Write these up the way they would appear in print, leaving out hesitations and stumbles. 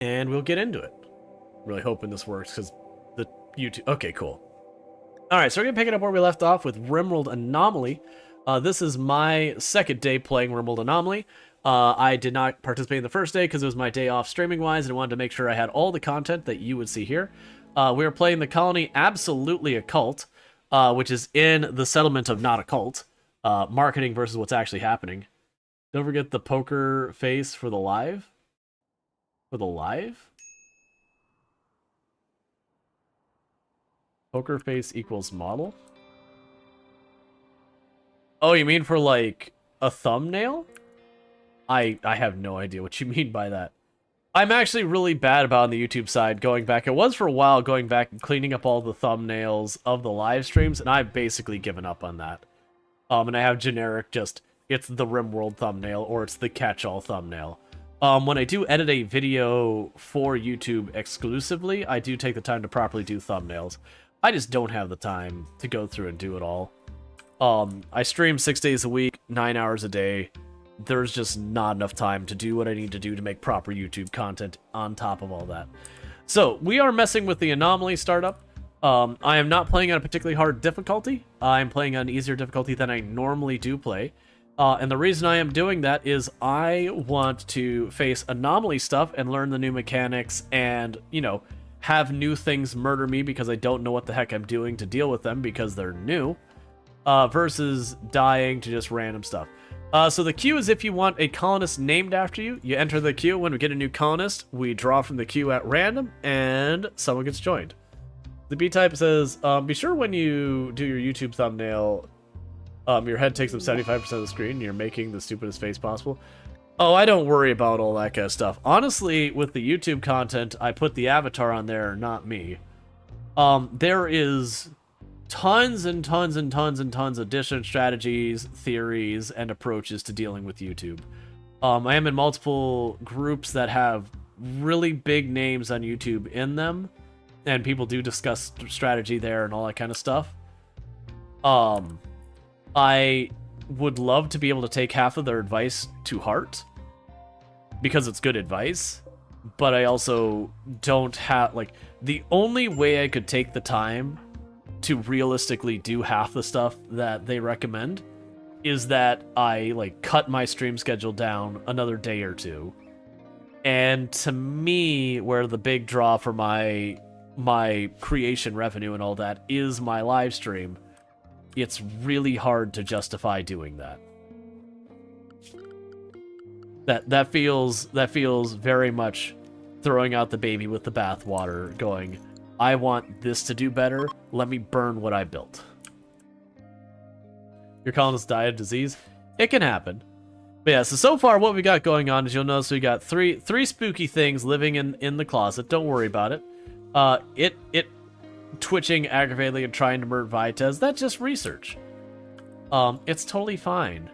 and we'll get into it. Really hoping this works because the YouTube. Okay, cool. All right, so we're gonna pick it up where we left off with RimWorld Anomaly. This is my second day playing RimWorld Anomaly. I did not participate in the first day because it was my day off streaming-wise, and I wanted to make sure I had all the content that you would see here. We are playing the colony Absolutely Occult, which is in the settlement of Not Occult. Marketing versus what's actually happening. Don't forget the poker face for the live. For the live? Poker face equals model? Oh, you mean for like a thumbnail? I have no idea what you mean by that. I'm actually really bad about on the YouTube side going back. It was for a while going back and cleaning up all the thumbnails of the live streams, and I've basically given up on that. And I have generic just, it's the RimWorld thumbnail or it's the catch-all thumbnail. When I do edit a video for YouTube exclusively, I do take the time to properly do thumbnails. I just don't have the time to go through and do it all. I stream 6 days a week, 9 hours a day. There's just not enough time to do what I need to do to make proper YouTube content on top of all that. So, we are messing with the Anomaly startup. I am not playing on a particularly hard difficulty. I'm playing on an easier difficulty than I normally do play. And the reason I am doing that is I want to face Anomaly stuff and learn the new mechanics and, you know, have new things murder me because I don't know what the heck I'm doing to deal with them because they're new, versus dying to just random stuff. So the queue is if you want a colonist named after you, you enter the queue. When we get a new colonist, we draw from the queue at random, and someone gets joined. The B-type says, be sure when you do your YouTube thumbnail, your head takes up 75% of the screen, and you're making the stupidest face possible. Oh, I don't worry about all that kind of stuff. Honestly, with the YouTube content, I put the avatar on there, not me. There is tons and tons and tons and tons of different strategies, theories, and approaches to dealing with YouTube. I am in multiple groups that have really big names on YouTube in them, and people do discuss strategy there and all that kind of stuff. I would love to be able to take half of their advice to heart, because it's good advice, but I also don't have, like, the only way I could take the time to realistically do half the stuff that they recommend is that I, like, cut my stream schedule down another day or two. And to me, where the big draw for my creation revenue and all that is my live stream, it's really hard to justify doing that. That feels very much throwing out the baby with the bathwater, going, I want this to do better, let me burn what I built. Your colonists die of disease? It can happen. But yeah, so far what we got going on is you'll notice we got three spooky things living in the closet. Don't worry about it. It twitching aggravatedly and trying to murder Vitez, that's just research. It's totally fine.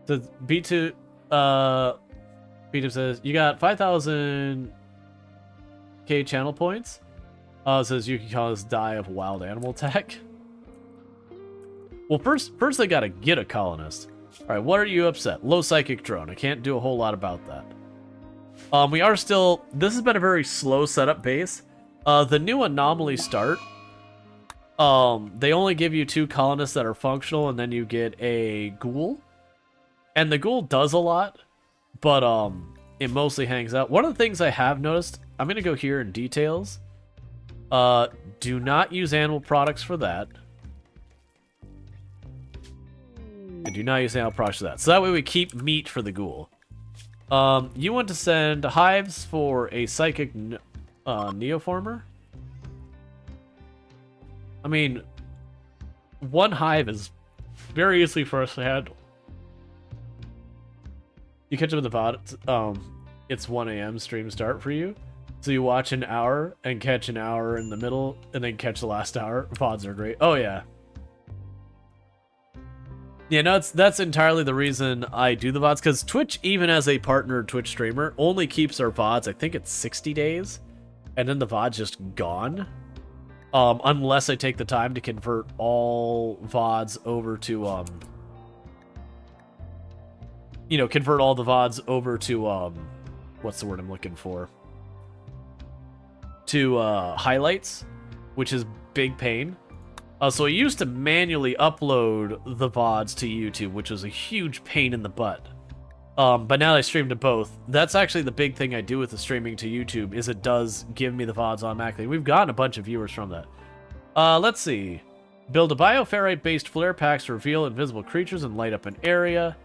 The B2 says, you got 5,000 K channel points. It says you can cause die of wild animal attack. Well, first they gotta get a colonist. Alright, what are you upset? Low psychic drone. I can't do a whole lot about that. We are still... This has been a very slow setup base. The new Anomaly start, they only give you 2 colonists that are functional, and then you get a ghoul. And the ghoul does a lot, but it mostly hangs out. One of the things I have noticed, I'm going to go here in details. Do not use animal products for that. And do not use animal products for that. So that way we keep meat for the ghoul. You want to send hives for a psychic neoformer? I mean, 1 hive is very easily for us to handle. You catch up with the VOD, it's 1 AM stream start for you. So you watch an hour and catch an hour in the middle and then catch the last hour. VODs are great. Oh yeah. Yeah, no, that's entirely the reason I do the VODs, because Twitch, even as a partnered Twitch streamer, only keeps our VODs, I think it's 60 days, and then the VOD's just gone. Unless I take the time to convert all VODs over to, you know, convert all the VODs over to, what's the word I'm looking for? to highlights, which is big pain. So I used to manually upload the VODs to YouTube, which was a huge pain in the butt. But now that I stream to both, that's actually the big thing I do with the streaming to YouTube, is it does give me the VODs automatically. We've gotten a bunch of viewers from that. Let's see. Build a bioferrite-based flare packs to reveal invisible creatures and light up an area.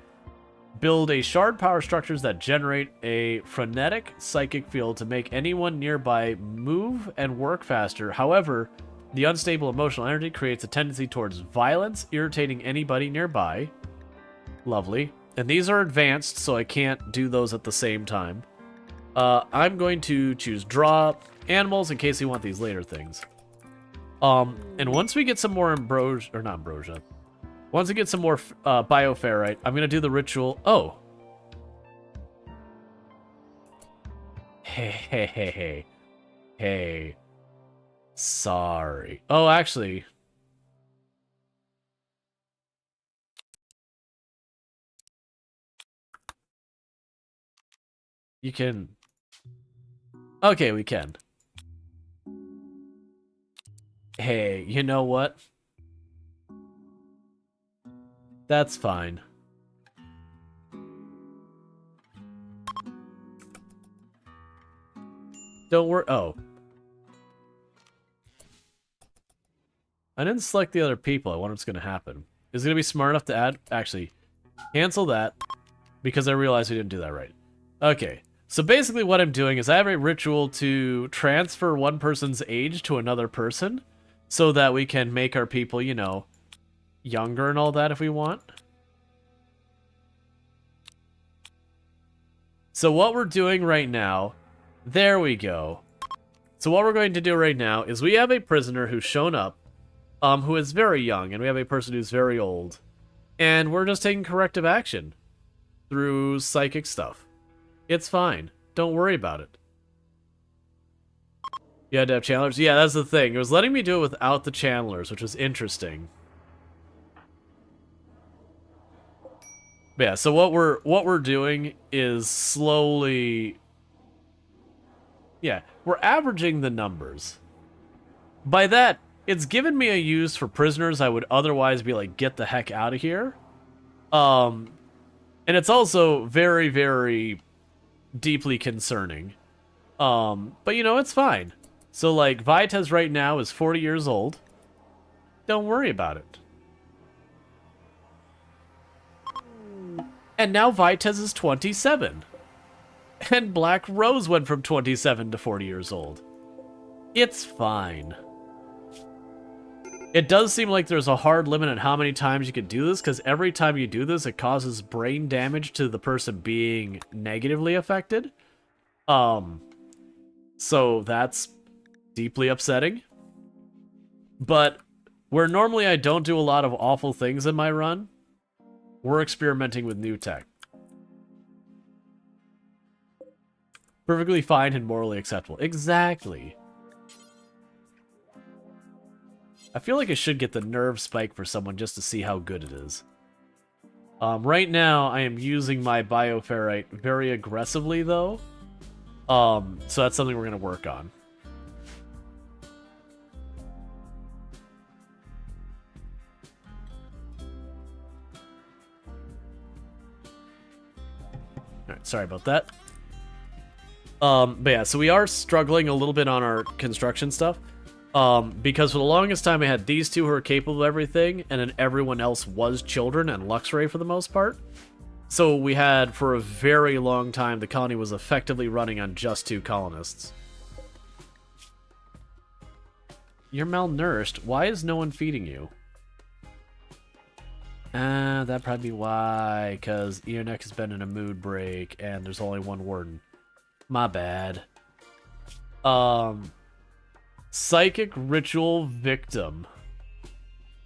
Build a shard power structures that generate a frenetic psychic field to make anyone nearby move and work faster. However, the unstable emotional energy creates a tendency towards violence, irritating anybody nearby. Lovely. And these are advanced, so I can't do those at the same time. I'm going to choose draw animals in case you want these later things. And once we get some more ambrosia, or not ambrosia, once we get some more bioferrite, I'm going to do the ritual. Oh. Hey. Sorry. Oh, actually. You can... Okay, we can. Hey, you know what? That's fine. Don't worry. Oh. I didn't select the other people. I wonder what's going to happen. Is it going to be smart enough to add? Actually, cancel that because I realized we didn't do that right. Okay. So basically what I'm doing is I have a ritual to transfer one person's age to another person so that we can make our people, you know, younger and all that if we want. So what we're doing right now, there we go. So what we're going to do right now is we have a prisoner who's shown up, who is very young, and we have a person who's very old. And we're just taking corrective action through psychic stuff. It's fine. Don't worry about it. You had to have channelers? Yeah, that's the thing. It was letting me do it without the channelers, which was interesting. But yeah, so what we're doing is slowly... Yeah, we're averaging the numbers. By that, it's given me a use for prisoners I would otherwise be like, get the heck out of here. And it's also very, very deeply concerning. But you know, it's fine. So like, Vites right now is 40 years old. Don't worry about it. And now Vites is 27. And Black Rose went from 27 to 40 years old. It's fine. It does seem like there's a hard limit on how many times you can do this, because every time you do this, it causes brain damage to the person being negatively affected. So that's deeply upsetting. But where normally I don't do a lot of awful things in my run, we're experimenting with new tech. Perfectly fine and morally acceptable. Exactly. I feel like I should get the nerve spike for someone just to see how good it is. Right now, I am using my bioferrite very aggressively, though. So that's something we're going to work on. Alright, sorry about that. But yeah, so we are struggling a little bit on our construction stuff. Because for the longest time I had these two who are capable of everything, and then everyone else was children and Luxray for the most part. So we had, for a very long time, the colony was effectively running on just 2 colonists. You're malnourished. Why is no one feeding you? That'd probably be why, because Eonek has been in a mood break, and there's only one warden. My bad. Psychic ritual victim.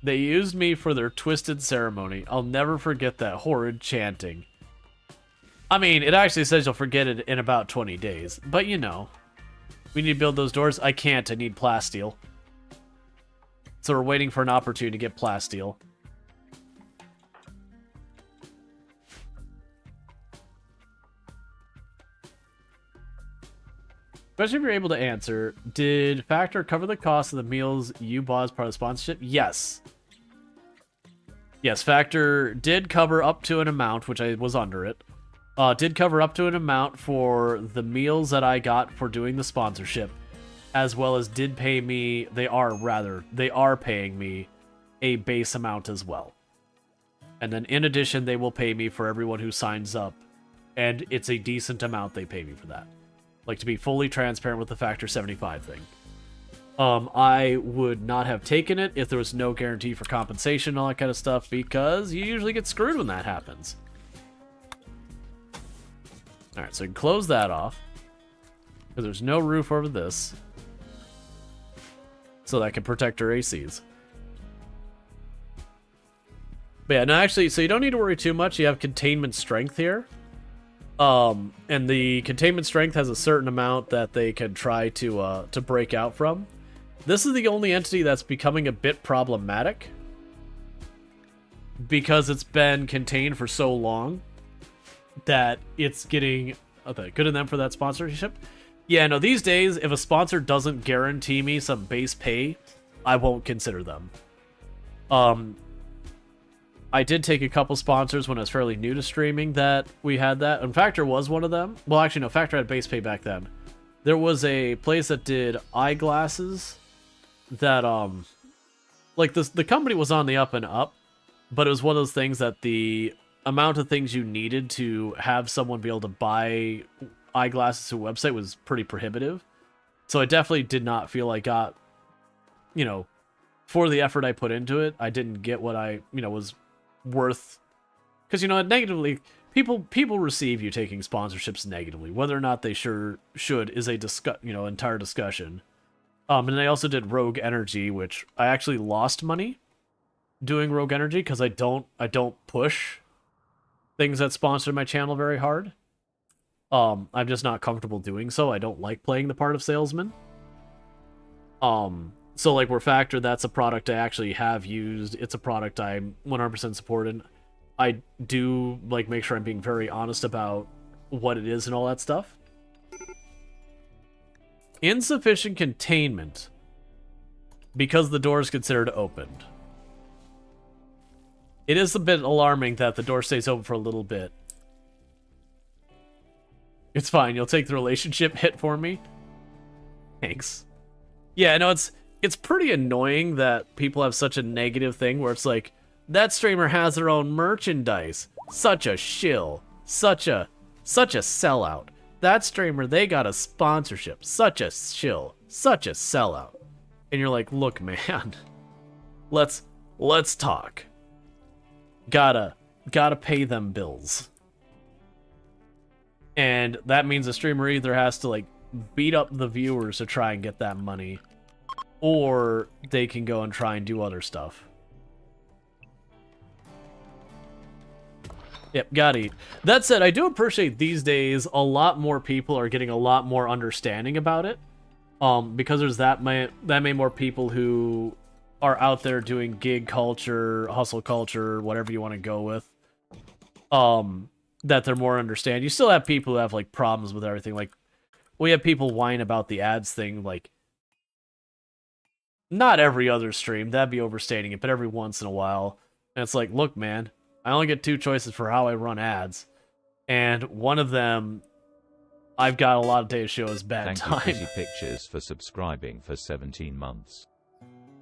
They used me for their twisted ceremony. I'll never forget that horrid chanting. I mean, it actually says you'll forget it in about 20 days. But you know. We need to build those doors. I can't. I need plasteel. So we're waiting for an opportunity to get plasteel. Especially if you're able to answer, did Factor cover the cost of the meals you bought as part of the sponsorship? Yes. Yes, Factor did cover up to an amount, which I was under it. Did cover up to an amount for the meals that I got for doing the sponsorship, as well as did pay me, they are paying me a base amount as well. And then in addition, they will pay me for everyone who signs up, and it's a decent amount they pay me for that. Like, to be fully transparent with the Factor 75 thing. I would not have taken it if there was no guarantee for compensation and all that kind of stuff, because you usually get screwed when that happens. Alright, so you can close that off, because there's no roof over this. So that can protect our ACs. But yeah, no, actually, so you don't need to worry too much. You have containment strength here. And the containment strength has a certain amount that they can try to break out from. This is the only entity that's becoming a bit problematic, because it's been contained for so long that it's getting... Okay, good on them for that sponsorship. Yeah, no, these days, if a sponsor doesn't guarantee me some base pay, I won't consider them. I did take a couple sponsors when I was fairly new to streaming that we had that. And Factor was one of them. Well, actually, no, Factor had base pay back then. There was a place that did eyeglasses that, like, the company was on the up and up, but it was one of those things that the amount of things you needed to have someone be able to buy eyeglasses to a website was pretty prohibitive. So I definitely did not feel I got, you know, for the effort I put into it, I didn't get what I, you know, was worth. Because, you know, negatively, people receive you taking sponsorships negatively. Whether or not they should is a entire discussion. And I also did Rogue Energy, which I actually lost money doing Rogue Energy because I don't push things that sponsor my channel very hard. I'm just not comfortable doing so. I don't like playing the part of salesman. So like where Factor, that's a product I actually have used. It's a product I'm 100% supporting. I do like make sure I'm being very honest about what it is and all that stuff. Insufficient containment because the door is considered opened. It is a bit alarming that the door stays open for a little bit. It's fine. You'll take the relationship hit for me. Thanks. Yeah, no, it's pretty annoying that people have such a negative thing where it's like, that streamer has their own merchandise. Such a shill. Such a sellout. That streamer, they got a sponsorship. Such a shill. Such a sellout. And you're like, look, man. Let's talk. Gotta pay them bills. And that means the streamer either has to, like, beat up the viewers to try and get that money, or they can go and try and do other stuff. Yep, gotta eat. That said, I do appreciate these days a lot more people are getting a lot more understanding about it. Because there's that many more people who are out there doing gig culture, hustle culture, whatever you want to go with. That they're more understand. You still have people who have like problems with everything. Like, we have people whine about the ads thing, like, not every other stream, that'd be overstating it, but every once in a while. And it's like, look, man, I only get 2 choices for how I run ads. And one of them, I've got a lot of data show is bad time. Thank you, Pretty Pictures, for subscribing for 17 months.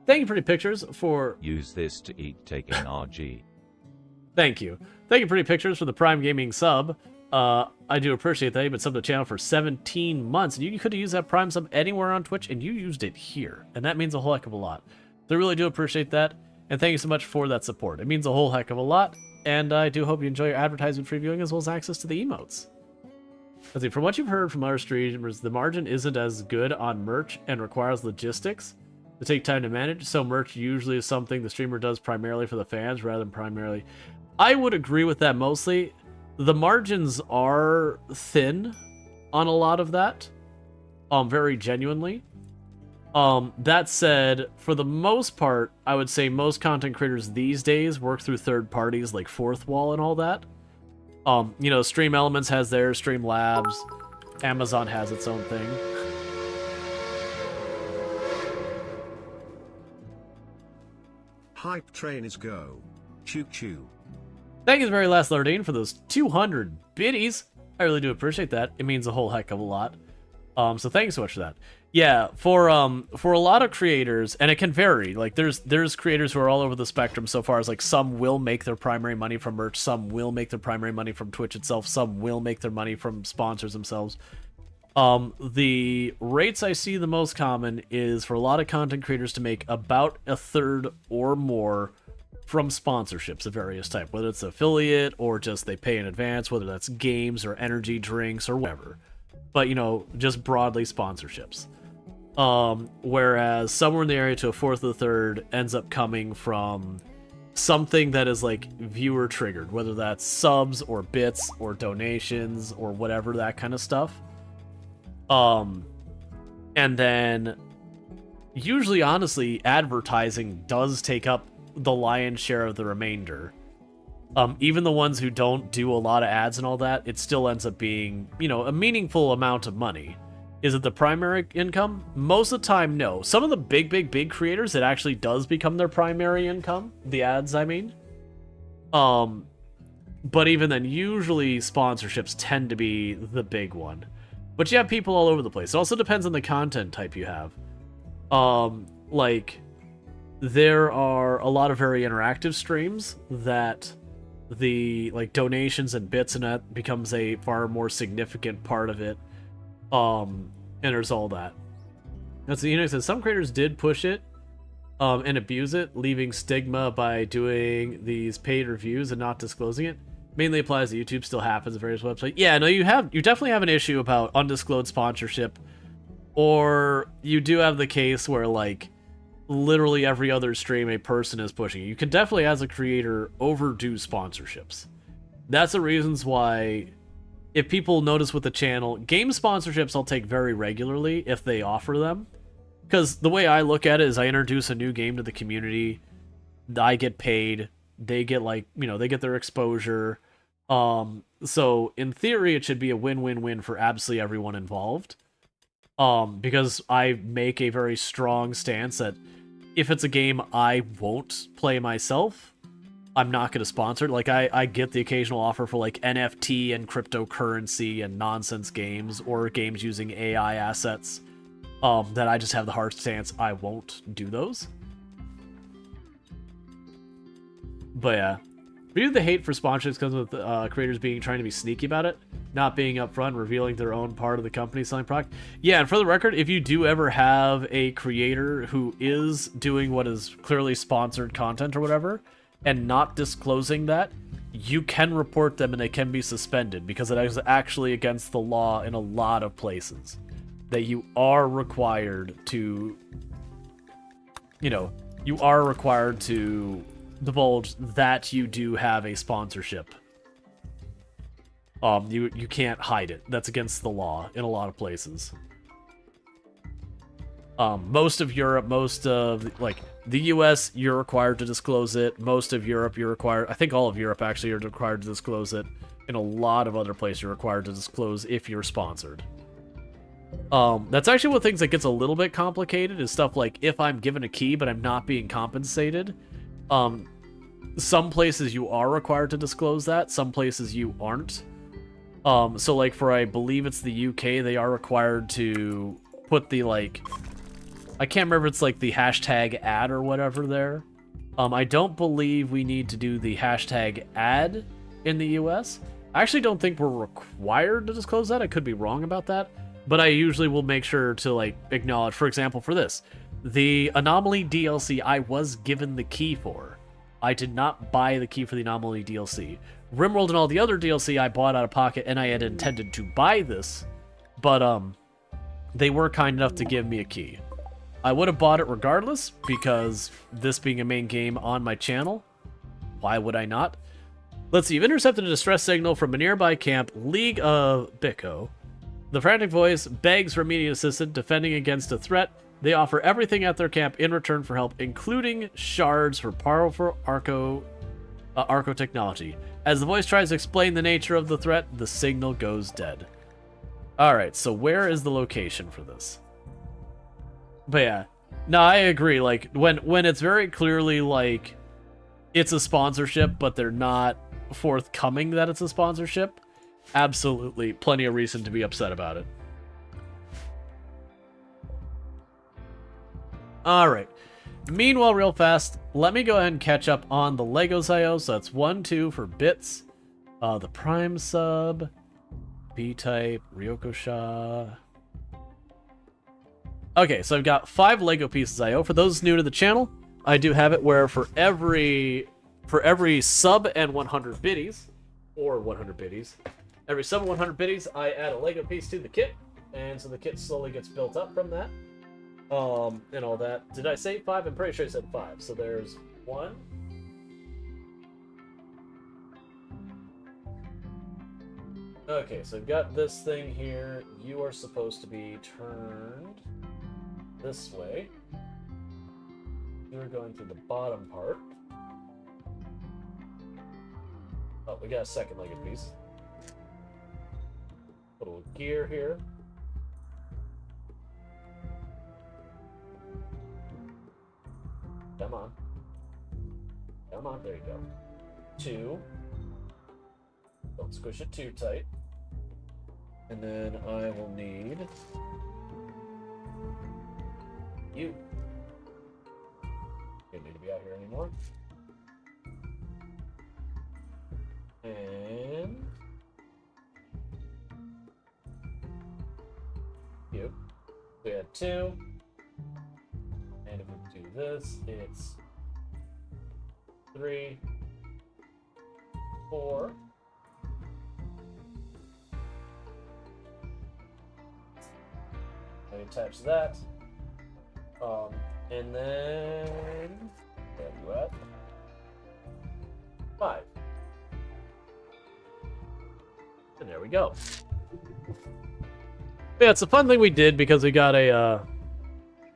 Thank you, Pretty Pictures, for... Use this to eat taking RG. Thank you. Thank you, Pretty Pictures, for the Prime Gaming sub. I do appreciate that. You've been subbed to the channel for 17 months. And you could have used that Prime sub anywhere on Twitch, and you used it here. And that means a whole heck of a lot. So I really do appreciate that. And thank you so much for that support. It means a whole heck of a lot. And I do hope you enjoy your advertisement-free viewing as well as access to the emotes. Let's see, from what you've heard from other streamers, the margin isn't as good on merch and requires logistics to take time to manage. So merch usually is something the streamer does primarily for the fans rather than primarily... I would agree with that mostly. The margins are thin on a lot of that, very genuinely. That said, for the most part, I would say most content creators these days work through third parties like Fourth Wall and all that. You know, Stream Elements has theirs, Stream Labs, Amazon has its own thing. hype train is go. Choo choo. Thank you the very last Lardine for those 200 biddies. I really do appreciate that. It means a whole heck of a lot. So thank you so much for that. Yeah, for a lot of creators, and it can vary. Like there's creators who are all over the spectrum so far as like some will make their primary money from merch, some will make their primary money from Twitch itself, some will make their money from sponsors themselves. The rates I see the most common is for a lot of content creators to make about a third or more from sponsorships of various type, whether it's affiliate or just they pay in advance, whether that's games or energy drinks or whatever. But, you know, just broadly sponsorships. Whereas somewhere in the area to a fourth or a third ends up coming from something that is like viewer triggered, whether that's subs or bits or donations or whatever, that kind of stuff. And then usually, honestly, advertising does take up the lion's share of the remainder. Even the ones who don't do a lot of ads and all that, it still ends up being, you know, a meaningful amount of money. Is it the primary income? Most of the time, no. Some of the big creators, it actually does become their primary income. The ads, I mean. But even then, usually sponsorships tend to be the big one. But you have people all over the place. It also depends on the content type you have. Like, there are a lot of very interactive streams that the like donations and bits and that becomes a far more significant part of it. And there's all that. That's the Enix says some creators did push it and abuse it, leaving stigma by doing these paid reviews and not disclosing it. Mainly applies to YouTube, still happens at various websites. Yeah, no, you definitely have an issue about undisclosed sponsorship, or you do have the case where like literally every other stream a person is pushing. You can definitely, as a creator, overdo sponsorships. That's the reasons why, if people notice with the channel, game sponsorships I'll take very regularly if they offer them. Because the way I look at it is I introduce a new game to the community, I get paid, they get like, you know, they get their exposure. So in theory it should be a win-win-win for absolutely everyone involved. Because I make a very strong stance that if it's a game I won't play myself, I'm not going to sponsor it. Like, I get the occasional offer for, like, NFT and cryptocurrency and nonsense games, or games using AI assets, that I just have the hard stance I won't do those. But, yeah. Maybe the hate for sponsorships comes with creators trying to be sneaky about it, not being upfront, revealing their own part of the company selling product. Yeah, and for the record, if you do ever have a creator who is doing what is clearly sponsored content or whatever, and not disclosing that, you can report them and they can be suspended, because it is actually against the law in a lot of places. That you are required to, you know, you are required to divulge that you do have a sponsorship. You can't hide it. That's against the law in a lot of places. Most of Europe, most of like the US, you're required to disclose it. Most of Europe, you're required. I think all of Europe actually are required to disclose it. In a lot of other places, you're required to disclose if you're sponsored. That's actually one of the things that gets a little bit complicated, is stuff like if I'm given a key but I'm not being compensated. Some places you are required to disclose that, some places you aren't. So like for, I believe it's the UK, they are required to put the, like, I can't remember if it's like the hashtag ad or whatever there. I don't believe we need to do the hashtag ad in the US. I actually don't think we're required to disclose that. I could be wrong about that. But I usually will make sure to, like, acknowledge, for example, for this, the Anomaly DLC I was given the key for. I did not buy the key for the Anomaly DLC. RimWorld and all the other DLC I bought out of pocket, and I had intended to buy this, but they were kind enough to give me a key. I would have bought it regardless, because this being a main game on my channel, why would I not? Let's see, you've intercepted a distress signal from a nearby camp, League of Bicco. The frantic voice begs for immediate assistance, defending against a threat. They offer everything at their camp in return for help, including shards for powerful Arco technology. As the voice tries to explain the nature of the threat, the signal goes dead. Alright, so where is the location for this? But yeah, No, I agree. Like when it's very clearly like it's a sponsorship, but they're not forthcoming that it's a sponsorship, absolutely plenty of reason to be upset about it. All right. Meanwhile, real fast, let me go ahead and catch up on the Legos IO. So that's 1, 2 for bits. The Prime sub, B-Type, Ryoko Shah. Okay, so I've got 5 Lego pieces IO. For those new to the channel, I do have it where for every sub and 100 biddies, or 100 biddies, every sub and 100 biddies, I add a Lego piece to the kit, and so the kit slowly gets built up from that. And all that. Did I say 5? I'm pretty sure I said 5. So there's 1. Okay, so I've got this thing here. You are supposed to be turned this way. You're going through the bottom part. Oh, we got a second Lego piece. Put a little gear here. Come on. Come on, there you go. 2. Don't squish it too tight. And then I will need you. You don't need to be out here anymore. And you. We had 2. And if we do this, it's 3, 4. I attach that. And then there you at 5. And there we go. Yeah, it's a fun thing we did because we got a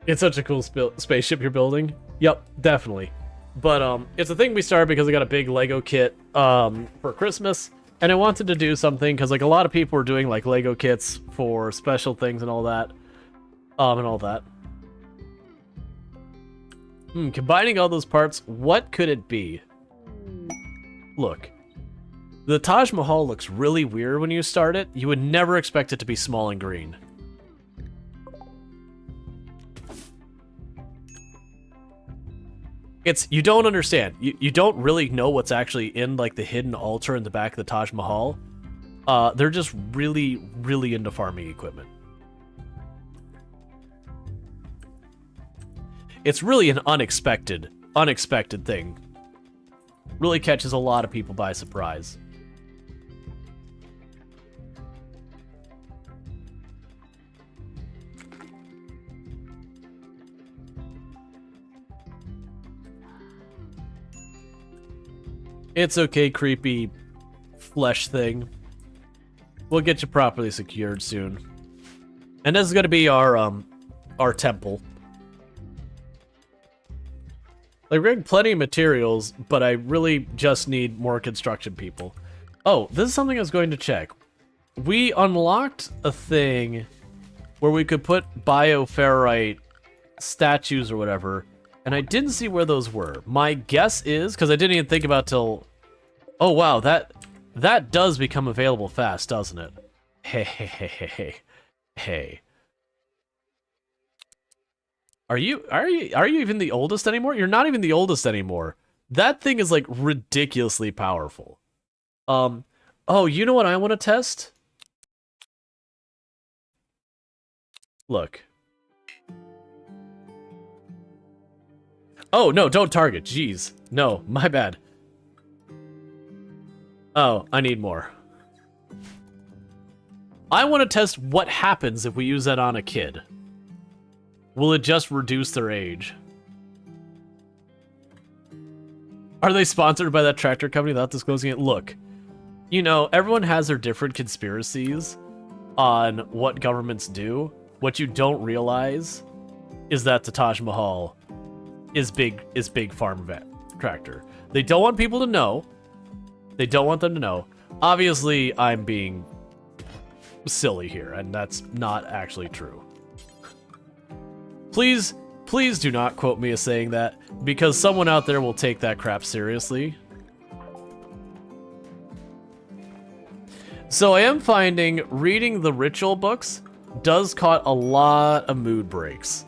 it's such a cool spaceship you're building. Yep, definitely. But it's a thing we started because I got a big Lego kit for Christmas, and I wanted to do something because like a lot of people were doing like Lego kits for special things and all that. Combining all those parts, what could it be? Look, the Taj Mahal looks really weird when you start it. You would never expect it to be small and green. You don't understand. You don't really know what's actually in like the hidden altar in the back of the Taj Mahal. They're just really, really into farming equipment. It's really an unexpected thing. Really catches a lot of people by surprise. It's okay, creepy flesh thing. We'll get you properly secured soon. And this is gonna be our temple. Like, we're getting plenty of materials, but I really just need more construction people. Oh, this is something I was going to check. We unlocked a thing where we could put bioferrite statues or whatever, and I didn't see where those were. My guess is, because I didn't even think about till... Oh, wow, that does become available fast, doesn't it? Hey. Are you even the oldest anymore? You're not even the oldest anymore. That thing is like ridiculously powerful. Oh, you know what I want to test? Look. Oh, no, don't target. Jeez. No, my bad. Oh, I need more. I want to test what happens if we use that on a kid. Will it just reduce their age? Are they sponsored by that tractor company without disclosing it? Look, you know, everyone has their different conspiracies on what governments do. What you don't realize is that the Taj Mahal is big farm tractor. They don't want people to know. They don't want them to know. Obviously, I'm being silly here, and that's not actually true. Please Please do not quote me as saying that, because someone out there will take that crap seriously. So I am finding reading the ritual books does cause a lot of mood breaks.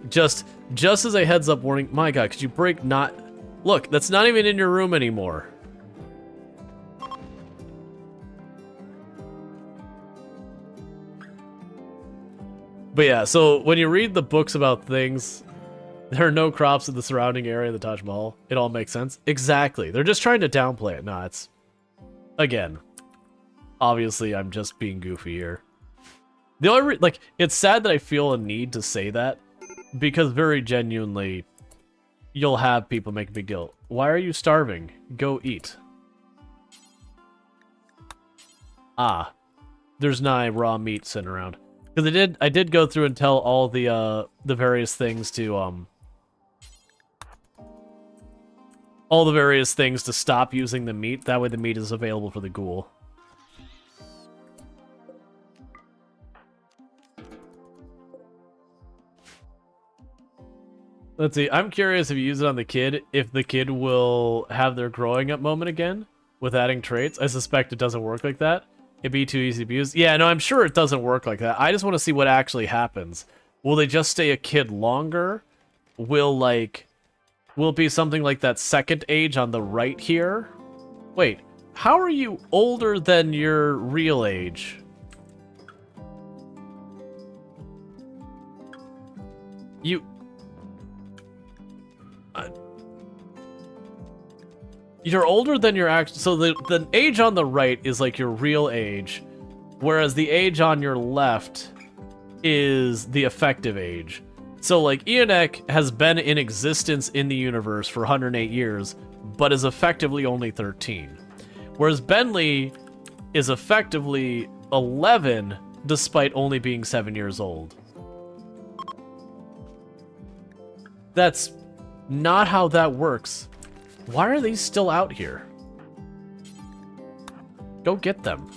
Just as a heads up warning, my god, could you break not... Look, that's not even in your room anymore. But yeah, so when you read the books about things, there are no crops in the surrounding area of the Taj Mahal. It all makes sense. Exactly. They're just trying to downplay it. Nah, it's... Again, obviously I'm just being goofy here. The only like, it's sad that I feel a need to say that, because very genuinely, you'll have people make a big deal. Why are you starving? Go eat. Ah, there's not raw meat sitting around. Because I did go through and tell all the various things to all the various things to stop using the meat. That way the meat is available for the ghoul. Let's see, I'm curious if you use it on the kid, if the kid will have their growing up moment again with adding traits. I suspect it doesn't work like that. It'd be too easy to abuse. Yeah, no, I'm sure it doesn't work like that. I just want to see what actually happens. Will they just stay a kid longer? Will it be something like that second age on the right here? Wait, how are you older than your real age? You're older than your actual... So the age on the right is like your real age, whereas the age on your left is the effective age. So like Ionek has been in existence in the universe for 108 years, but is effectively only 13. Whereas Bentley is effectively 11, despite only being 7 years old. That's not how that works. Why are these still out here? Go get them.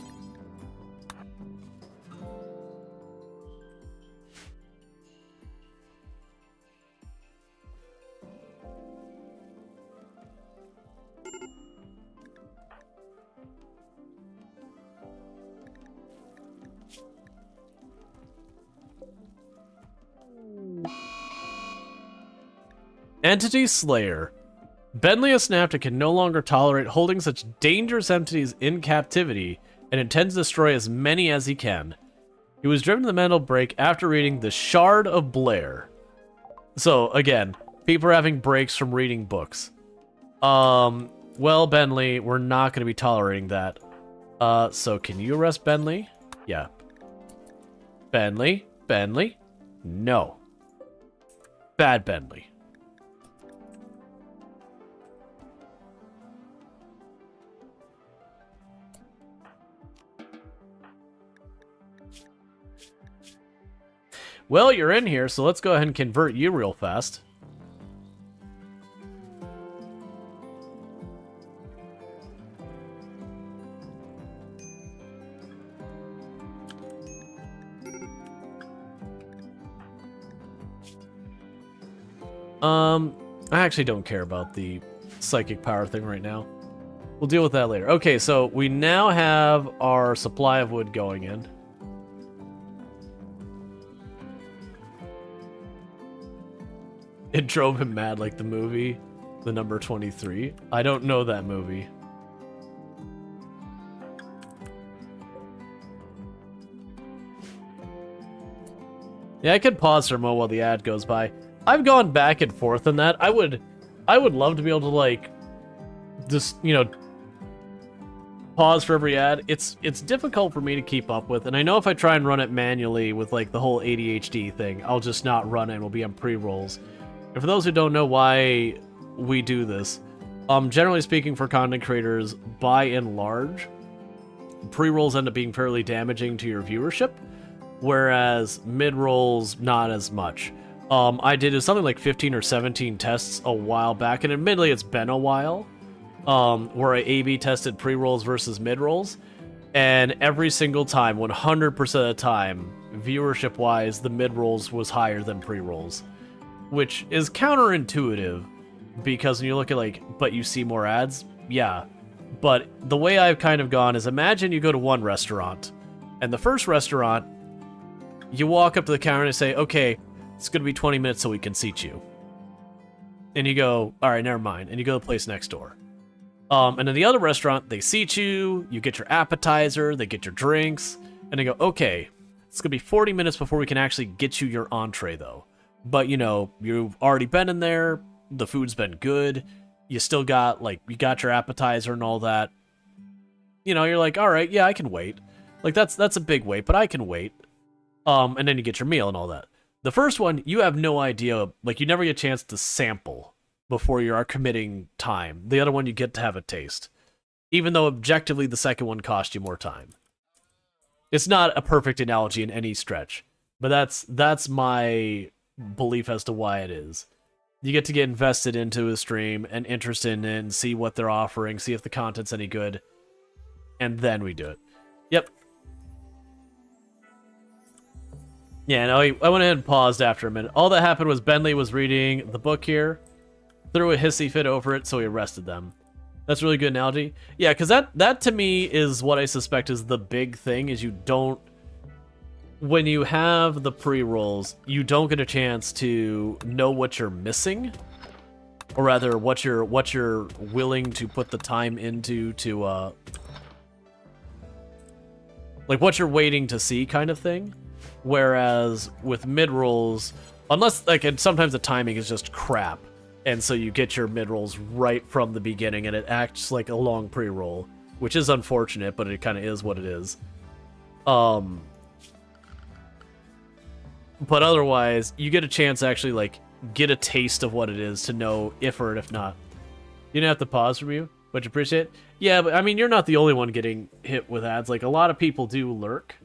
Entity Slayer. Bentley has snapped and can no longer tolerate holding such dangerous entities in captivity and intends to destroy as many as he can. He was driven to the mental break after reading The Shard of Blair. So, again, people are having breaks from reading books. Well, Bentley, we're not going to be tolerating that. So can you arrest Bentley? Yeah. Bentley? No. Bad Bentley. Well, you're in here, so let's go ahead and convert you real fast. I actually don't care about the psychic power thing right now. We'll deal with that later. Okay, so we now have our supply of wood going in. It drove him mad like the movie, the number 23. I don't know that movie. Yeah, I could pause for a moment while the ad goes by. I've gone back and forth on that. I would love to be able to, like, just, you know, pause for every ad. It's difficult for me to keep up with, and I know if I try and run it manually with, like, the whole ADHD thing, I'll just not run it and we'll be on pre-rolls. And for those who don't know why we do this, generally speaking for content creators, by and large, pre-rolls end up being fairly damaging to your viewership, whereas mid-rolls, not as much. I did something like 15 or 17 tests a while back, and admittedly it's been a while, where I A/B tested pre-rolls versus mid-rolls, and every single time, 100% of the time, viewership-wise, the mid-rolls was higher than pre-rolls. which is counterintuitive because when you look at like, but you see more ads, yeah. But the way I've kind of gone is imagine you go to one restaurant, and the first restaurant, you walk up to the counter and say, okay, it's going to be 20 minutes so we can seat you. And you go, all right, never mind. And you go to the place next door. And in the other restaurant, they seat you, you get your appetizer, they get your drinks, and they go, okay, it's going to be 40 minutes before we can actually get you your entree, though. But, you know, you've already been in there, the food's been good, you still got, like, you got your appetizer and all that. You know, you're like, all right, yeah, I can wait. Like, that's a big wait, but I can wait. And then you get your meal and all that. The first one, you have no idea, like, you never get a chance to sample before you are committing time. The other one, you get to have a taste. Even though, objectively, the second one cost you more time. It's not a perfect analogy in any stretch, but that's my belief as to why it is. You get to get invested into a stream and interested in, see what they're offering, see if the content's any good, and then we do it. Yep. Yeah, no, I went ahead and paused after a minute. All that happened was Bentley was reading the book here, threw a hissy fit over it, so he arrested them. That's a really good analogy. Yeah, because that to me is what I suspect is the big thing, is you don't... When you have the pre-rolls, you don't get a chance to know what you're missing, or rather, what you're willing to put the time into to, like, what you're waiting to see kind of thing. Whereas with mid-rolls, unless, like, and sometimes the timing is just crap, and so you get your mid-rolls right from the beginning, and it acts like a long pre-roll, which is unfortunate, but it kind of is what it is. But otherwise, you get a chance to actually, like, get a taste of what it is to know if or if not. You didn't have to pause from you, but you appreciate it? Yeah, but, I mean, you're not the only one getting hit with ads. Like, a lot of people do lurk.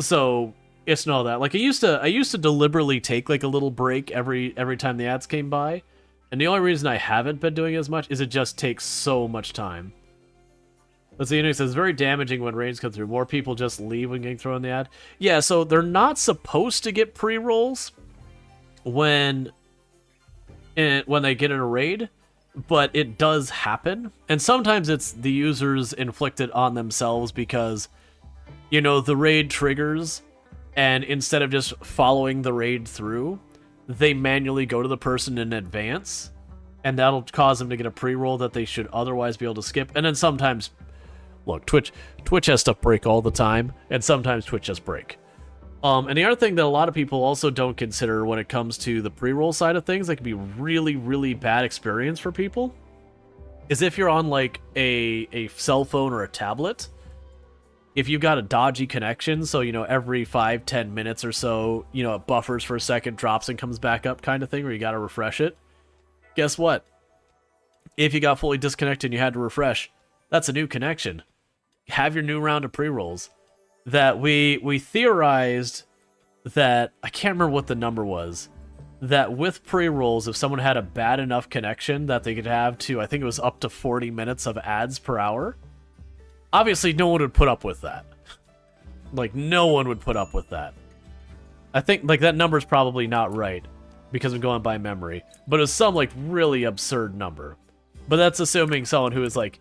So it's not that. Like, I used to deliberately take like a little break every time the ads came by, and the only reason I haven't been doing as much is it just takes so much time. Let's see, it says very damaging when raids come through. More people just leave when getting thrown in the ad. Yeah, so they're not supposed to get pre-rolls when they get in a raid, but it does happen, and sometimes it's the users inflicted on themselves because, you know, the raid triggers, and instead of just following the raid through, they manually go to the person in advance, and that'll cause them to get a pre-roll that they should otherwise be able to skip. And then sometimes, look, Twitch has stuff break all the time, and sometimes Twitch just break. And the other thing that a lot of people also don't consider when it comes to the pre-roll side of things, that can be really, really bad experience for people, is if you're on like a cell phone or a tablet. If you've got a dodgy connection, so, you know, every 5-10 minutes or so, you know, it buffers for a second, drops and comes back up kind of thing, where you got to refresh it. Guess what? If you got fully disconnected and you had to refresh, that's a new connection. Have your new round of pre-rolls. That we theorized that, I can't remember what the number was, that with pre-rolls, if someone had a bad enough connection that they could have to, I think it was up to 40 minutes of ads per hour. Obviously, no one would put up with that. Like, no one would put up with that. I think, like, that number's probably not right, because I'm going by memory. But it's some, like, really absurd number. But that's assuming someone who is, like,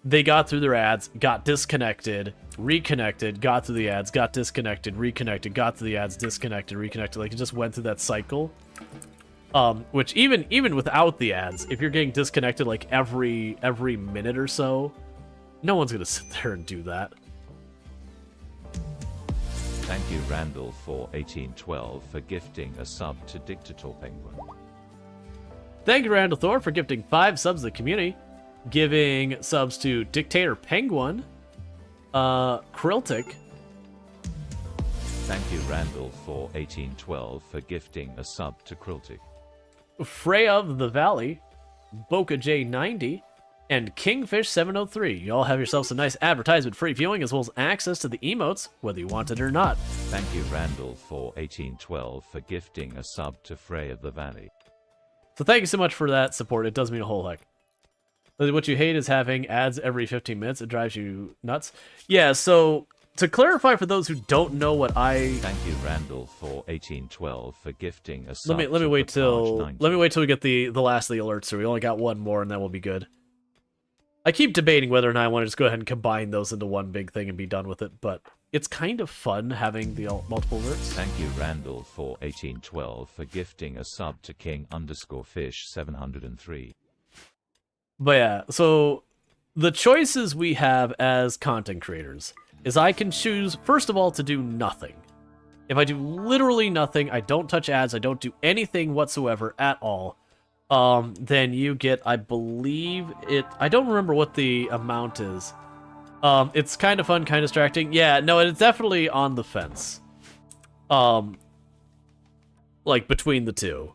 they got through their ads, got disconnected, reconnected, got through the ads, got disconnected, reconnected, got through the ads, disconnected, reconnected. Like, it just went through that cycle. Which, even without the ads, if you're getting disconnected, like, every minute or so, no one's gonna sit there and do that. Thank you, Randall, for 1812 for gifting a sub to Dictator Penguin. Thank you, Randall Thor, for gifting 5 subs to the community. Giving subs to Dictator Penguin, Kriltic. Thank you, Randall, for 1812 for gifting a sub to Kriltic. Freya of the Valley, Boca J90, and Kingfish703. You all have yourselves some nice advertisement-free viewing, as well as access to the emotes, whether you want it or not. Thank you, Randall, for 1812 for gifting a sub to Frey of the Valley. So thank you so much for that support. It does mean a whole heck. What you hate is having ads every 15 minutes. It drives you nuts. Yeah, so to clarify for those who don't know what I... Thank you, Randall, for 1812 for gifting a sub. Let me to wait the till Page 90. let me wait till we get the last of the alerts through. We only got one more, and that will be good. I keep debating whether or not I want to just go ahead and combine those into one big thing and be done with it, but it's kind of fun having the multiple alerts. Thank you, Randall, for 1812 for gifting a sub to King_Fish 703. But yeah, so the choices we have as content creators is I can choose, first of all, to do nothing. If I do literally nothing, I don't touch ads, I don't do anything whatsoever at all, then you get, I believe I don't remember what the amount is. It's kind of fun, kind of distracting. Yeah, no, it's definitely on the fence. Like, between the two.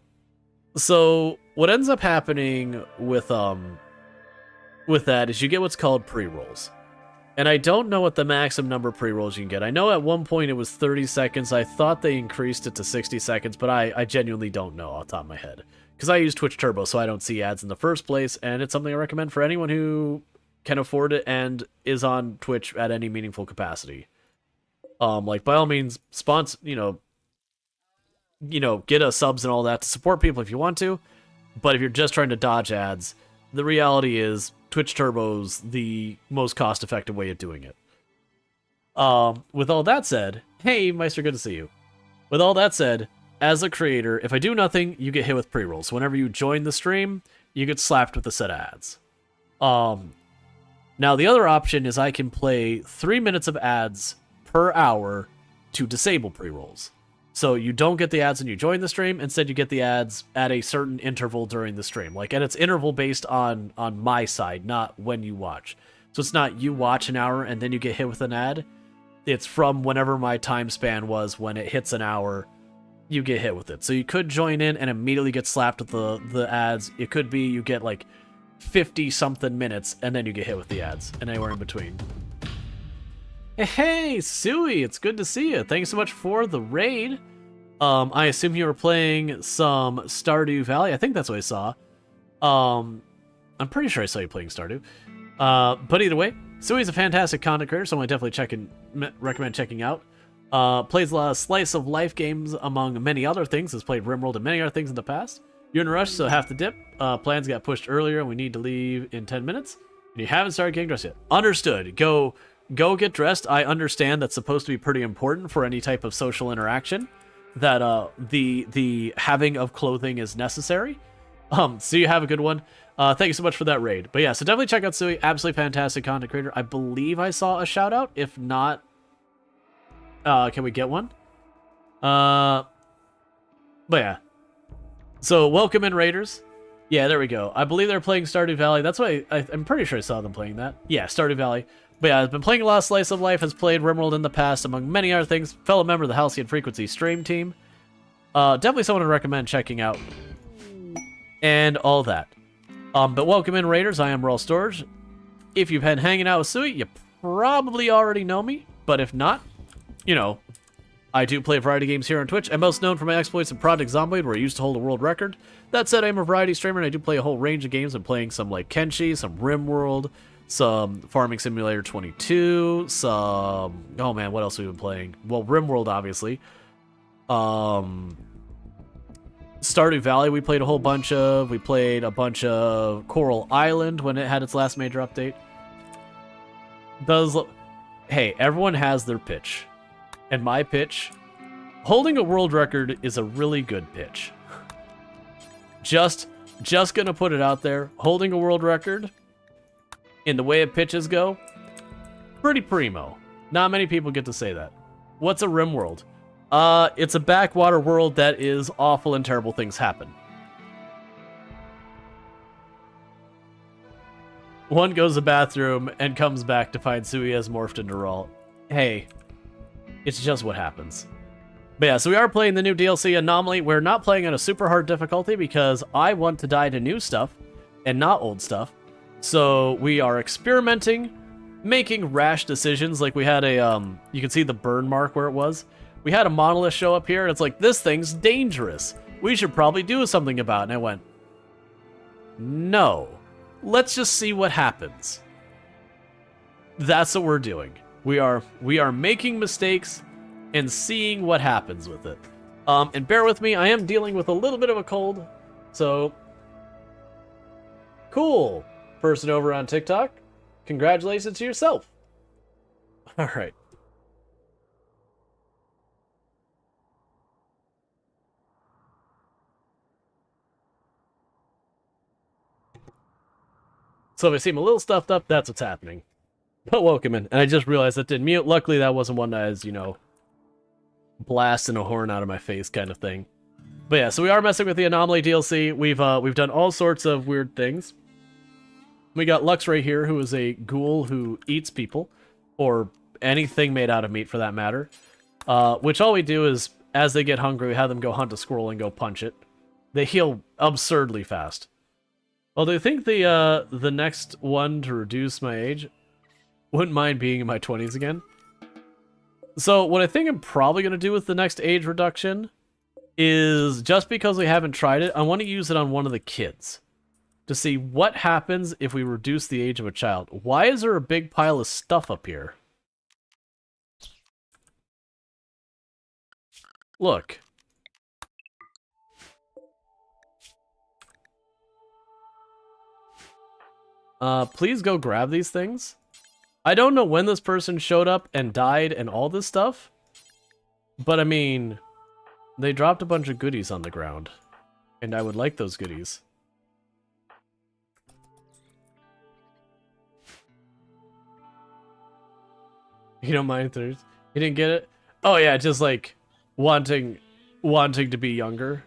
So, what ends up happening with that is you get what's called pre-rolls. And I don't know what the maximum number of pre-rolls you can get. I know at one point it was 30 seconds. I thought they increased it to 60 seconds, but I genuinely don't know off the top of my head. Because I use Twitch Turbo, so I don't see ads in the first place, and it's something I recommend for anyone who can afford it and is on Twitch at any meaningful capacity. Like, by all means, get us subs and all that to support people if you want to. But if you're just trying to dodge ads, the reality is Twitch Turbo's the most cost-effective way of doing it. With all that said, hey, Meister, good to see you. With all that said, as a creator, if I do nothing, you get hit with pre-rolls. So whenever you join the stream, you get slapped with a set of ads. Now, the other option is I can play 3 minutes of ads per hour to disable pre-rolls. So you don't get the ads when you join the stream. Instead, you get the ads at a certain interval during the stream. Like, and it's interval based on my side, not when you watch. So it's not you watch an hour and then you get hit with an ad. It's from whenever my time span was when it hits an hour, you get hit with it. So you could join in and immediately get slapped with the ads. It could be you get like 50-something minutes and then you get hit with the ads and anywhere in between. Hey, Suey, it's good to see you. Thanks so much for the raid. I assume you were playing some Stardew Valley. I think that's what I saw. I'm pretty sure I saw you playing Stardew. But either way, Suey's a fantastic content creator, so I definitely recommend checking out. Plays a lot of slice of life games, among many other things. Has played RimWorld and many other things in the past. You're in a rush, so have to dip. Plans got pushed earlier, and we need to leave in 10 minutes. And you haven't started getting dressed yet. Understood. Go get dressed. I understand that's supposed to be pretty important for any type of social interaction. That the having of clothing is necessary. So you have a good one. Thank you so much for that raid. But yeah, so definitely check out Suey. Absolutely fantastic content creator. I believe I saw a shout out. If not, can we get one? But yeah. So welcome in, raiders. Yeah, there we go. I believe they're playing Stardew Valley. That's why I'm pretty sure I saw them playing that. Yeah, Stardew Valley. But yeah, I've been playing a lot of Slice of Life, has played RimWorld in the past, among many other things. Fellow member of the Halcyon Frequency stream team. Definitely someone to recommend checking out. And all that. But welcome in, raiders. I am Rual Storge. If you've been hanging out with Suey, you probably already know me. But if not, you know, I do play variety games here on Twitch. I'm most known for my exploits in Project Zomboid, where I used to hold a world record. That said, I'm a variety streamer, and I do play a whole range of games. I'm playing some like Kenshi, some RimWorld, some Farming Simulator 22, some... Oh man, what else have we been playing? Well, RimWorld, obviously. Stardew Valley we played a whole bunch of. We played a bunch of Coral Island when it had its last major update. Hey, everyone has their pitch. And my pitch, holding a world record is a really good pitch. Just gonna put it out there. Holding a world record, in the way pitches go, pretty primo. Not many people get to say that. What's a RimWorld? It's a backwater world that is awful and terrible things happen. One goes to the bathroom and comes back to find Suey has morphed into Rual. Hey, it's just what happens. But yeah, so we are playing the new DLC Anomaly. We're not playing on a super hard difficulty because I want to die to new stuff and not old stuff. So we are experimenting, making rash decisions. Like we had a, you can see the burn mark where it was. We had a monolith show up here and it's like, this thing's dangerous. We should probably do something about it. And I went, no, let's just see what happens. That's what we're doing. We are making mistakes and seeing what happens with it. And bear with me, I am dealing with a little bit of a cold, so cool. Person over on TikTok, congratulations to yourself. All right. So if I seem a little stuffed up, that's what's happening. But welcome in. And I just realized that didn't mute. Luckily, that wasn't one that is, you know, blasting a horn out of my face kind of thing. But yeah, so we are messing with the Anomaly DLC. We've done all sorts of weird things. We got Lux right here, who is a ghoul who eats people, or anything made out of meat for that matter. Which all we do is, as they get hungry, we have them go hunt a squirrel and go punch it. They heal absurdly fast. Well, do you think the next one to reduce my age? Wouldn't mind being in my 20s again. So what I think I'm probably going to do with the next age reduction is, just because we haven't tried it, I want to use it on one of the kids to see what happens if we reduce the age of a child. Why is there a big pile of stuff up here? Look. Please go grab these things. I don't know when this person showed up and died and all this stuff, but I mean, they dropped a bunch of goodies on the ground, and I would like those goodies. You don't mind thirst? You didn't get it? Oh yeah, just like wanting to be younger.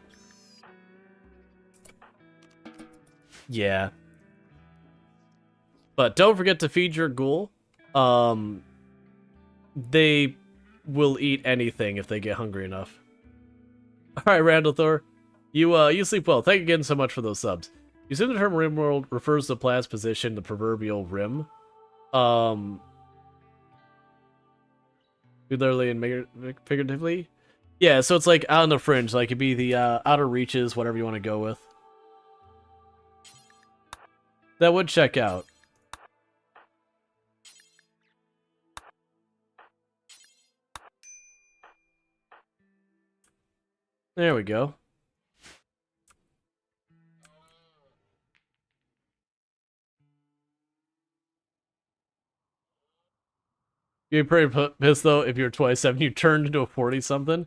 Yeah. But don't forget to feed your ghoul. They will eat anything if they get hungry enough. Alright, Randall Thor. You sleep well. Thank you again so much for those subs. You said the term RimWorld refers to the planet's position, the proverbial rim. Literally and figuratively. Yeah, so it's like out on the fringe. Like it'd be the outer reaches, whatever you want to go with. That would check out. There we go. You'd be pretty pissed though if you're 27, you turned into a 40-something.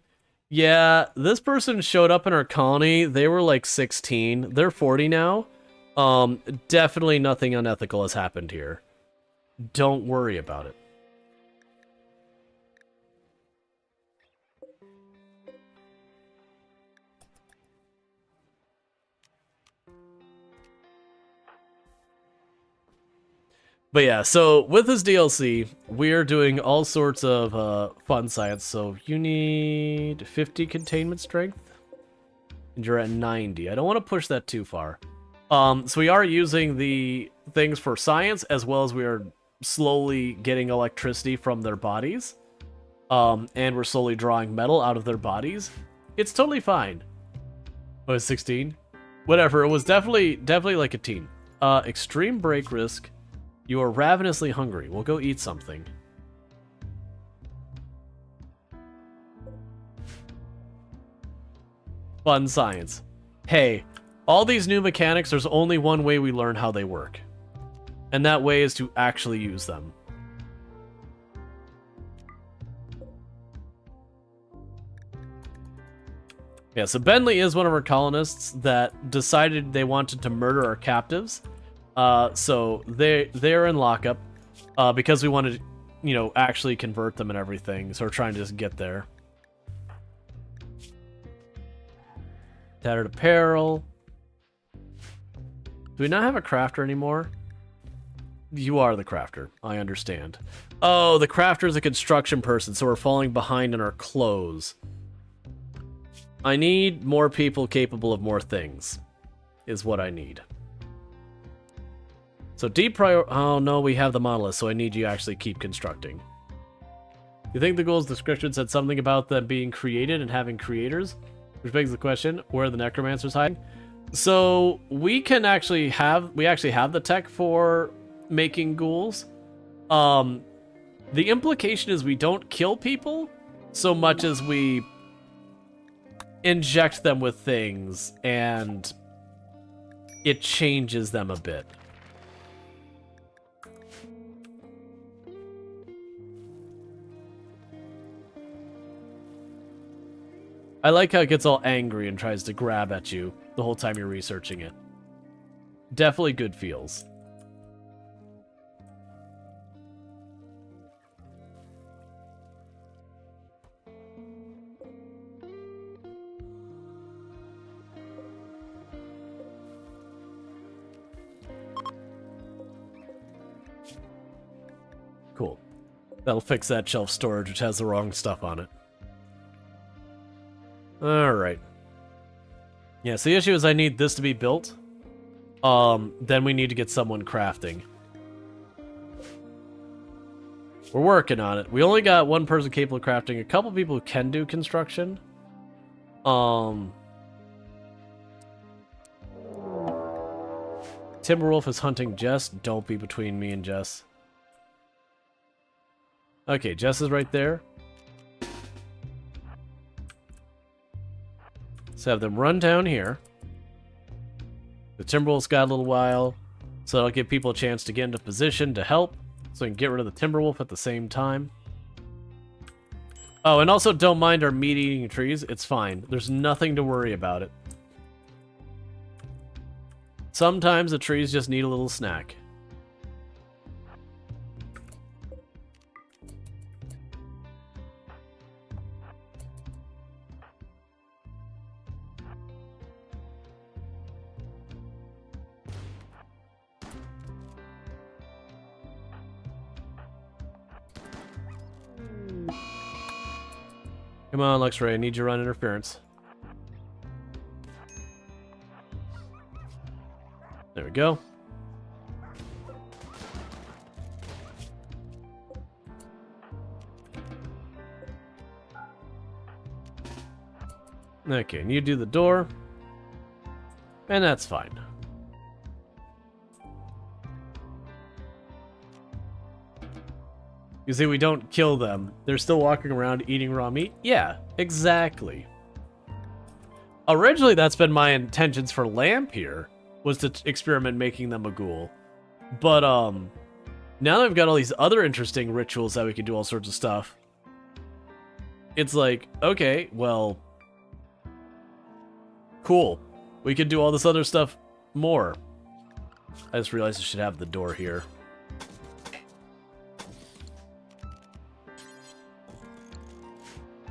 Yeah, this person showed up in our colony. They were like 16. They're 40 now. Definitely nothing unethical has happened here. Don't worry about it. But yeah, so with this DLC, we're doing all sorts of fun science. So you need 50 containment strength, and you're at 90. I don't want to push that too far. So we are using the things for science, as well as we are slowly getting electricity from their bodies. And we're slowly drawing metal out of their bodies. It's totally fine. Oh, it's 16? Whatever, it was definitely like a teen. Extreme break risk. You are ravenously hungry. We'll go eat something. Fun science. Hey, all these new mechanics, there's only one way we learn how they work. And that way is to actually use them. Yeah, so Bentley is one of our colonists that decided they wanted to murder our captives. So they're in lockup because we wanted to, you know, actually convert them and everything. So we're trying to just get there. Tattered apparel. Do we not have a crafter anymore? You are the crafter. I understand. Oh, the crafter is a construction person, so we're falling behind in our clothes. I need more people capable of more things, is what I need. So oh no, we have the monolith, so I need you to actually keep constructing. You think the ghoul's description said something about them being created and having creators? Which begs the question, where are the necromancers hiding? So we actually have the tech for making ghouls. The implication is we don't kill people so much as we inject them with things and it changes them a bit. I like how it gets all angry and tries to grab at you the whole time you're researching it. Definitely good feels. Cool. That'll fix that shelf storage, which has the wrong stuff on it. Alright. Yeah, so the issue is I need this to be built. Then we need to get someone crafting. We're working on it. We only got one person capable of crafting. A couple people who can do construction. Timberwolf is hunting Jess. Don't be between me and Jess. Okay, Jess is right there. Let's have them run down here. The Timberwolf's got a little while, so that'll give people a chance to get into position to help, so we can get rid of the Timberwolf at the same time. Oh, and also don't mind our meat-eating trees. It's fine. There's nothing to worry about it. Sometimes the trees just need a little snack. Come on, Luxray, I need you to run interference. There we go. Okay, and you do the door. And that's fine. You see, we don't kill them. They're still walking around eating raw meat? Yeah, exactly. Originally, that's been my intentions for Lamp here, was to experiment making them a ghoul. But, now that I've got all these other interesting rituals that we can do all sorts of stuff, it's like, okay, well, cool. We could do all this other stuff more. I just realized I should have the door here.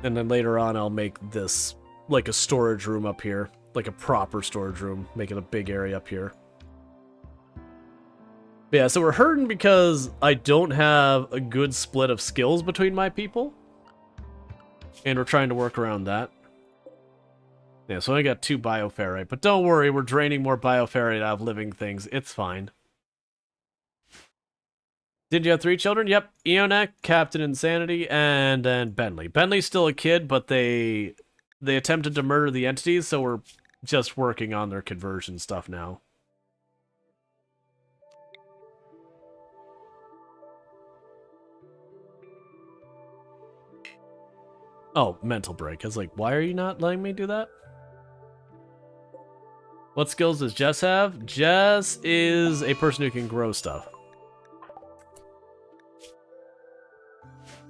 And then later on, I'll make this like a storage room up here. Like a proper storage room. Make it a big area up here. But yeah, so we're hurting because I don't have a good split of skills between my people. And we're trying to work around that. Yeah, so I got 2 bioferrite. But don't worry, we're draining more bioferrite out of living things. It's fine. Did you have 3 children? Yep. Eonek, Captain Insanity, and then Bentley. Bentley's still a kid, but they attempted to murder the entities, so we're just working on their conversion stuff now. Oh, mental break. I was like, why are you not letting me do that? What skills does Jess have? Jess is a person who can grow stuff.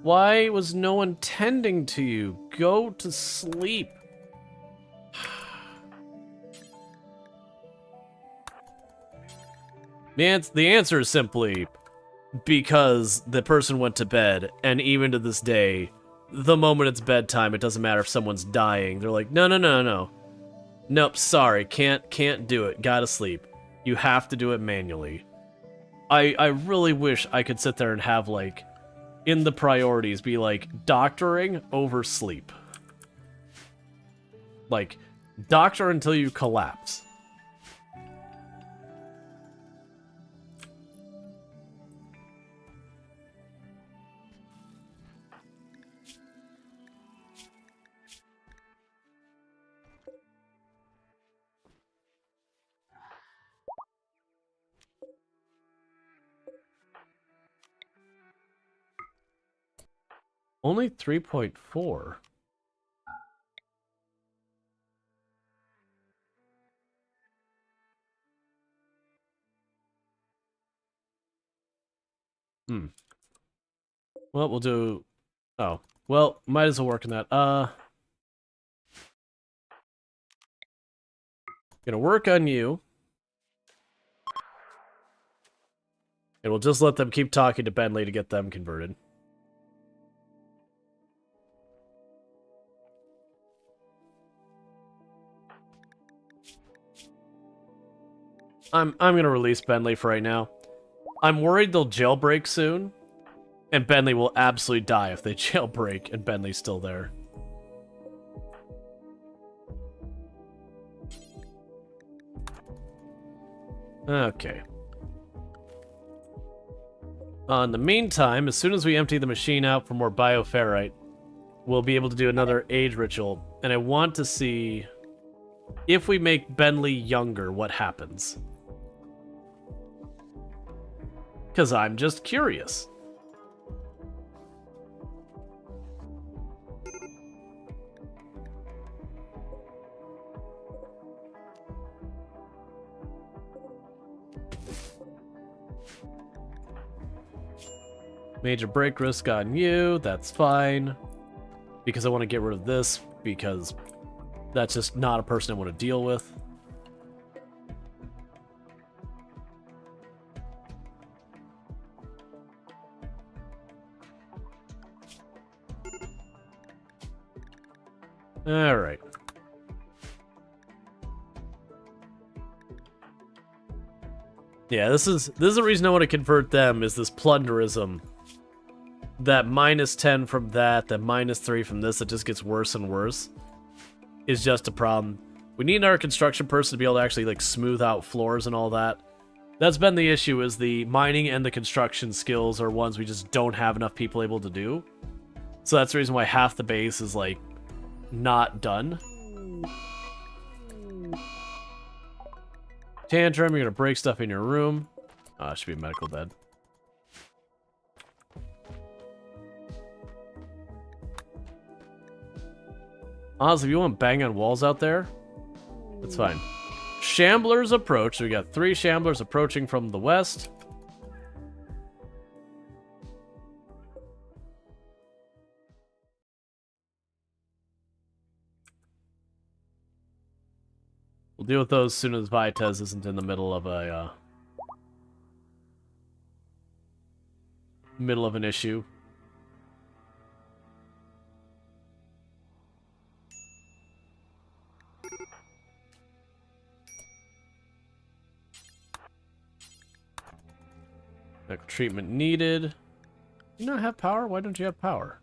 Why was no one tending to you? Go to sleep. The answer is simply because the person went to bed, and even to this day, the moment it's bedtime, it doesn't matter if someone's dying. They're like, no. Nope, sorry, can't do it. Gotta sleep. You have to do it manually. I really wish I could sit there and have, like, in the priorities, be like, doctoring over sleep. Like, doctor until you collapse. Only 3.4. Well, we'll do... Oh. Well, might as well work on that. Gonna work on you. And we'll just let them keep talking to Bentley to get them converted. I'm gonna release Bentley for right now. I'm worried they'll jailbreak soon, and Bentley will absolutely die if they jailbreak and Bentley's still there. Okay. In the meantime, as soon as we empty the machine out for more bioferrite, we'll be able to do another age ritual. And I want to see if we make Bentley younger, what happens. Because I'm just curious. Major break risk on you, that's fine. Because I want to get rid of this, because that's just not a person I want to deal with. Alright. Yeah, this is the reason I want to convert them, is this plunderism. That -10 from that -3 from this, that just gets worse and worse, is just a problem. We need our construction person to be able to actually, like, smooth out floors and all that. That's been the issue, is the mining and the construction skills are ones we just don't have enough people able to do. So that's the reason why half the base is, like, not done. Tantrum, you're gonna break stuff in your room. Oh, it should be a medical bed. Honestly, if you want to bang on walls out there, that's fine. Shamblers approach. So we got 3 Shamblers approaching from the west. We'll deal with those as soon as Vitez isn't in the middle of a middle of an issue. Medical treatment needed. You not have power? Why don't you have power?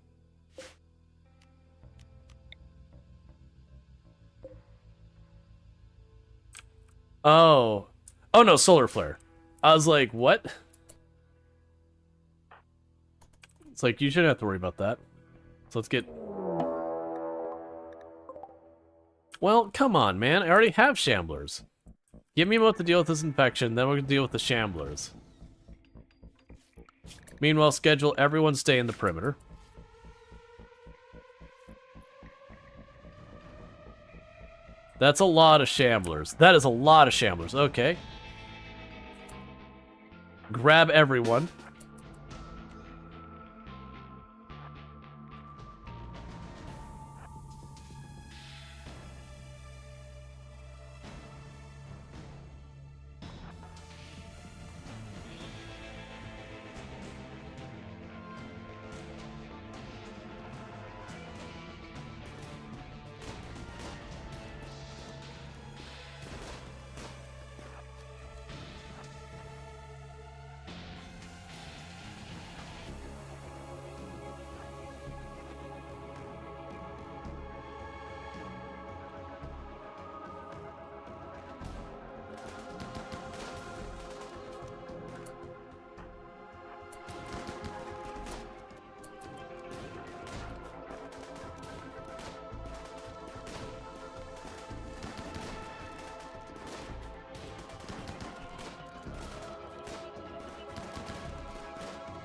Oh. Oh no, solar flare. I was like, what? It's like, you shouldn't have to worry about that. So let's get... Well, come on, man. I already have Shamblers. Give me what to deal with this infection, then we're gonna deal with the Shamblers. Meanwhile, schedule everyone stay in the perimeter. That's a lot of Shamblers. That is a lot of Shamblers. Okay. Grab everyone.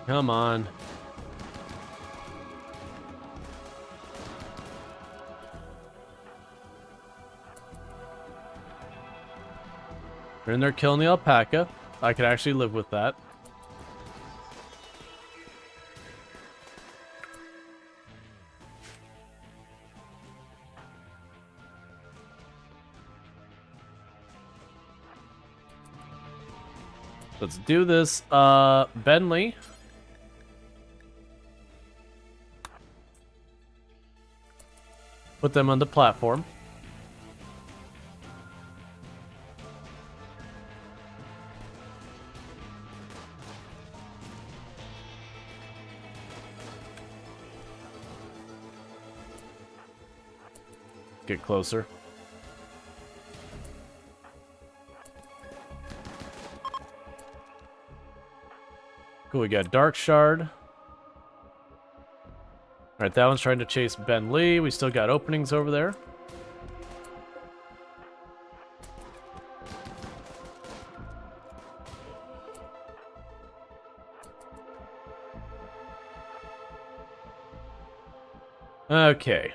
Come on. They're in there killing the alpaca. I could actually live with that. Let's do this. Bentley. Put them on the platform. Get closer. Cool, we got Dark Shard. Alright, that one's trying to chase Ben Lee. We still got openings over there. Okay.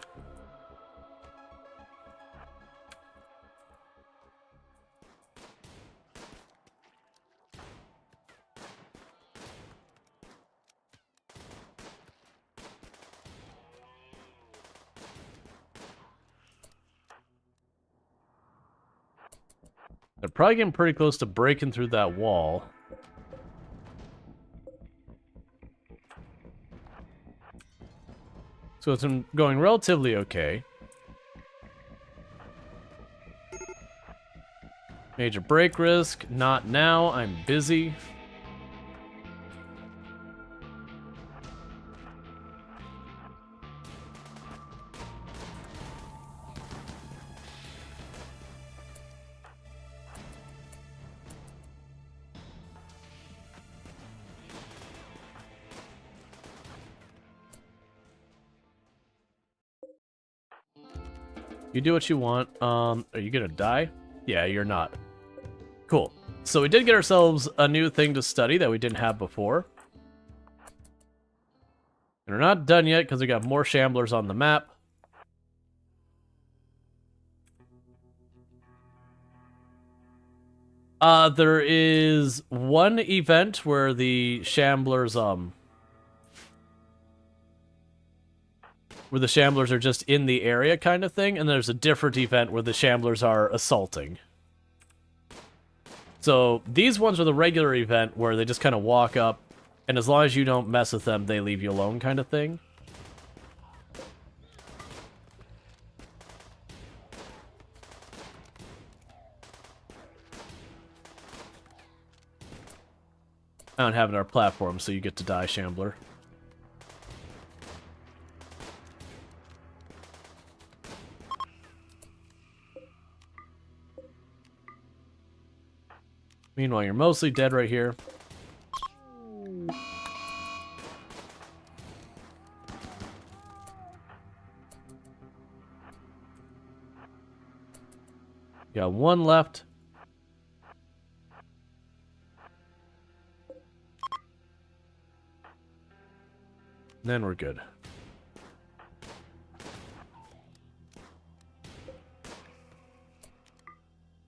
They're probably getting pretty close to breaking through that wall. So it's been going relatively okay. Major break risk, not now, I'm busy. You do what you want. Are you gonna die? Yeah, you're not. Cool. So we did get ourselves a new thing to study that we didn't have before. And we're not done yet because we got more shamblers on the map. There is one event where the shamblers, where the shamblers are just in the area kind of thing, and there's a different event where the shamblers are assaulting. So these ones are the regular event where they just kind of walk up, and as long as you don't mess with them, they leave you alone kind of thing. I don't have it on our platform, so you get to die, Shambler. Meanwhile, you're mostly dead right here. Got one left. And then we're good.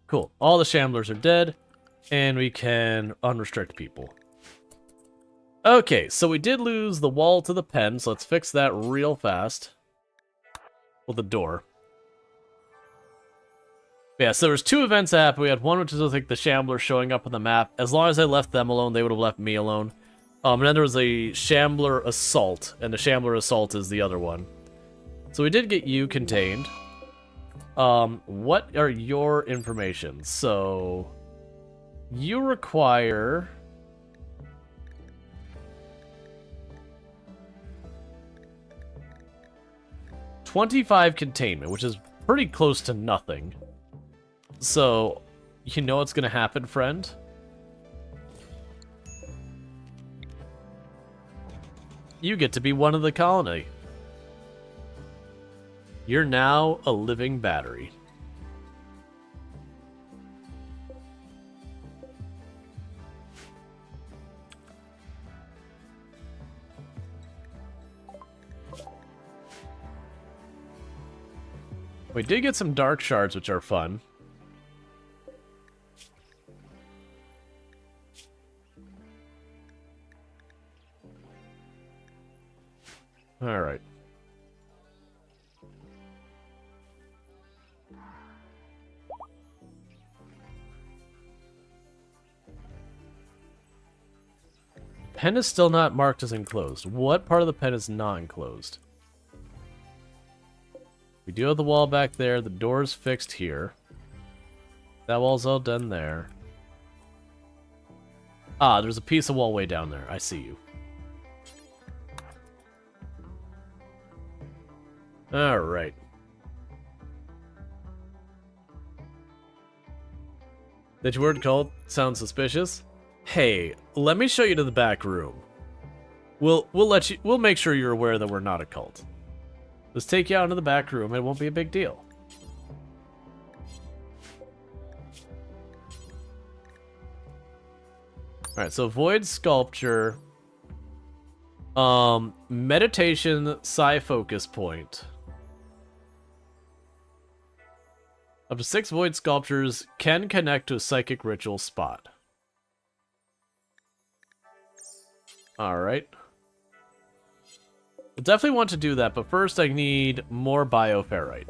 Cool. All the shamblers are dead. And we can unrestrict people. Okay, so we did lose the wall to the pen, so let's fix that real fast. Well, the door. Yeah, so there was two events that happened. We had one which is, I think, the Shambler showing up on the map. As long as I left them alone, they would have left me alone. And then there was a Shambler Assault, and the Shambler Assault is the other one. So we did get you contained. What are your information? So you require 25 containment, which is pretty close to nothing. So, you know what's gonna happen, friend? You get to be one of the colony. You're now a living battery. We did get some dark shards, which are fun. All right. Pen is still not marked as enclosed. What part of the pen is not enclosed? We do have the wall back there. The door's fixed here. That wall's all done there. Ah, there's a piece of wall way down there. I see you. Alright. That you weren't called? Sounds suspicious. Hey, let me show you to the back room. We'll make sure you're aware that we're not a cult. Let's take you out into the back room. It won't be a big deal. Alright, so void sculpture. Meditation psi focus point. Up to 6 void sculptures can connect to a psychic ritual spot. Alright. We'll definitely want to do that, but first I need more bioferrite.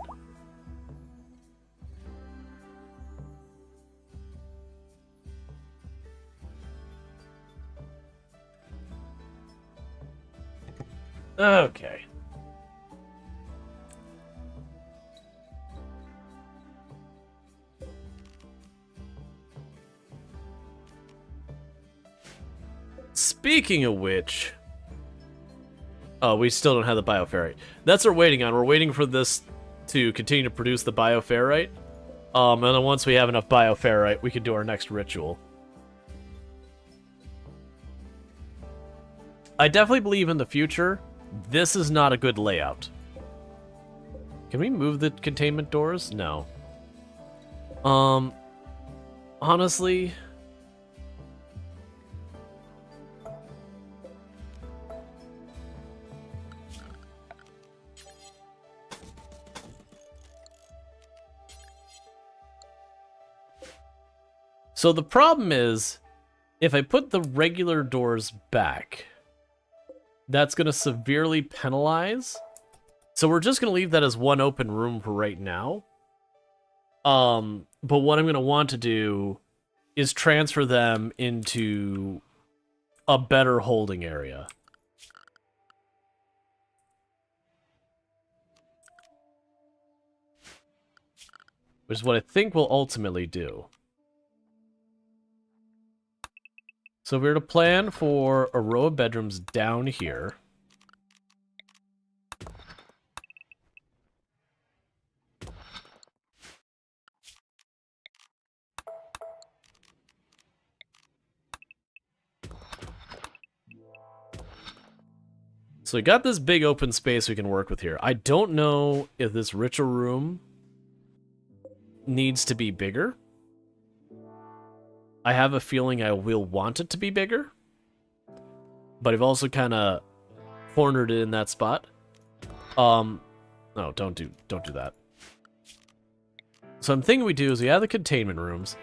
Okay. Speaking of which... Oh, we still don't have the bioferrite. That's what we're waiting on. We're waiting for this to continue to produce the bioferrite. And then once we have enough bioferrite, we can do our next ritual. I definitely believe in the future, this is not a good layout. Can we move the containment doors? No. Honestly... So the problem is, if I put the regular doors back, that's going to severely penalize. So we're just going to leave that as one open room for right now. But what I'm going to want to do is transfer them into a better holding area. Which is what I think we'll ultimately do. So we're to plan for a row of bedrooms down here. So we got this big open space we can work with here. I don't know if this ritual room needs to be bigger. I have a feeling I will want it to be bigger, but I've also kind of cornered it in that spot. No, don't do that. So I'm thinking we do is we have the containment rooms.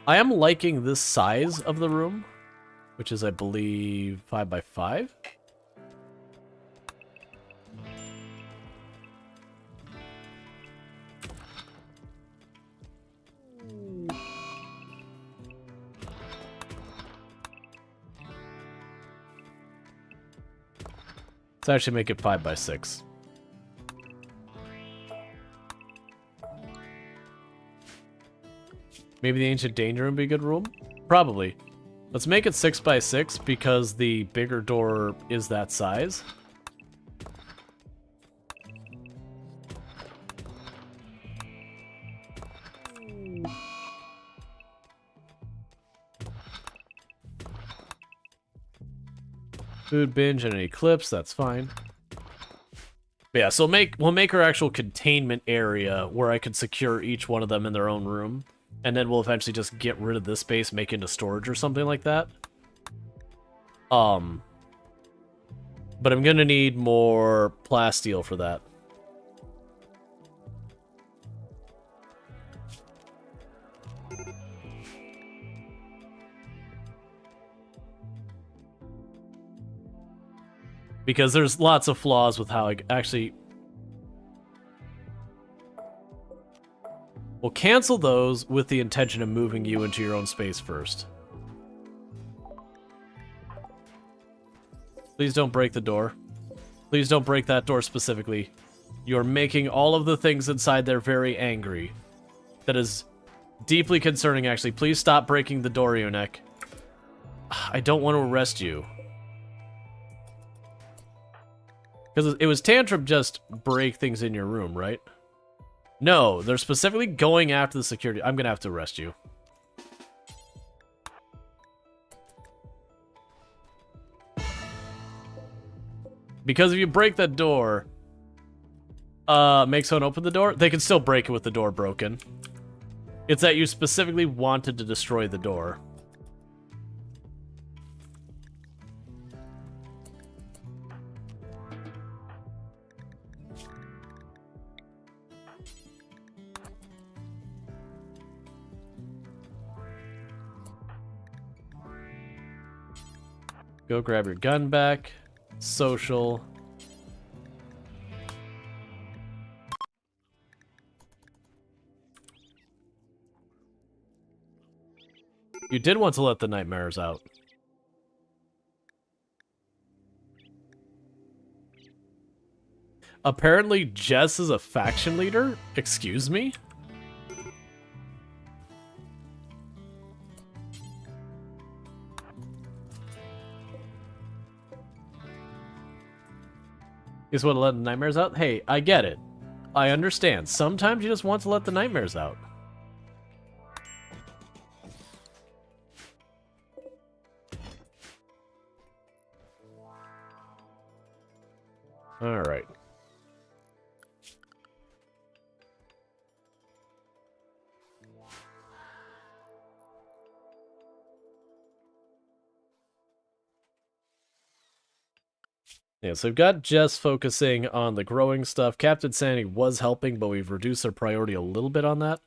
I am liking this size of the room, which is, I believe, 5 by 5. Let's actually make it 5 by 6. Maybe the Ancient Danger would be a good room? Probably. Let's make it 6 by 6 because the bigger door is that size. Food binge and an eclipse, that's fine. But yeah, so we'll make our actual containment area where I can secure each one of them in their own room. And then we'll eventually just get rid of this space, make it into storage or something like that. But I'm gonna need more plasteel for that. Because there's lots of flaws with how I actually... We'll cancel those with the intention of moving you into your own space first. Please don't break the door. Please don't break that door specifically. You're making all of the things inside there very angry. That is deeply concerning, actually. Please stop breaking the door, Eunuch. I don't want to arrest you. Because it was Tantrum just break things in your room, right? No, they're specifically going after the security. I'm going to have to arrest you. Because if you break that door, make someone open the door, they can still break it with the door broken. It's that you specifically wanted to destroy the door. Go grab your gun back. Social. You did want to let the nightmares out. Apparently Jess is a faction leader? Excuse me? You just want to let the nightmares out? Hey, I get it. I understand. Sometimes you just want to let the nightmares out. Alright. Yeah, so we've got Jess focusing on the growing stuff. Captain Sandy was helping, but we've reduced our priority a little bit on that.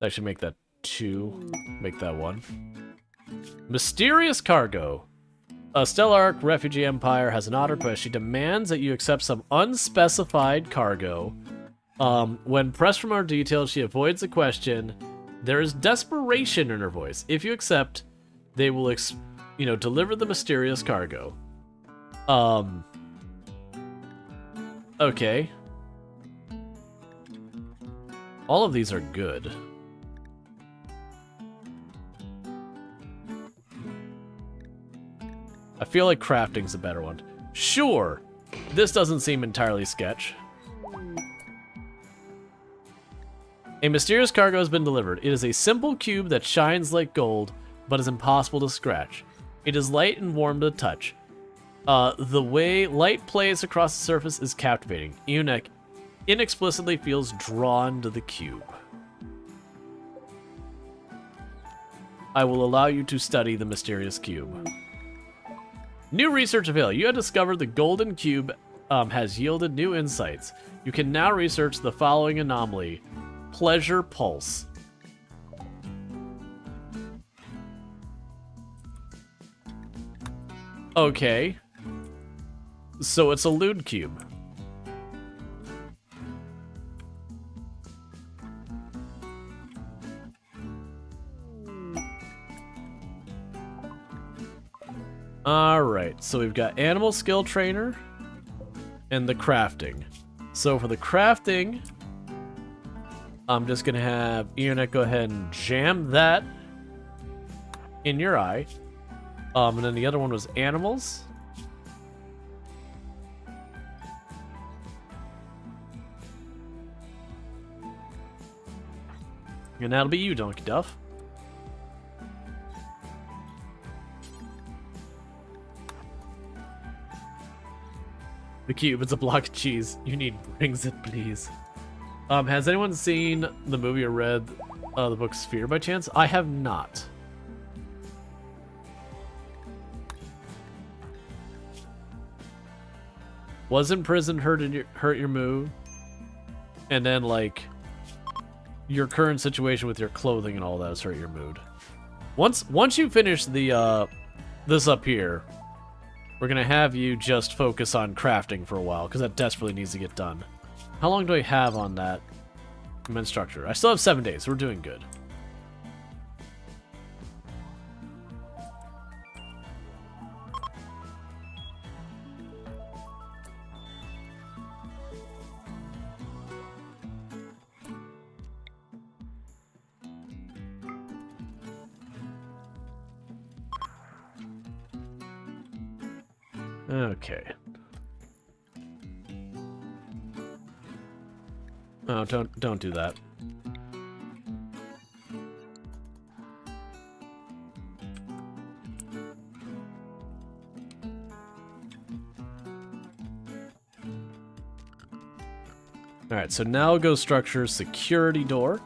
Actually make that 2. Make that 1. Mysterious cargo. A Stellark refugee empire has an odd request. She demands that you accept some unspecified cargo. When pressed for more details, she avoids the question. There is desperation in her voice. If you accept, they will, deliver the mysterious cargo. Okay. All of these are good. I feel like crafting's a better one. Sure. This doesn't seem entirely sketch. A mysterious cargo has been delivered. It is a simple cube that shines like gold, but is impossible to scratch. It is light and warm to touch. The way light plays across the surface is captivating. Eunuch inexplicably feels drawn to the cube. I will allow you to study the mysterious cube. New research available. You have discovered the golden cube has yielded new insights. You can now research the following anomaly. Pleasure pulse. Okay. So it's a lewd cube. Alright, so we've got animal skill trainer and the crafting. So for the crafting, I'm just gonna have Eunuch go ahead and jam that in your eye. And then the other one was animals. And that'll be you, Donkey Duff. The cube, it's a block of cheese. You need brings it, please. Has anyone seen the movie or read the book Sphere by chance? I have not. Was in prison, hurt your mood, and then like your current situation with your clothing and all that has hurt your mood. Once you finish the this up here, we're gonna have you just focus on crafting for a while, because that desperately needs to get done. How long do I have on that commence structure? I still have 7 days, so we're doing good. Okay. Oh, don't do that. Alright, so now go structure security door.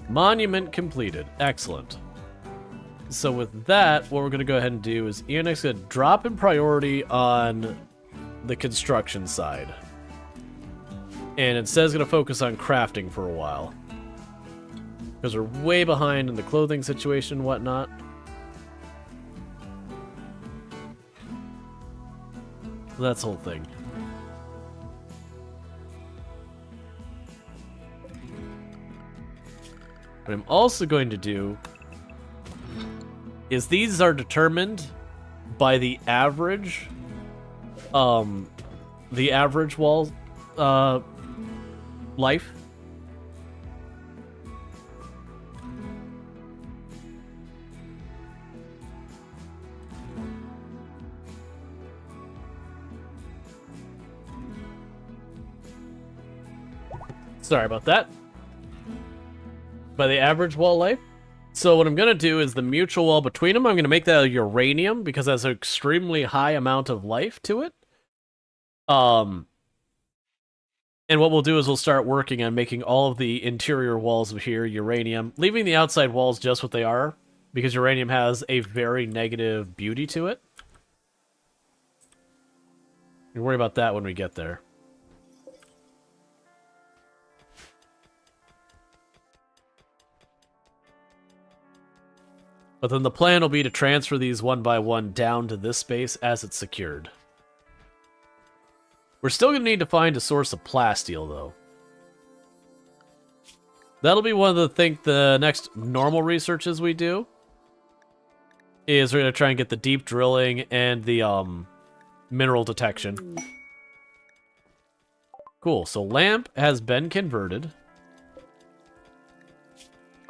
Monument completed. Excellent. So with that, what we're going to go ahead and do is Ian's going to drop in priority on the construction side. And instead is going to focus on crafting for a while. Because we're way behind in the clothing situation and whatnot. That's the whole thing. What I'm also going to do is these are determined by the average wall life. Sorry about that. By the average wall life. So what I'm going to do is the mutual wall between them, I'm going to make that a uranium because it has an extremely high amount of life to it. And what we'll do is we'll start working on making all of the interior walls of here uranium, leaving the outside walls just what they are because uranium has a very negative beauty to it. We'll worry about that when we get there. But then the plan will be to transfer these one by one down to this space as it's secured. We're still going to need to find a source of plasteel, though. That'll be one of the next normal researches we do. Is we're going to try and get the deep drilling and the mineral detection. Cool, so lamp has been converted.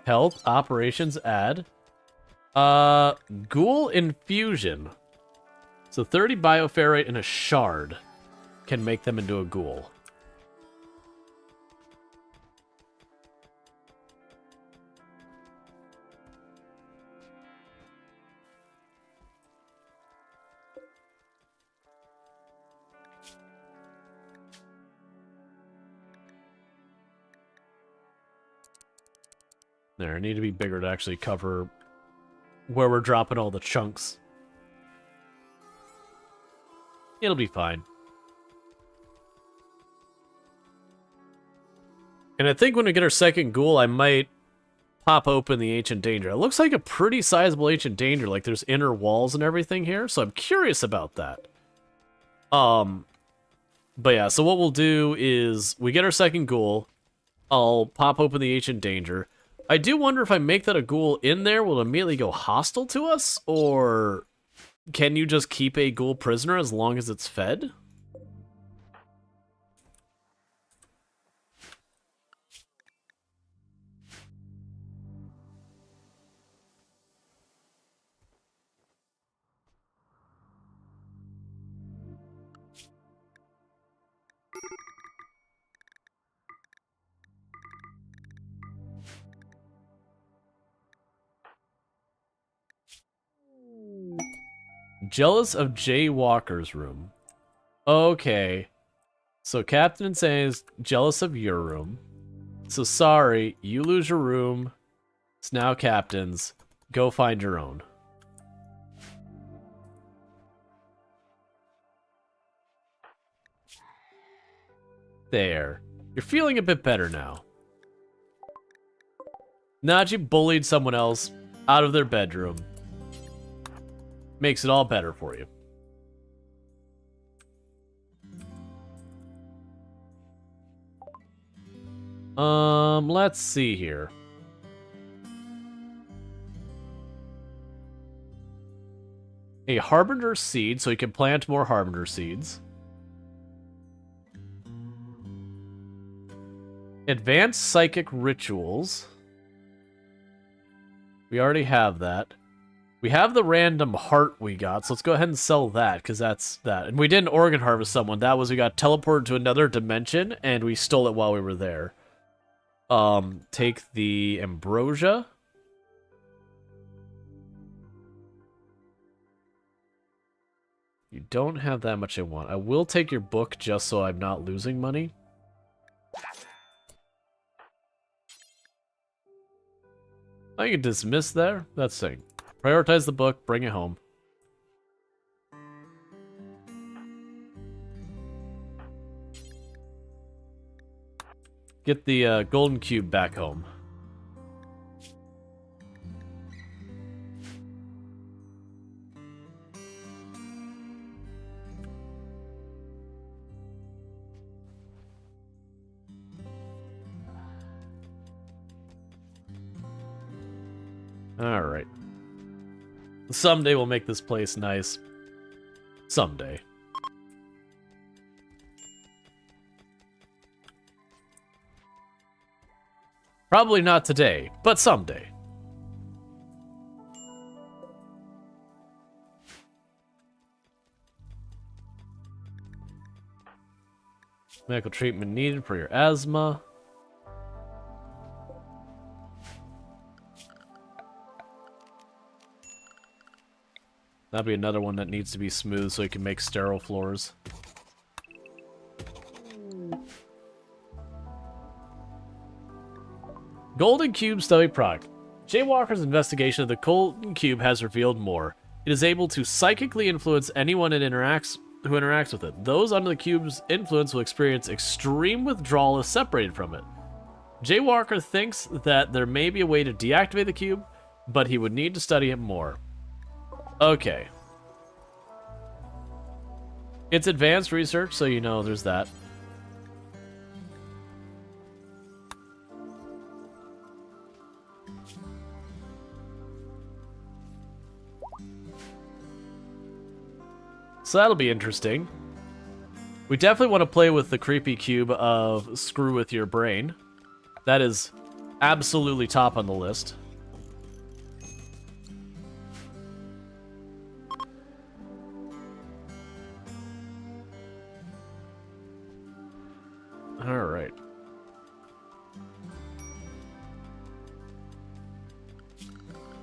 Health, operations, add. Ghoul infusion. So 30 bioferrite and a shard can make them into a ghoul. There, I need to be bigger to actually cover where we're dropping all the chunks. It'll be fine. And I think when we get our second ghoul, I might pop open the Ancient Danger. It looks like a pretty sizable Ancient Danger. Like, there's inner walls and everything here, so I'm curious about that. But yeah, so what we'll do is, we get our second ghoul, I'll pop open the Ancient Danger. I do wonder if I make that a ghoul in there, will it immediately go hostile to us? Or can you just keep a ghoul prisoner as long as it's fed? Jealous of Jay Walker's room. Okay. So Captain Insane is jealous of your room. So sorry, you lose your room. It's now Captain's. Go find your own. There. You're feeling a bit better now. Najee bullied someone else out of their bedroom. Makes it all better for you. Let's see here. A Harbinger seed, so you can plant more Harbinger seeds. Advanced Psychic Rituals. We already have that. We have the random heart we got, so let's go ahead and sell that, because that's that. And we didn't organ harvest someone. That was we got teleported to another dimension, and we stole it while we were there. Take the Ambrosia. You don't have that much I want. I will take your book just so I'm not losing money. I can dismiss there. That's saying. Prioritize the book, bring it home. Get the golden cube back home. Alright. Someday we'll make this place nice. Someday. Probably not today, but someday. Medical treatment needed for your asthma. That'll be another one that needs to be smooth so you can make sterile floors. Golden Cube study product. Jaywalker's investigation of the Golden Cube has revealed more. It is able to psychically influence anyone who interacts with it. Those under the cube's influence will experience extreme withdrawal if separated from it. Jaywalker thinks that there may be a way to deactivate the cube, but he would need to study it more. Okay. It's advanced research, so you know there's that. So that'll be interesting. We definitely want to play with the creepy cube of Screw With Your Brain. That is absolutely top on the list. Alright.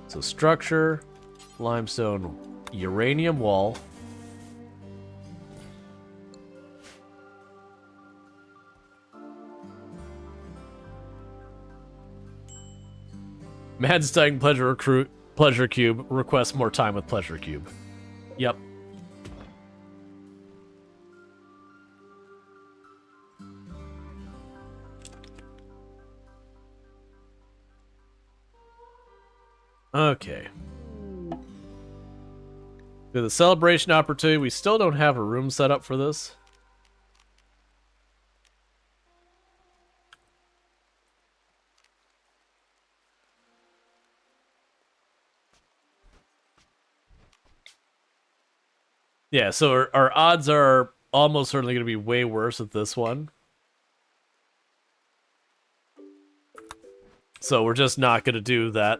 So structure, limestone, uranium wall. Mad Studying Pleasure Cube requests more time with Pleasure Cube. Yep. Okay. To the celebration opportunity, we still don't have a room set up for this. Yeah, so our odds are almost certainly going to be way worse with this one. So we're just not going to do that.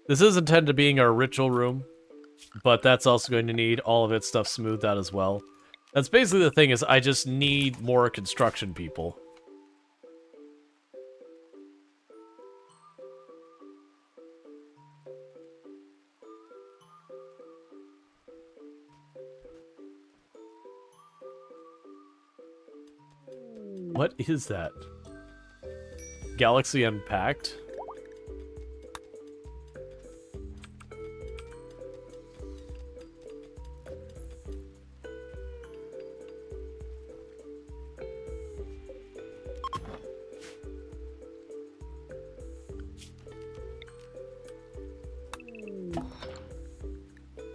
This is intended to being our ritual room, but that's also going to need all of its stuff smoothed out as well. That's basically the thing, is I just need more construction people. What is that? Galaxy Unpacked?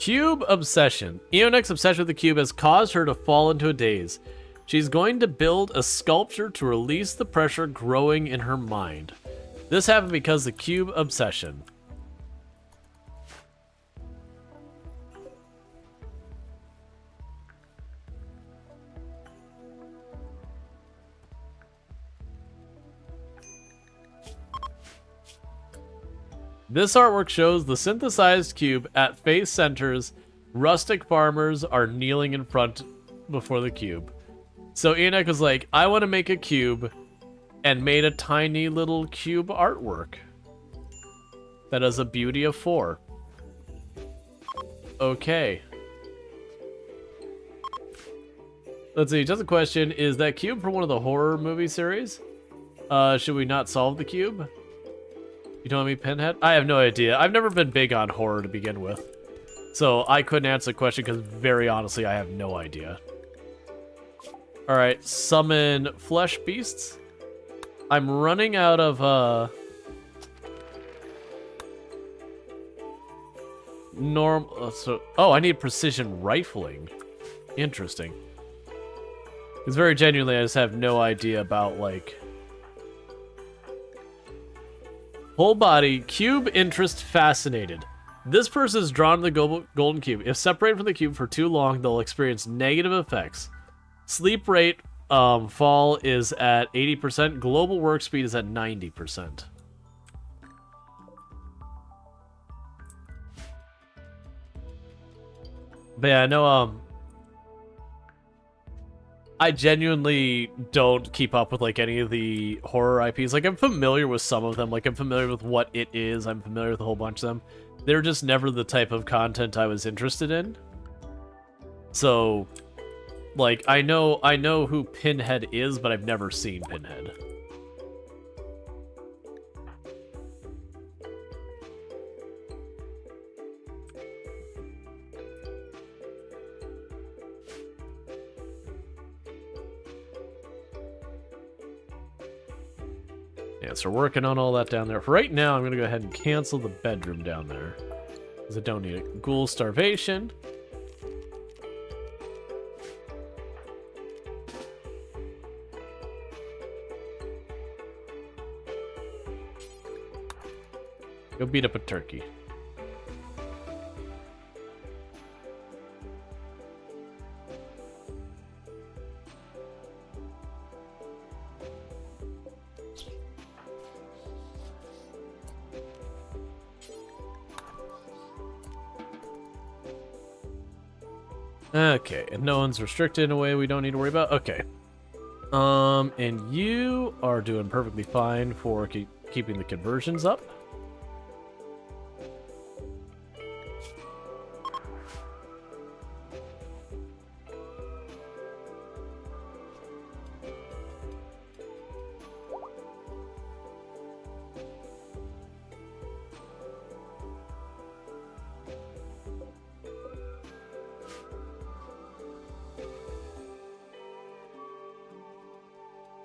Cube obsession. Eonex's obsession with the cube has caused her to fall into a daze. She's going to build a sculpture to release the pressure growing in her mind. This happened because the cube obsession. This artwork shows the synthesized cube at face centers. Rustic farmers are kneeling in front before the cube. So Enoch was like, I want to make a cube, and made a tiny little cube artwork that has a beauty of 4. Okay. Let's see, just a question. Is that cube from one of the horror movie series? Should we not solve the cube? You telling me Pinhead? I have no idea. I've never been big on horror to begin with. So I couldn't answer the question because very honestly, I have no idea. Alright, summon flesh beasts. I'm running out of, oh, I need precision rifling. Interesting. Because very genuinely, I just have no idea about, like... Whole body, cube interest fascinated. This person is drawn to the golden cube. If separated from the cube for too long, they'll experience negative effects. Sleep rate fall is at 80%. Global work speed is at 90%. But yeah, no, I genuinely don't keep up with, like, any of the horror IPs. Like, I'm familiar with some of them. Like, I'm familiar with what it is. I'm familiar with a whole bunch of them. They're just never the type of content I was interested in. So, like, I know who Pinhead is, but I've never seen Pinhead. Yeah, so we're working on all that down there. For right now, I'm going to go ahead and cancel the bedroom down there, because I don't need it. Ghoul starvation. Go beat up a turkey. Okay, and no one's restricted in a way we don't need to worry about. Okay. And you are doing perfectly fine for keeping the conversions up.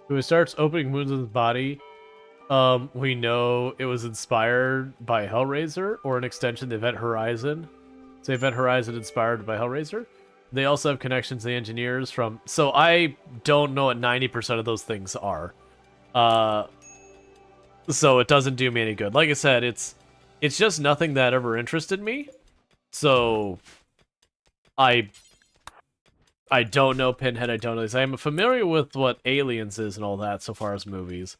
When it starts opening wounds in his body, we know it was inspired by Hellraiser, or an extension of Event Horizon. So Event Horizon inspired by Hellraiser. They also have connections to the engineers from... So I don't know what 90% of those things are. So it doesn't do me any good. Like I said, it's just nothing that ever interested me. So I don't know Pinhead, I don't know this. I am familiar with what Aliens is and all that so far as movies.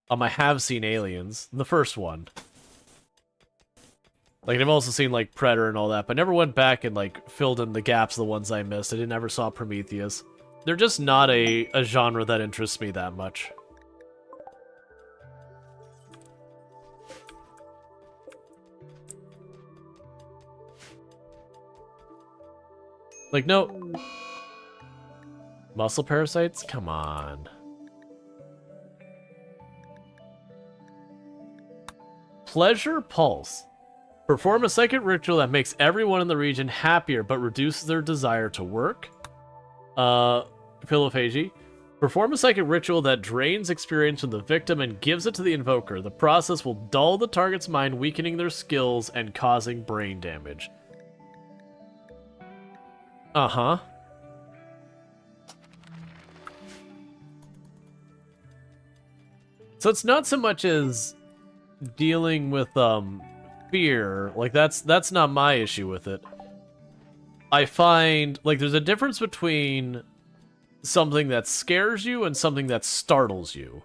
I have seen Aliens, the first one. Like, I've also seen, like, Predator and all that, but never went back and, like, filled in the gaps, the ones I missed. I never saw Prometheus. They're just not a genre that interests me that much. Like, no... Muscle parasites? Come on. Pleasure Pulse. Perform a psychic ritual that makes everyone in the region happier but reduces their desire to work. Philophagy. Perform a psychic ritual that drains experience from the victim and gives it to the invoker. The process will dull the target's mind, weakening their skills and causing brain damage. Uh-huh. So it's not so much as dealing with fear. Like that's not my issue with it. I find like there's a difference between something that scares you and something that startles you.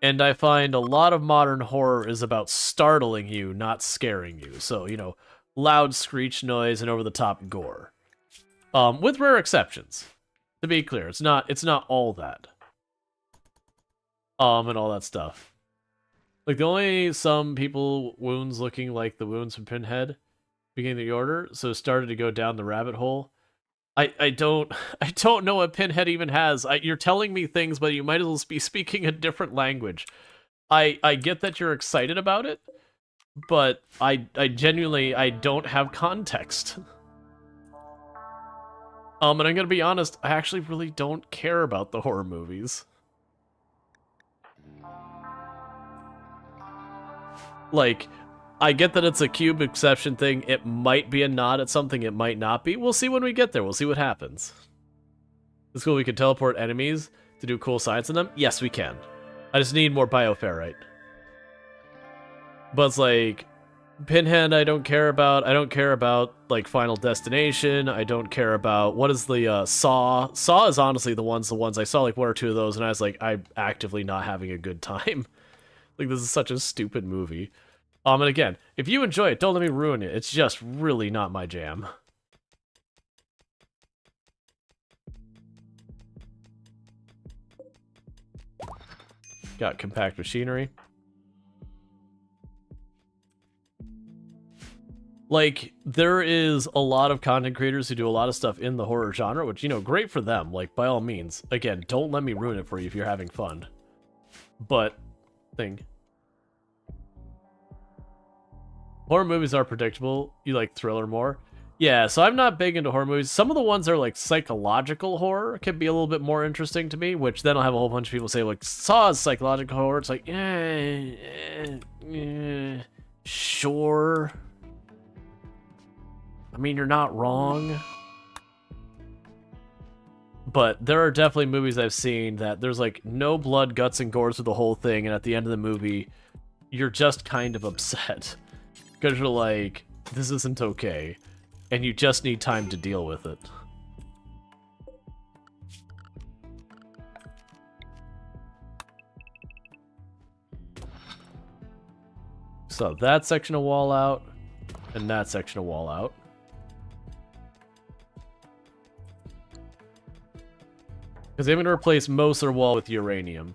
And I find a lot of modern horror is about startling you, not scaring you. So, you know, loud screech noise and over-the-top gore. With rare exceptions. To be clear, it's not all that. And all that stuff. Like, the only some people wounds looking like the wounds from Pinhead beginning the order, so started to go down the rabbit hole. I don't know what Pinhead even has. You're telling me things, but you might as well be speaking a different language. I get that you're excited about it, but I genuinely don't have context. And I'm gonna be honest, I actually really don't care about the horror movies. Like, I get that it's a cube exception thing. It might be a nod at something, it might not be. We'll see when we get there. We'll see what happens. It's cool we can teleport enemies to do cool science in them. Yes, we can. I just need more bioferrite. But it's like, Pinhead I don't care about. I don't care about, like, Final Destination. I don't care about... What is the, Saw? Saw is honestly the ones I saw, like, 1 or 2 of those, and I was like, I'm actively not having a good time. Like, this is such a stupid movie. And again, if you enjoy it, don't let me ruin it. It's just really not my jam. Got compact machinery. Like, there is a lot of content creators who do a lot of stuff in the horror genre, which, you know, great for them. Like, by all means. Again, don't let me ruin it for you if you're having fun. But, horror movies are predictable. You like thriller more? Yeah, so I'm not big into horror movies. Some of the ones that are like psychological horror can be a little bit more interesting to me, which then I'll have a whole bunch of people say, like, Saw is psychological horror. It's like, sure. I mean, you're not wrong. But there are definitely movies I've seen that there's like no blood, guts, and gore through the whole thing, and at the end of the movie, you're just kind of upset. Because you're like, this isn't okay. And you just need time to deal with it. So that section of wall out, and that section of wall out. Because they're going to replace most of their wall with uranium.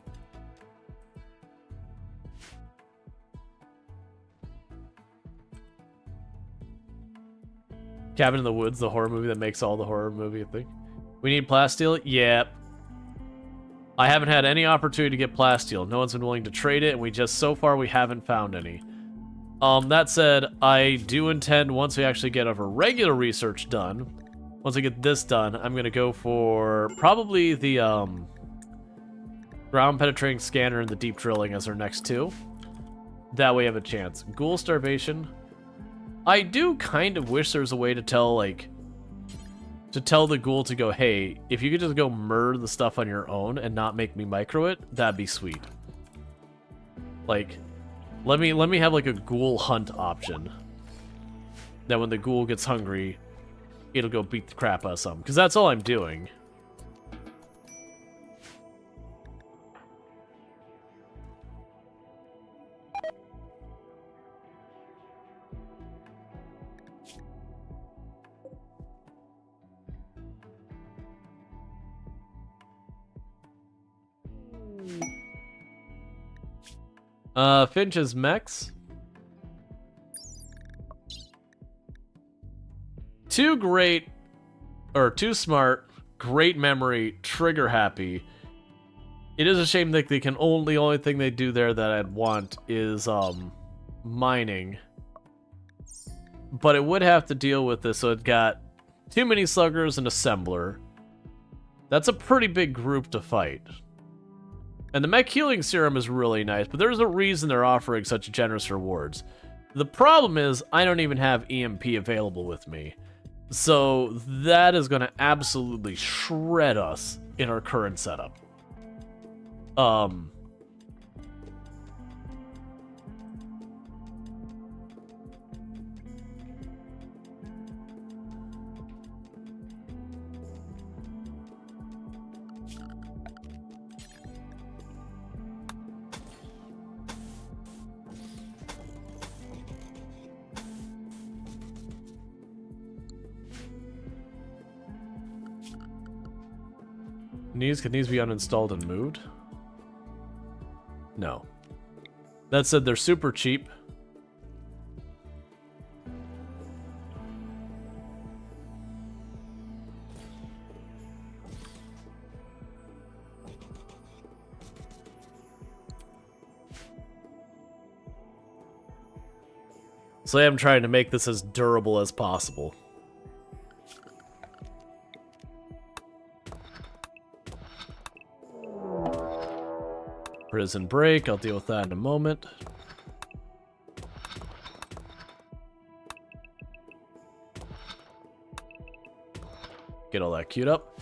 Cabin in the Woods, the horror movie that makes all the horror movie thing. We need plasteel? Yeah. I haven't had any opportunity to get plasteel. No one's been willing to trade it, and so far we haven't found any. That said, I do intend, once we actually get our regular research done, once I get this done, I'm going to go for probably the ground penetrating scanner and the deep drilling as our next 2. That way I have a chance. Ghoul starvation. I do kind of wish there was a way to tell, like, to tell the ghoul to go, hey, if you could just go murder the stuff on your own and not make me micro it, that'd be sweet. Like, let me have, like, a ghoul hunt option. That when the ghoul gets hungry, it'll go beat the crap out of something. Because that's all I'm doing. Finch's mechs. 2 great, or 2 smart, great memory, trigger happy. It is a shame that they can the only thing they do there that I'd want is, mining. But it would have to deal with this, so it got 2 mini sluggers and assembler. That's a pretty big group to fight. And the mech healing serum is really nice, but there's a reason they're offering such generous rewards. The problem is, I don't even have EMP available with me. So that is going to absolutely shred us in our current setup. Can these be uninstalled and moved? No. That said, they're super cheap. So I am trying to make this as durable as possible. Prison break, I'll deal with that in a moment. Get all that queued up.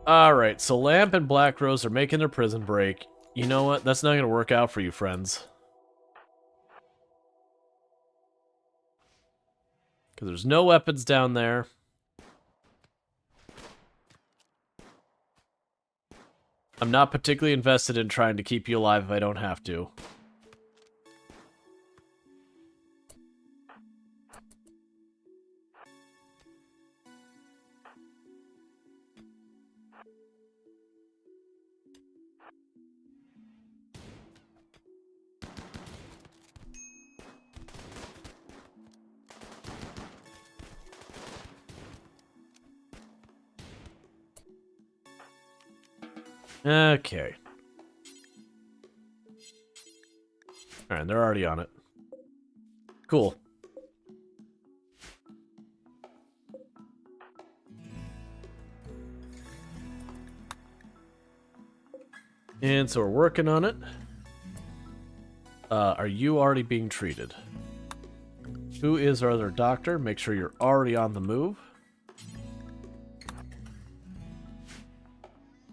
Alright, so Lamp and Black Rose are making their prison break. You know what? That's not going to work out for you, friends. Because there's no weapons down there. I'm not particularly invested in trying to keep you alive if I don't have to. Okay. Alright, they're already on it. Cool. And so we're working on it. Are you already being treated? Who is our other doctor? Make sure you're already on the move.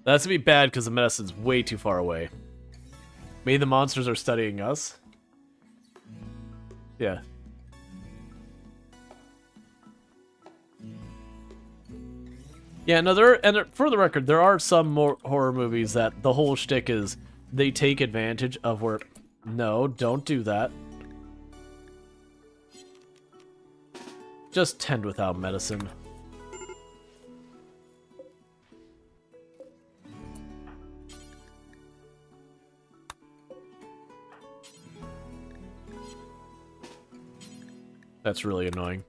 That's gonna be bad because the medicine's way too far away. Maybe the monsters are studying us. Yeah. Yeah, no, for the record, there are some more horror movies that the whole shtick is they take advantage of where... No, don't do that. Just tend without medicine. That's really annoying.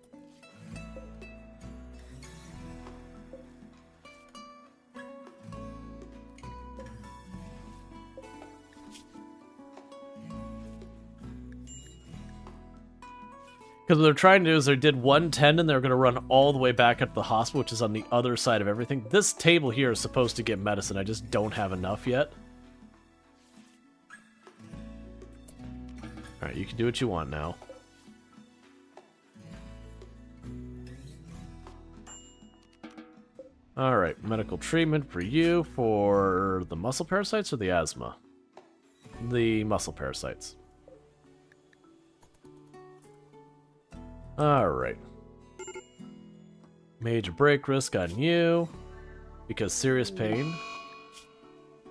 Because what they're trying to do is they did 110 and they're going to run all the way back up to the hospital, which is on the other side of everything. This table here is supposed to get medicine. I just don't have enough yet. Alright, you can do what you want now. Alright, medical treatment for you for the muscle parasites or the asthma? The muscle parasites. Alright. Major break risk on you. Because serious pain.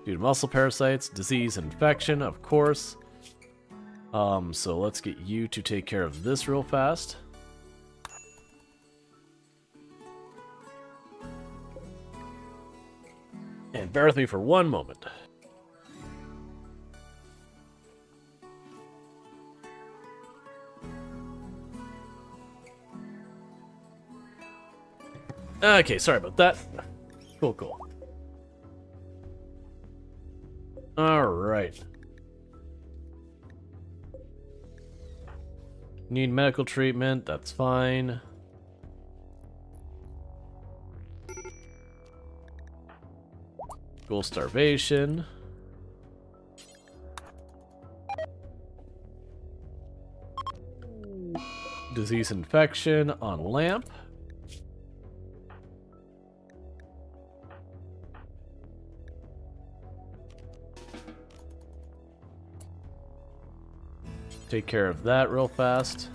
Due to muscle parasites, disease, infection, of course. So let's get you to take care of this real fast. And bear with me for one moment. Okay, sorry about that. Cool, cool. Alright. Need medical treatment, that's fine. Goal starvation. Disease infection on lamp. Take care of that real fast.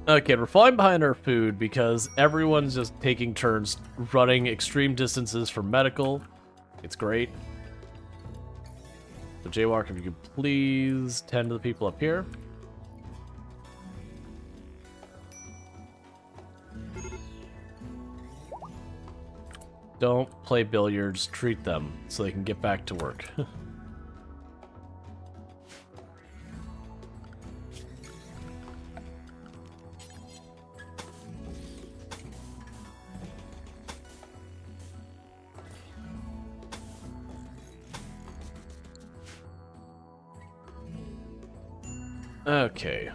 Okay, we're falling behind our food because everyone's just taking turns running extreme distances for medical. It's great. So Jaywalker, if you could please tend to the people up here. Don't play billiards, treat them so they can get back to work. Okay.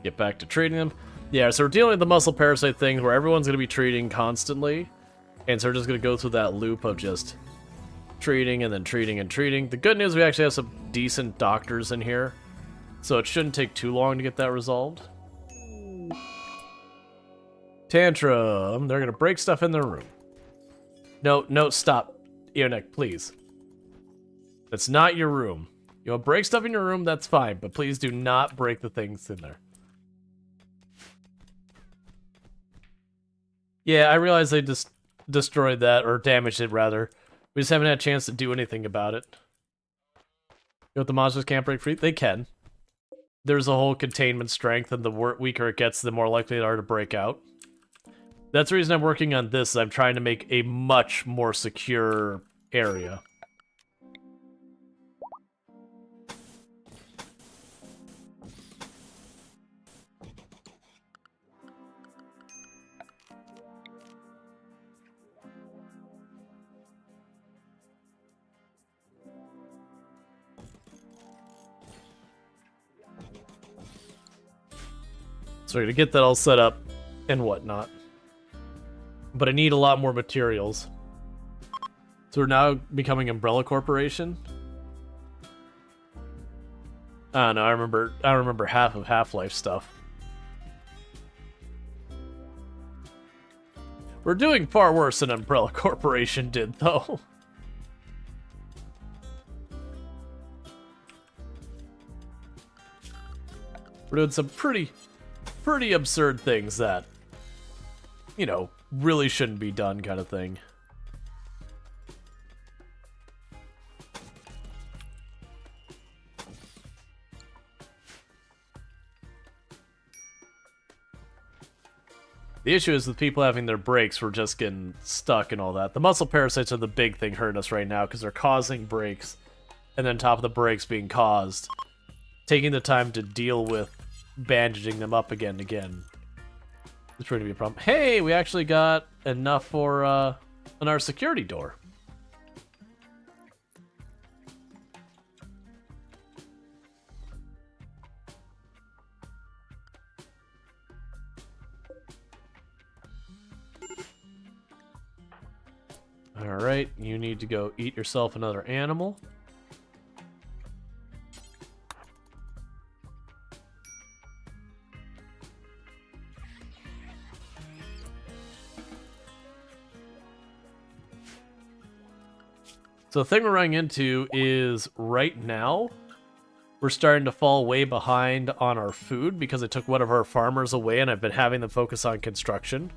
Get back to treating them. Yeah, so we're dealing with the muscle parasite thing where everyone's going to be treating constantly. And so we're just going to go through that loop of just treating and then treating and treating. The good news, we actually have some decent doctors in here. So it shouldn't take too long to get that resolved. Tantrum. They're going to break stuff in their room. No, stop. Earneck, please. That's not your room. You want to break stuff in your room, that's fine. But please do not break the things in there. Yeah, I realize they just destroyed that, or damaged it, rather. We just haven't had a chance to do anything about it. You know what, the monsters can't break free? They can. There's a whole containment strength, and the weaker it gets, the more likely they are to break out. That's the reason I'm working on this. I'm trying to make a much more secure area. So we're gonna get that all set up and whatnot. But I need a lot more materials. So we're now becoming Umbrella Corporation. I don't know, I don't remember half of Half-Life stuff. We're doing far worse than Umbrella Corporation did, though. We're doing some pretty absurd things that, you know, really shouldn't be done kind of thing. The issue is with people having their breaks, we're just getting stuck and all that. The muscle parasites are the big thing hurting us right now because they're causing breaks, and then top of the breaks being caused. Taking the time to deal with bandaging them up again and again. It's going to be a problem. Hey, we actually got enough for on our security door. Alright, you need to go eat yourself another animal. So the thing we're running into is right now, we're starting to fall way behind on our food because it took one of our farmers away and I've been having them focus on construction.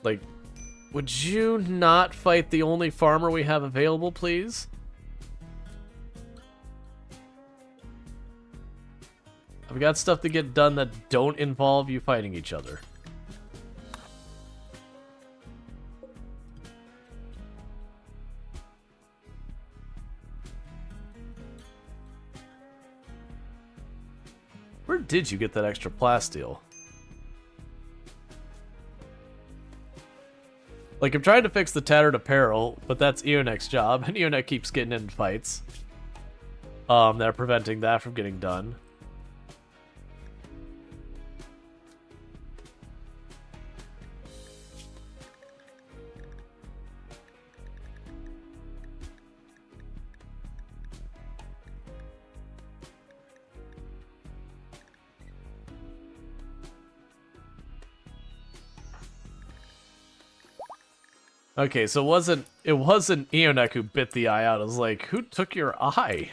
Like, would you not fight the only farmer we have available, please? I've got stuff to get done that don't involve you fighting each other. Where did you get that extra plasteel? Like, I'm trying to fix the tattered apparel, but that's Eonek's job, and Eonek keeps getting in fights. That are preventing that from getting done. Okay, so it wasn't Eonek who bit the eye out. It was like, who took your eye?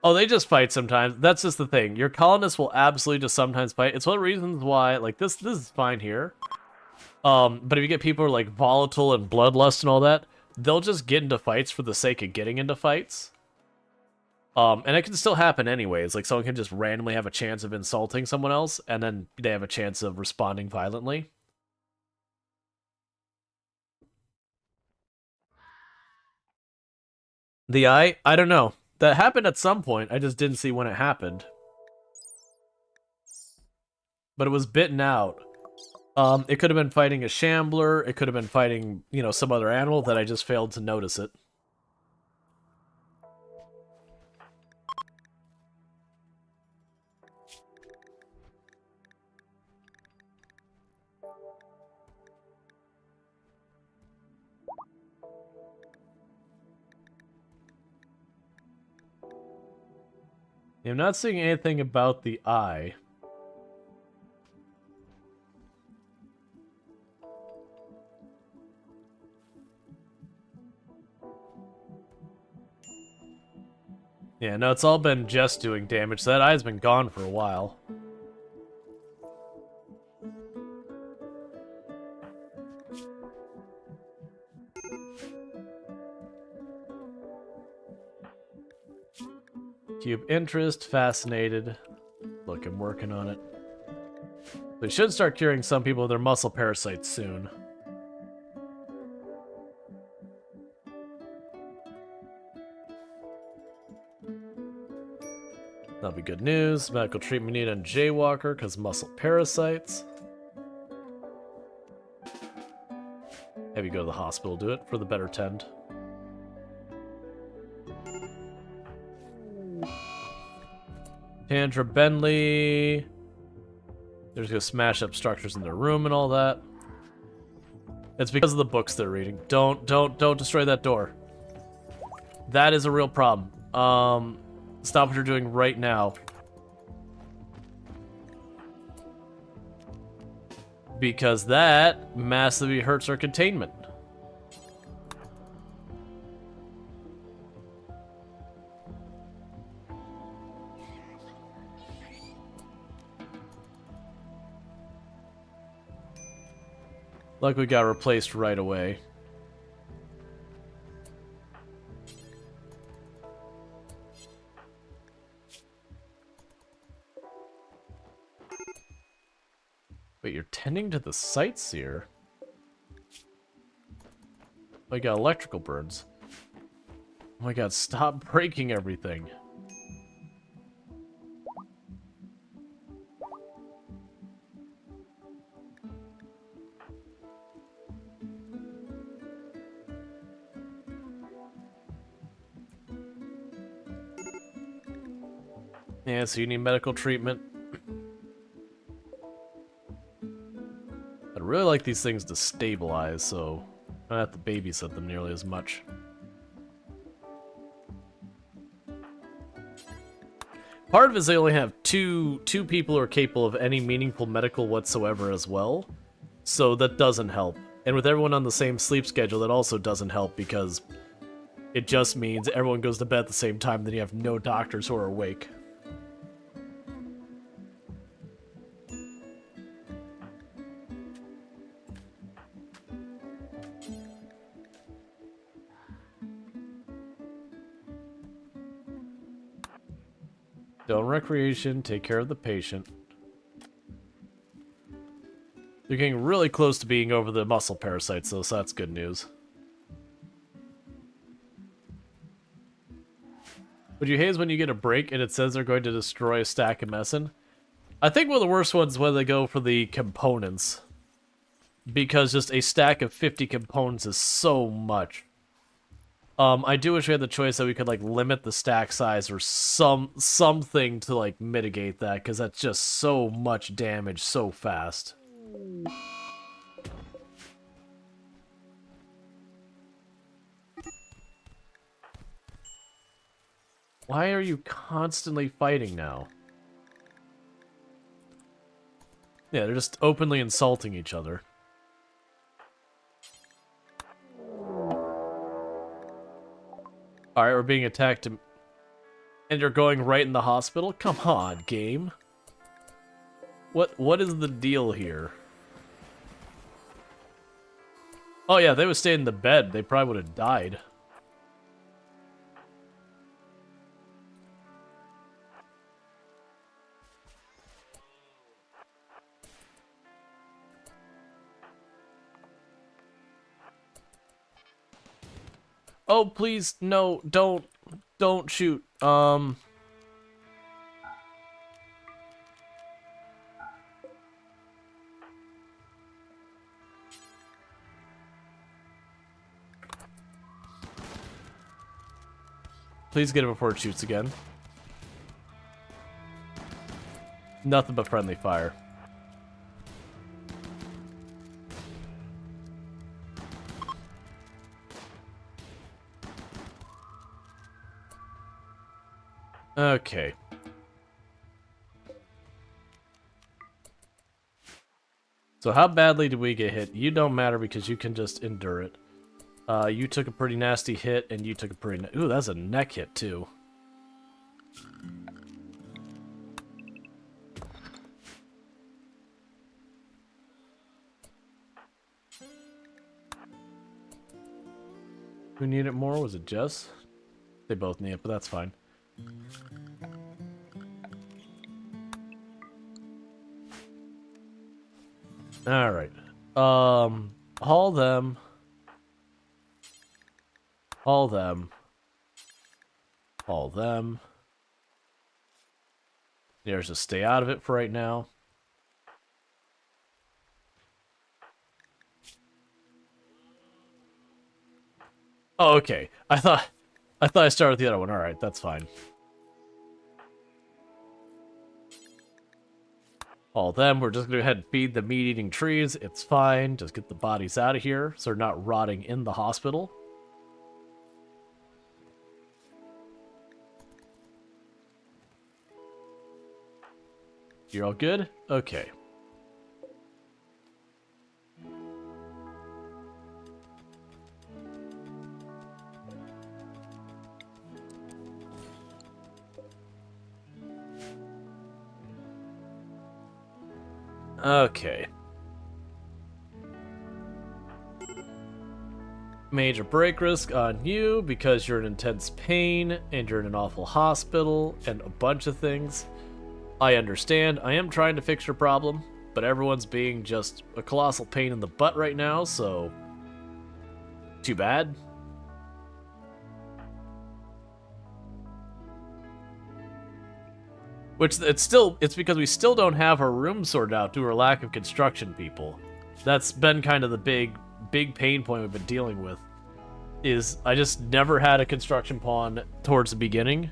Oh, they just fight sometimes. That's just the thing. Your colonists will absolutely just sometimes fight. It's one of the reasons why, like, this is fine here. But if you get people who are, like, volatile and bloodlust and all that, they'll just get into fights for the sake of getting into fights. And it can still happen anyways. Like, someone can just randomly have a chance of insulting someone else, and then they have a chance of responding violently. The eye? I don't know. That happened at some point. I just didn't see when it happened. But it was bitten out. It could have been fighting a shambler. It could have been fighting, you know, some other animal that I just failed to notice it. I'm not seeing anything about the eye. Yeah, no, it's all been just doing damage. So that eye's been gone for a while. Cube interest, fascinated. Look, I'm working on it. We should start curing some people of their muscle parasites soon. That'll be good news. Medical treatment needed on Jaywalker because muscle parasites. Have you go to the hospital, do it for the better tend. Tandra Bentley. They're just gonna smash up structures in their room and all that. It's because of the books they're reading. Don't destroy that door. That is a real problem. Stop what you're doing right now. Because that massively hurts our containment. Like we got replaced right away. Wait, you're tending to the sightseer? Oh, you got electrical burns. Oh my god, stop breaking everything. Yeah, so you need medical treatment. I'd really like these things to stabilize, so I don't have to babysit them nearly as much. Part of it is they only have two people who are capable of any meaningful medical whatsoever as well, so that doesn't help. And with everyone on the same sleep schedule, that also doesn't help because it just means everyone goes to bed at the same time, then you have no doctors who are awake. Don't recreation, take care of the patient. They're getting really close to being over the muscle parasites, though, so that's good news. What you hate is when you get a break and it says they're going to destroy a stack of messin. I think one of the worst ones is when they go for the components. Because just a stack of 50 components is so much. I do wish we had the choice that we could, like, limit the stack size or something to, like, mitigate that, because that's just so much damage so fast. Why are you constantly fighting now? Yeah, they're just openly insulting each other. Alright, we're being attacked. And you're going right in the hospital? Come on, game. What is the deal here? Oh yeah, if they would stay in the bed, they probably would have died. Oh, please, no, don't shoot. Please get it before it shoots again. Nothing but friendly fire. Okay. So how badly did we get hit? You don't matter because you can just endure it. You took a pretty nasty hit, and you took a pretty... Ooh, that's a neck hit, too. Who needed it more? Was it Jess? They both need it, but that's fine. Alright. Haul them. Haul them. Haul them. There's just stay out of it for right now. Oh, okay. I thought I started with the other one. Alright, that's fine. All them, we're just gonna go ahead and feed the meat-eating trees. It's fine. Just get the bodies out of here so they're not rotting in the hospital. You're all good? Okay. Okay. Major break risk on you because you're in intense pain and you're in an awful hospital and a bunch of things. I understand. I am trying to fix your problem, but everyone's being just a colossal pain in the butt right now, so... Too bad. Which, it's because we still don't have our room sorted out due to our lack of construction people. That's been kind of the big pain point we've been dealing with. Is I just never had a construction pawn towards the beginning.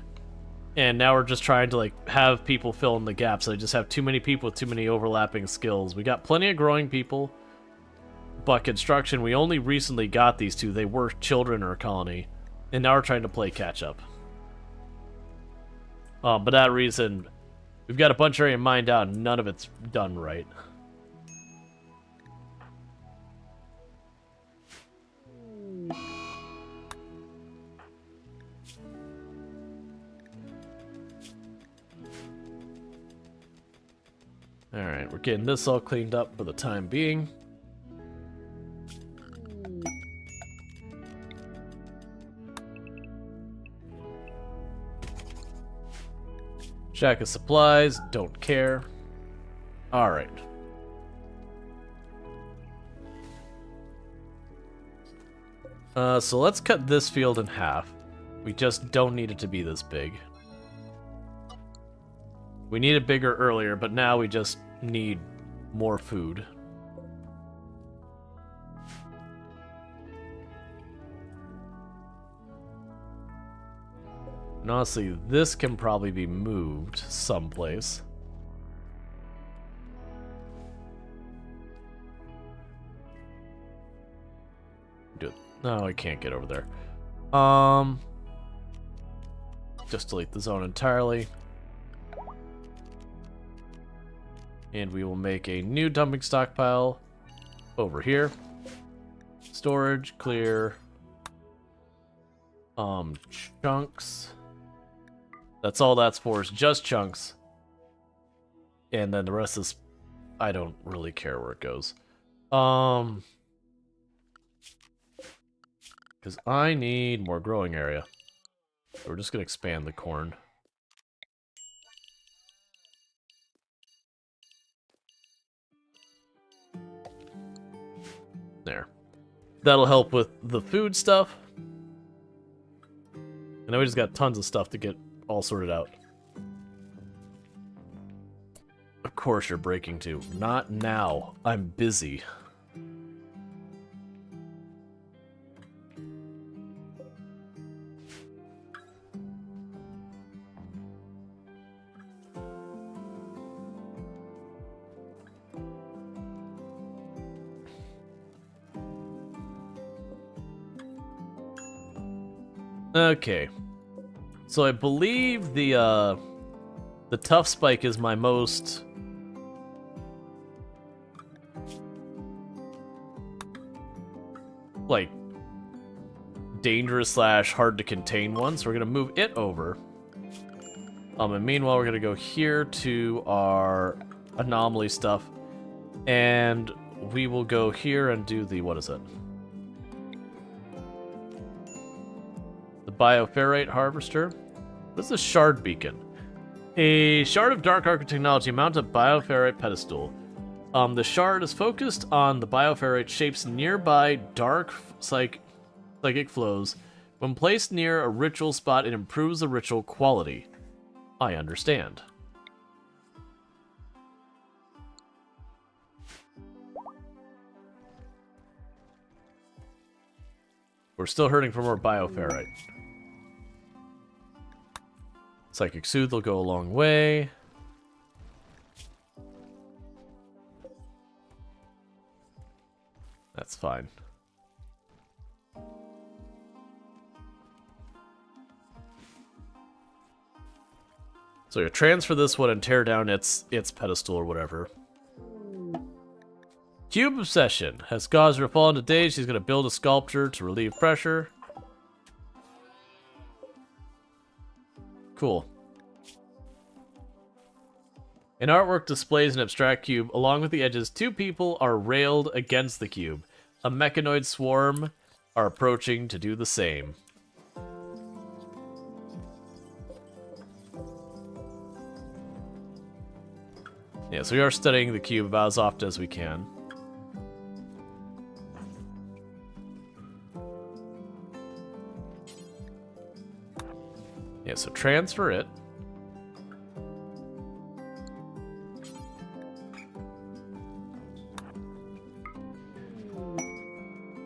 And now we're just trying to, like, have people fill in the gaps. So I just have too many people with too many overlapping skills. We got plenty of growing people. But construction, we only recently got these two. They were children in our colony. And now we're trying to play catch-up. But that reason, we've got a bunch of area mined out, and none of it's done right. Alright, we're getting this all cleaned up for the time being. Shack of supplies, don't care. Alright. So let's cut this field in half. We just don't need it to be this big. We needed bigger earlier, but now we just need more food. And honestly, this can probably be moved someplace. Do it. No, I can't get over there. Just delete the zone entirely. And we will make a new dumping stockpile over here. Storage, clear. Chunks. That's all that's for, is just chunks. And then the rest is, I don't really care where it goes. Because I need more growing area. So we're just going to expand the corn. There. That'll help with the food stuff. And then we just got tons of stuff to get all sorted out. Of course you're breaking too. Not now. I'm busy. Okay. So I believe the tough spike is my most like dangerous / hard to contain one, so we're gonna move it over. And meanwhile we're gonna go here to our anomaly stuff, and we will go here and do the, what is it? The bioferrite harvester. What is a shard beacon? A shard of dark arc technology mounted bioferrite pedestal. The shard is focused on the bioferrite shapes nearby dark psychic flows. When placed near a ritual spot, it improves the ritual quality. I understand. We're still hurting for more bioferrite. Psychic Soothe will go a long way. That's fine. So you transfer this one and tear down its pedestal or whatever. Cube Obsession has caused her to fall into daze. She's going to build a sculpture to relieve pressure. Cool. An artwork displays an abstract cube. Along with the edges, two people are railed against the cube. A mechanoid swarm are approaching to do the same. Yeah, so we are studying the cube about as often as we can. Yeah, so transfer it.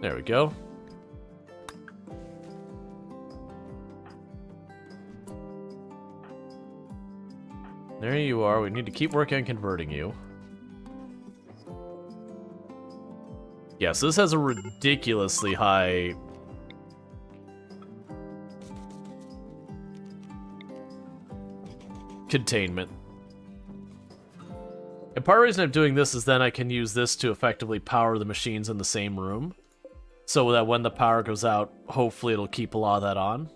There we go. There you are. We need to keep working on converting you. Yes, this has a ridiculously high containment. And part of the reason I'm doing this is then I can use this to effectively power the machines in the same room. So that when the power goes out, hopefully it'll keep a lot of that on.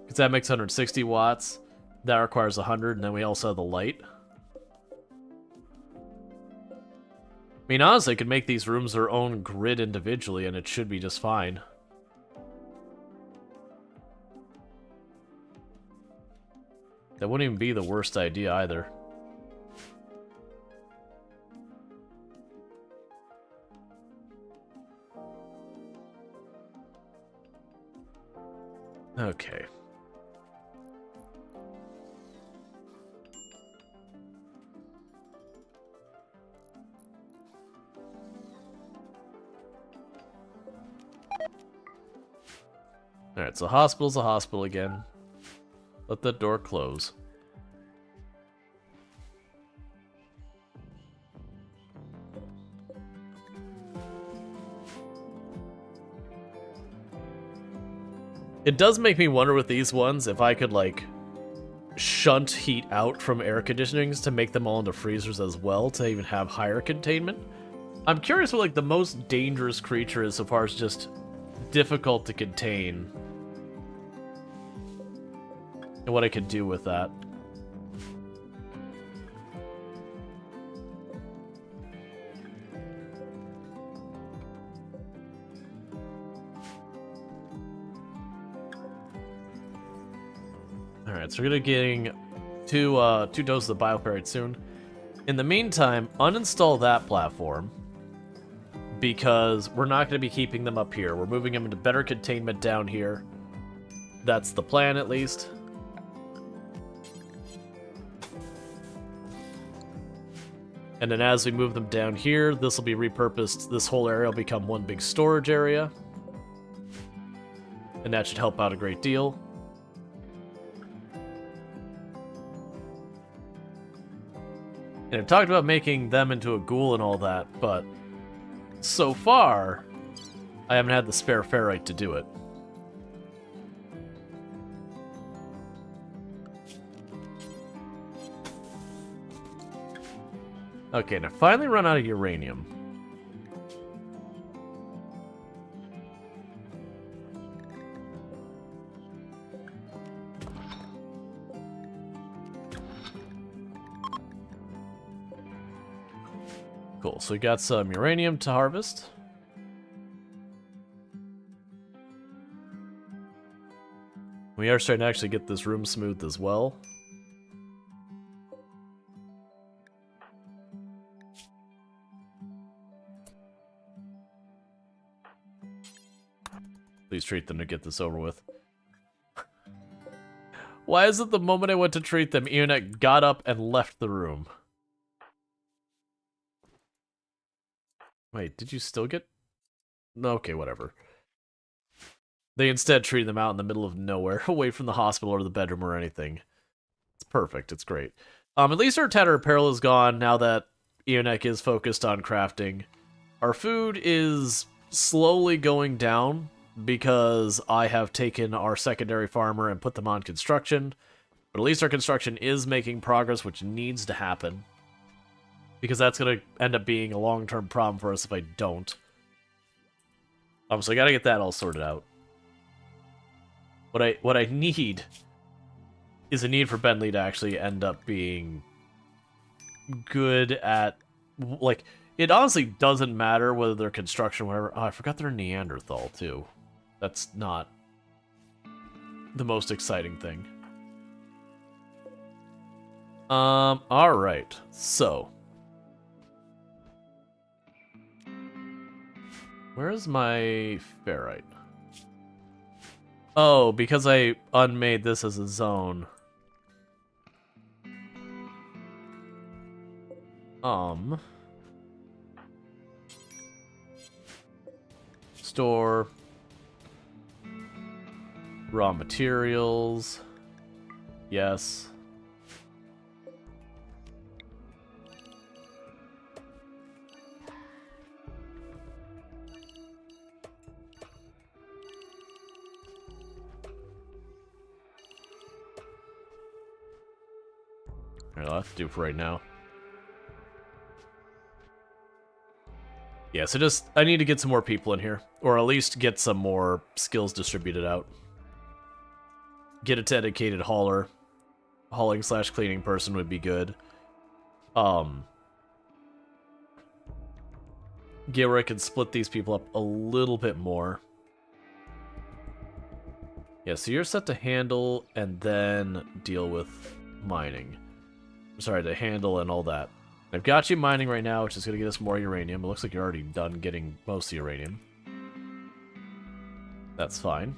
Because that makes 160 watts. That requires 100, and then we also have the light. I mean, honestly, I could make these rooms their own grid individually, and it should be just fine. That wouldn't even be the worst idea either. Okay. Alright, so hospital's a hospital again. Let the door close. It does make me wonder with these ones if I could, like, shunt heat out from air conditionings to make them all into freezers as well to even have higher containment. I'm curious what like the most dangerous creature is so far as just difficult to contain. And what I could do with that. Alright, so we're gonna getting two doses of Bioferrite soon. In the meantime, uninstall that platform because we're not going to be keeping them up here. We're moving them into better containment down here. That's the plan, at least. And then as we move them down here, this will be repurposed. This whole area will become one big storage area. And that should help out a great deal. And I've talked about making them into a ghoul and all that, but so far, I haven't had the spare ferrite to do it. Okay, now finally run out of uranium. Cool, so we got some uranium to harvest. We are starting to actually get this room smoothed as well. Please treat them to get this over with. Why is it the moment I went to treat them, Ionet got up and left the room? Wait, did you still get... Okay, whatever. They instead treated them out in the middle of nowhere, away from the hospital or the bedroom or anything. It's perfect, it's great. At least our tattered apparel is gone now that Ionek is focused on crafting. Our food is slowly going down because I have taken our secondary farmer and put them on construction. But at least our construction is making progress, which needs to happen. Because that's going to end up being a long-term problem for us if I don't. So I got to get that all sorted out. What I need is a need for Bentley to actually end up being good at... Like, it honestly doesn't matter whether they're construction or whatever. Oh, I forgot they're Neanderthal, too. That's not the most exciting thing. Alright. So... Where is my ferrite? Oh, because I unmade this as a zone. Store. Raw materials. Yes. Alright, I'll have to do for right now. Yeah, so just, I need to get some more people in here. Or at least get some more skills distributed out. Get a dedicated hauler. Hauling/cleaning person would be good. Get where I can split these people up a little bit more. Yeah, so you're set to handle and then deal with mining. Sorry, to handle and all that. I've got you mining right now, which is going to get us more uranium. It looks like you're already done getting most of the uranium. That's fine.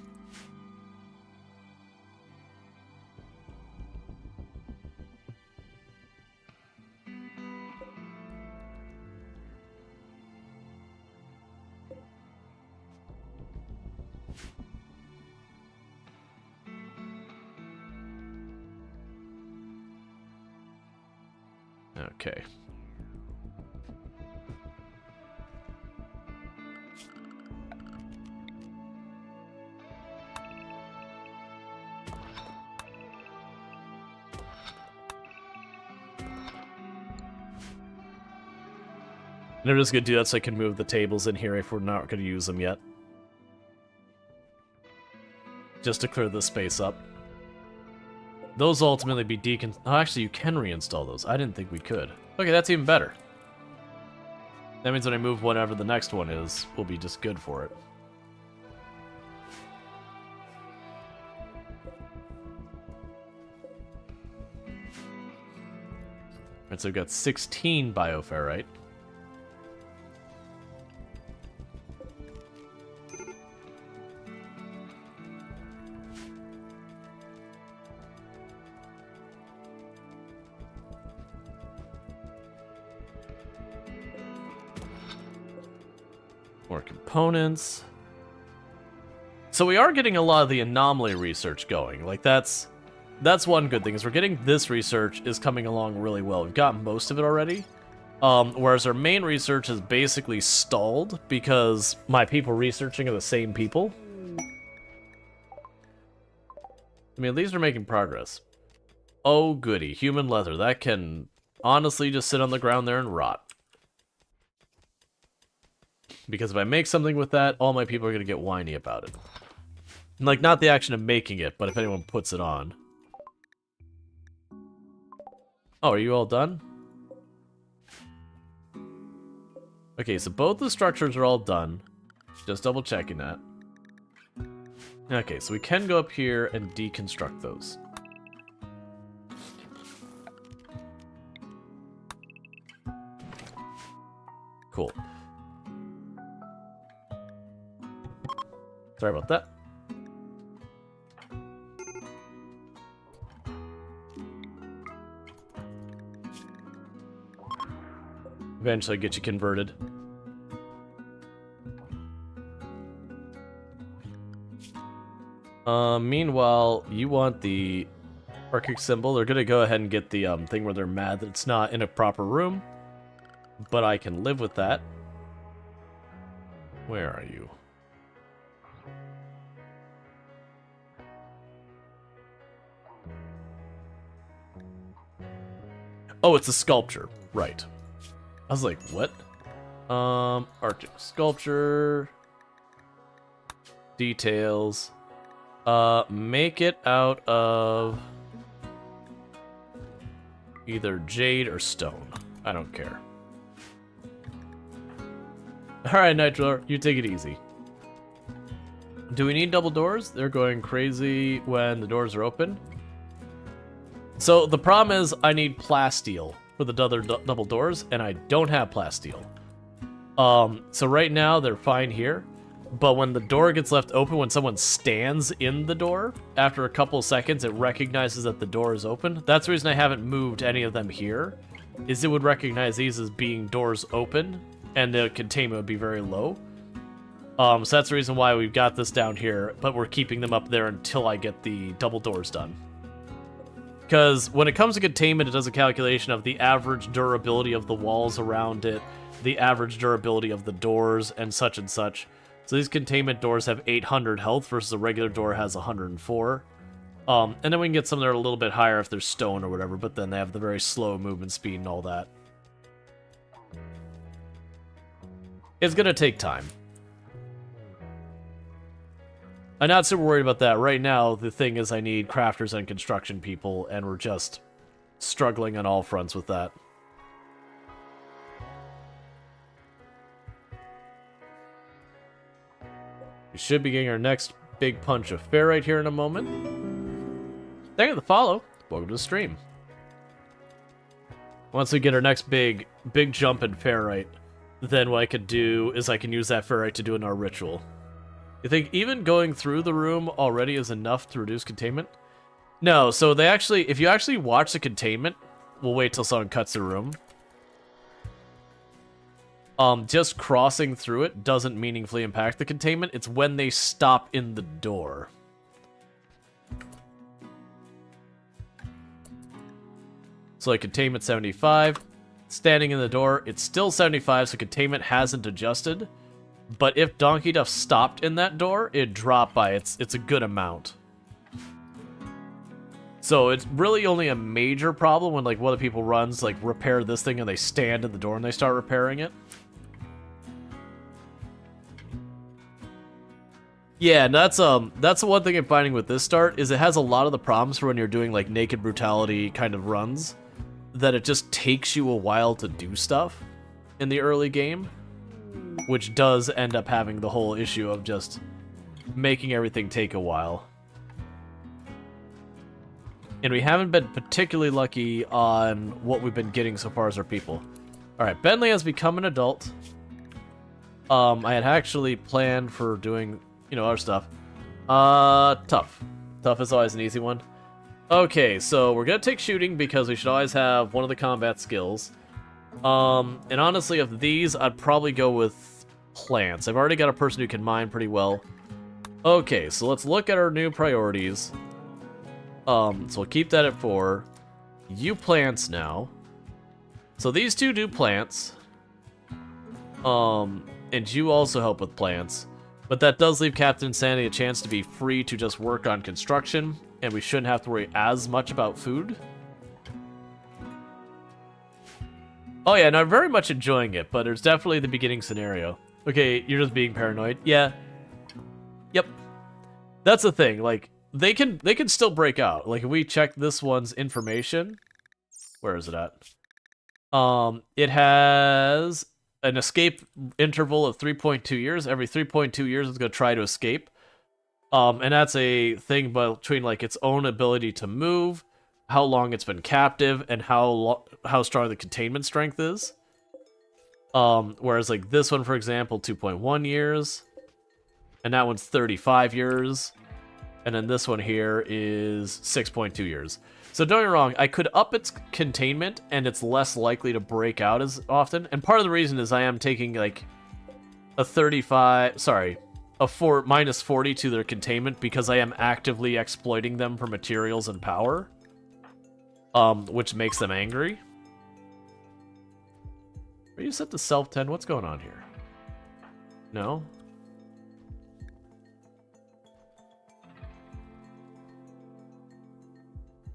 Okay. And I'm just gonna do that so I can move the tables in here if we're not gonna use them yet. Just to clear this space up. Those will ultimately be oh, actually, you can reinstall those. I didn't think we could. Okay, that's even better. That means when I move whatever the next one is, we'll be just good for it. Alright, so we've got 16 bioferrite. More components. So we are getting a lot of the anomaly research going. Like, that's one good thing, is we're getting this research is coming along really well. We've got most of it already. Whereas our main research is basically stalled because my people researching are the same people. I mean, at least we're making progress. Oh, goody. Human leather. That can honestly just sit on the ground there and rot. Because if I make something with that, all my people are going to get whiny about it. Like, not the action of making it, but if anyone puts it on. Oh, are you all done? Okay, so both the structures are all done. Just double checking that. Okay, so we can go up here and deconstruct those. Cool. Sorry about that. Eventually get you converted. Meanwhile, you want the Arctic symbol. They're gonna go ahead and get the thing where they're mad that it's not in a proper room. But I can live with that. Where are you? Oh, it's a sculpture. Right. I was like, what? Arctic sculpture. Details. Make it out of either jade or stone. I don't care. Alright, Nitro, you take it easy. Do we need double doors? They're going crazy when the doors are open. So the problem is I need plasteel for the other double doors, and I don't have plasteel. So right now they're fine here, but when the door gets left open, when someone stands in the door, after a couple seconds it recognizes that the door is open. That's the reason I haven't moved any of them here, is it would recognize these as being doors open, and the containment would be very low. So that's the reason why we've got this down here, but we're keeping them up there until I get the double doors done. Because when it comes to containment, it does a calculation of the average durability of the walls around it, the average durability of the doors, and such and such. So these containment doors have 800 health versus a regular door has 104. And then we can get some that are a little bit higher if they're stone or whatever, but then they have the very slow movement speed and all that. It's going to take time. I'm not super worried about that. Right now, the thing is I need crafters and construction people, and we're just struggling on all fronts with that. We should be getting our next big punch of ferrite here in a moment. Thank you for the follow. Welcome to the stream. Once we get our next big jump in ferrite, then what I could do is I can use that ferrite to do in our ritual. You think even going through the room already is enough to reduce containment? No, so they actually, if you actually watch the containment, we'll wait till someone cuts the room. Just crossing through it doesn't meaningfully impact the containment. It's when they stop in the door. So like containment 75, standing in the door, it's still 75, so containment hasn't adjusted. But if Donkey Duff stopped in that door, it dropped by it's a good amount. So it's really only a major problem when like one of the people runs like repair this thing and they stand in the door and they start repairing it. Yeah, and that's the one thing I'm finding with this start is it has a lot of the problems for when you're doing like naked brutality kind of runs, that it just takes you a while to do stuff in the early game, which does end up having the whole issue of just making everything take a while. And we haven't been particularly lucky on what we've been getting so far as our people. Alright, Bentley has become an adult. I had actually planned for doing, you know, our stuff. Tough. Tough is always an easy one. Okay, so we're gonna take shooting because we should always have one of the combat skills. And honestly, of these, I'd probably go with plants. I've already got a person who can mine pretty well. Okay, so let's look at our new priorities. So we'll keep that at 4. You plants now. So these two do plants. And you also help with plants. But that does leave Captain Insanity a chance to be free to just work on construction, and we shouldn't have to worry as much about food. Oh yeah, and I'm very much enjoying it, but there's definitely the beginning scenario. Okay, you're just being paranoid. Yeah. Yep. That's the thing, like, they can still break out. Like, if we check this one's information, where is it at? It has an escape interval of 3.2 years. Every 3.2 years, it's going to try to escape. And that's a thing between, like, its own ability to move, how long it's been captive, and how strong the containment strength is. Whereas, like, this one, for example, 2.1 years. And that one's 35 years. And then this one here is 6.2 years. So don't get me wrong, I could up its containment, and it's less likely to break out as often. And part of the reason is I am taking, like, a minus 40 to their containment because I am actively exploiting them for materials and power. Which makes them angry. Are you set to self 10? What's going on here? No?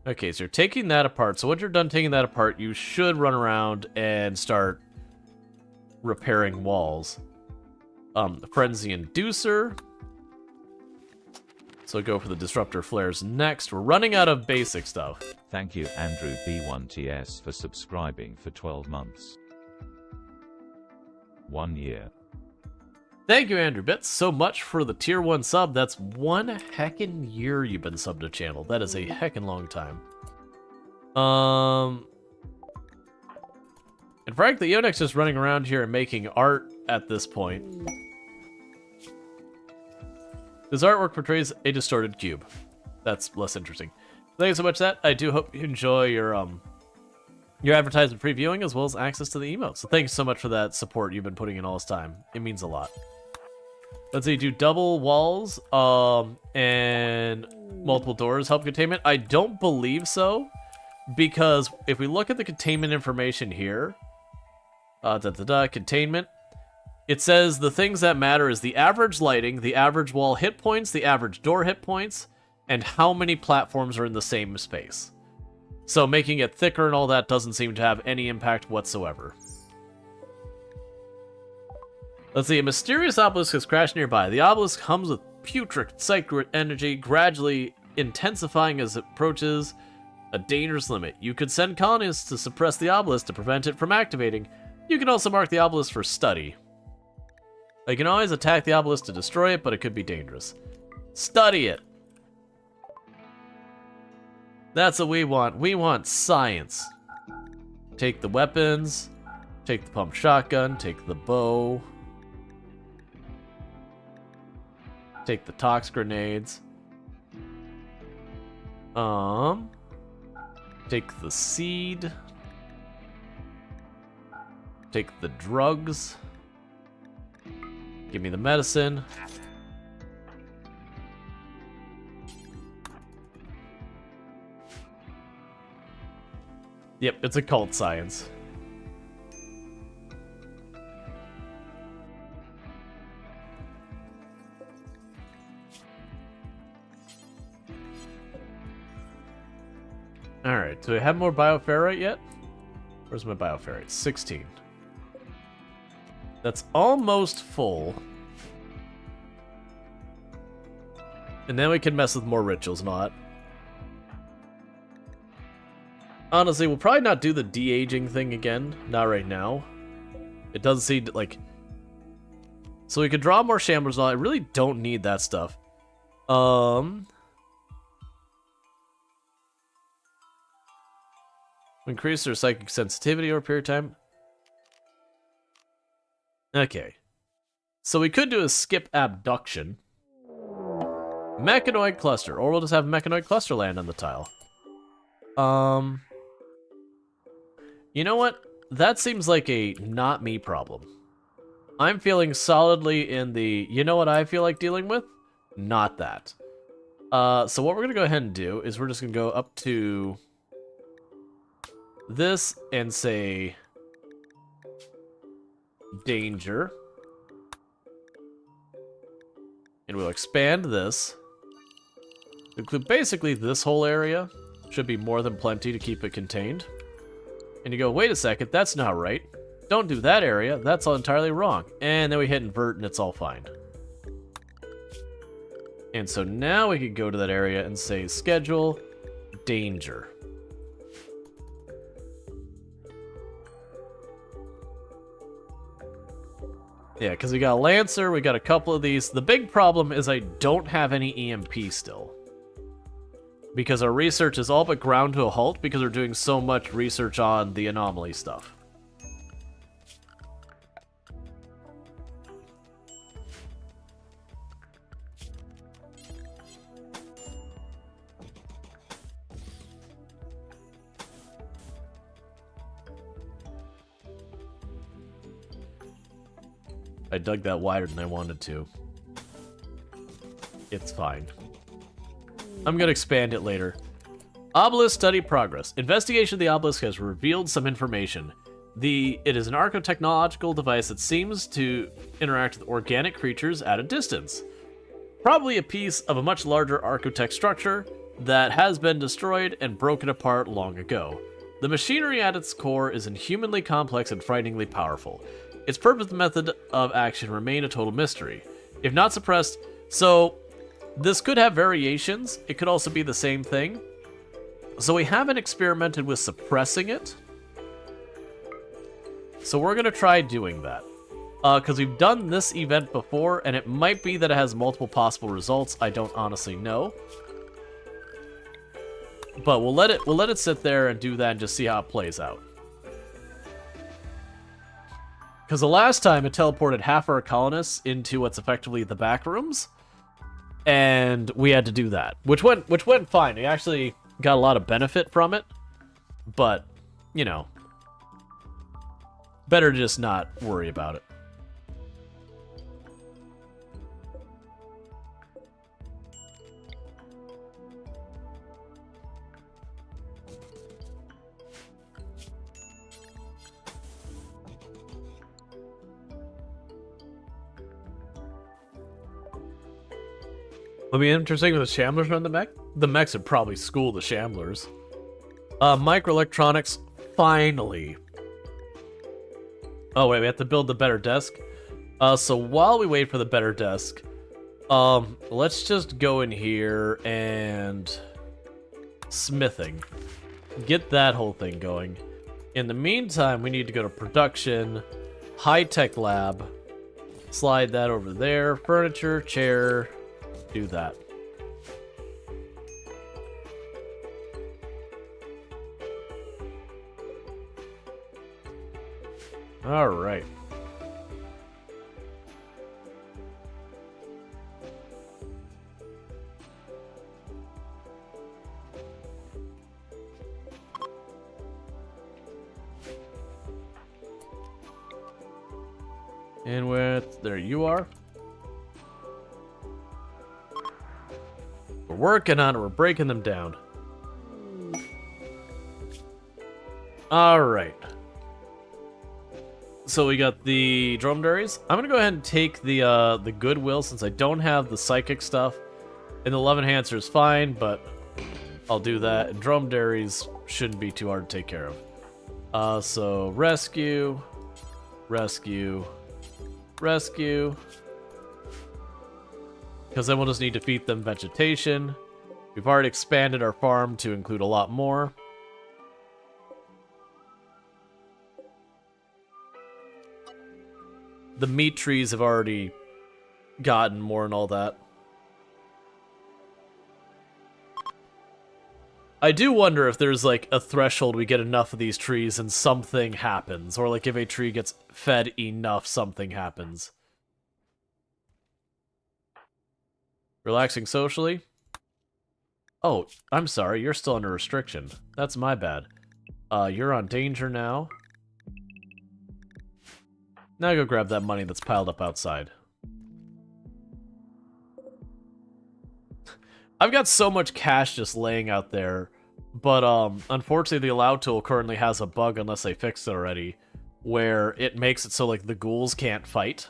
Okay, so you're taking that apart. So once you're done taking that apart, you should run around and start repairing walls. Frenzy Inducer. So go for the Disruptor Flares next. We're running out of basic stuff. Thank you, Andrew B1TS, for subscribing for 12 months. 1 year. Thank you, Andrew Bits, so much for the tier 1 sub. That's 1 heckin' year you've been subbed to channel. That is a heckin' long time. And frankly, Yonex is running around here and making art at this point. His artwork portrays a distorted cube. That's less interesting. Thank you so much for that. I do hope you enjoy your advertisement previewing as well as access to the emotes. So thank you so much for that support you've been putting in all this time. It means a lot. Let's see, do double walls and multiple doors help containment? I don't believe so, because if we look at the containment information here, containment, it says the things that matter is the average lighting, the average wall hit points, the average door hit points, and how many platforms are in the same space. So making it thicker and all that doesn't seem to have any impact whatsoever. Let's see, a mysterious obelisk has crashed nearby. The obelisk hums with putrid psychic energy, gradually intensifying as it approaches a dangerous limit. You could send colonists to suppress the obelisk to prevent it from activating. You can also mark the obelisk for study. You can always attack the obelisk to destroy it, but it could be dangerous. Study it. That's what we want. We want science. Take the weapons. Take the pump shotgun. Take the bow. Take the tox grenades. Take the seed. Take the drugs. Give me the medicine. Yep, it's occult science. Alright, do I have more bioferrite yet? Where's my bioferrite? 16. That's almost full. And then we can mess with more rituals and all that. Honestly, we'll probably not do the de-aging thing again. Not right now. It doesn't seem like... So we could draw more shamblers and all. I really don't need that stuff. Increase their psychic sensitivity over a period of time. Okay. So we could do a skip abduction. Mechanoid cluster. Or we'll just have mechanoid cluster land on the tile. You know what? That seems like a not me problem. I'm feeling solidly in the, you know what I feel like dealing with? Not that. So what we're going to go ahead and do is we're just going to go up to this and say danger. And we'll expand this. Include basically this whole area. Should be more than plenty to keep it contained. And you go, wait a second, that's not right. Don't do that area, that's all entirely wrong. And then we hit invert and it's all fine. And so now we can go to that area and say schedule danger. Yeah, because we got a Lancer, we got a couple of these. The big problem is I don't have any EMP still. Because our research is all but ground to a halt because we're doing so much research on the anomaly stuff. I dug that wider than I wanted to. It's fine. I'm gonna expand it later. Obelisk study progress. Investigation of the obelisk has revealed some information. It is an archotechnological device that seems to interact with organic creatures at a distance. Probably a piece of a much larger archotech structure that has been destroyed and broken apart long ago. The machinery at its core is inhumanly complex and frighteningly powerful. Its purpose and method of action remain a total mystery. If not suppressed, so this could have variations. It could also be the same thing. So we haven't experimented with suppressing it. So we're going to try doing that. Because we've done this event before, and it might be that it has multiple possible results. I don't honestly know. But we'll let it sit there and do that and just see how it plays out. Because the last time it teleported half our colonists into what's effectively the back rooms. And we had to do that, which went fine. We actually got a lot of benefit from it, but you know, better to just not worry about it. Would be interesting with the Shamblers run the mech. The mechs would probably school the Shamblers. Microelectronics, finally. Oh wait, we have to build the better desk. So while we wait for the better desk, let's just go in here and smithing. Get that whole thing going. In the meantime, we need to go to production, high-tech lab, slide that over there, furniture, chair. Do that. All right. And there you are. We're working on it. We're breaking them down. All right. So we got the dromedaries. I'm gonna go ahead and take the goodwill since I don't have the psychic stuff, and the love enhancer is fine, but I'll do that. And dromedaries shouldn't be too hard to take care of. So rescue, rescue, rescue. Because then we'll just need to feed them vegetation. We've already expanded our farm to include a lot more. The meat trees have already gotten more and all that. I do wonder if there's like a threshold we get enough of these trees and something happens. Or like if a tree gets fed enough, something happens. Relaxing socially? Oh, I'm sorry, you're still under restriction. That's my bad. You're on danger now. Now go grab that money that's piled up outside. I've got so much cash just laying out there, but unfortunately the allow tool currently has a bug, unless they fixed it already, where it makes it so like the ghouls can't fight.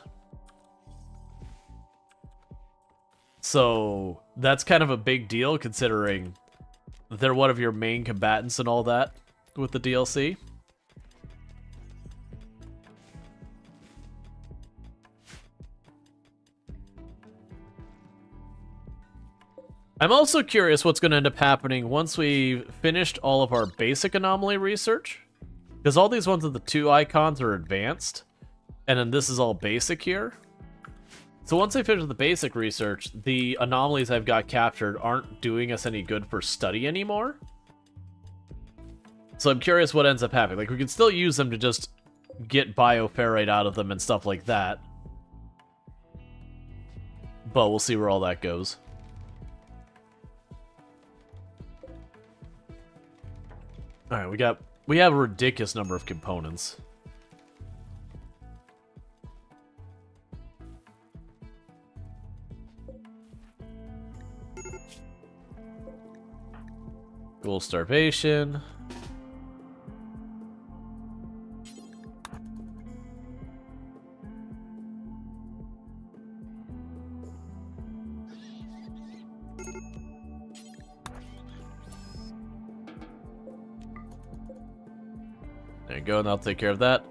So that's kind of a big deal considering they're one of your main combatants and all that with the DLC. I'm also curious what's going to end up happening once we've finished all of our basic anomaly research. Because all these ones with the 2 icons are advanced, and then this is all basic here. So once I finish the basic research, the anomalies I've got captured aren't doing us any good for study anymore. So I'm curious what ends up happening. Like, we can still use them to just get bioferrite out of them and stuff like that. But we'll see where all that goes. Alright, we have a ridiculous number of components. Ghoul starvation. There you go, and I'll take care of that.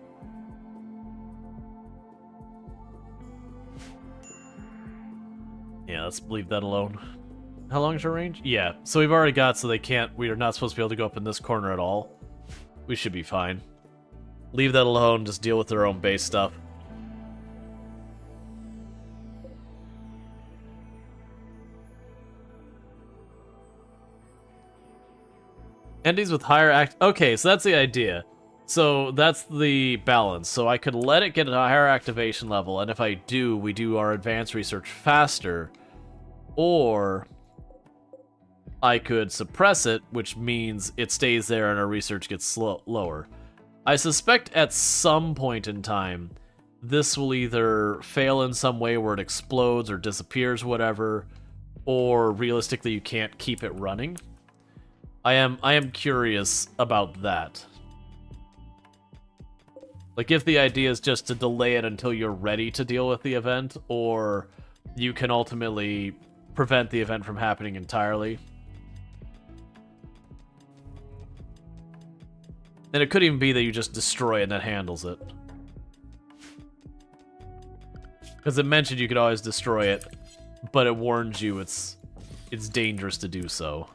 Yeah, let's leave that alone. How long is your range? Yeah, so we've already got, so we are not supposed to be able to go up in this corner at all. We should be fine. Leave that alone, just deal with their own base stuff. Entities with higher okay, so that's the idea. So that's the balance. So I could let it get a higher activation level, and if I do, we do our advanced research faster. Or I could suppress it, which means it stays there and our research gets lower. I suspect at some point in time, this will either fail in some way where it explodes or disappears, whatever, or realistically you can't keep it running. I am curious about that. Like, if the idea is just to delay it until you're ready to deal with the event, or you can ultimately prevent the event from happening entirely. And it could even be that you just destroy it and that handles it. Because it mentioned you could always destroy it, but it warns you it's dangerous to do so.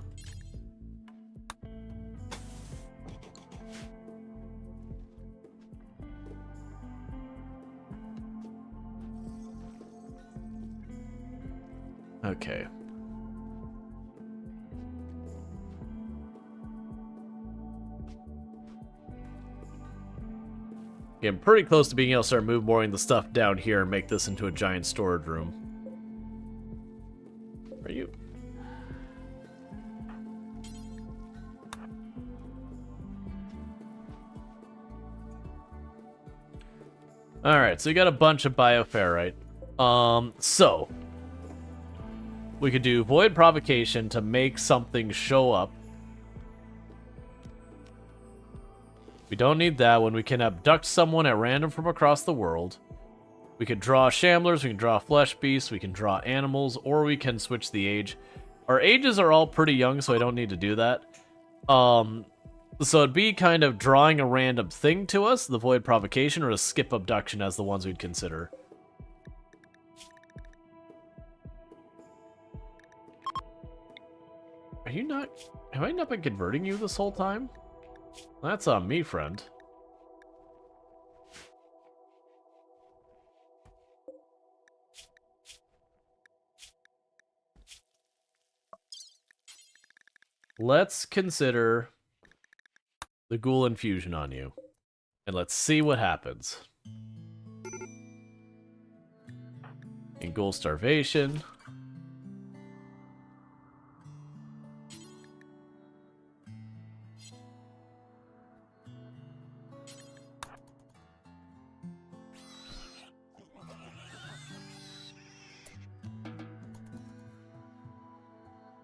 Okay. Getting pretty close to being able to start moving the stuff down here and make this into a giant storage room. Where are you? Alright, so you got a bunch of bioferrite. So we could do Void Provocation to make something show up. We don't need that one. We can abduct someone at random from across the world. We could draw shamblers, we can draw flesh beasts, we can draw animals, or we can switch the age. Our ages are all pretty young, so I don't need to do that. So it'd be kind of drawing a random thing to us, the Void Provocation, or a skip abduction as the ones we'd consider. Are you not... Have I not been converting you this whole time? That's on me, friend. Let's consider the ghoul infusion on you. And let's see what happens. And ghoul starvation.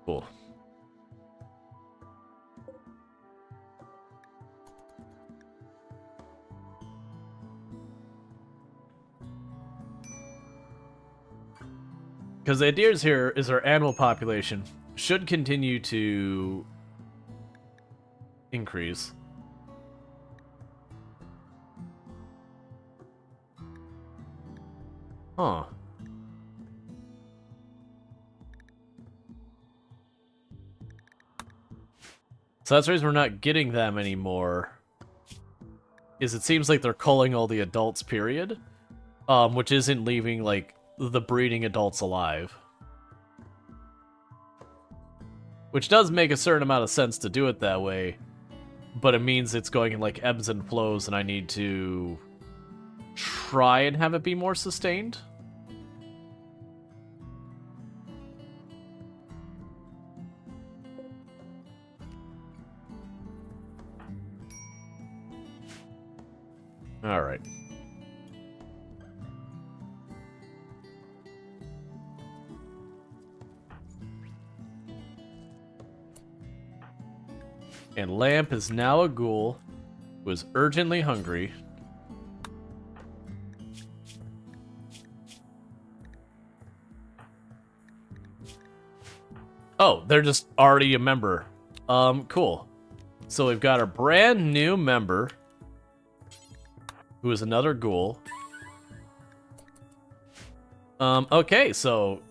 Cool. Because the idea here is our animal population should continue to increase. Huh. So that's the reason we're not getting them anymore. Is it seems like they're culling all the adults, period. Which isn't leaving, like, the breeding adults alive. Which does make a certain amount of sense to do it that way, but it means it's going in like ebbs and flows and I need to try and have it be more sustained. All right. And Lamp is now a ghoul who is urgently hungry. Oh, they're just already a member. Cool. So we've got a brand new member who is another ghoul. Okay, so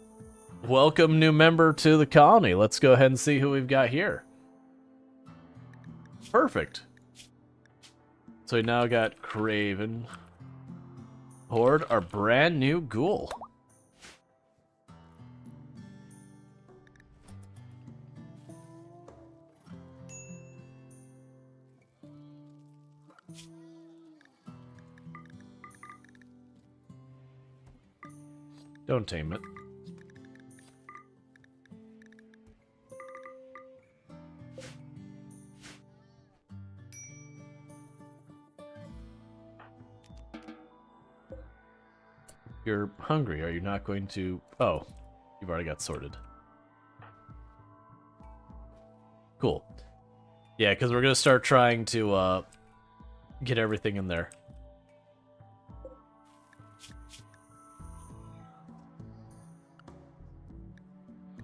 welcome new member to the colony. Let's go ahead and see who we've got here. Perfect. So we now got Craven. Horde, our brand new ghoul. Don't tame it. You're hungry. Are you not going to... Oh, you've already got sorted. Cool. Yeah, because we're going to start trying to get everything in there.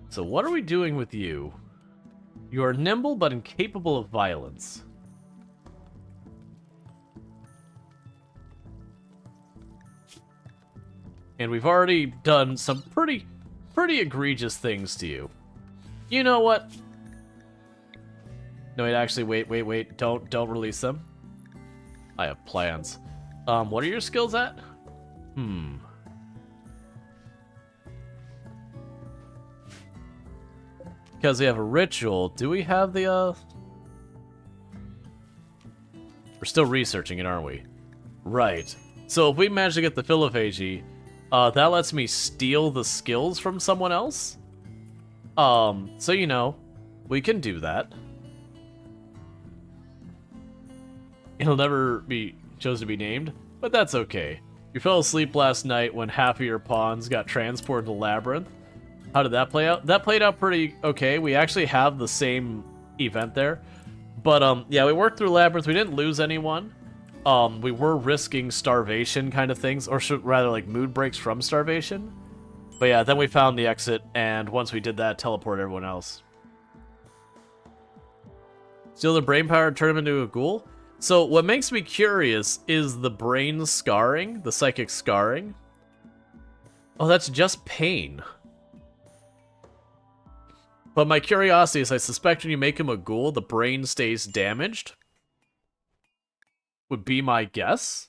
So what are we doing with you? You are nimble but incapable of violence. And we've already done some pretty egregious things to you. You know what? No, wait, actually, wait. Don't release them. I have plans. What are your skills at? Because we have a ritual. Do we have the, We're still researching it, aren't we? Right. So if we manage to get the Philophagy, that lets me steal the skills from someone else. So, you know, we can do that. It'll never be chose to be named, but that's okay. You fell asleep last night when half of your pawns got transported to Labyrinth. How did that play out? That played out pretty okay. We actually have the same event there. But, yeah, we worked through Labyrinth. We didn't lose anyone. We were risking starvation kind of things, or rather like mood breaks from starvation. But yeah, then we found the exit, and once we did that, teleport everyone else. Steal the brain power, turn him into a ghoul? So what makes me curious is the brain scarring, the psychic scarring. Oh, that's just pain. But my curiosity is I suspect when you make him a ghoul, the brain stays damaged. Would be my guess.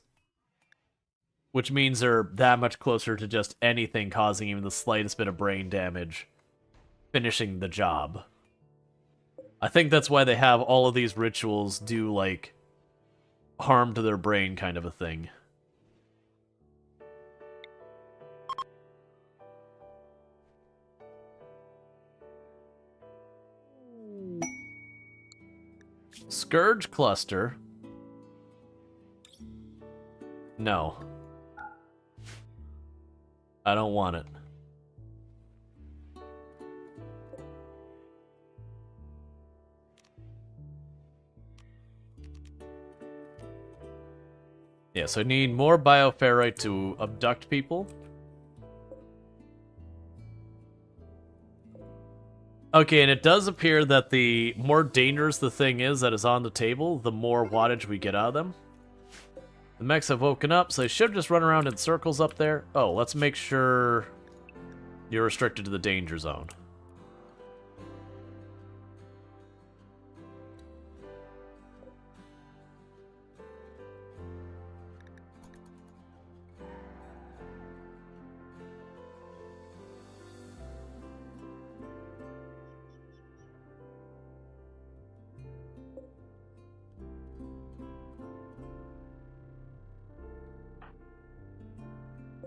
Which means they're that much closer to just anything causing even the slightest bit of brain damage. Finishing the job. I think that's why they have all of these rituals do, like, harm to their brain kind of a thing. Scourge cluster? No. I don't want it. Yeah, so I need more bioferrite to abduct people. Okay, and it does appear that the more dangerous the thing is that is on the table, the more wattage we get out of them. The mechs have woken up, so they should just run around in circles up there. Oh, let's make sure you're restricted to the danger zone.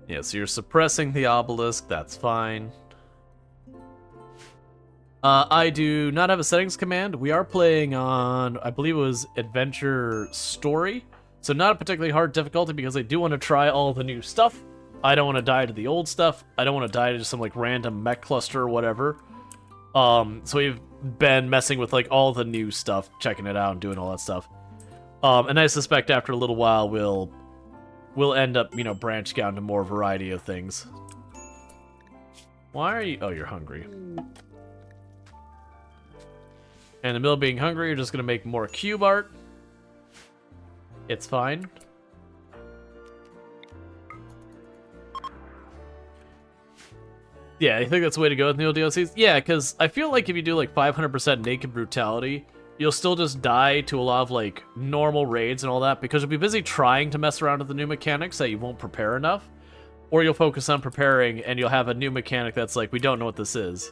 Yeah, so you're suppressing the obelisk, that's fine. I do not have a settings command. We are playing on, I believe it was Adventure Story. So not a particularly hard difficulty because I do want to try all the new stuff. I don't want to die to the old stuff. I don't want to die to some like random mech cluster or whatever. So we've been messing with like all the new stuff, checking it out and doing all that stuff. And I suspect after a little while we'll end up, you know, branching out into more variety of things. Why are you... Oh, you're hungry. And in the middle of being hungry, you're just going to make more cube art. It's fine. Yeah, I think that's the way to go with new DLCs. Yeah, because I feel like if you do like 500% naked brutality, you'll still just die to a lot of like normal raids and all that because you'll be busy trying to mess around with the new mechanics that you won't prepare enough, or you'll focus on preparing and you'll have a new mechanic that's like, we don't know what this is.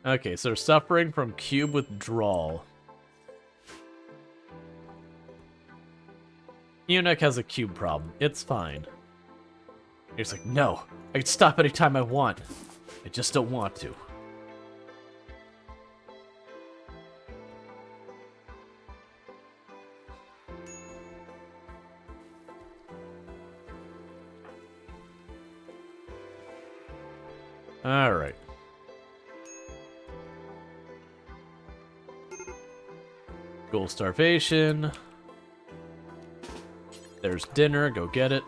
Okay, so they're suffering from cube withdrawal. Eunuch has a cube problem. It's fine. He's like, no, I can stop anytime I want. I just don't want to. Alright. Goal starvation. There's dinner, go get it.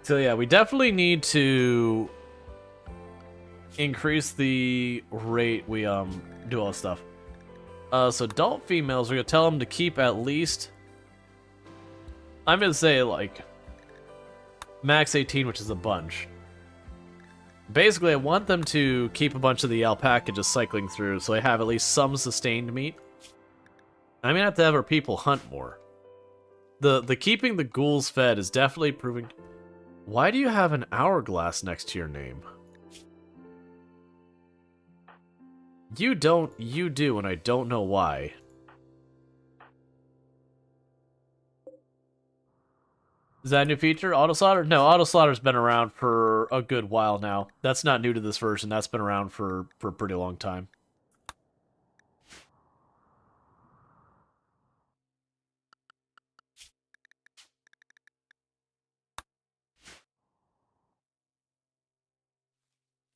So yeah, we definitely need to increase the rate we do all this stuff. So adult females, we're gonna tell them to keep at least, I'm gonna say like max 18, which is a bunch. Basically, I want them to keep a bunch of the alpaca just cycling through, so I have at least some sustained meat. I'm gonna have to have our people hunt more. The keeping the ghouls fed is definitely proving... Why do you have an hourglass next to your name? You don't, you do, and I don't know why. Is that a new feature? Auto slaughter? No, auto slaughter's been around for a good while now. That's not new to this version. That's been around for a pretty long time.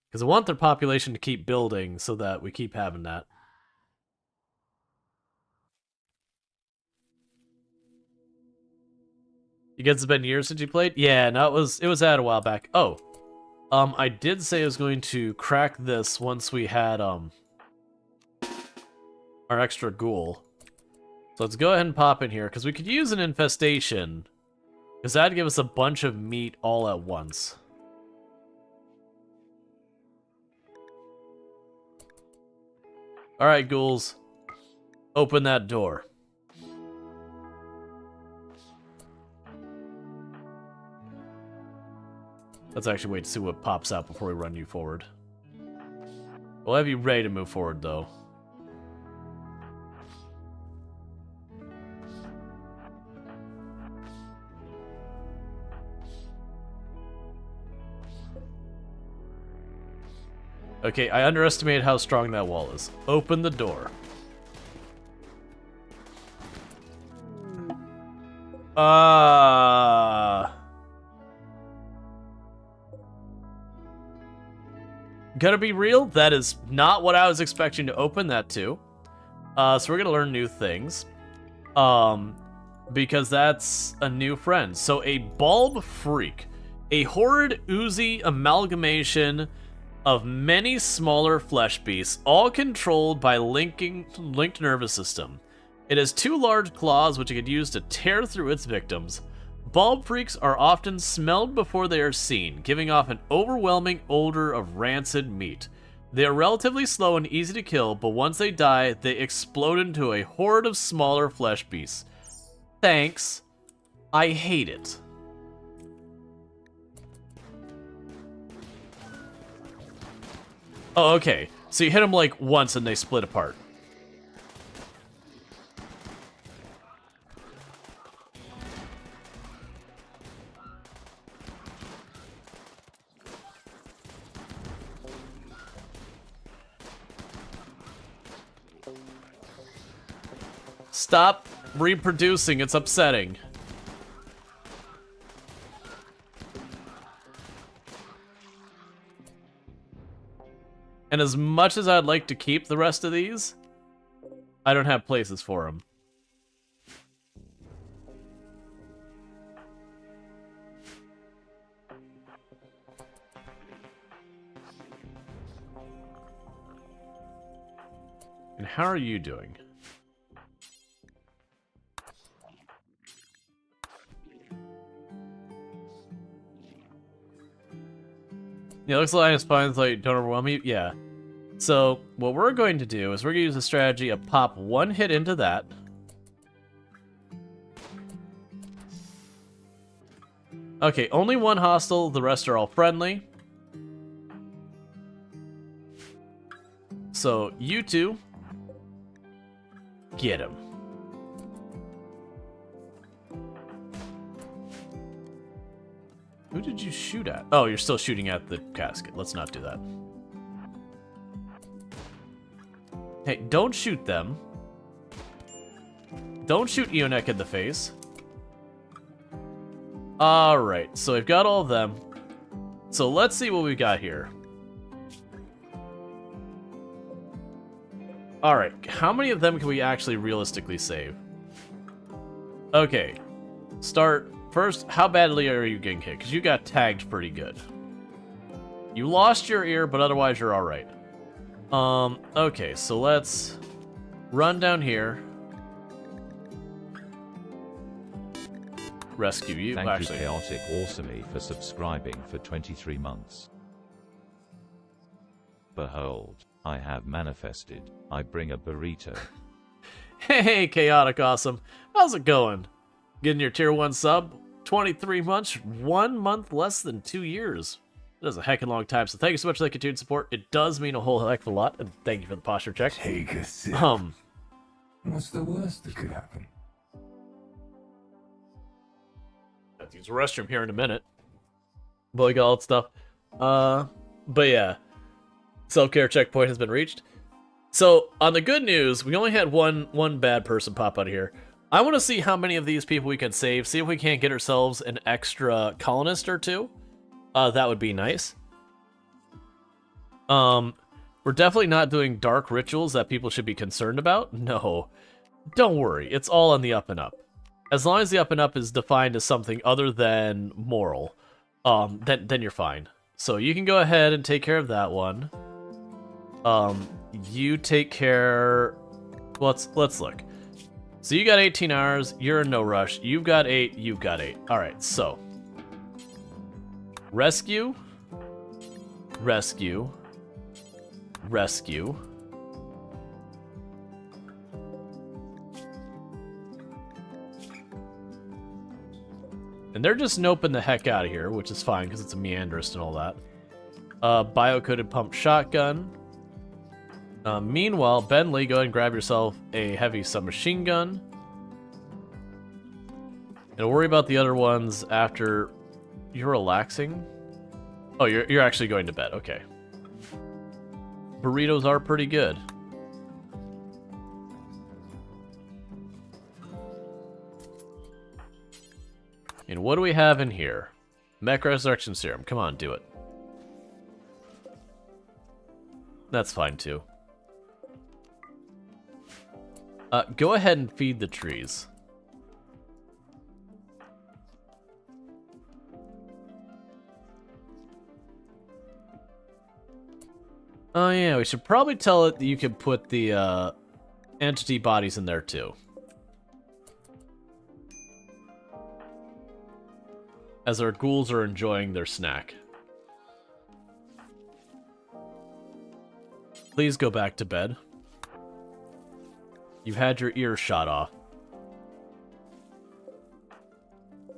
Because I want their population to keep building so that we keep having that. You guys, it's been years since you played? Yeah, no, it was out a while back. Oh, I did say I was going to crack this once we had our extra ghoul. So let's go ahead and pop in here because we could use an infestation, because that'd give us a bunch of meat all at once. All right, ghouls, open that door. Let's actually wait to see what pops out before we run you forward. We'll have you ready to move forward, though. Okay, I underestimated how strong that wall is. Open the door. Gonna be real, that is not what I was expecting to open that to. So we're gonna learn new things. Because that's a new friend. So a bulb freak. A horrid, oozy amalgamation of many smaller flesh beasts, all controlled by linked nervous system. It has 2 large claws which it could use to tear through its victims. Bulb freaks are often smelled before they are seen, giving off an overwhelming odor of rancid meat. They are relatively slow and easy to kill, but once they die, they explode into a horde of smaller flesh beasts. Thanks. I hate it. Oh, okay. So you hit them like once and they split apart. Stop reproducing, it's upsetting. And as much as I'd like to keep the rest of these, I don't have places for them. And how are you doing? Yeah, looks like it's fine, like don't overwhelm me. Yeah. So what we're going to do is we're gonna use a strategy of pop 1 hit into that. Okay, only 1 hostile, the rest are all friendly. So you two get him. Who did you shoot at? Oh, you're still shooting at the casket. Let's not do that. Hey, don't shoot them. Don't shoot Eonek in the face. Alright, so we've got all of them. So let's see what we got here. Alright, how many of them can we actually realistically save? Okay, start. First, how badly are you getting hit? Because you got tagged pretty good. You lost your ear, but otherwise you're alright. Okay, so let's run down here. Rescue you. Thank you, Chaotic Awesomey, for subscribing for 23 months. Behold, I have manifested. I bring a burrito. Hey, Chaotic Awesome. How's it going? Getting your tier 1 sub? 23 months, 1 month less than 2 years. That is a heckin' long time, so thank you so much for that continued support. It does mean a whole heck of a lot, and thank you for the posture check. Take a sip. What's the worst that could happen? Have to use the restroom here in a minute. But we got all that stuff. But yeah. Self-care checkpoint has been reached. So, on the good news, we only had one bad person pop out of here. I want to see how many of these people we can save, see if we can't get ourselves an extra colonist or 2. That would be nice. We're definitely not doing dark rituals that people should be concerned about. No. Don't worry, it's all on the up and up. As long as the up and up is defined as something other than moral, then you're fine. So you can go ahead and take care of that one. You take care. Let's look. So you got 18 hours. You're in no rush. You've got 8. You've got 8. All right. So rescue, rescue, rescue. And they're just noping the heck out of here, which is fine because it's a meandrist and all that. Bio-coated pump shotgun. Meanwhile, Bentley, go ahead and grab yourself a heavy submachine gun. And worry about the other ones after you're relaxing. Oh, you're actually going to bed. Okay. Burritos are pretty good. And what do we have in here? Mech Resurrection Serum. Come on, do it. That's fine, too. Go ahead and feed the trees. Oh, yeah, we should probably tell it that you can put the entity bodies in there, too. As our ghouls are enjoying their snack. Please go back to bed. You've had your ear shot off.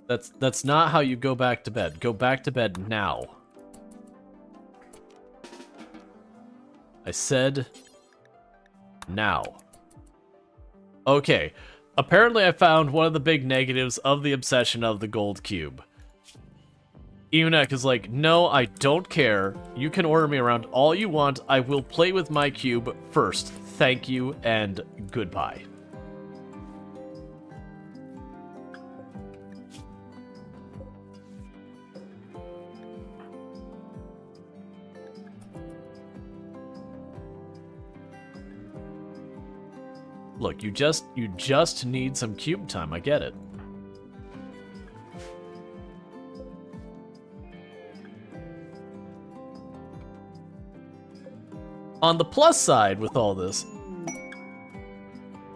That's not how you go back to bed. Go back to bed now. I said now. Okay. Apparently I found one of the big negatives of the obsession of the gold cube. Eunuch is like, no, I don't care. You can order me around all you want. I will play with my cube first. Thank you, and goodbye. Look, you just need some cube time. I get it. On the plus side with all this...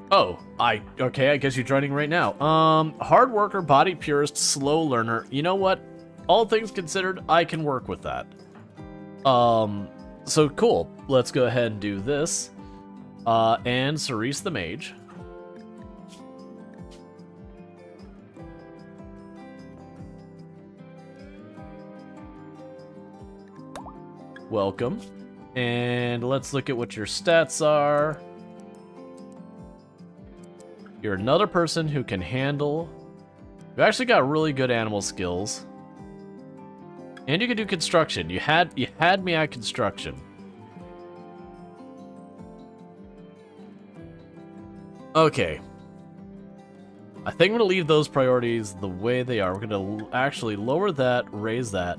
Oh, okay, I guess you're joining right now. Hard worker, body purist, slow learner. You know what? All things considered, I can work with that. So cool. Let's go ahead and do this. And Cerise the Mage. Welcome. And let's look at what your stats are. You're another person who can handle... You actually got really good animal skills. And you can do construction. You had me at construction. Okay. I think I'm going to leave those priorities the way they are. We're going to actually lower that, raise that.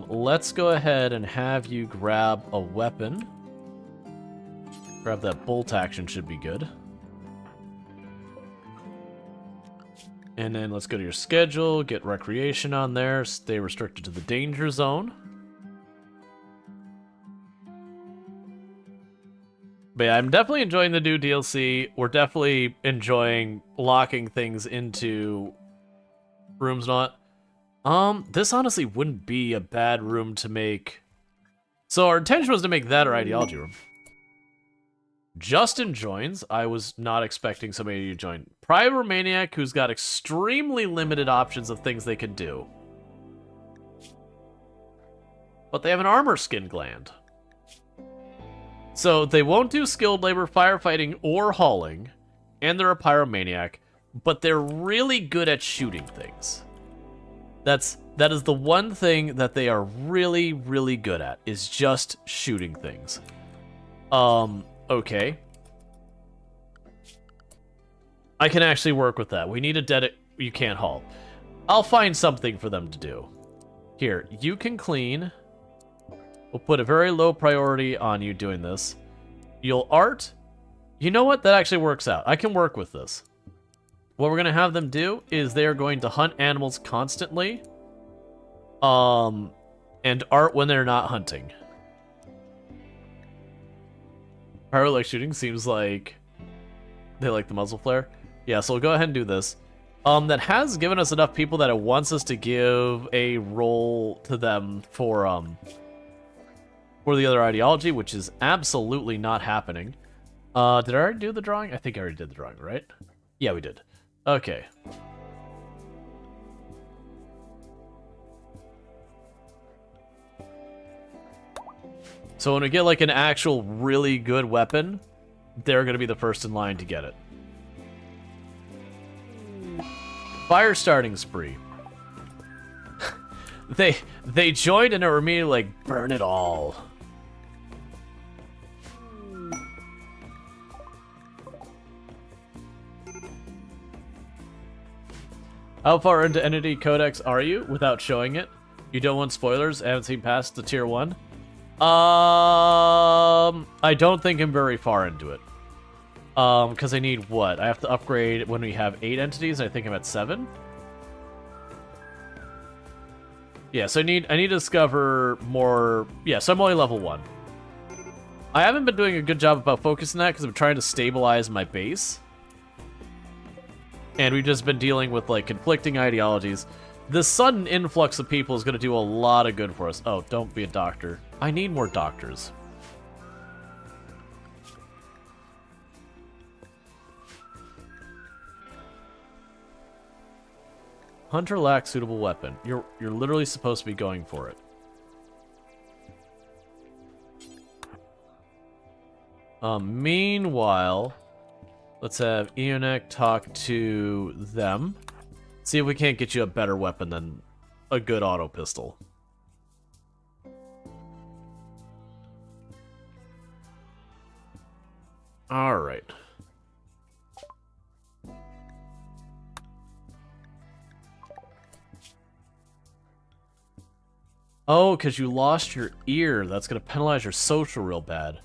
Let's go ahead and have you grab a weapon. Grab that bolt action, should be good. And then let's go to your schedule, get recreation on there, stay restricted to the danger zone. But yeah, I'm definitely enjoying the new DLC. We're definitely enjoying locking things into rooms not. This honestly wouldn't be a bad room to make. So our intention was to make that our ideology room. Justin joins. I was not expecting somebody to join. Private Maniac, who's got extremely limited options of things they can do. But they have an armor skin gland. So they won't do skilled labor, firefighting, or hauling. And they're a pyromaniac. But they're really good at shooting things. That is the one thing that they are really, really good at, is just shooting things. Okay. I can actually work with that. We need a you can't haul. I'll find something for them to do. Here, you can clean. We'll put a very low priority on you doing this. You'll art. You know what? That actually works out. I can work with this. What we're going to have them do is they are going to hunt animals constantly. And art when they're not hunting. Pyro like shooting, seems like they like the muzzle flare. Yeah, so we'll go ahead and do this. That has given us enough people that it wants us to give a role to them for the other ideology, which is absolutely not happening. Did I already do the drawing? I think I already did the drawing, right? Yeah, we did. Okay. So when we get like an actual really good weapon, they're going to be the first in line to get it. Fire starting spree. They joined and are immediately like, burn it all. How far into Entity Codex are you without showing it? You don't want spoilers? I haven't seen past the tier 1? I don't think I'm very far into it. Because I need what? I have to upgrade when we have 8 entities, and I think I'm at 7? Yeah, so I need to discover more... Yeah, so I'm only level 1. I haven't been doing a good job about focusing that, because I'm trying to stabilize my base. And we've just been dealing with, like, conflicting ideologies. This sudden influx of people is going to do a lot of good for us. Oh, don't be a doctor. I need more doctors. Hunter lacks suitable weapon. You're literally supposed to be going for it. Meanwhile, let's have Eonek talk to them. See if we can't get you a better weapon than a good auto pistol. Alright. Oh, because you lost your ear. That's going to penalize your social real bad.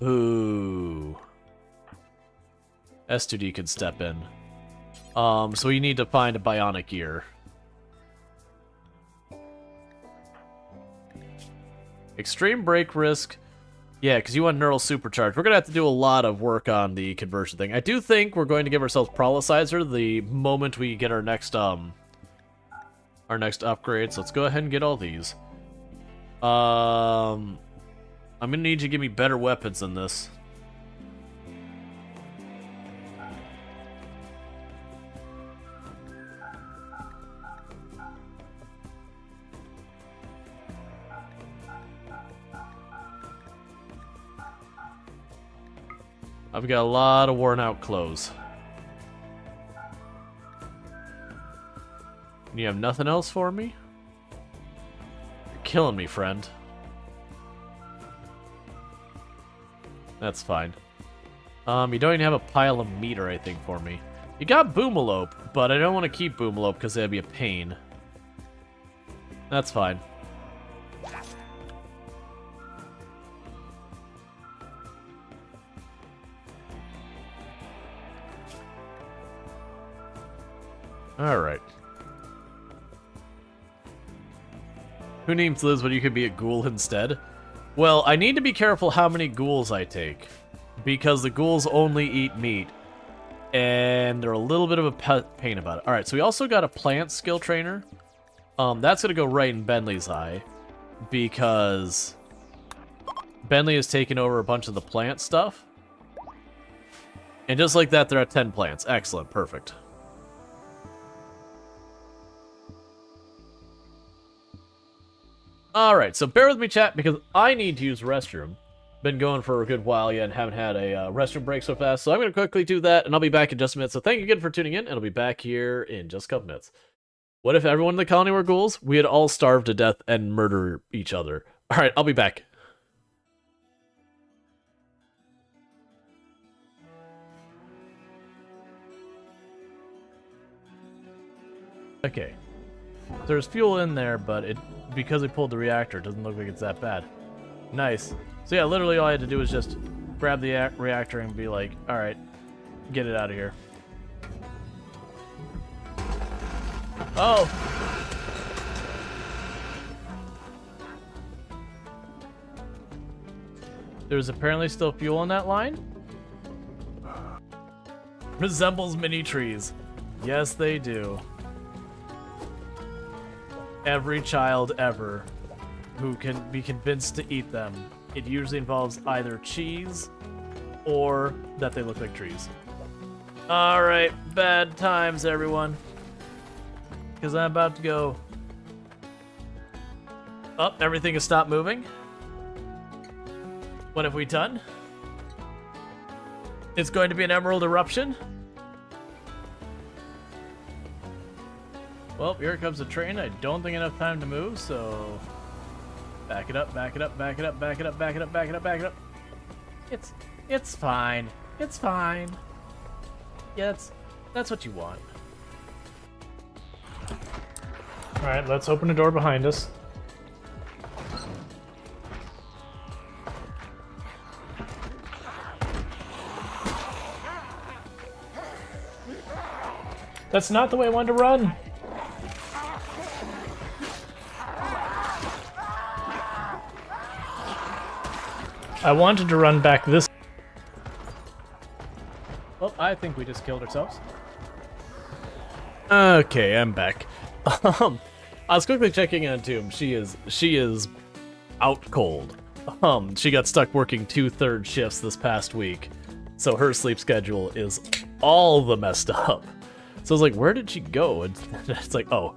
Ooh. S2D could step in. So we need to find a bionic ear. Extreme break risk. Yeah, because you want neural supercharge. We're going to have to do a lot of work on the conversion thing. I do think we're going to give ourselves Prolicizer the moment we get our next upgrade. So let's go ahead and get all these. I'm going to need you to give me better weapons than this. I've got a lot of worn out clothes. You have nothing else for me? You're killing me, friend. That's fine. You don't even have a pile of meat or anything for me. You got Boomalope, but I don't want to keep Boomalope because that'd be a pain. That's fine. Alright. Who names Liz when you could be a ghoul instead? Well, I need to be careful how many ghouls I take. Because the ghouls only eat meat. And they're a little bit of a pain about it. Alright, so we also got a plant skill trainer. That's going to go right in Bentley's eye. Because Bentley has taken over a bunch of the plant stuff. And just like that, they're at 10 plants. Excellent, perfect. Alright, so bear with me, chat, because I need to use the restroom. Been going for a good while yet and haven't had a restroom break so fast, so I'm going to quickly do that, and I'll be back in just a minute. So thank you again for tuning in, and I'll be back here in just a couple minutes. What if everyone in the colony were ghouls? We would all starve to death and murder each other. Alright, I'll be back. Okay. There's fuel in there, but because we pulled the reactor, it doesn't look like it's that bad. Nice. So yeah, literally all I had to do was just grab the reactor and be like, all right, get it out of here. Oh! There's apparently still fuel on that line? Resembles mini trees. Yes, they do. Every child ever who can be convinced to eat them, it usually involves either cheese or that they look like trees. Alright, bad times, everyone. Because I'm about to go... Oh, everything has stopped moving. What have we done? It's going to be an emerald eruption. Well, here comes the train. I don't think enough time to move, so... Back it up, back it up, back it up, back it up, back it up, back it up, back it up. It's fine. It's fine. Yeah, that's what you want. Alright, let's open the door behind us. That's not the way I wanted to run. I wanted to run back this. Well, I think we just killed ourselves. Okay, I'm back. I was quickly checking on Tomb. She is out cold. She got stuck working 2/3 shifts this past week, so her sleep schedule is all the messed up. So I was like, where did she go? And it's like, oh,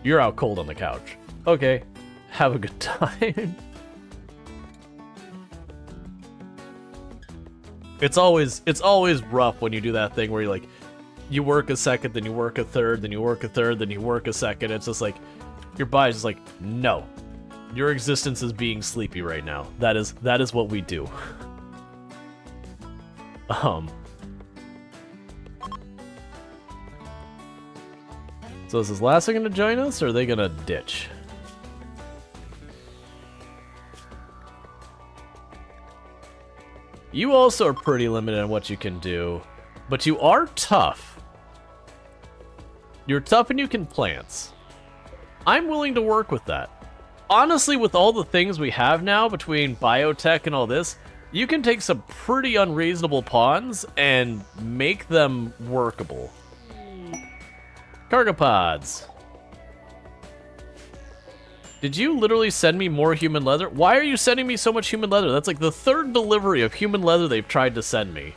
you're out cold on the couch. Okay, have a good time. It's always rough when you do that thing where you like, you work a second, then you work a third, then you work a third, then you work a second. It's just like, your body's just like, no, your existence is being sleepy right now. That is what we do. So is this last one gonna join us, or are they gonna ditch? You also are pretty limited on what you can do, but you are tough. You're tough and you can plants. I'm willing to work with that. Honestly, with all the things we have now between biotech and all this, you can take some pretty unreasonable pawns and make them workable. Cargo pods. Did you literally send me more human leather? Why are you sending me so much human leather? That's like the third delivery of human leather they've tried to send me.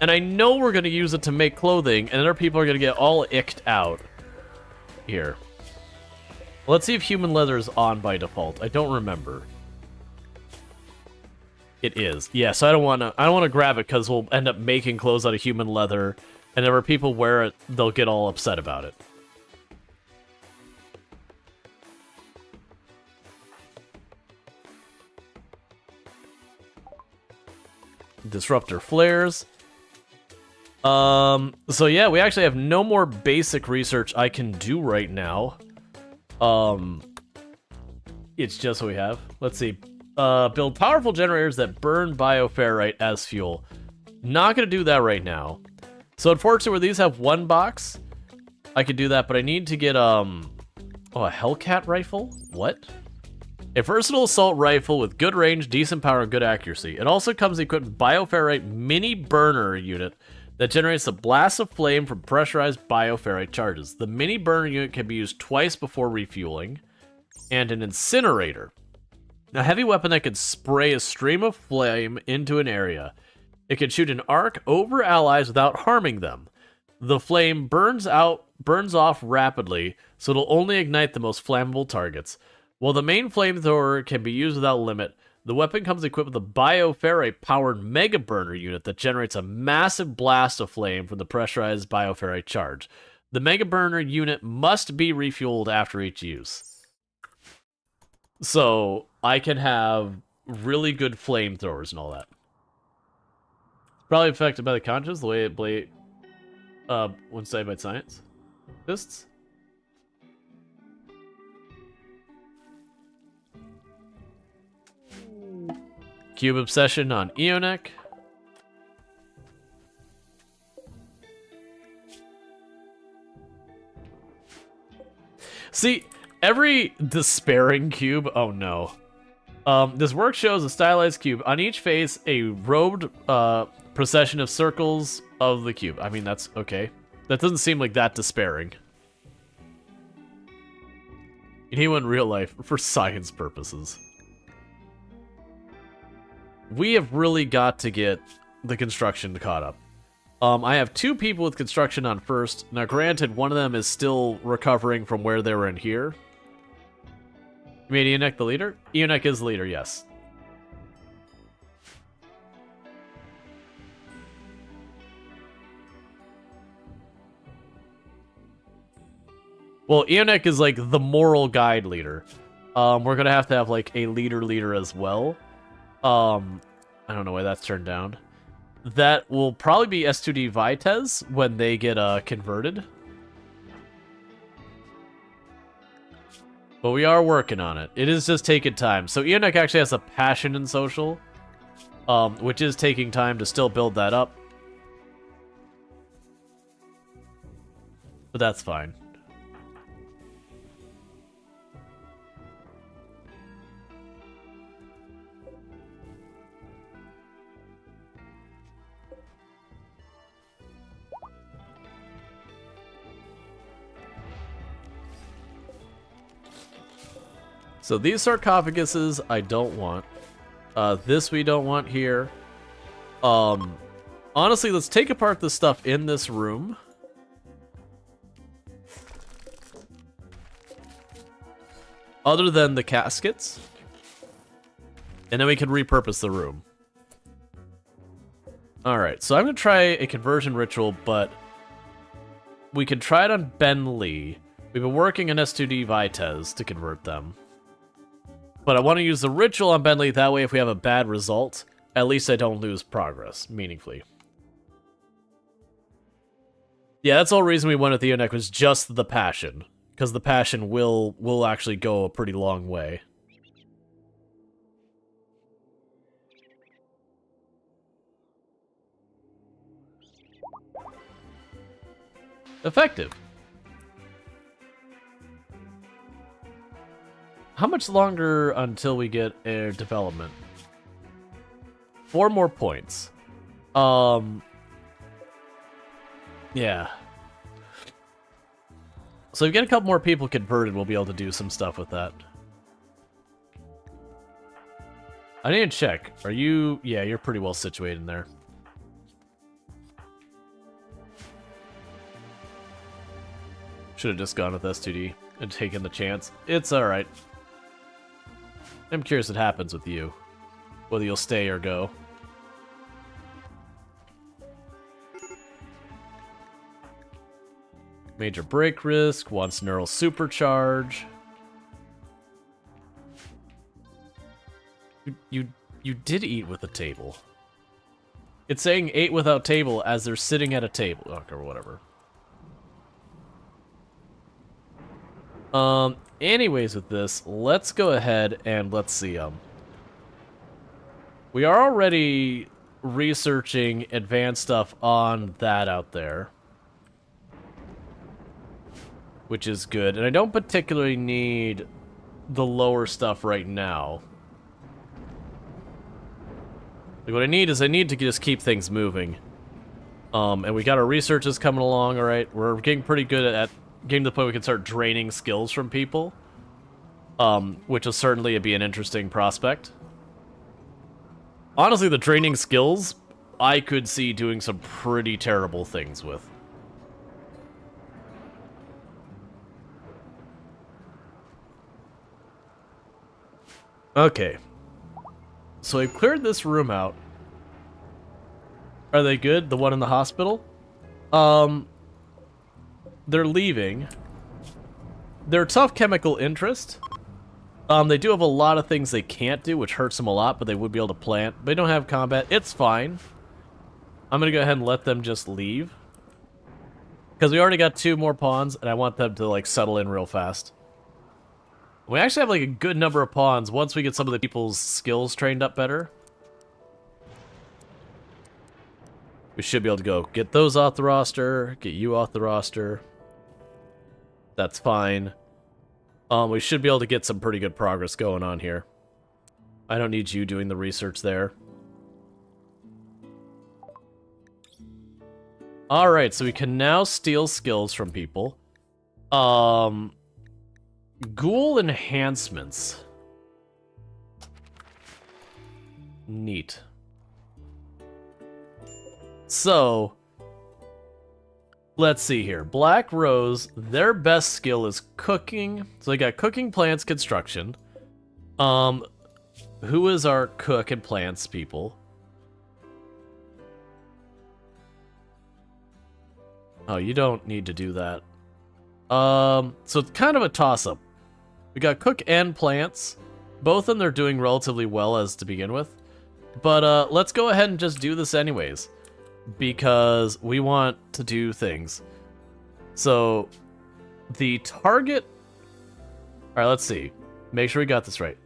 And I know we're going to use it to make clothing, and other people are going to get all icked out. Here. Let's see if human leather is on by default. I don't remember. It is. Yeah, so I don't want to grab it because we'll end up making clothes out of human leather, and whenever people wear it, they'll get all upset about it. Disruptor flares. So yeah, we actually have no more basic research I can do right now. It's just what we have. Let's see. Build powerful generators that burn bioferrite as fuel. Not gonna do that right now. So unfortunately, where these have one box, I could do that, but I need to get, oh, a Hellcat rifle? What? A versatile assault rifle with good range, decent power, and good accuracy. It also comes equipped with bioferrite mini burner unit that generates a blast of flame from pressurized bioferrite charges. The mini burner unit can be used twice before refueling, and an incinerator. A heavy weapon that can spray a stream of flame into an area. It can shoot an arc over allies without harming them. The flame burns off rapidly, so it'll only ignite the most flammable targets. While the main flamethrower can be used without limit, the weapon comes equipped with a bioferrite-powered mega burner unit that generates a massive blast of flame from the pressurized bioferrite charge. The mega burner unit must be refueled after each use. So I can have really good flamethrowers and all that. Probably affected by the conscience, the way it when studied by science. Fists? Cube Obsession on Eonek. See, every despairing cube... Oh, no. This work shows a stylized cube. On each face, a robed procession of circles of the cube. I mean, that's okay. That doesn't seem like that despairing. You need one in real life for science purposes. We have really got to get the construction caught up. I have 2 people with construction on first. Now, granted, one of them is still recovering from where they were in here. You made Eonek the leader? Eonek is the leader, yes. Well, Eonek is like the moral guide leader. We're gonna have to have like a leader as well. I don't know why that's turned down. That will probably be S2D Vitez when they get converted. But we are working on it. It is just taking time. So Eonek actually has a passion in social, which is taking time to still build that up. But that's fine. So these sarcophaguses I don't want. This we don't want here. Honestly, let's take apart the stuff in this room. Other than the caskets. And then we can repurpose the room. Alright, so I'm going to try a conversion ritual, but we can try it on Ben Lee. We've been working on S2D Vitez to convert them. But I want to use the ritual on Bentley, that way if we have a bad result, at least I don't lose progress, meaningfully. Yeah, that's the whole reason we went with the Eonek was just the passion. Because the passion will actually go a pretty long way. Effective. How much longer until we get air development? 4 more points. Yeah. So if we get a couple more people converted, we'll be able to do some stuff with that. I need to check. Are you... Yeah, you're pretty well situated in there. Should have just gone with S2D and taken the chance. It's alright. I'm curious what happens with you. Whether you'll stay or go. Major break risk, wants neural supercharge. You did eat with a table. It's saying ate without table as they're sitting at a table. Okay, or whatever. Anyways with this, let's go ahead and let's see, we are already researching advanced stuff on that out there. Which is good, and I don't particularly need the lower stuff right now. Like, what I need is I need to just keep things moving. And we got our researches coming along, alright? We're getting pretty good at getting to the point where we can start draining skills from people. Which will certainly be an interesting prospect. Honestly, the draining skills, I could see doing some pretty terrible things with. Okay. So I've cleared this room out. Are they good? The one in the hospital? They're leaving. They're tough chemical interest. They do have a lot of things they can't do, which hurts them a lot, but they would be able to plant. They don't have combat. It's fine. I'm going to go ahead and let them just leave. Because we already got 2 more pawns, and I want them to, like, settle in real fast. We actually have, like, a good number of pawns once we get some of the people's skills trained up better. We should be able to go get those off the roster, get you off the roster. That's fine. We should be able to get some pretty good progress going on here. I don't need you doing the research there. Alright, so we can now steal skills from people. Ghoul enhancements. Neat. So, let's see here. Black Rose, their best skill is cooking. So they got cooking, plants, construction. Who is our cook and plants people? Oh, you don't need to do that. So it's kind of a toss-up. We got cook and plants. Both of them they're doing relatively well as to begin with. But let's go ahead and just do this anyways. Because we want to do things. So, the target... Alright, let's see. Make sure we got this right.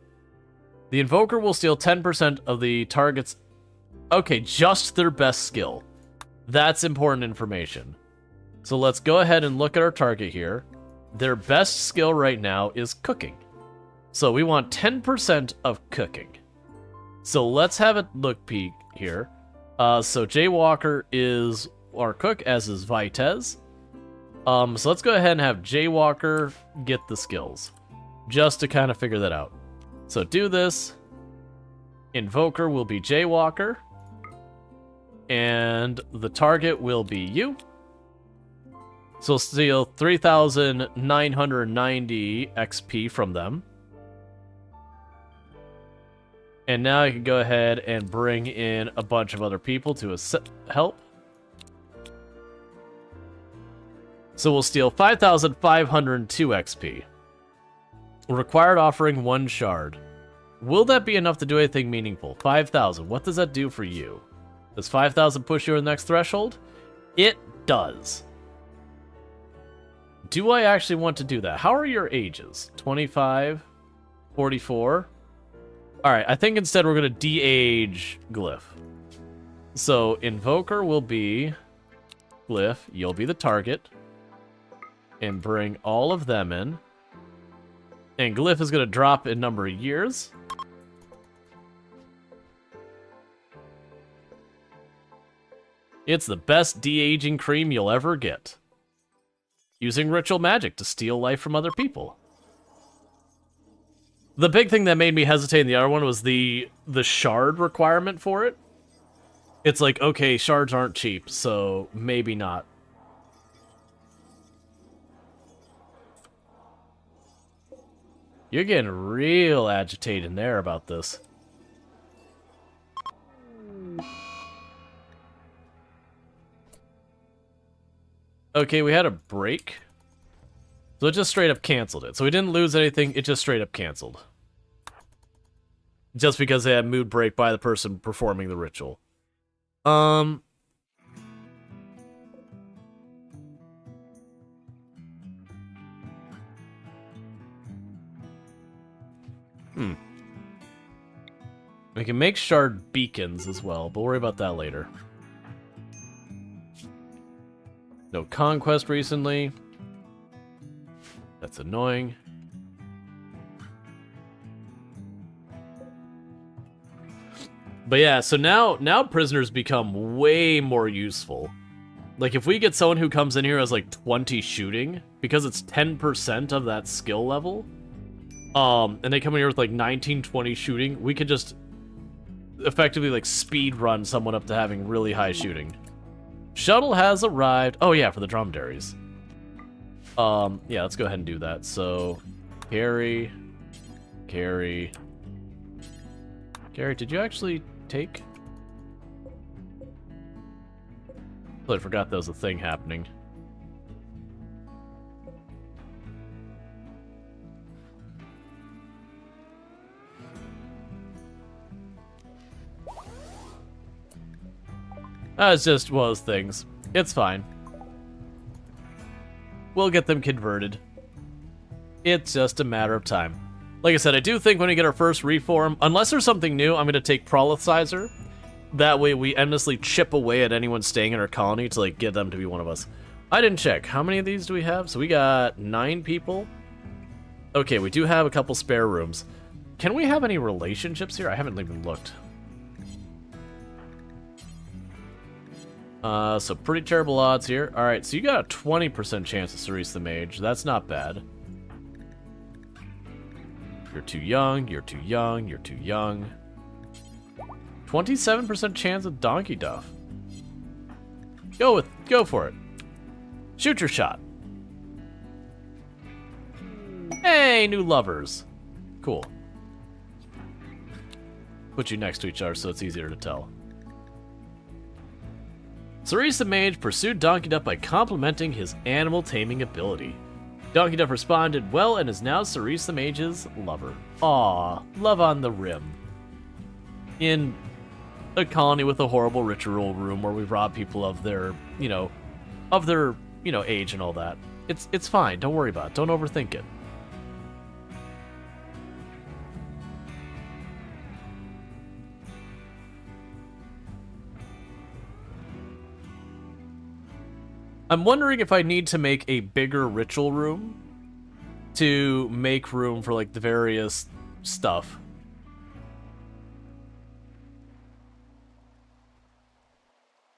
The Invoker will steal 10% of the target's... Okay, just their best skill. That's important information. So let's go ahead and look at our target here. Their best skill right now is cooking. So we want 10% of cooking. So let's have a look peek here. So Jaywalker is our cook, as is Vitez. So let's go ahead and have Jaywalker get the skills. Just to kind of figure that out. So do this. Invoker will be Jaywalker. And the target will be you. So steal 3,990 XP from them. And now you can go ahead and bring in a bunch of other people to help. So we'll steal 5,502 XP. Required offering 1 shard. Will that be enough to do anything meaningful? 5,000. What does that do for you? Does 5,000 push you to the next threshold? It does. Do I actually want to do that? How are your ages? 25? 44? Alright, I think instead we're going to de-age Glyph. So, Invoker will be Glyph. You'll be the target. And bring all of them in. And Glyph is going to drop in number of years. It's the best de-aging cream you'll ever get. Using ritual magic to steal life from other people. The big thing that made me hesitate in the other one was the shard requirement for it. It's like, okay, shards aren't cheap, so maybe not. You're getting real agitated in there about this. Okay, we had a break. So it just straight up canceled it. So we didn't lose anything, it just straight up canceled. Just because they had mood break by the person performing the ritual. We can make shard beacons as well, but we'll worry about that later. No conquest recently. That's annoying. But yeah, so now prisoners become way more useful. Like if we get someone who comes in here as like 20 shooting, because it's 10% of that skill level, and they come in here with like 19, 20 shooting, we could just effectively like speed run someone up to having really high shooting. Shuttle has arrived. Oh yeah, for the dromedaries. Yeah, let's go ahead and do that. So, carry. Carry, did you actually take? I forgot there was a thing happening. It's just one of those things. It's fine. We'll get them converted. It's just a matter of time. Like I said, I do think when we get our first reform, unless there's something new, I'm going to take Prolithizer. That way we endlessly chip away at anyone staying in our colony to like get them to be one of us. I didn't check. How many of these do we have? So we got 9 people. Okay, we do have a couple spare rooms. Can we have any relationships here? I haven't even looked. So pretty terrible odds here. Alright, so you got a 20% chance of Cerise the Mage. That's not bad. You're too young, you're too young, you're too young. 27% chance of Donkey Duff. Go for it. Shoot your shot. Hey, new lovers. Cool. Put you next to each other so it's easier to tell. Cerise the Mage pursued Donkey Duff by complimenting his animal taming ability. Donkey Duff responded well and is now Cerise the Mage's lover. Aw, love on the rim. In a colony with a horrible ritual room where we rob people of their, age and all that. It's fine. Don't worry about it. Don't overthink it. I'm wondering if I need to make a bigger ritual room to make room for like the various stuff.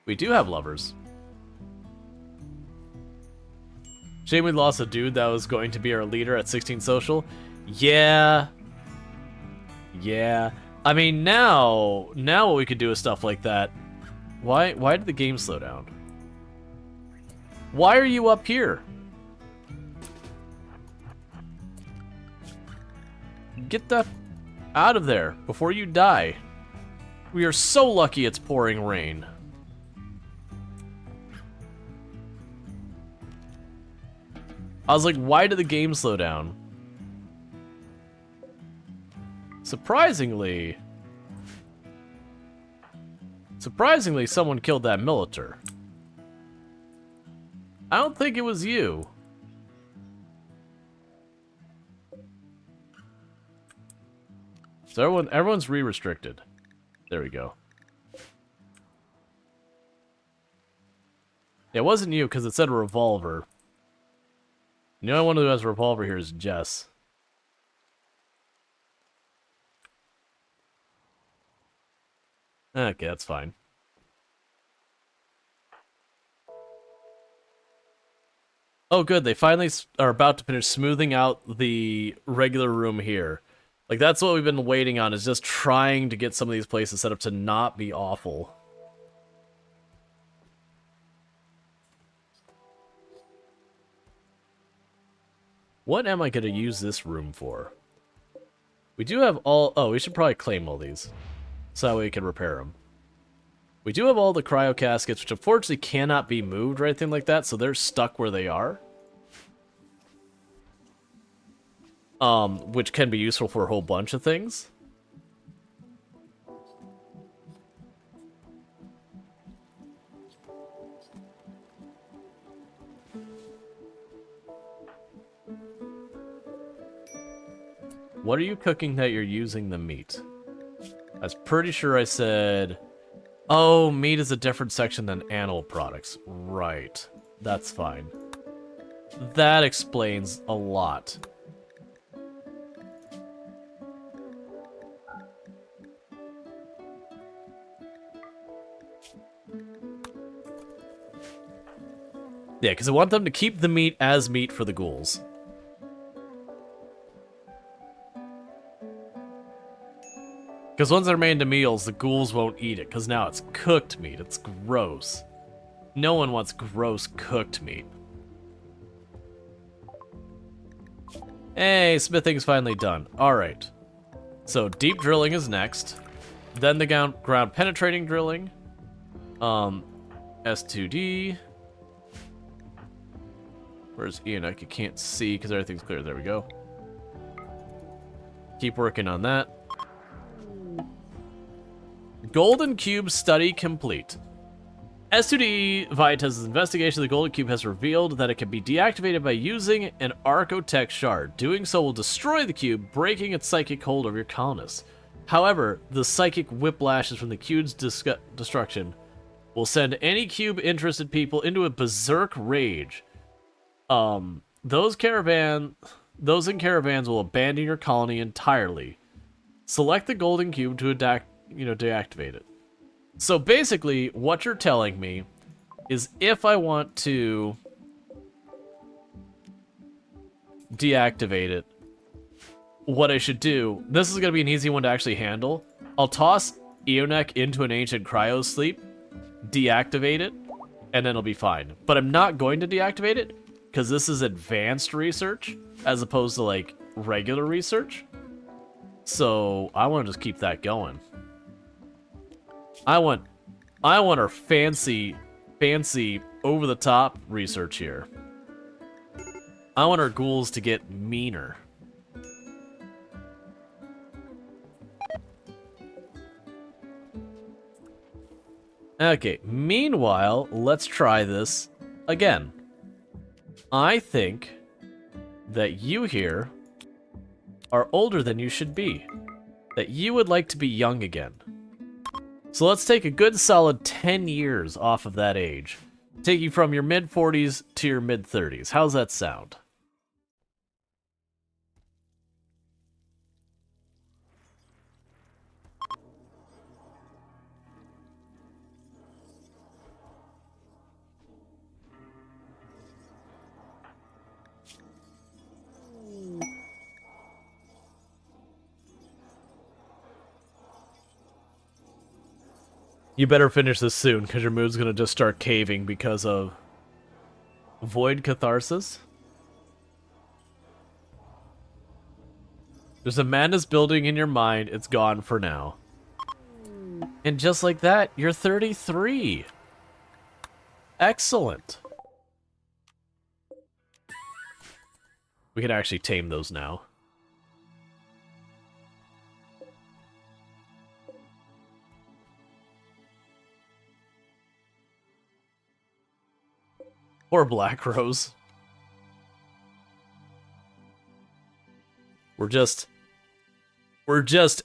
We do have lovers. Shame we lost a dude that was going to be our leader at 16 Social. Yeah. Yeah. I mean, now what we could do is stuff like that. Why did the game slow down? Why are you up here? Get the out of there before you die. We are so lucky it's pouring rain. I was like, why did the game slow down? Surprisingly, someone killed that militar. I don't think it was you. So everyone's re-restricted. There we go. It wasn't you because it said revolver. The only one who has a revolver here is Jess. Okay, that's fine. Oh, good. They finally are about to finish smoothing out the regular room here. Like, that's what we've been waiting on, is just trying to get some of these places set up to not be awful. What am I going to use this room for? We do have all... Oh, we should probably claim all these. So that way we can repair them. We do have all the cryo caskets, which unfortunately cannot be moved or anything like that, so they're stuck where they are. Which can be useful for a whole bunch of things. What are you cooking that you're using the meat? I was pretty sure I said... Oh, meat is a different section than animal products. Right. That's fine. That explains a lot. Yeah, because I want them to keep the meat as meat for the ghouls. Because once they're made into meals, the ghouls won't eat it, because now it's cooked meat. It's gross. No one wants gross cooked meat. Hey, smithing's finally done. Alright. So, deep drilling is next. Then the ground penetrating drilling. S2D. Where's Enoch? You can't see because everything's clear. There we go. Keep working on that. Golden Cube study complete. S2D Vietas' investigation of the Golden Cube has revealed that it can be deactivated by using an Archotech shard. Doing so will destroy the cube, breaking its psychic hold over your colonists. However, the psychic whiplashes from the cube's destruction will send any cube interested people into a berserk rage. Those in caravans will abandon your colony entirely. Select the golden cube to deactivate it. So basically, what you're telling me is if I want to deactivate it, what I should do, this is going to be an easy one to actually handle. I'll toss Eonek into an ancient cryo sleep, deactivate it, and then it'll be fine. But I'm not going to deactivate it, because this is advanced research, as opposed to, like, regular research. So, I want to just keep that going. I want our fancy, over-the-top research here. I want our ghouls to get meaner. Okay, meanwhile, let's try this again. I think that you here are older than you should be. That you would like to be young again. So let's take a good solid 10 years off of that age. Take you from your mid-40s to your mid-30s. How's that sound? You better finish this soon, because your mood's gonna just start caving because of void catharsis. There's a madness building in your mind. It's gone for now. And just like that, you're 33. Excellent. We can actually tame those now. Or Black Rose. We're just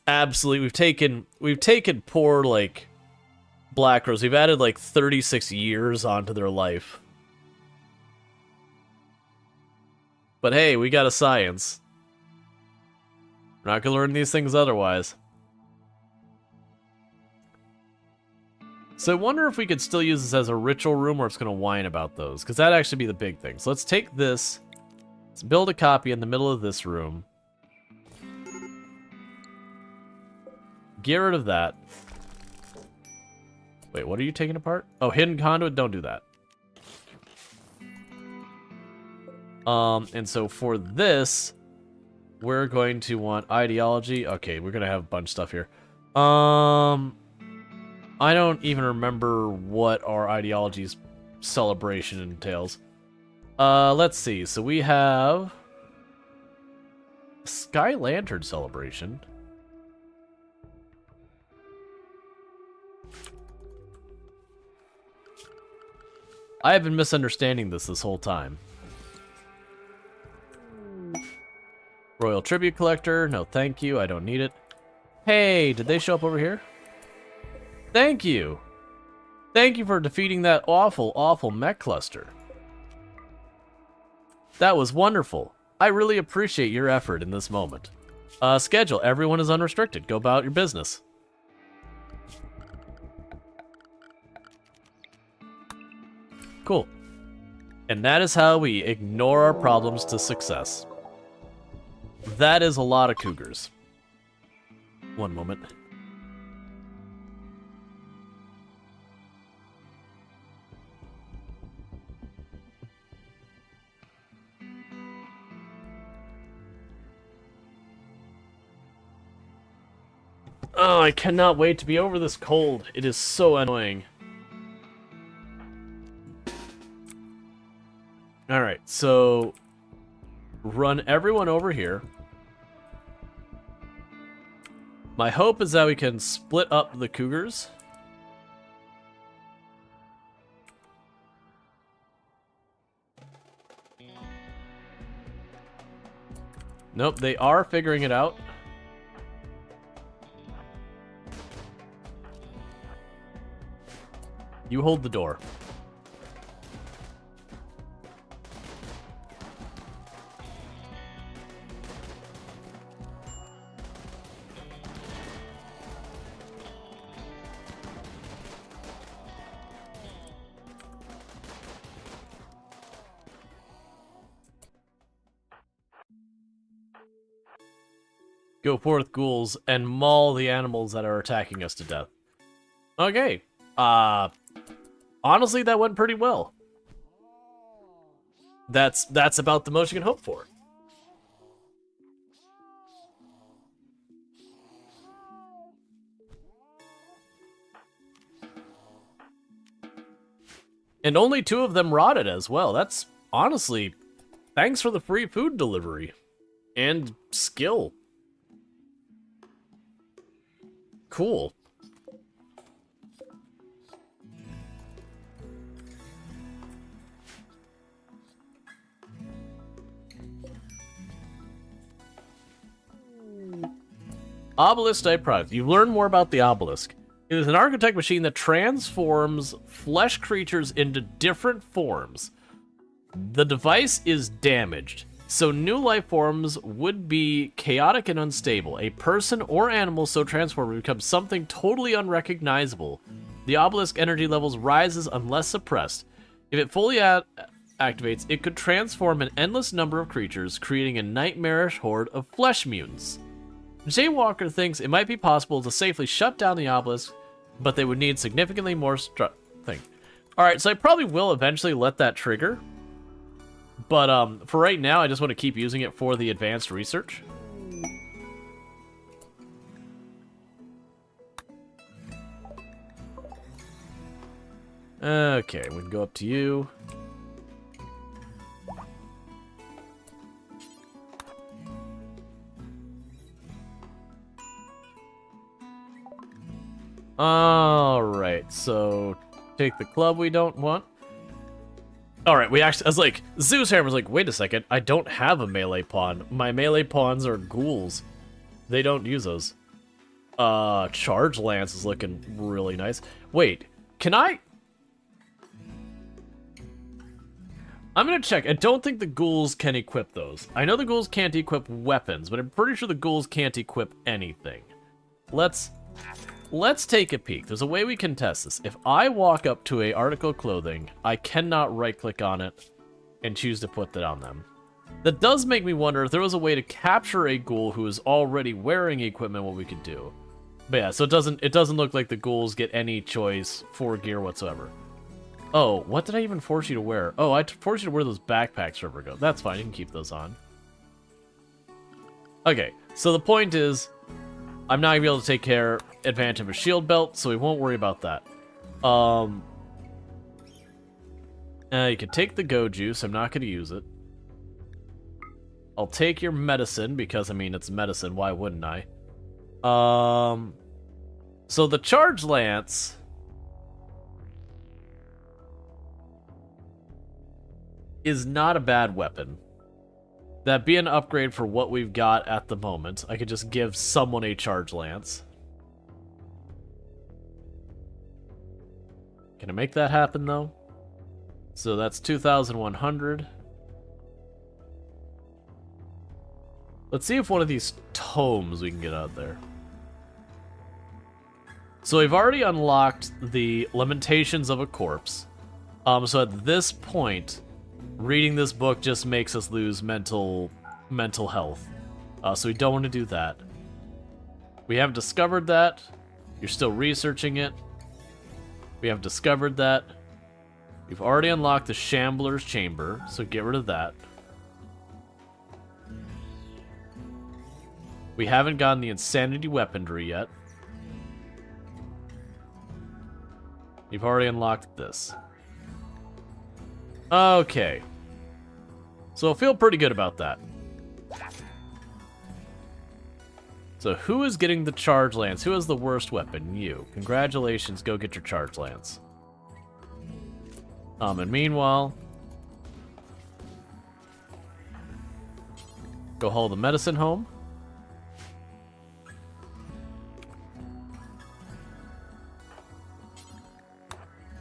absolutely, we've taken poor, like, Black Rose. We've added like 36 years onto their life. But hey, we got a science. We're not gonna learn these things otherwise. So I wonder if we could still use this as a ritual room, or it's going to whine about those, because that'd actually be the big thing. So let's take this, let's build a copy in the middle of this room. Get rid of that. Wait, what are you taking apart? Oh, hidden conduit, don't do that. And so for this, we're going to want ideology. Okay, we're going to have a bunch of stuff here. I don't even remember what our ideology's celebration entails. Let's see. So we have Sky Lantern celebration. I have been misunderstanding this whole time. Royal Tribute Collector. No, thank you. I don't need it. Hey, did they show up over here? Thank you. Thank you for defeating that awful, awful mech cluster. That was wonderful. I really appreciate your effort in this moment. Schedule. Everyone is unrestricted. Go about your business. Cool. And that is how we ignore our problems to success. That is a lot of cougars. One moment. Oh, I cannot wait to be over this cold. It is so annoying. Alright, so run everyone over here. My hope is that we can split up the cougars. Nope, they are figuring it out. You hold the door. Go forth, ghouls, and maul the animals that are attacking us to death. Okay. Honestly, that went pretty well. That's about the most you can hope for. And only 2 of them rotted as well. That's honestly, thanks for the free food delivery. And skill. Cool. Obelisk type product. You learn more about the obelisk. It is an architect machine that transforms flesh creatures into different forms. The device is damaged, so new life forms would be chaotic and unstable. A person or animal so transformed becomes something totally unrecognizable. The obelisk energy levels rises unless suppressed. If it fully activates, it could transform an endless number of creatures, creating a nightmarish horde of flesh mutants. Jaywalker thinks it might be possible to safely shut down the obelisk, but they would need significantly more thing. Alright, so I probably will eventually let that trigger. But for right now, I just want to keep using it for the advanced research. Okay, we can go up to you. Alright, so take the club we don't want. Alright, I was like, Zeus Hammer's like, wait a second, I don't have a melee pawn. My melee pawns are ghouls. They don't use those. Charge Lance is looking really nice. Wait, can I? I'm gonna check. I don't think the ghouls can equip those. I know the ghouls can't equip weapons, but I'm pretty sure the ghouls can't equip anything. Let's take a peek. There's a way we can test this. If I walk up to a article of clothing, I cannot right-click on it and choose to put that on them. That does make me wonder if there was a way to capture a ghoul who is already wearing equipment, what we could do. But yeah, so it doesn't look like the ghouls get any choice for gear whatsoever. Oh, what did I even force you to wear? Oh, I forced you to wear those backpacks forever ago. That's fine, you can keep those on. Okay, so the point is, I'm not gonna be able to take advantage of a shield belt, so we won't worry about that. You can take the go juice. I'm not gonna use it. I'll take your medicine because I mean it's medicine. Why wouldn't I? So the charge lance is not a bad weapon. That'd be an upgrade for what we've got at the moment. I could just give someone a charge lance. Can I make that happen, though? So that's 2,100. Let's see if one of these tomes we can get out there. So we've already unlocked the Lamentations of a Corpse. So at this point, reading this book just makes us lose mental health. So we don't want to do that. We haven't discovered that. You're still researching it. We haven't discovered that. We've already unlocked the Shambler's Chamber, so get rid of that. We haven't gotten the Insanity Weaponry yet. We've already unlocked this. Okay. So I feel pretty good about that. So who is getting the charge lance? Who has the worst weapon? You. Congratulations, go get your charge lance. And meanwhile, go haul the medicine home.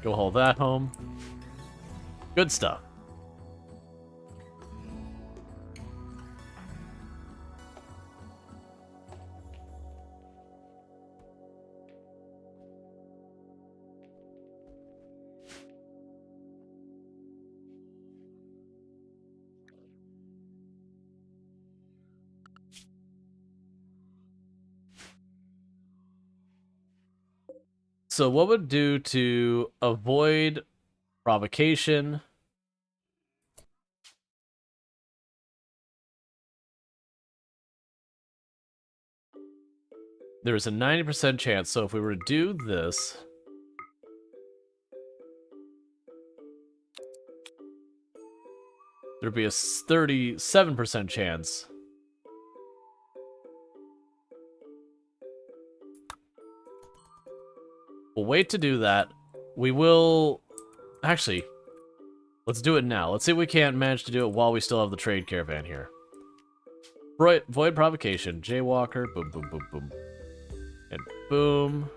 Go haul that home. Good stuff. So what would do to avoid provocation? There's a 90% chance, so if we were to do this... there'd be a 37% chance. We'll wait to do that. We will... Actually, let's do it now. Let's see if we can't manage to do it while we still have the trade caravan here. Void provocation. Jaywalker. Boom, boom, boom, boom. And boom.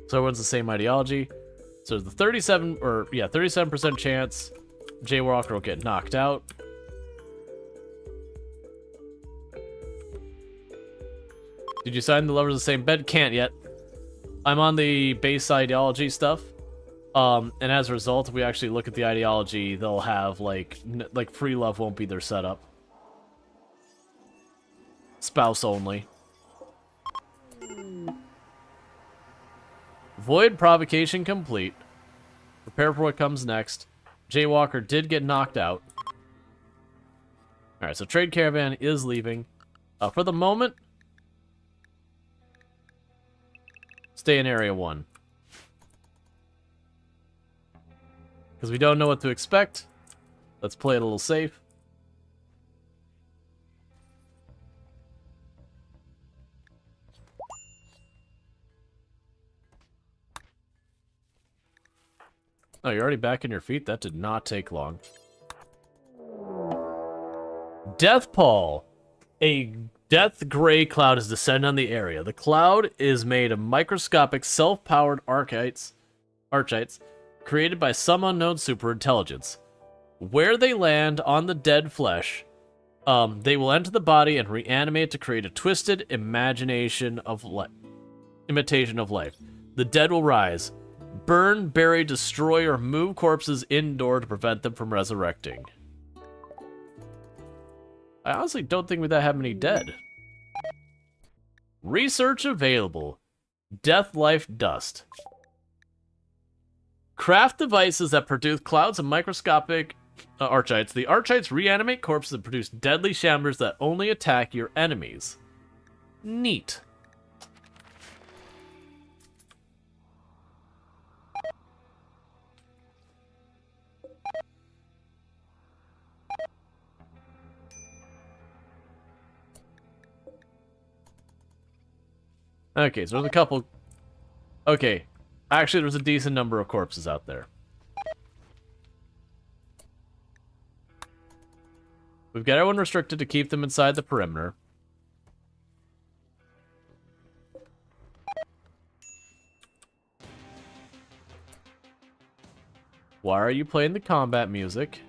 So everyone's the same ideology. So there's the 37% chance Jaywalker will get knocked out. Did you sign the lovers of the same bed? Can't yet. I'm on the base ideology stuff. And as a result, if we actually look at the ideology, they'll have, like free love won't be their setup. Spouse only. Void provocation complete. Prepare for what comes next. Jaywalker did get knocked out. Alright, so trade caravan is leaving. For the moment, stay in Area 1. Because we don't know what to expect. Let's play it a little safe. Oh, you're already back on your feet? That did not take long. Death Pall. A death gray cloud has descended on the area. The cloud is made of microscopic self-powered archites created by some unknown superintelligence. Where they land on the dead flesh, they will enter the body and reanimate to create a twisted imitation of life. The dead will rise. Burn, bury, destroy, or move corpses indoor to prevent them from resurrecting. I honestly don't think we have many dead. Research available. Death, life, dust. Craft devices that produce clouds of microscopic archites. The archites reanimate corpses and produce deadly shamblers that only attack your enemies. Neat. Okay, so there's a couple... Okay, actually there's a decent number of corpses out there. We've got everyone restricted to keep them inside the perimeter. Why are you playing the combat music?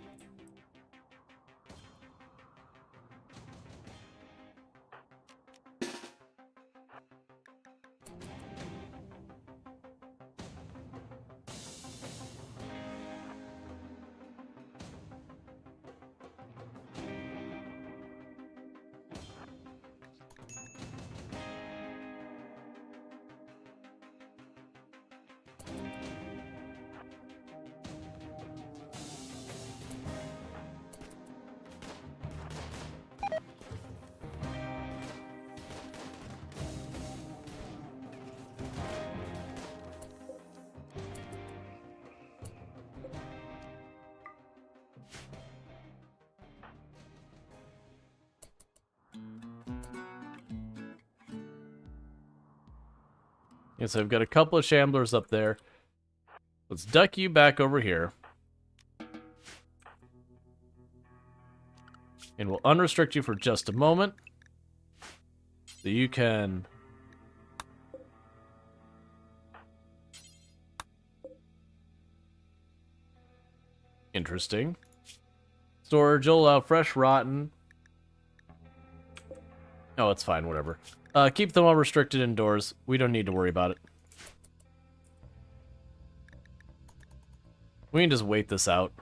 Yeah, so I've got a couple of shamblers up there. Let's duck you back over here. And we'll unrestrict you for just a moment. So you can... Interesting. Storage will allow fresh rotten. Oh, it's fine, whatever. Keep them all restricted indoors. We don't need to worry about it. We can just wait this out.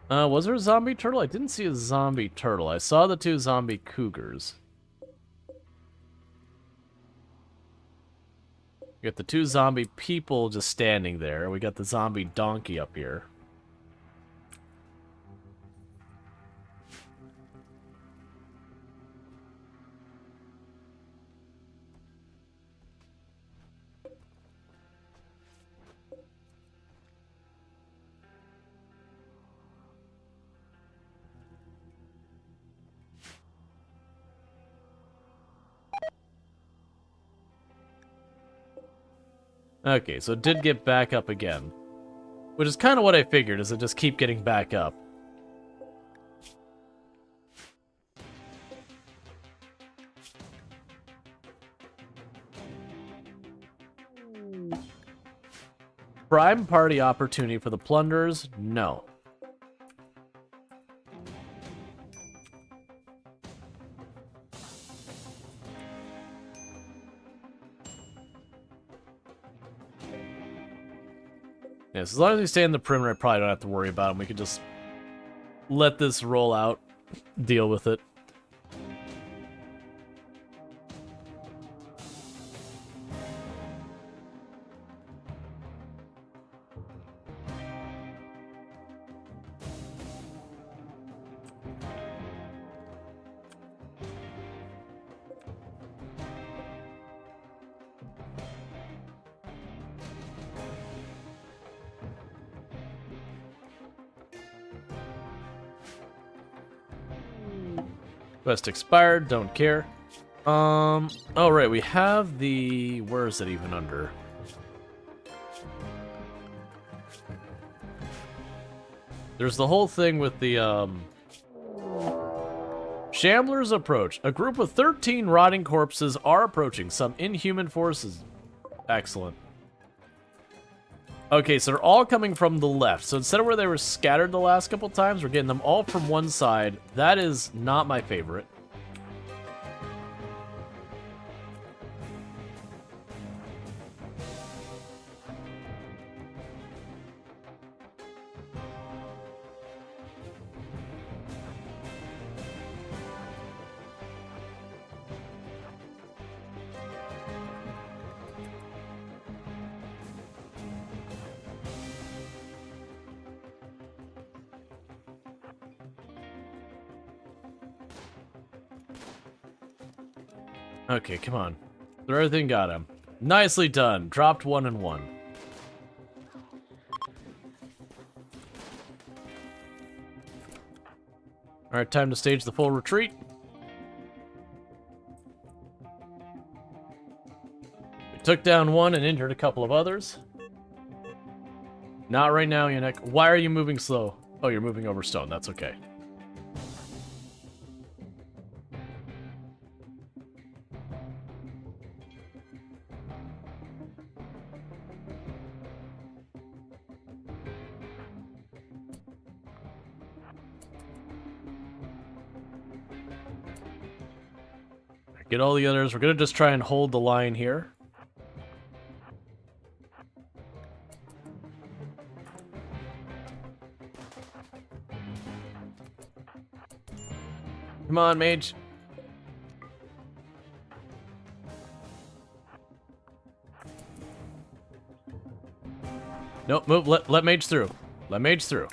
Was there a zombie turtle? I didn't see a zombie turtle. I saw the 2 zombie cougars. We got the 2 zombie people just standing there. We got the zombie donkey up here. Okay, so it did get back up again. Which is kind of what I figured, is it just keep getting back up. Prime party opportunity for the plunderers? No. Yes, as long as we stay in the perimeter, I probably don't have to worry about them. We can just let this roll out, deal with it. Quest expired, don't care. Oh right, we have the... where is it even under? There's the whole thing with the, Shamblers approach. A group of 13 rotting corpses are approaching. Some inhuman forces. Excellent. Okay, so they're all coming from the left. So instead of where they were scattered the last couple times, we're getting them all from one side. That is not my favorite. Okay, come on. Throw everything got him. Nicely done. Dropped 1 and 1. Alright, time to stage the full retreat. We took down 1 and injured a couple of others. Not right now, Yannick. Why are you moving slow? Oh, you're moving over stone. That's okay. Get all the others. We're going to just try and hold the line here. Come on, mage. Nope, move. Let mage through. Let mage through.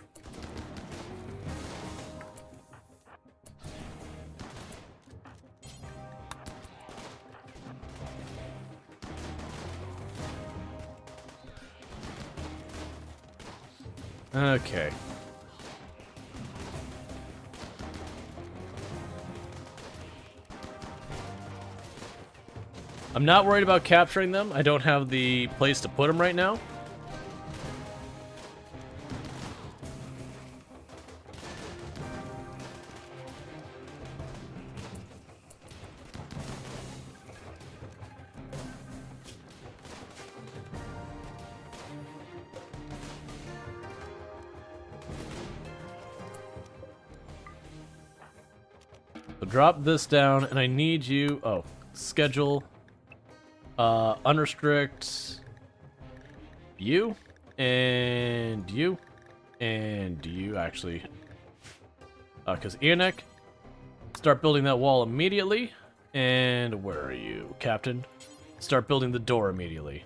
Okay. I'm not worried about capturing them. I don't have the place to put them right now. So drop this down, and I need you... Oh, schedule. Unrestrict. You. And you. And you, actually. Because Enoch. Start building that wall immediately. And where are you, Captain? Start building the door immediately.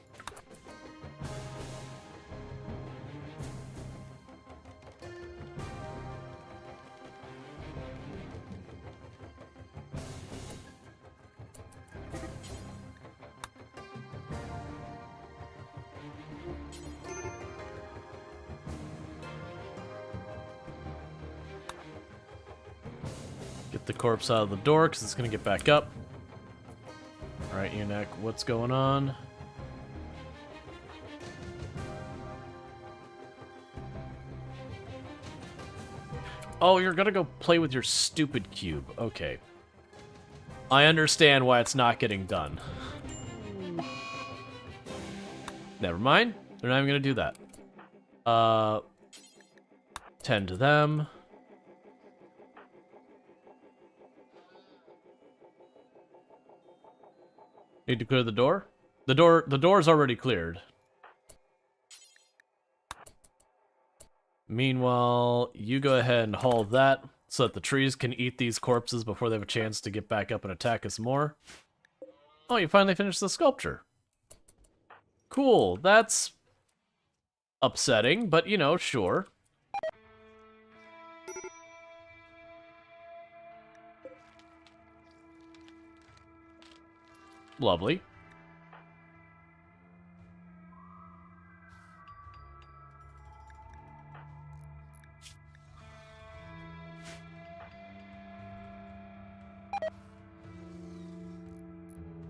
Get the corpse out of the door, because it's going to get back up. Alright, Enoch, what's going on? Oh, you're going to go play with your stupid cube. Okay. I understand why it's not getting done. Never mind. They're not even going to do that. Tend to them. Need to clear the door? The door's already cleared. Meanwhile, you go ahead and haul that so that the trees can eat these corpses before they have a chance to get back up and attack us more. Oh, you finally finished the sculpture. Cool, that's upsetting, but you know, sure. Lovely.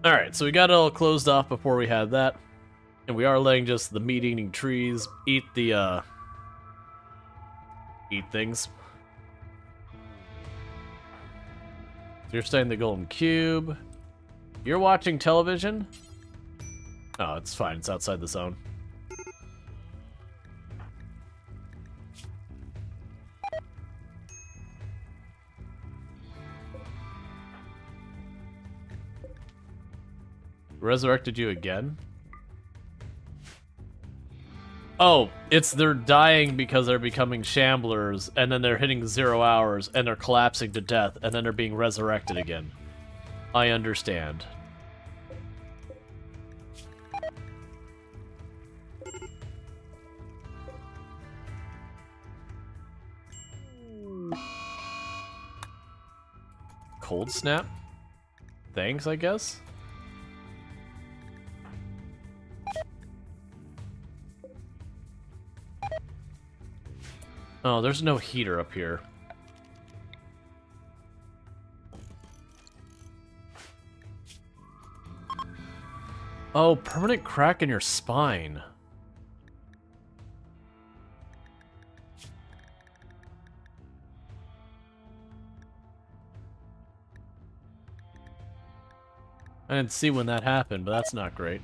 Alright, so we got it all closed off before we had that. And we are letting just the meat-eating trees eat the, eat things. So you're staying in the golden cube. You're watching television? Oh, it's fine. It's outside the zone. Resurrected you again? Oh, they're dying because they're becoming shamblers, and then they're hitting 0 hours, and they're collapsing to death, and then they're being resurrected again. I understand. Cold snap? Thanks, I guess? Oh, there's no heater up here. Oh, permanent crack in your spine. I didn't see when that happened, but that's not great.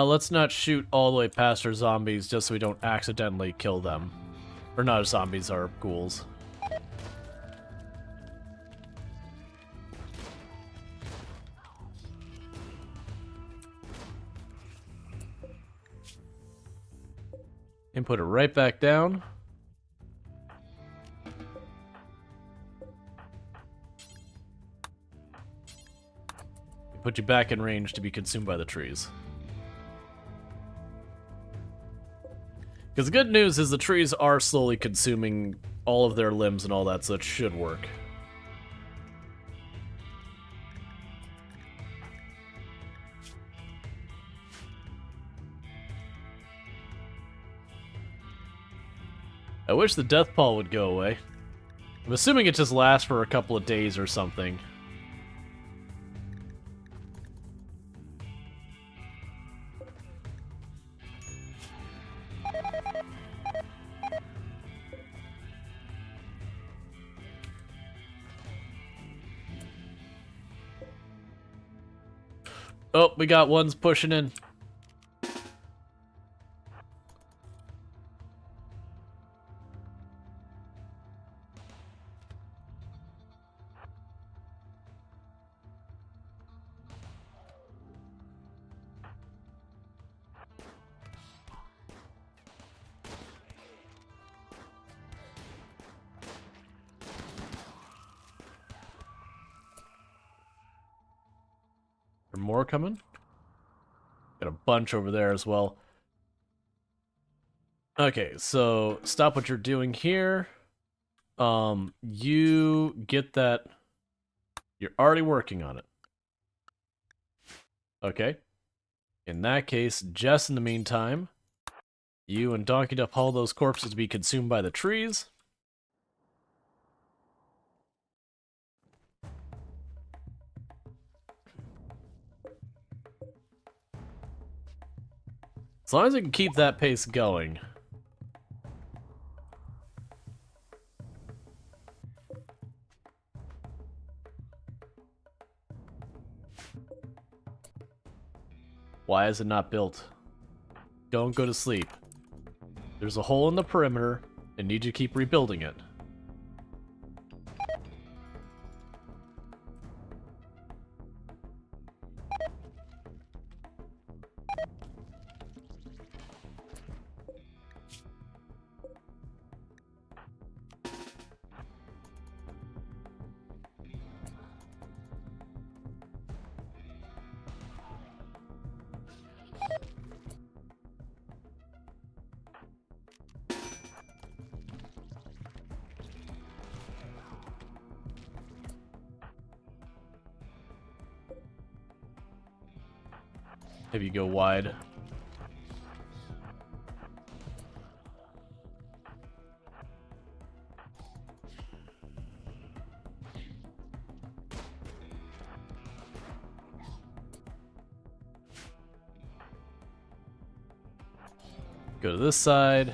Let's not shoot all the way past our zombies just so we don't accidentally kill them. Or not zombies, our ghouls. And put it right back down. Put you back in range to be consumed by the trees. Because the good news is the trees are slowly consuming all of their limbs and all that, so it should work. I wish the death pall would go away. I'm assuming it just lasts for a couple of days or something. Oh, we got ones pushing in. Are more coming? Got a bunch over there as well. Okay, so stop what you're doing here. You get that. You're already working on it. Okay. In that case, Jess, in the meantime, you and Donkey Duck haul those corpses to be consumed by the trees. As long as I can keep that pace going. Why is it not built? Don't go to sleep. There's a hole in the perimeter and need you to keep rebuilding it. If you go wide. Go to this side.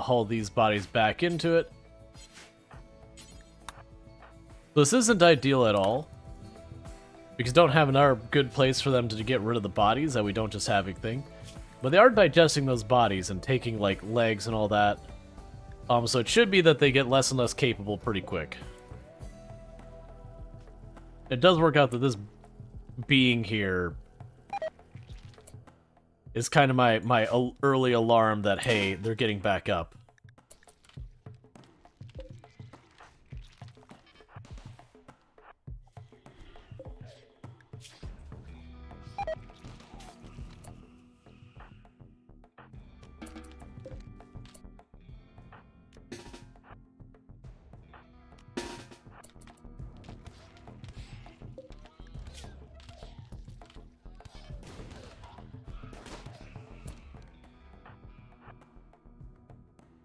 Haul these bodies back into it. This isn't ideal at all, because we don't have another good place for them to get rid of the bodies that we don't just have anything. But they are digesting those bodies and taking like legs and all that. So it should be that they get less and less capable pretty quick. It does work out that this being here is kind of my early alarm that, hey, they're getting back up.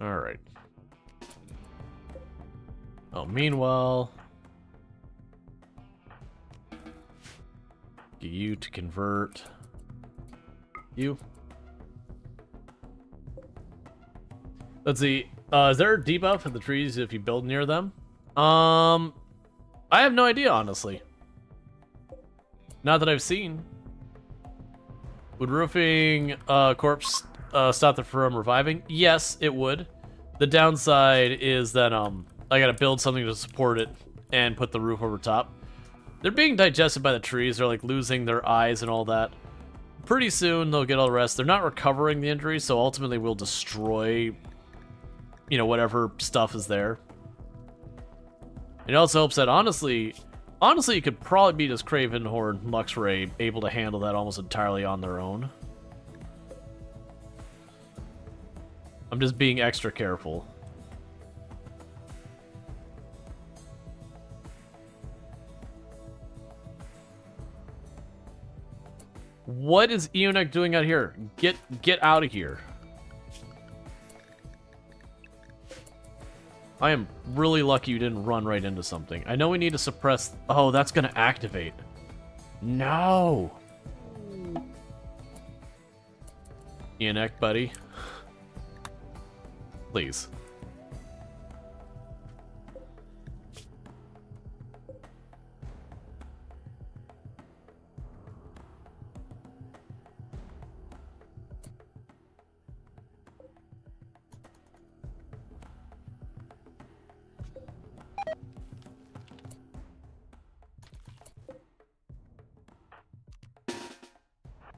Alright. Oh, meanwhile, get you to convert you. Let's see. Is there a debuff in the trees if you build near them? I have no idea, honestly. Not that I've seen. Would roofing corpse stop them from reviving? Yes, it would. The downside is that I gotta build something to support it and put the roof over top. They're being digested by the trees. They're like losing their eyes and all that. Pretty soon they'll get all the rest. They're not recovering the injury, so ultimately we'll destroy, you know, whatever stuff is there. It also helps that honestly, it could probably be just Craven Horde and Luxray able to handle that almost entirely on their own. I'm just being extra careful. What is Eonek doing out here? Get out of here. I am really lucky you didn't run right into something. I know we need to suppress... Oh, that's gonna activate. No! Ianek, buddy. Please.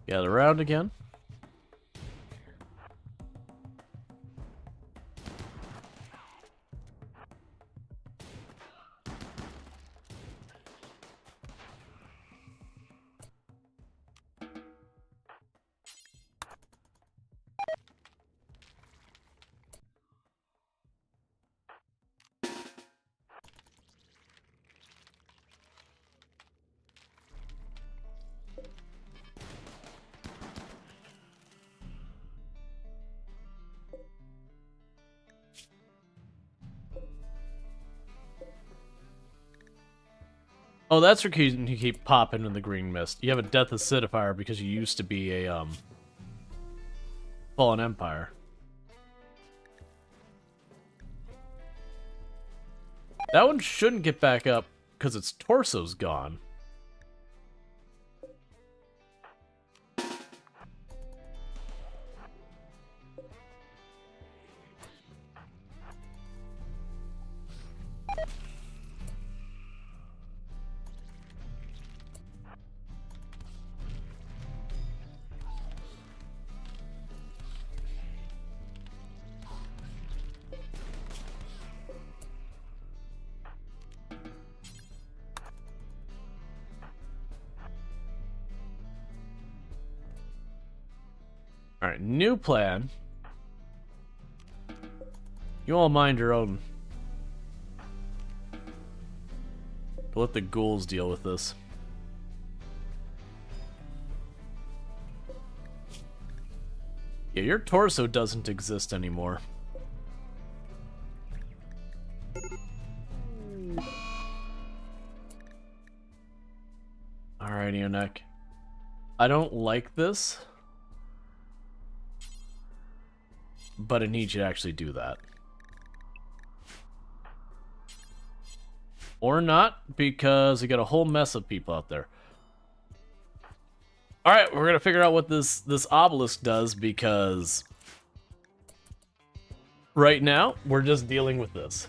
Gather around again. Oh, that's your reason you keep popping in the green mist. You have a Death Acidifier because you used to be a, Fallen Empire. That one shouldn't get back up because its torso's gone. Alright, new plan. You all mind your own. Let the ghouls deal with this. Yeah, your torso doesn't exist anymore. Alright, Ianek. I don't like this, but I need you to actually do that. Or not, because we got a whole mess of people out there. Alright, we're gonna figure out what this obelisk does, because right now, we're just dealing with this.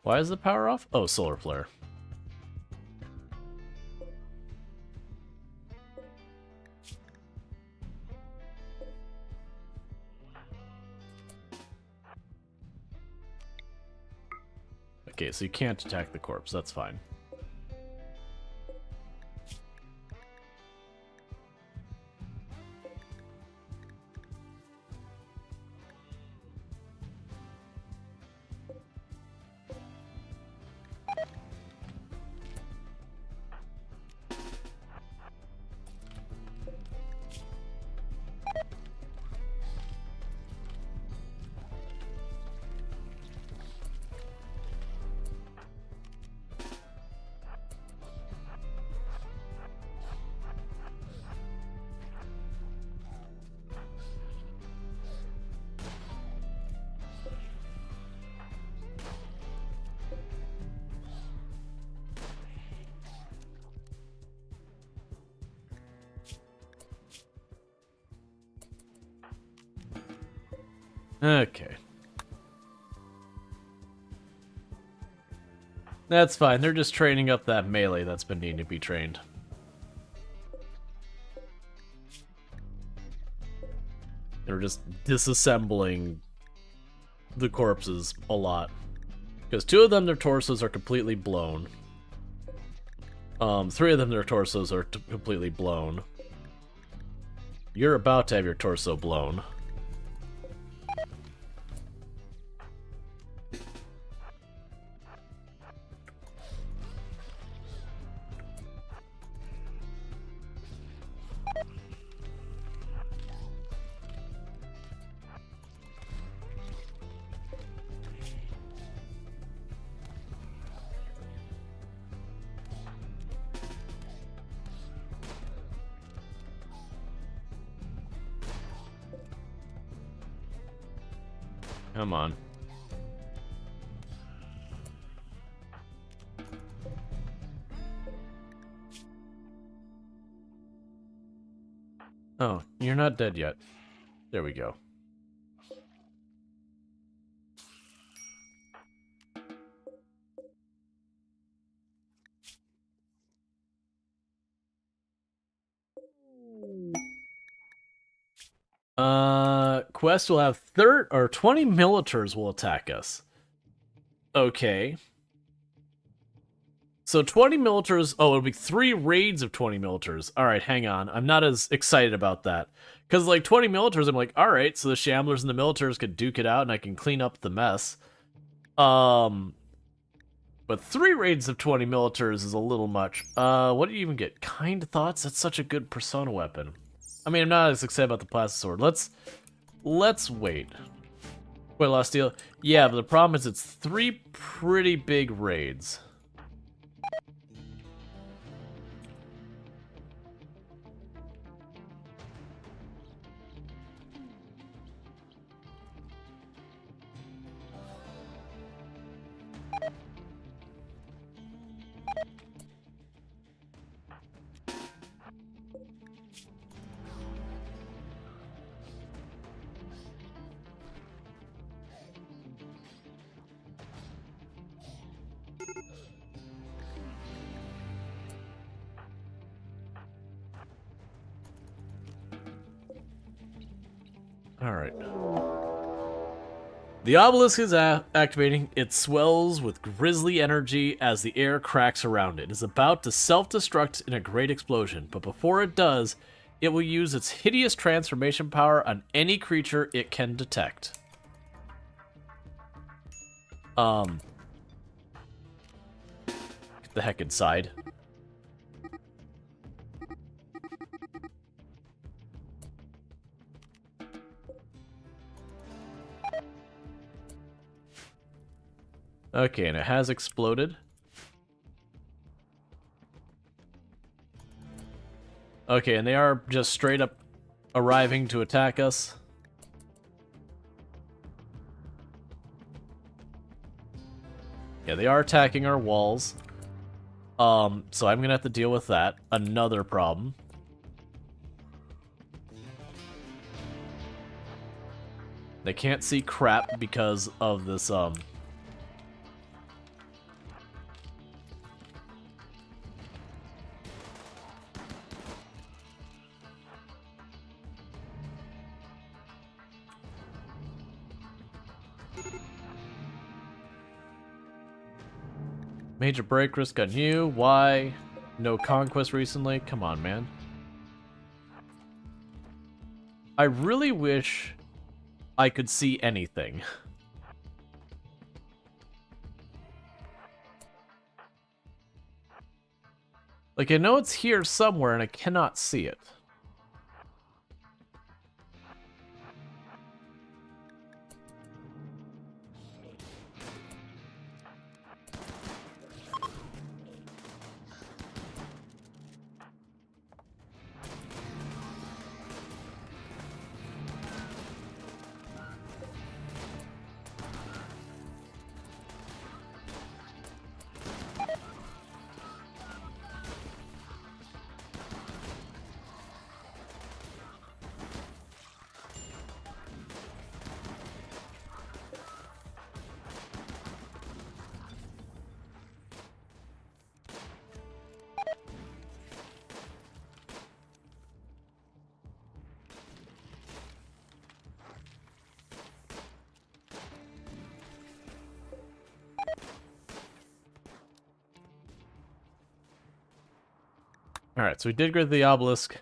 Why is the power off? Oh, solar flare. Okay, so you can't attack the corpse, that's fine. Okay. That's fine, they're just training up that melee that's been needing to be trained. They're just disassembling the corpses a lot. Because 2 of them, their torsos are completely blown. 3 of them, their torsos are completely blown. You're about to have your torso blown. Come on. Oh, you're not dead yet. There we go. Quest will have 20 militars will attack us. Okay. So 20 militars, oh, it'll be 3 raids of 20 militars. Alright, hang on. I'm not as excited about that. Because, like, 20 militars, I'm like, alright, so the Shamblers and the militars could duke it out and I can clean up the mess. But 3 raids of 20 militars is a little much. What do you even get? Kind thoughts? That's such a good persona weapon. I mean, I'm not as excited about the plastic sword. Let's wait. Wait, Lost Steel? Yeah, but the problem is it's 3 pretty big raids. Alright. The obelisk is activating. It swells with grisly energy as the air cracks around it. It is about to self-destruct in a great explosion, but before it does, it will use its hideous transformation power on any creature it can detect. Get the heck inside. Okay, and it has exploded. Okay, and they are just straight up arriving to attack us. Yeah, they are attacking our walls. So I'm gonna have to deal with that. Another problem. They can't see crap because of this, Major break risk on you. Why? No conquest recently? Come on, man. I really wish I could see anything. Like, I know it's here somewhere and I cannot see it. Alright, so we did grid the obelisk.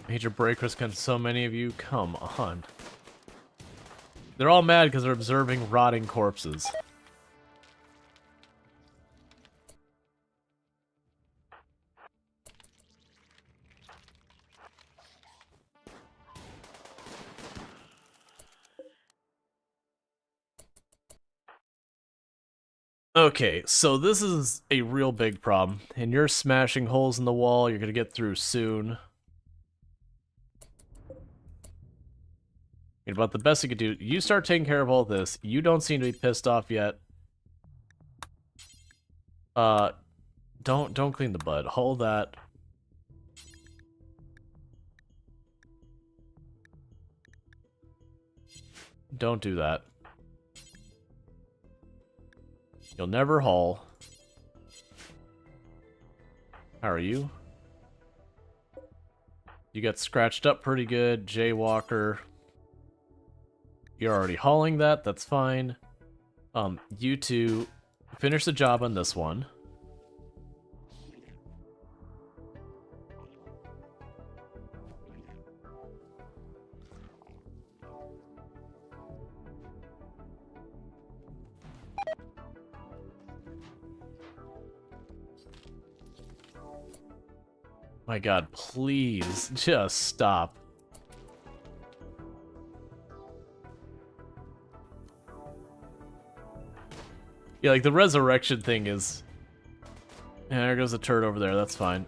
Major break risk on so many of you. Come on. They're all mad because they're observing rotting corpses. Okay, so this is a real big problem, and you're smashing holes in the wall. You're gonna get through soon. But the best you could do, you start taking care of all this. You don't seem to be pissed off yet. Don't clean the bud. Hold that. Don't do that. You'll never haul. How are you? You got scratched up pretty good. Jaywalker. You're already hauling that. That's fine. You two finish the job on this one. My god, please, just stop. Yeah, like, the resurrection thing is... Yeah, there goes a turd over there, that's fine.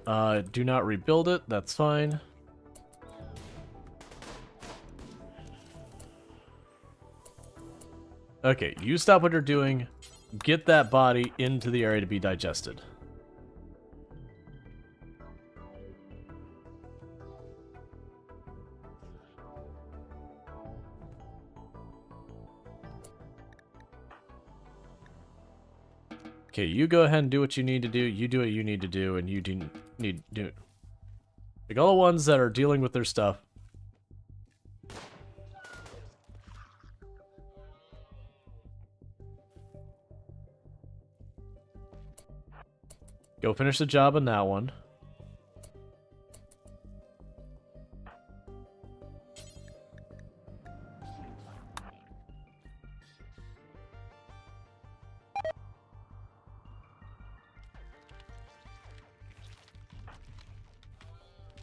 Do not rebuild it, that's fine. Okay, you stop what you're doing. Get that body into the area to be digested. Okay, you go ahead and do what you need to do. You do what you need to do, and you do need to do. Like, all the ones that are dealing with their stuff. Go finish the job on that one.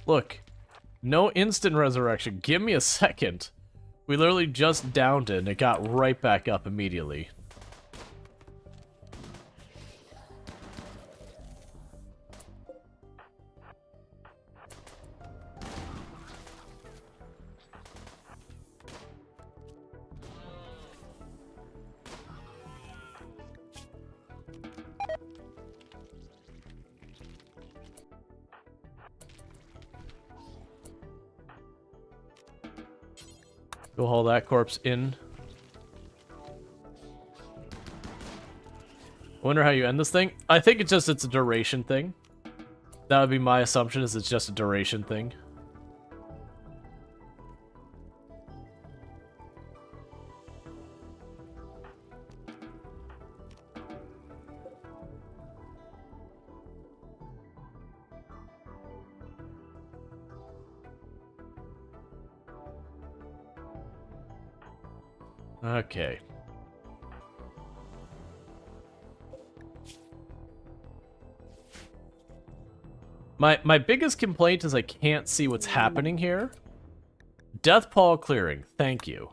Look, no instant resurrection. Give me a second. We literally just downed it and it got right back up immediately. Go haul that corpse in. Wonder how you end this thing. I think it's a duration thing. That would be my assumption, is it's just a duration thing. Okay. My biggest complaint is I can't see what's happening here. Death Paw clearing, thank you.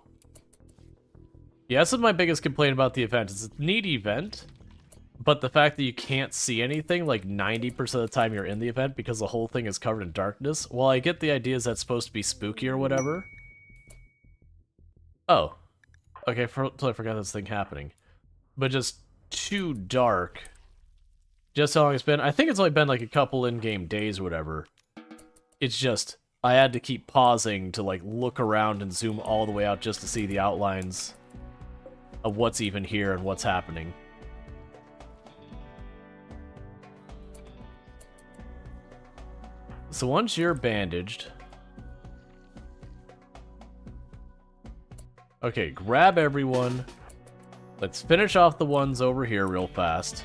Yeah, this is my biggest complaint about the event. It's a neat event, but the fact that you can't see anything like 90% of the time you're in the event because the whole thing is covered in darkness. While I get the idea is that's supposed to be spooky or whatever. Oh. Okay, until I forgot this thing happening. But just too dark. Just how long it's been. I think it's only been like a couple in-game days or whatever. It's just, I had to keep pausing to like look around and zoom all the way out just to see the outlines of what's even here and what's happening. So once you're bandaged... Okay, grab everyone. Let's finish off the ones over here real fast.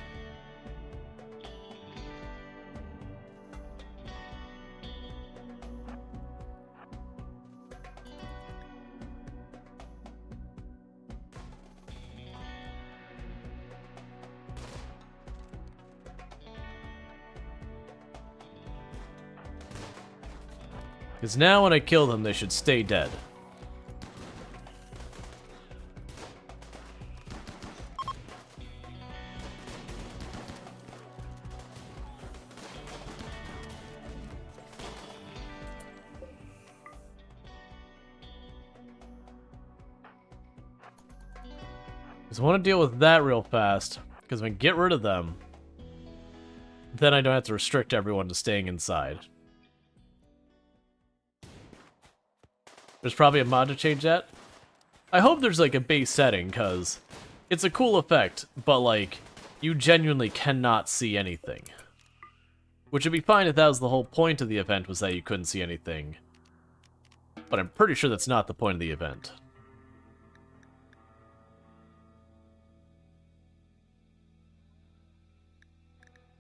Because now when I kill them, they should stay dead. Because I want to deal with that real fast. Because if I get rid of them, then I don't have to restrict everyone to staying inside. There's probably a mod to change that. I hope there's like a base setting, because it's a cool effect, but like, you genuinely cannot see anything. Which would be fine if that was the whole point of the event, was that you couldn't see anything. But I'm pretty sure that's not the point of the event.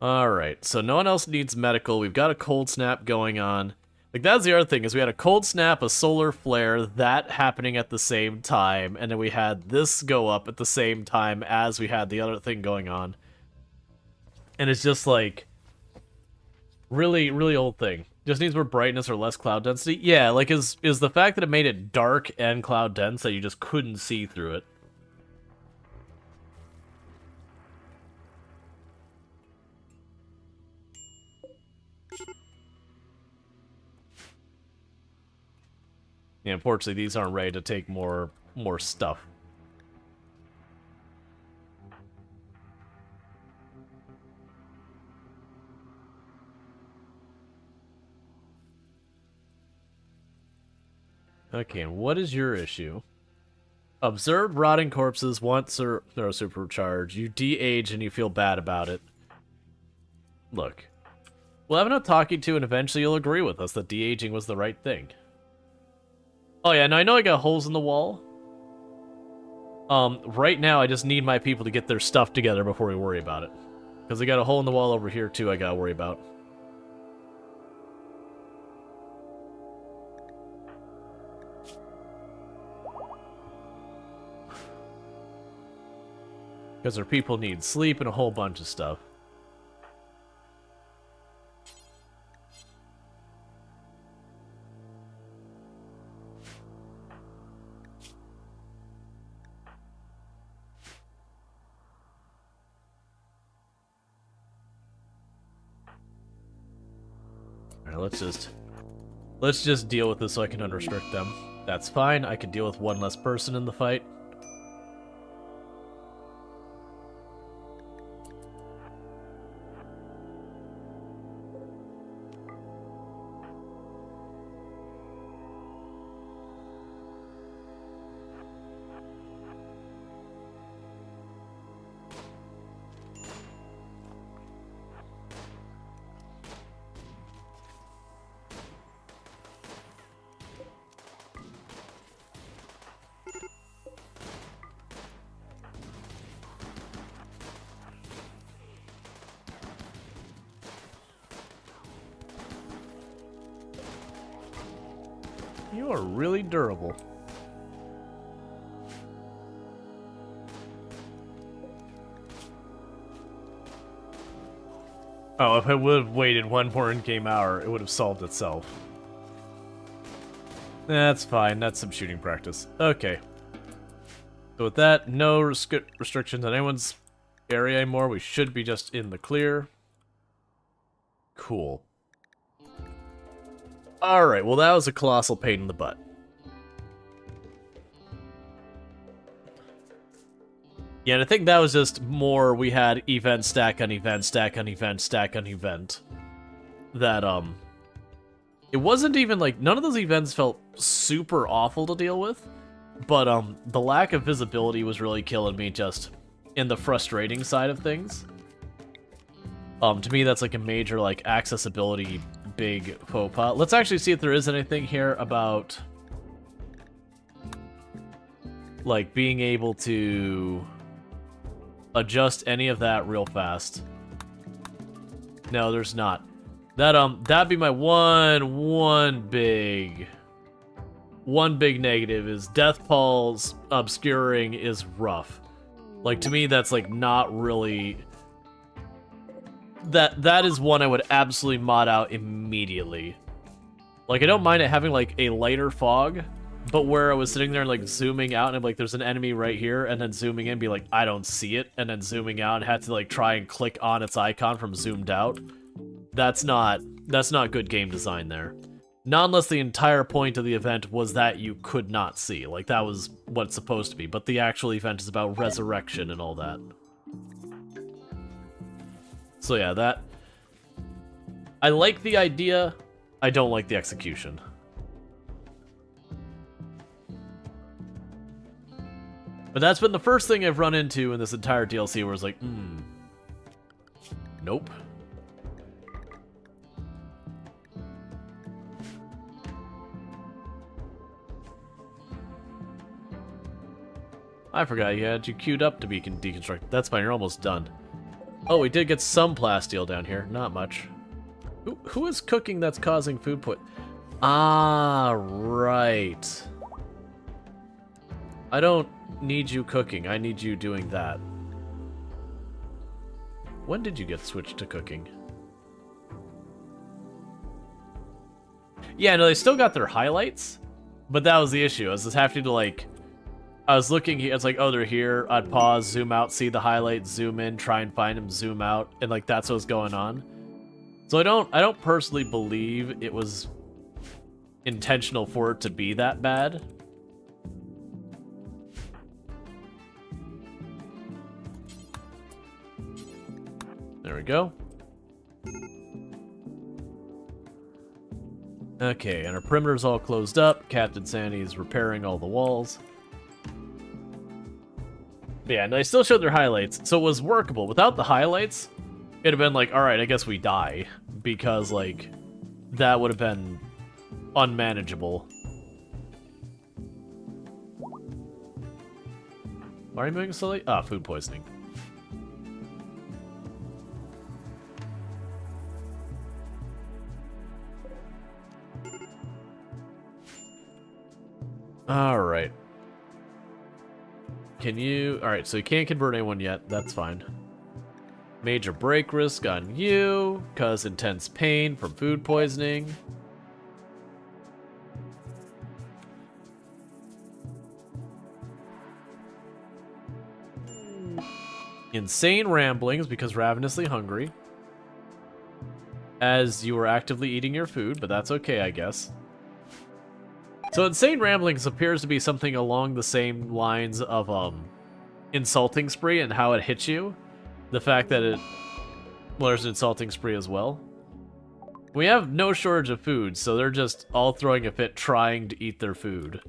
Alright, so no one else needs medical. We've got a cold snap going on. Like, that's the other thing, is we had a cold snap, a solar flare, that happening at the same time, and then we had this go up at the same time as we had the other thing going on. And it's just like, really, really old thing. Just needs more brightness or less cloud density. Yeah, like, is the fact that it made it dark and cloud dense that you just couldn't see through it. Yeah, unfortunately, these aren't ready to take more stuff. Okay, and what is your issue? Observe rotting corpses once or they're supercharged. You de-age and you feel bad about it. Look, we'll have enough talking to, and eventually you'll agree with us that de-aging was the right thing. Oh yeah, now I know I got holes in the wall. Right now I just need my people to get their stuff together before we worry about it. Because I got a hole in the wall over here too I gotta worry about. Because their people need sleep and a whole bunch of stuff. Alright, let's just deal with this so I can unrestrict them. That's fine, I can deal with one less person in the fight. You are really durable. Oh, if I would have waited one more in-game hour, it would have solved itself. That's fine, that's some shooting practice. Okay. So with that, no restrictions on anyone's area anymore. We should be just in the clear. Cool. Alright, well that was a colossal pain in the butt. Yeah, and I think that was just more, we had event stack on event, stack on event, stack on event. That, it wasn't even like, none of those events felt super awful to deal with, but, the lack of visibility was really killing me just in the frustrating side of things. To me, that's like a major, like, accessibility big faux pas. Let's actually see if there is anything here about, like, being able to adjust any of that real fast. No, there's not. That'd be my one big negative is Death Pall's obscuring is rough. Like, to me, that's, like, not really... That is one I would absolutely mod out immediately. Like, I don't mind it having, like, a lighter fog, but where I was sitting there and, like, zooming out, and I'm like, there's an enemy right here, and then zooming in, be like, I don't see it, and then zooming out, and had to, like, try and click on its icon from zoomed out. That's not good game design there. Not unless the entire point of the event was that you could not see. Like, that was what it's supposed to be. But the actual event is about resurrection and all that. So yeah, that... I like the idea. I don't like the execution. But that's been the first thing I've run into in this entire DLC where it's like, nope. I forgot you had you queued up to be deconstructed. That's fine, you're almost done. Oh, we did get some plasteel down here. Not much. Who is cooking that's causing food Ah, right. I don't need you cooking. I need you doing that. When did you get switched to cooking? Yeah, no, they still got their highlights, but that was the issue. I was just having to, like... I was looking here, it's like, oh, they're here. I'd pause, zoom out, see the highlights, zoom in, try and find them, zoom out, and like that's what's going on. So I don't personally believe it was intentional for it to be that bad. There we go. Okay, and our perimeter's all closed up. Captain Sandy's repairing all the walls. But yeah, no, they still showed their highlights, so it was workable. Without the highlights, it'd have been like, alright, I guess we die. Because, like, that would have been unmanageable. Why are you moving slowly? Ah, food poisoning. Alright. Can you... Alright, so you can't convert anyone yet. That's fine. Major break risk on you. Cause intense pain from food poisoning. Insane ramblings because ravenously hungry. As you were actively eating your food, but that's okay, I guess. So insane ramblings appears to be something along the same lines of insulting spree and how it hits you. The fact that it... Well, there's an insulting spree as well. We have no shortage of food, so they're just all throwing a fit trying to eat their food.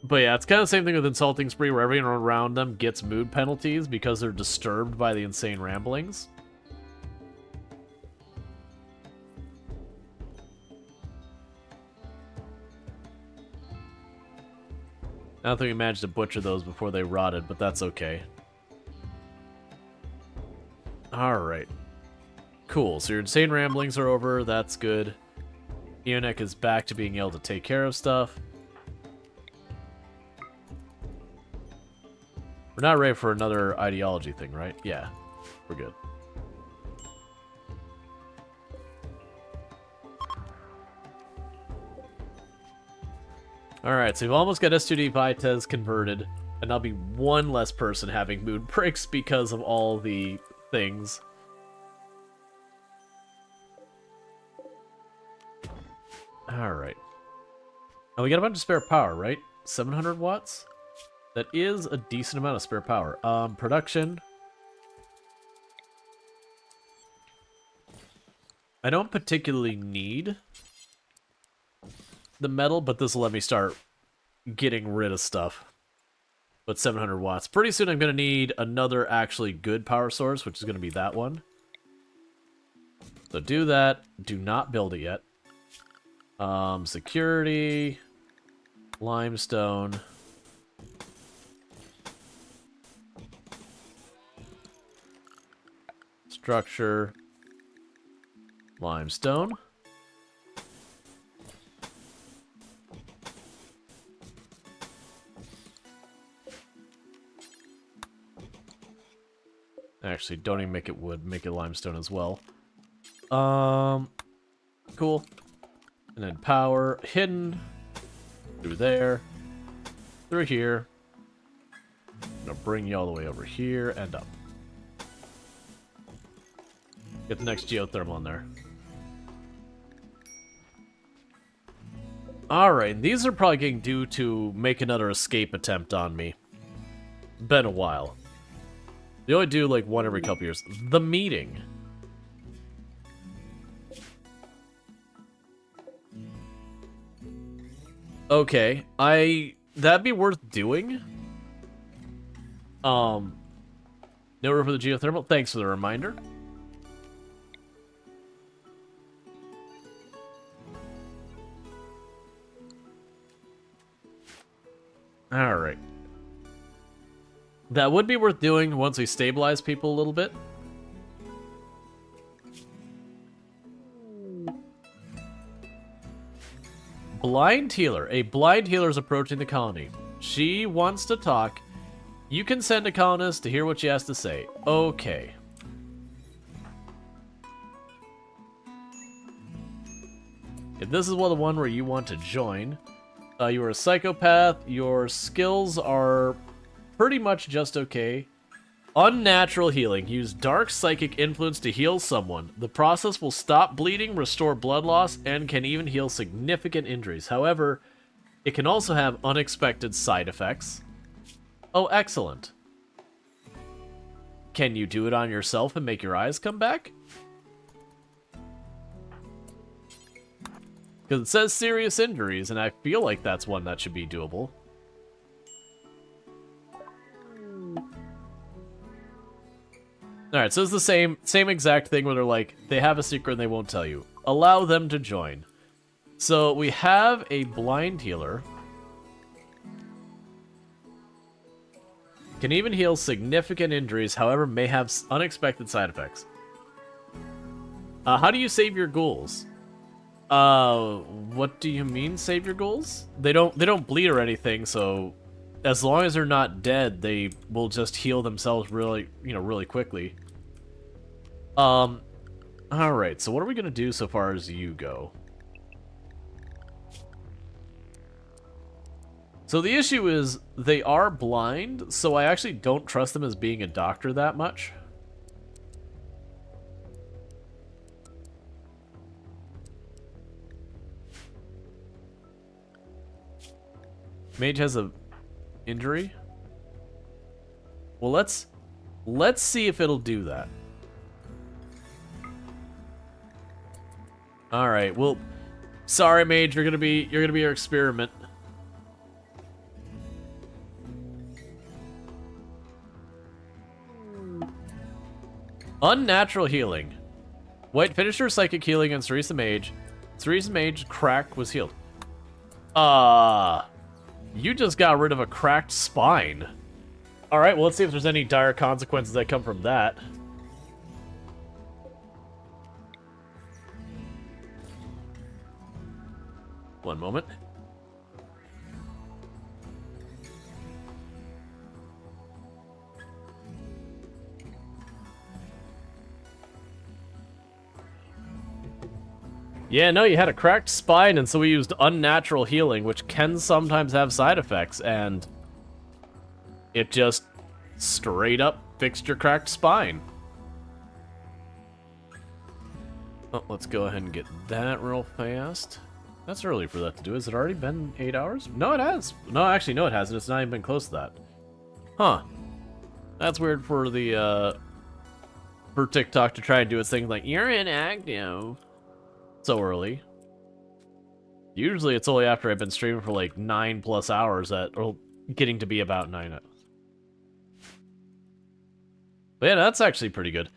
But yeah, it's kind of the same thing with insulting spree, where everyone around them gets mood penalties because they're disturbed by the insane ramblings. I don't think we managed to butcher those before they rotted, but that's okay. Alright. Cool, so your insane ramblings are over, that's good. Eonek is back to being able to take care of stuff. We're not ready for another ideology thing, right? Yeah, we're good. Alright, so we've almost got S2D Vitez converted, and I'll be one less person having mood breaks because of all the things. Alright. And we got a bunch of spare power, right? 700 watts? That is a decent amount of spare power. Production. I don't particularly need the metal, but this will let me start getting rid of stuff. But 700 watts. Pretty soon I'm going to need another actually good power source, which is going to be that one. So do that. Do not build it yet. Security. Limestone. Structure. Limestone. Actually, don't even make it wood. Make it limestone as well. Cool. And then power. Hidden. Through there. Through here. I'm gonna bring you all the way over here and up. Get the next geothermal in there. Alright, these are probably getting due to make another escape attempt on me. Been a while. They only do like one every couple years. The meeting. Okay, that'd be worth doing. No room for the geothermal. Thanks for the reminder. Alright. That would be worth doing once we stabilize people a little bit. Blind healer. A blind healer is approaching the colony. She wants to talk. You can send a colonist to hear what she has to say. Okay. If this is the one where you want to join, you are a psychopath. Your skills are pretty much just okay. Unnatural healing. Use dark psychic influence to heal someone. The process will stop bleeding, restore blood loss, and can even heal significant injuries. However, it can also have unexpected side effects. Oh, excellent. Can you do it on yourself and make your eyes come back? Because it says serious injuries, and I feel like that's one that should be doable. Alright, so it's the same exact thing where they're like, they have a secret and they won't tell you. Allow them to join. So we have a blind healer. Can even heal significant injuries, however, may have unexpected side effects. How do you save your ghouls? What do you mean save your ghouls? They don't bleed or anything, so as long as they're not dead, they will just heal themselves really quickly. Alright, so what are we gonna do so far as you go? So the issue is, they are blind, so I actually don't trust them as being a doctor that much. Mage has a injury? Well, let's see if it'll do that. All right. Well, sorry, Mage. You're gonna be our experiment. Unnatural healing. White finisher psychic healing and Cerisa Mage. Cerisa Mage crack was healed. You just got rid of a cracked spine. All right. Well, let's see if there's any dire consequences that come from that. One moment. Yeah, no, you had a cracked spine, and so we used unnatural healing, which can sometimes have side effects, and it just straight up fixed your cracked spine. Oh, let's go ahead and get that real fast. That's early for that to do. Has it already been 8 hours? No, it has. No, actually, no, it hasn't. It's not even been close to that. Huh. That's weird for the, for TikTok to try and do its thing like, you're inactive. So early. Usually it's only after I've been streaming for like 9+ hours that, or getting to be about 9. But yeah, that's actually pretty good.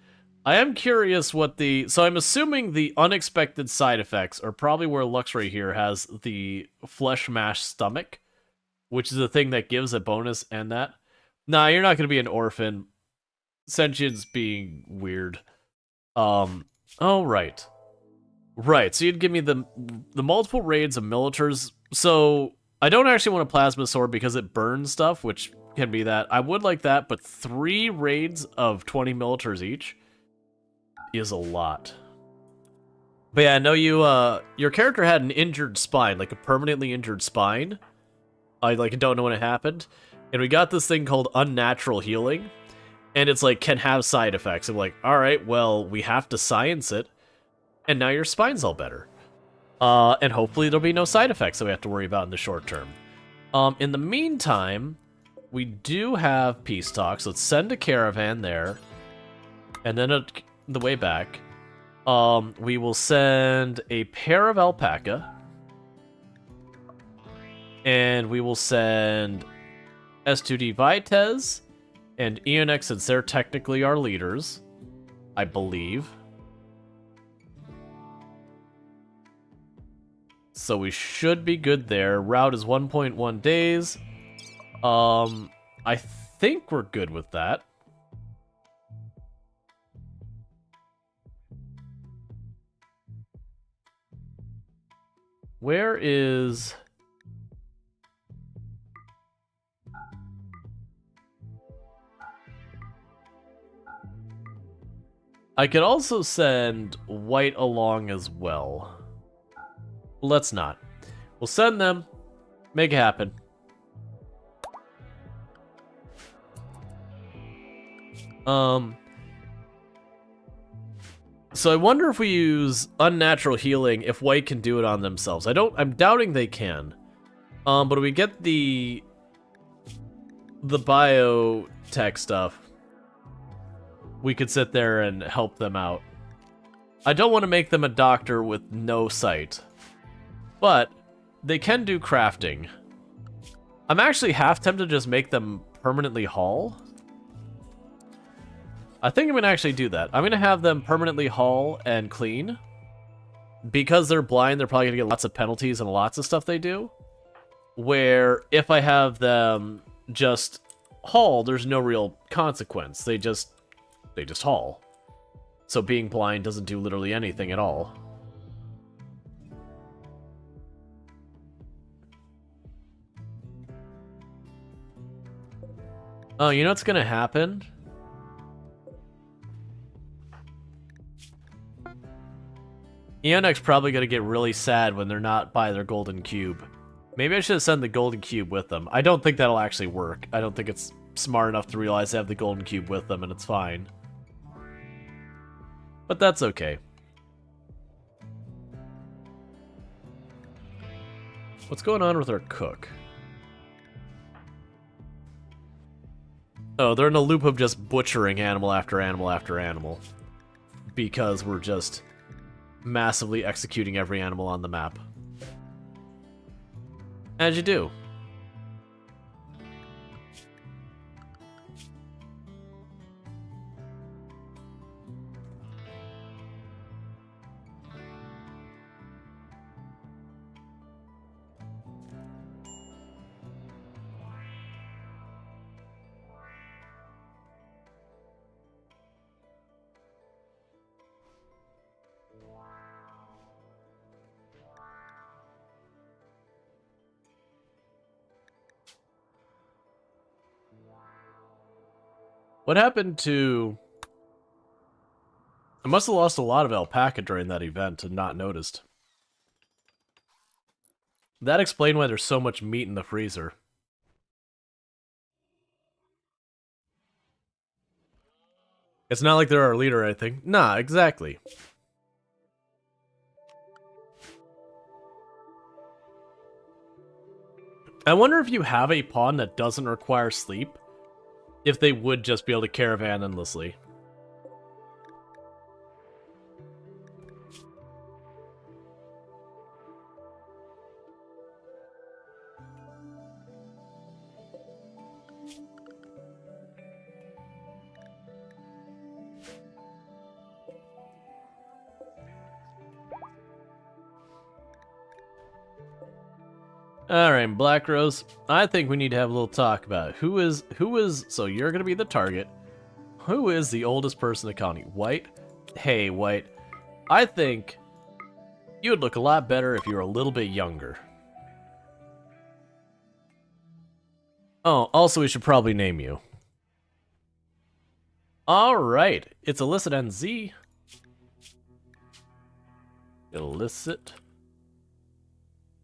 I am curious what so I'm assuming the unexpected side effects are probably where Luxray here has the flesh mash stomach, which is the thing that gives a bonus and that. Nah, you're not going to be an orphan. Sentience being weird. Oh, right. Right, so you'd give me the multiple raids of militars. So I don't actually want a plasma sword because it burns stuff, which can be that. I would like that, but 3 raids of 20 militars each is a lot. But yeah, I know your character had an injured spine, like a permanently injured spine. I don't know when it happened. And we got this thing called unnatural healing. And it's like, can have side effects. I'm like, alright, well, we have to science it. And now your spine's all better. And hopefully there'll be no side effects that we have to worry about in the short term. In the meantime, we do have peace talks. Let's send a caravan there. And then the way back, we will send a pair of alpaca. And we will send S2D Vitez and Eonex, since they're technically our leaders, I believe. So we should be good there. Route is 1.1 days. I think we're good with that. Where is... I could also send White along as well. Let's not. We'll send them. Make it happen. So I wonder if we use unnatural healing, if White can do it on themselves. I'm doubting they can. But we get the biotech stuff. We could sit there and help them out. I don't want to make them a doctor with no sight. But they can do crafting. I'm actually half tempted to just make them permanently haul. I think I'm going to actually do that. I'm going to have them permanently haul and clean. Because they're blind, they're probably going to get lots of penalties and lots of stuff they do. Where if I have them just haul, there's no real consequence. They just haul. So being blind doesn't do literally anything at all. Oh, you know what's gonna happen? Eonex's probably gonna get really sad when they're not by their golden cube. Maybe I should have sent the golden cube with them. I don't think that'll actually work. I don't think it's smart enough to realize they have the golden cube with them and it's fine. But that's okay. What's going on with our cook? Oh, they're in a loop of just butchering animal after animal after animal. Because we're just massively executing every animal on the map. As you do. What happened to... I must have lost a lot of alpaca during that event and not noticed. That explained why there's so much meat in the freezer. It's not like they're our leader or anything. Nah, exactly. I wonder if you have a pawn that doesn't require sleep, if they would just be able to caravan endlessly. Alright, Black Rose, I think we need to have a little talk about who is, so you're gonna be the target. Who is the oldest person in the colony? White? Hey, White, I think you would look a lot better if you were a little bit younger. Oh, also we should probably name you. Alright, it's Illicit NZ. Illicit.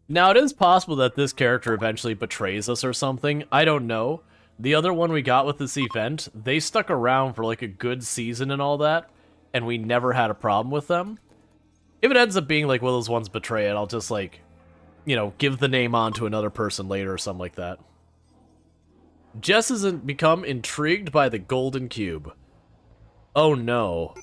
Now, it is possible that this character eventually betrays us or something. I don't know. The other one we got with this event, they stuck around for like a good season and all that, and we never had a problem with them. If it ends up being like one of those ones betray it, I'll just like, you know, give the name on to another person later or something like that. Jess has become intrigued by the golden cube. Oh no.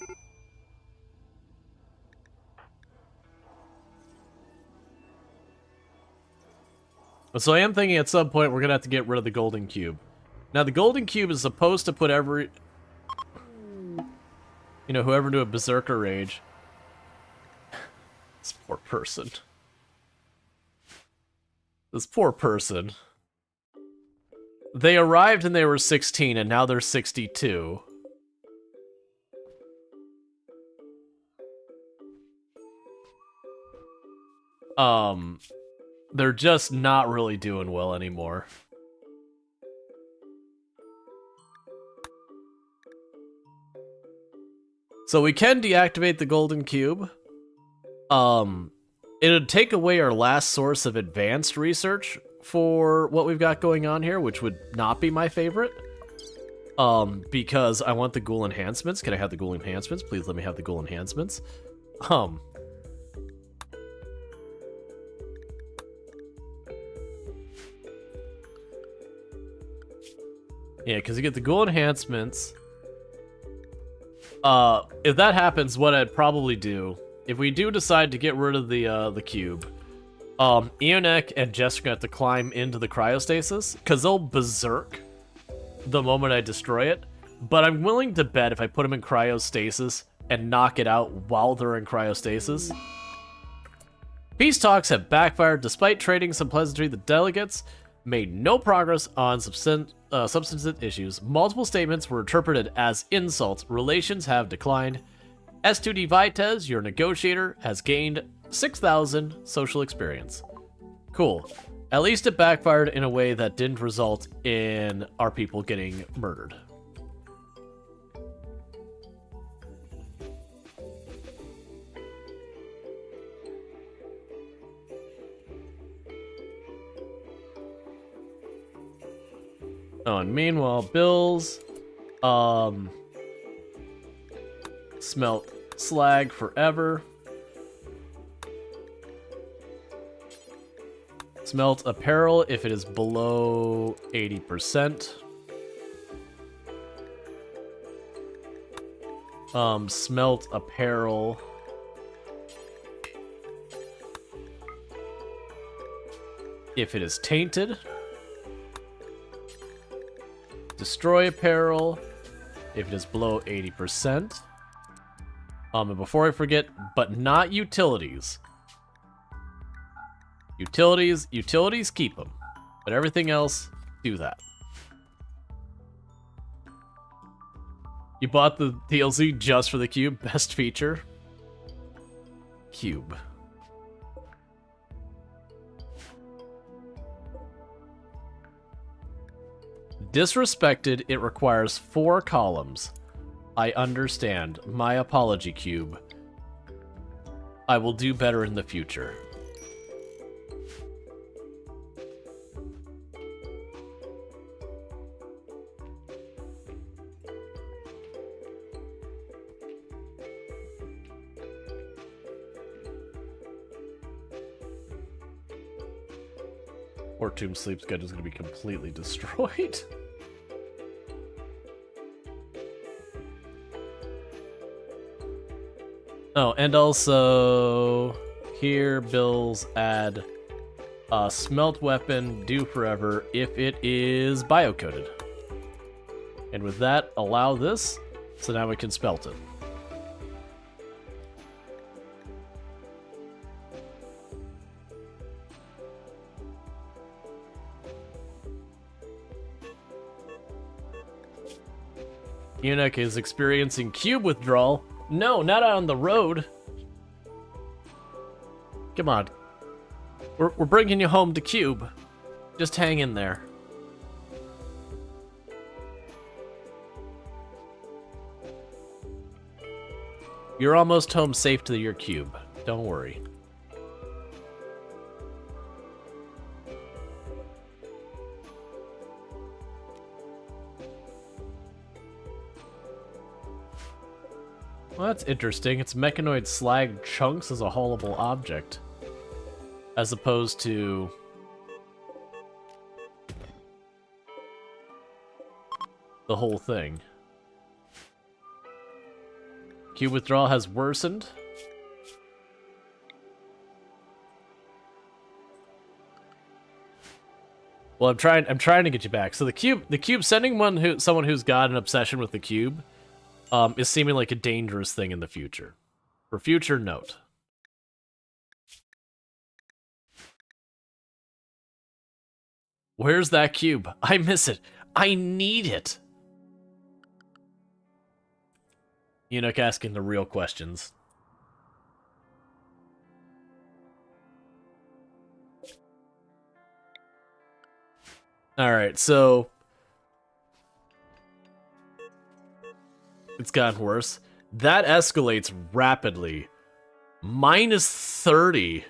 So I am thinking at some point we're going to have to get rid of the golden cube. Now the golden cube is supposed to put every... You know, whoever into a berserker rage. This poor person. This poor person. They arrived and they were 16 and now they're 62. They're just not really doing well anymore. So we can deactivate the golden cube. It'd take away our last source of advanced research for what we've got going on here, which would not be my favorite. Because I want the ghoul enhancements. Can I have the ghoul enhancements? Please let me have the ghoul enhancements. Yeah, because you get the ghoul enhancements. If that happens, what I'd probably do, if we do decide to get rid of the cube, Ionek and Jess are gonna have to climb into the cryostasis, because they'll berserk the moment I destroy it. But I'm willing to bet if I put them in cryostasis and knock it out while they're in cryostasis. Peace talks have backfired. Despite trading some pleasantry, the delegates made no progress on substantive issues. Multiple statements were interpreted as insults. Relations have declined. S2D Vitez, your negotiator, has gained 6,000 social experience. Cool. At least it backfired in a way that didn't result in our people getting murdered. Oh, and meanwhile, Bills, smelt slag forever. Smelt apparel if it is below 80%. Smelt apparel if it is tainted. Destroy apparel if it is below 80%. And before I forget, but not utilities. Utilities keep them. But everything else, do that. You bought the DLC just for the cube? Best feature? Cube. Disrespected, it requires 4 columns. I understand. My apology, Cube. I will do better in the future. Or Tomb Sleep schedule is going to be completely destroyed. Oh, and also here, Bills add smelt weapon, do forever if it is biocoded. And with that, allow this, so now we can smelt it. Eunuch is experiencing cube withdrawal. No, not on the road. Come on. We're bringing you home to cube. Just hang in there. You're almost home safe to your cube. Don't worry. Well, that's interesting. It's mechanoid slag chunks as a haulable object, as opposed to the whole thing. Cube withdrawal has worsened. Well, I'm trying to get you back. So the cube sending someone who's got an obsession with the cube is seeming like a dangerous thing in the future. For future note. Where's that cube? I miss it. I need it. Eunuch asking the real questions. Alright, so it's gotten worse. That escalates rapidly. -30.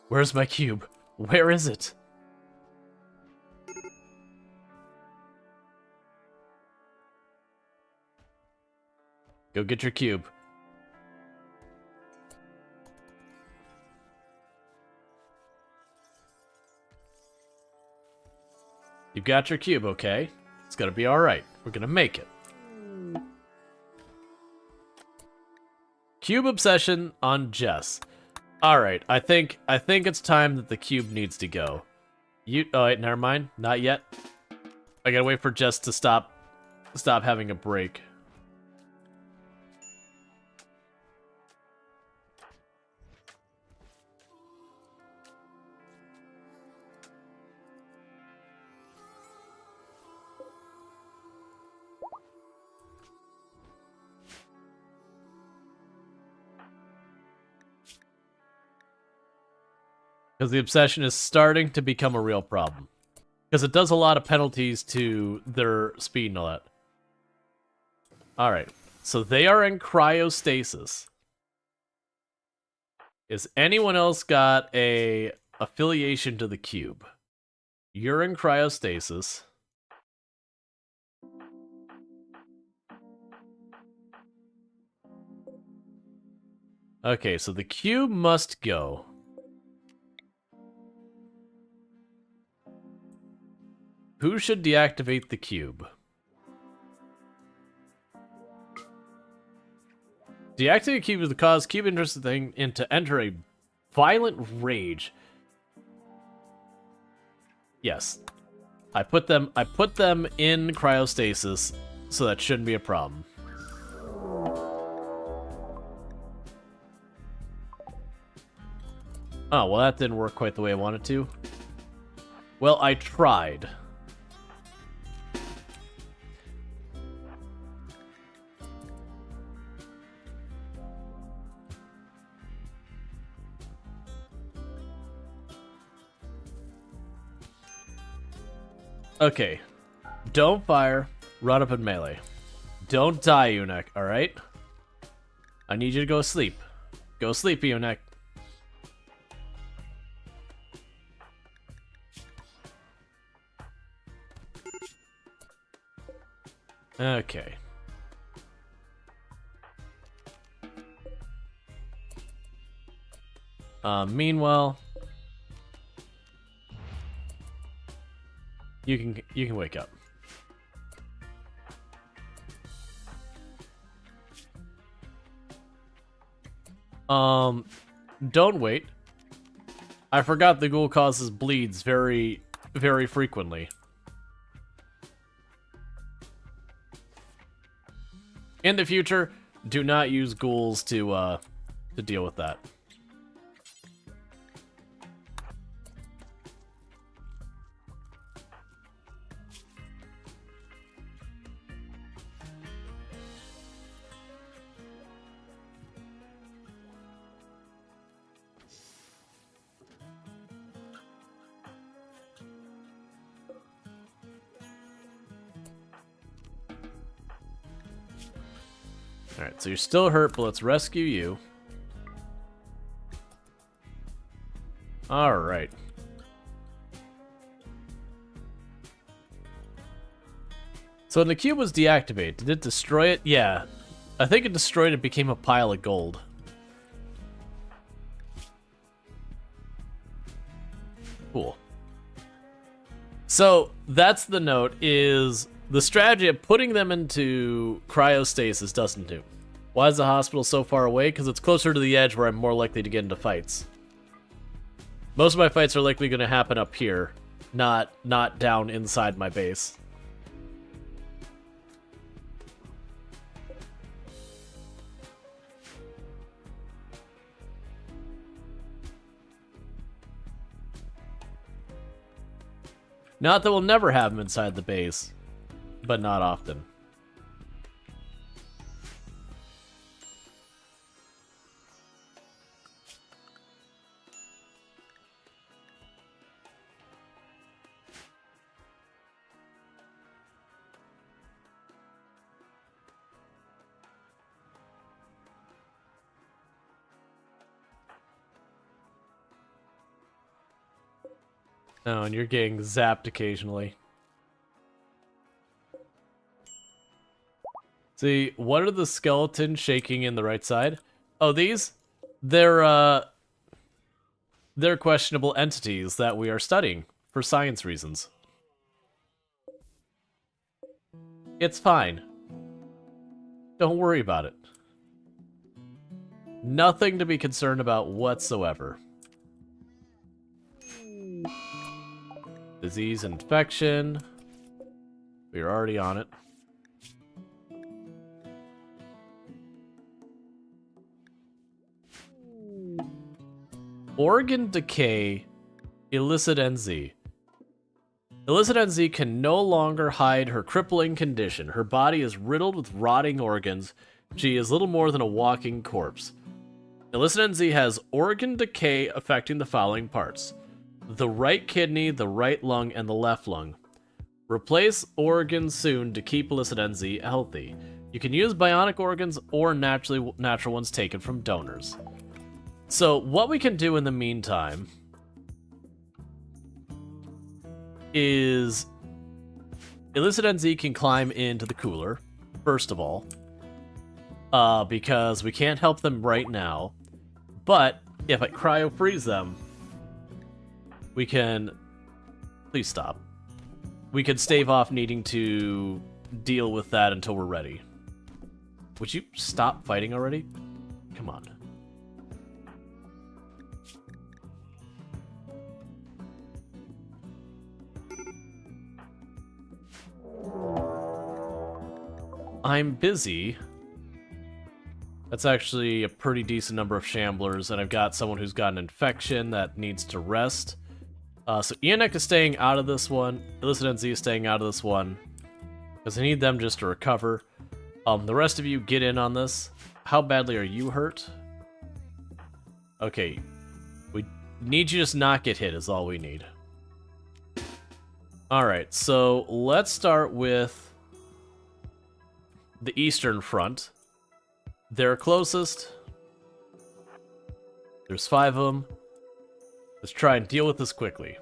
Where's my cube? Where is it? Go get your cube. You got your cube, okay? It's gonna be alright. We're gonna make it. Cube obsession on Jess. Alright, I think it's time that the cube needs to go. Oh wait, never mind. Not yet. I gotta wait for Jess to stop having a break. Because the obsession is starting to become a real problem. Because it does a lot of penalties to their speed and all that. Alright, so they are in cryostasis. Is anyone else got a affiliation to the cube? You're in cryostasis. Okay, so the cube must go. Who should deactivate the cube? Deactivate the cube is the cause cube interested thing to enter a violent rage. Yes. I put them in cryostasis, so that shouldn't be a problem. Oh, well that didn't work quite the way I wanted to. Well, I tried. Okay. Don't fire. Run up in melee. Don't die, Eunuch, alright? I need you to go sleep. Go sleep, Eunuch. Okay. Meanwhile, you can wake up. Don't wait. I forgot the ghoul causes bleeds very, very frequently. In the future, do not use ghouls to deal with that. Alright, so you're still hurt, but let's rescue you. Alright. So when the cube was deactivated, did it destroy it? Yeah. I think it destroyed it, became a pile of gold. Cool. So that's the note, is the strategy of putting them into cryostasis doesn't do. Why is the hospital so far away? Because it's closer to the edge where I'm more likely to get into fights. Most of my fights are likely going to happen up here, not down inside my base. Not that we'll never have them inside the base, but not often. Oh, and you're getting zapped occasionally. See, what are the skeletons shaking in the right side? Oh, these? They're questionable entities that we are studying for science reasons. It's fine. Don't worry about it. Nothing to be concerned about whatsoever. Disease infection. We're already on it. Organ decay. Illicit NZ. Illicit NZ can no longer hide her crippling condition. Her body is riddled with rotting organs. She is little more than a walking corpse. Illicit NZ has organ decay affecting the following parts: the right kidney, the right lung, and the left lung. Replace organs soon to keep illicit NZ healthy. You can use bionic organs or natural ones taken from donors. So what we can do in the meantime is illicit NZ can climb into the cooler, first of all, because we can't help them right now. But if I cryo freeze them, we can... Please stop. We could stave off needing to deal with that until we're ready. Would you stop fighting already? Come on. I'm busy. That's actually a pretty decent number of shamblers, and I've got someone who's got an infection that needs to rest. So Ionek is staying out of this one. Illicit NZ is staying out of this one, because I need them just to recover. The rest of you get in on this. How badly are you hurt? Okay. We need you to just not get hit is all we need. Alright, so let's start with the Eastern Front. They're closest. There's 5 of them. Let's try and deal with this quickly.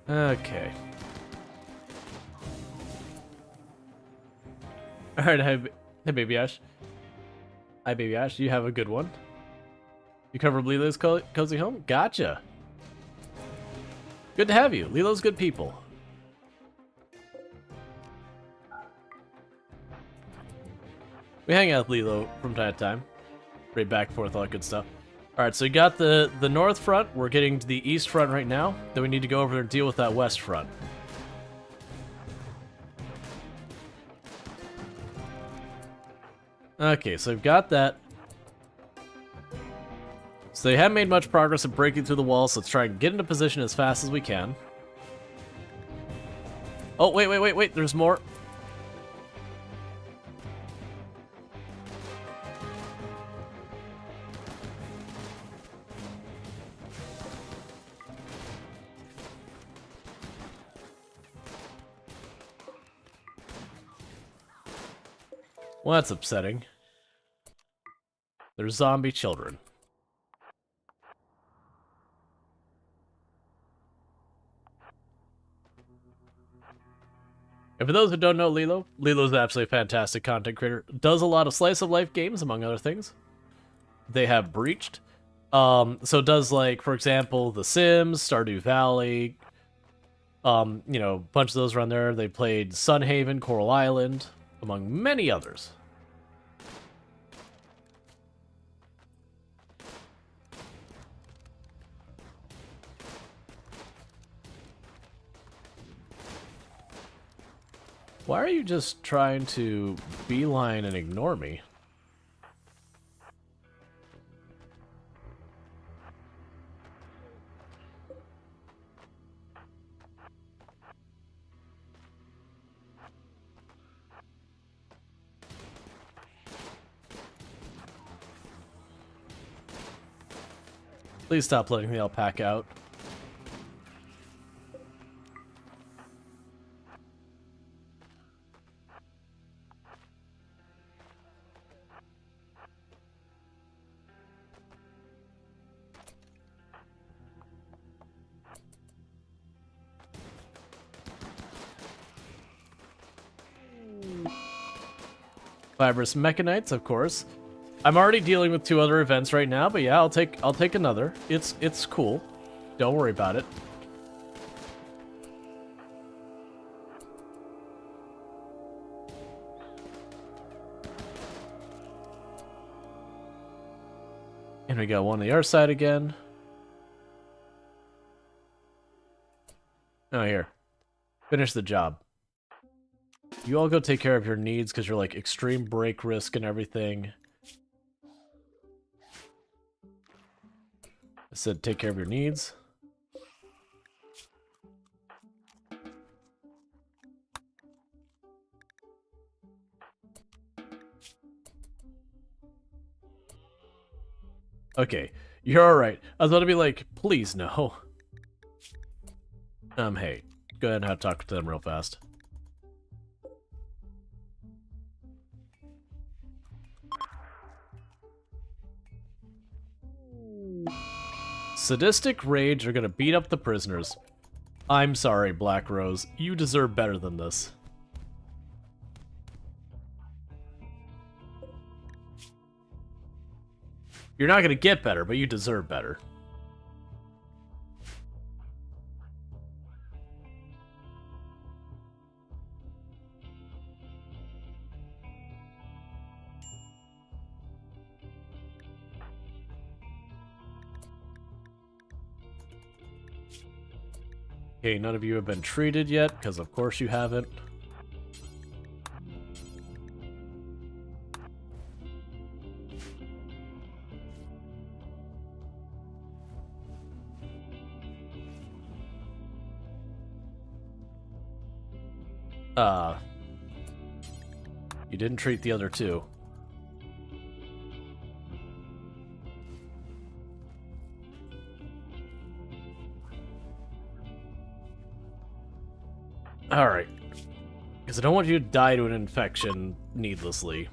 Okay. Alright, hey Baby Ash. Hi Baby Ash, you have a good one. You cover Lilo's cozy home? Gotcha. Good to have you. Lilo's good people. We hang out with Lilo from time to time. Right back and forth, all that good stuff. Alright, so you got the north front. We're getting to the east front right now. Then we need to go over there and deal with that west front. Okay, so we've got that. So they haven't made much progress in breaking through the wall, so let's try and get into position as fast as we can. Oh, wait, there's more. Well, that's upsetting. They're zombie children. And for those who don't know Lilo's absolutely a fantastic content creator. Does a lot of slice of life games, among other things. They have breached. So it does, like, for example, The Sims, Stardew Valley, you know, a bunch of those around there. They played Sunhaven, Coral Island, among many others. Why are you just trying to beeline and ignore me? Please stop letting the alpaca out. Fibrous Mechanites, of course. I'm already dealing with 2 other events right now, but yeah, I'll take another. It's cool. Don't worry about it. And we got one on the other side again. Oh, here. Finish the job. You all go take care of your needs because you're like extreme break risk and everything. I said take care of your needs. Okay, you're alright. I was about to be like, please no. Hey, go ahead and have to talk to them real fast. Sadistic rage are gonna beat up the prisoners. I'm sorry, Black Rose. You deserve better than this. You're not gonna get better, but you deserve better. Okay, none of you have been treated yet, because of course you haven't. You didn't treat the other 2. Alright. Because I don't want you to die to an infection needlessly.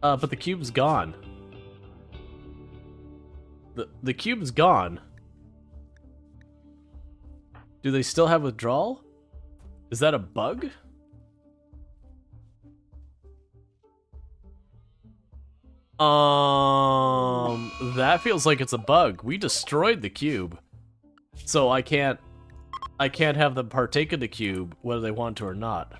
But the cube's gone. The cube's gone. Do they still have withdrawal? Is that a bug? That feels like it's a bug. We destroyed the cube. So I can't have them partake of the cube whether they want to or not.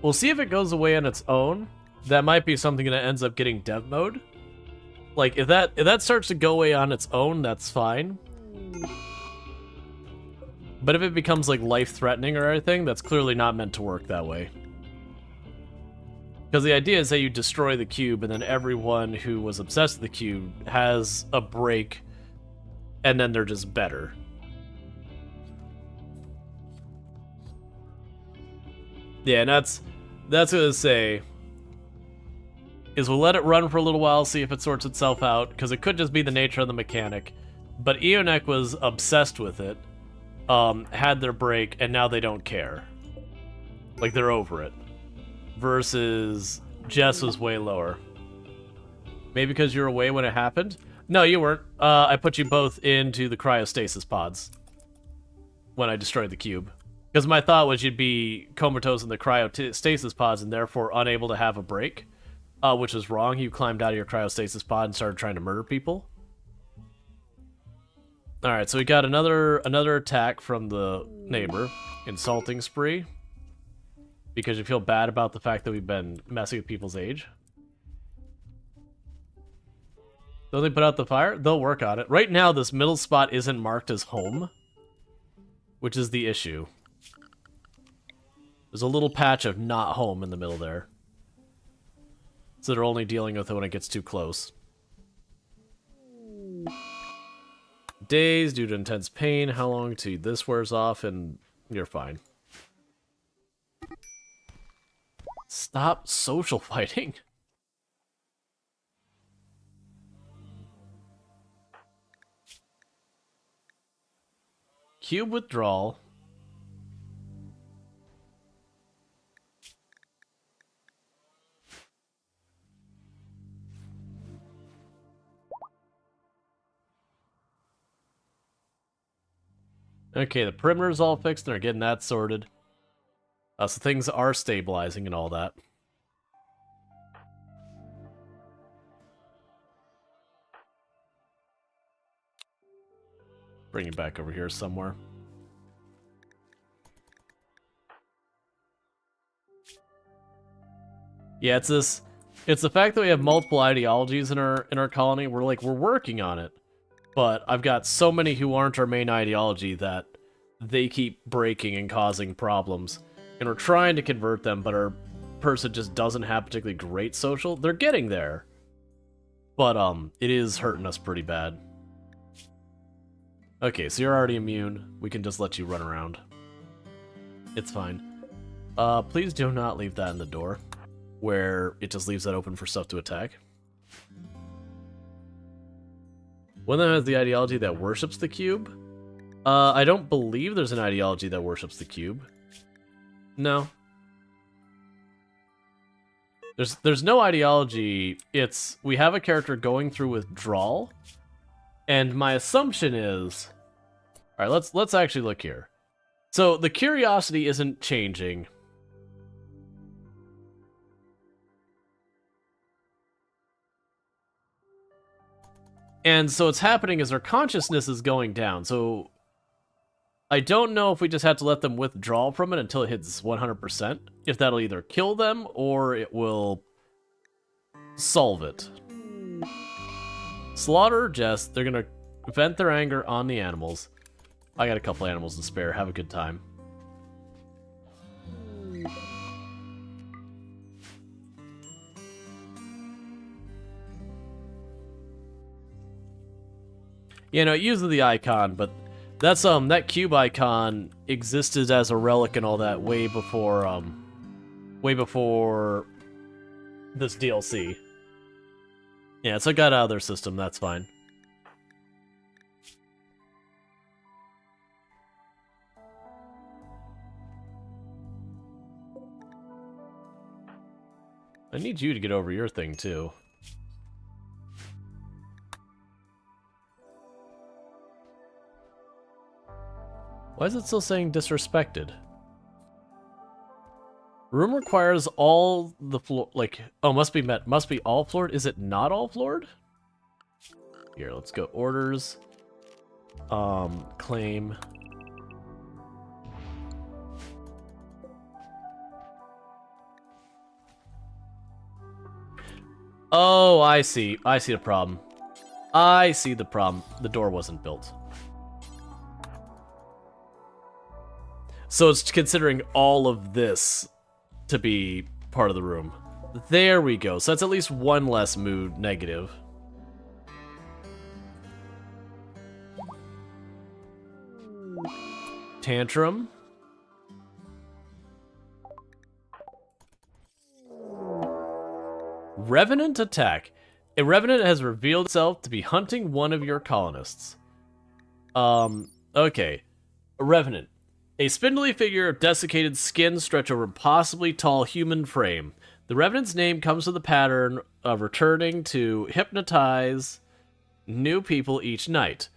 We'll see if it goes away on its own. That might be something that ends up getting dev mode. Like, if that starts to go away on its own, that's fine. But if it becomes, like, life-threatening or anything, that's clearly not meant to work that way. Because the idea is that you destroy the cube, and then everyone who was obsessed with the cube has a break, and then they're just better. Yeah, and that's what I was say, is we'll let it run for a little while, see if it sorts itself out, because it could just be the nature of the mechanic. But Eonek was obsessed with it, had their break, and now they don't care. Like, they're over it. Versus Jess was way lower. Maybe because you were away when it happened? No, you weren't. I put you both into the cryostasis pods when I destroyed the cube. Because my thought was you'd be comatose in the cryostasis pods and therefore unable to have a break. Which was wrong. You climbed out of your cryostasis pod and started trying to murder people. Alright, so we got another attack from the neighbor. Insulting spree. Because you feel bad about the fact that we've been messing with people's age. Don't they put out the fire? They'll work on it. Right now, this middle spot isn't marked as home. Which is the issue. There's a little patch of not home in the middle there. So they're only dealing with it when it gets too close. Days due to intense pain. How long till this wears off and you're fine. Stop social fighting. Cube withdrawal. Okay, the perimeter's all fixed and they're getting that sorted. So things are stabilizing and all that. Bring it back over here somewhere. Yeah, it's the fact that we have multiple ideologies in our colony. We're working on it. But I've got so many who aren't our main ideology that they keep breaking and causing problems. And we're trying to convert them, but our person just doesn't have particularly great social. They're getting there. But it is hurting us pretty bad. Okay, so you're already immune. We can just let you run around. It's fine. Please do not leave that in the door, where it just leaves that open for stuff to attack. One of them has the ideology that worships the cube. I don't believe there's an ideology that worships the cube. No. There's no ideology. It's we have a character going through withdrawal, and my assumption is, all right, let's actually look here. So the curiosity isn't changing. And so what's happening is their consciousness is going down. So I don't know if we just have to let them withdraw from it until it hits 100%. If that'll either kill them or it will solve it. Slaughter or Jess, they're going to vent their anger on the animals. I got a couple animals to spare. Have a good time. You know, it uses the icon, but that's that cube icon existed as a relic and all that way before this DLC. Yeah, so it got out of their system, that's fine. I need you to get over your thing too. Why is it still saying disrespected? Room requires all the floor, like, oh, must be met, must be all floored. Is it not all floored? Here, let's go orders. Claim. Oh, I see. I see the problem. I see the problem. The door wasn't built. So it's considering all of this to be part of the room. There we go. So that's at least one less mood negative. Tantrum. Revenant attack. A revenant has revealed itself to be hunting one of your colonists. Okay. A revenant. A spindly figure of desiccated skin stretched over a possibly tall human frame. The revenant's name comes from the pattern of returning to hypnotize new people each night.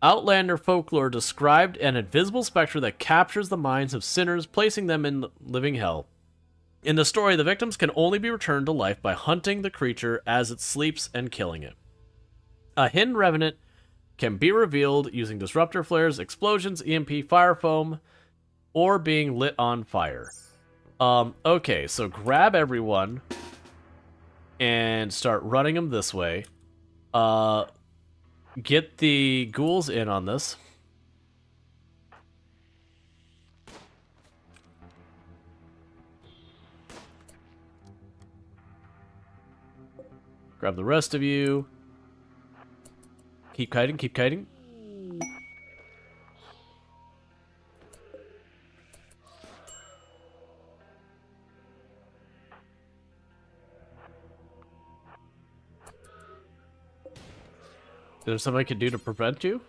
Outlander folklore described an invisible specter that captures the minds of sinners, placing them in living hell. In the story, the victims can only be returned to life by hunting the creature as it sleeps and killing it. A hidden revenant can be revealed using disruptor flares, explosions, EMP, fire foam, or being lit on fire. Okay, so grab everyone and start running them this way. Get the ghouls in on this. Grab the rest of you. Keep kiting, keep kiting. Is there something I could do to prevent you?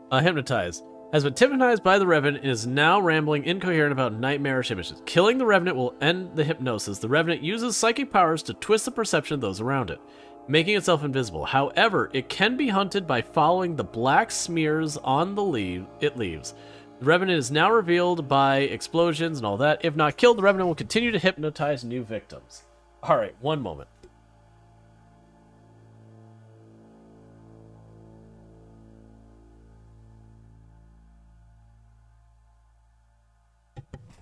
Hypnotize. Has been hypnotized by the Revenant and is now rambling incoherent about nightmarish images. Killing the Revenant will end the hypnosis. The Revenant uses psychic powers to twist the perception of those around it, making itself invisible. However, it can be hunted by following the black smears on the it leaves. The Revenant is now revealed by explosions and all that. If not killed, the Revenant will continue to hypnotize new victims. Alright, one moment.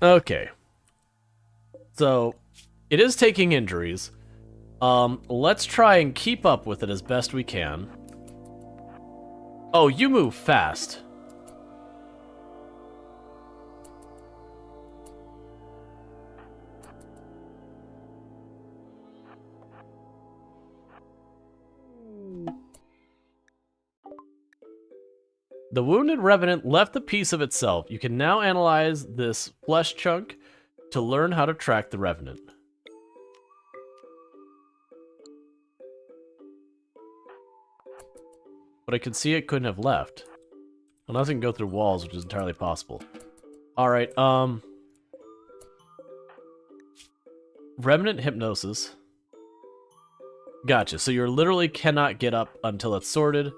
Okay. So, it is taking injuries. Let's try and keep up with it as best we can. Oh, you move fast. The wounded revenant left a piece of itself. You can now analyze this flesh chunk to learn how to track the revenant. But I could see it couldn't have left. Unless it can go through walls, which is entirely possible. Alright, Revenant hypnosis. Gotcha, so you literally cannot get up until it's sorted.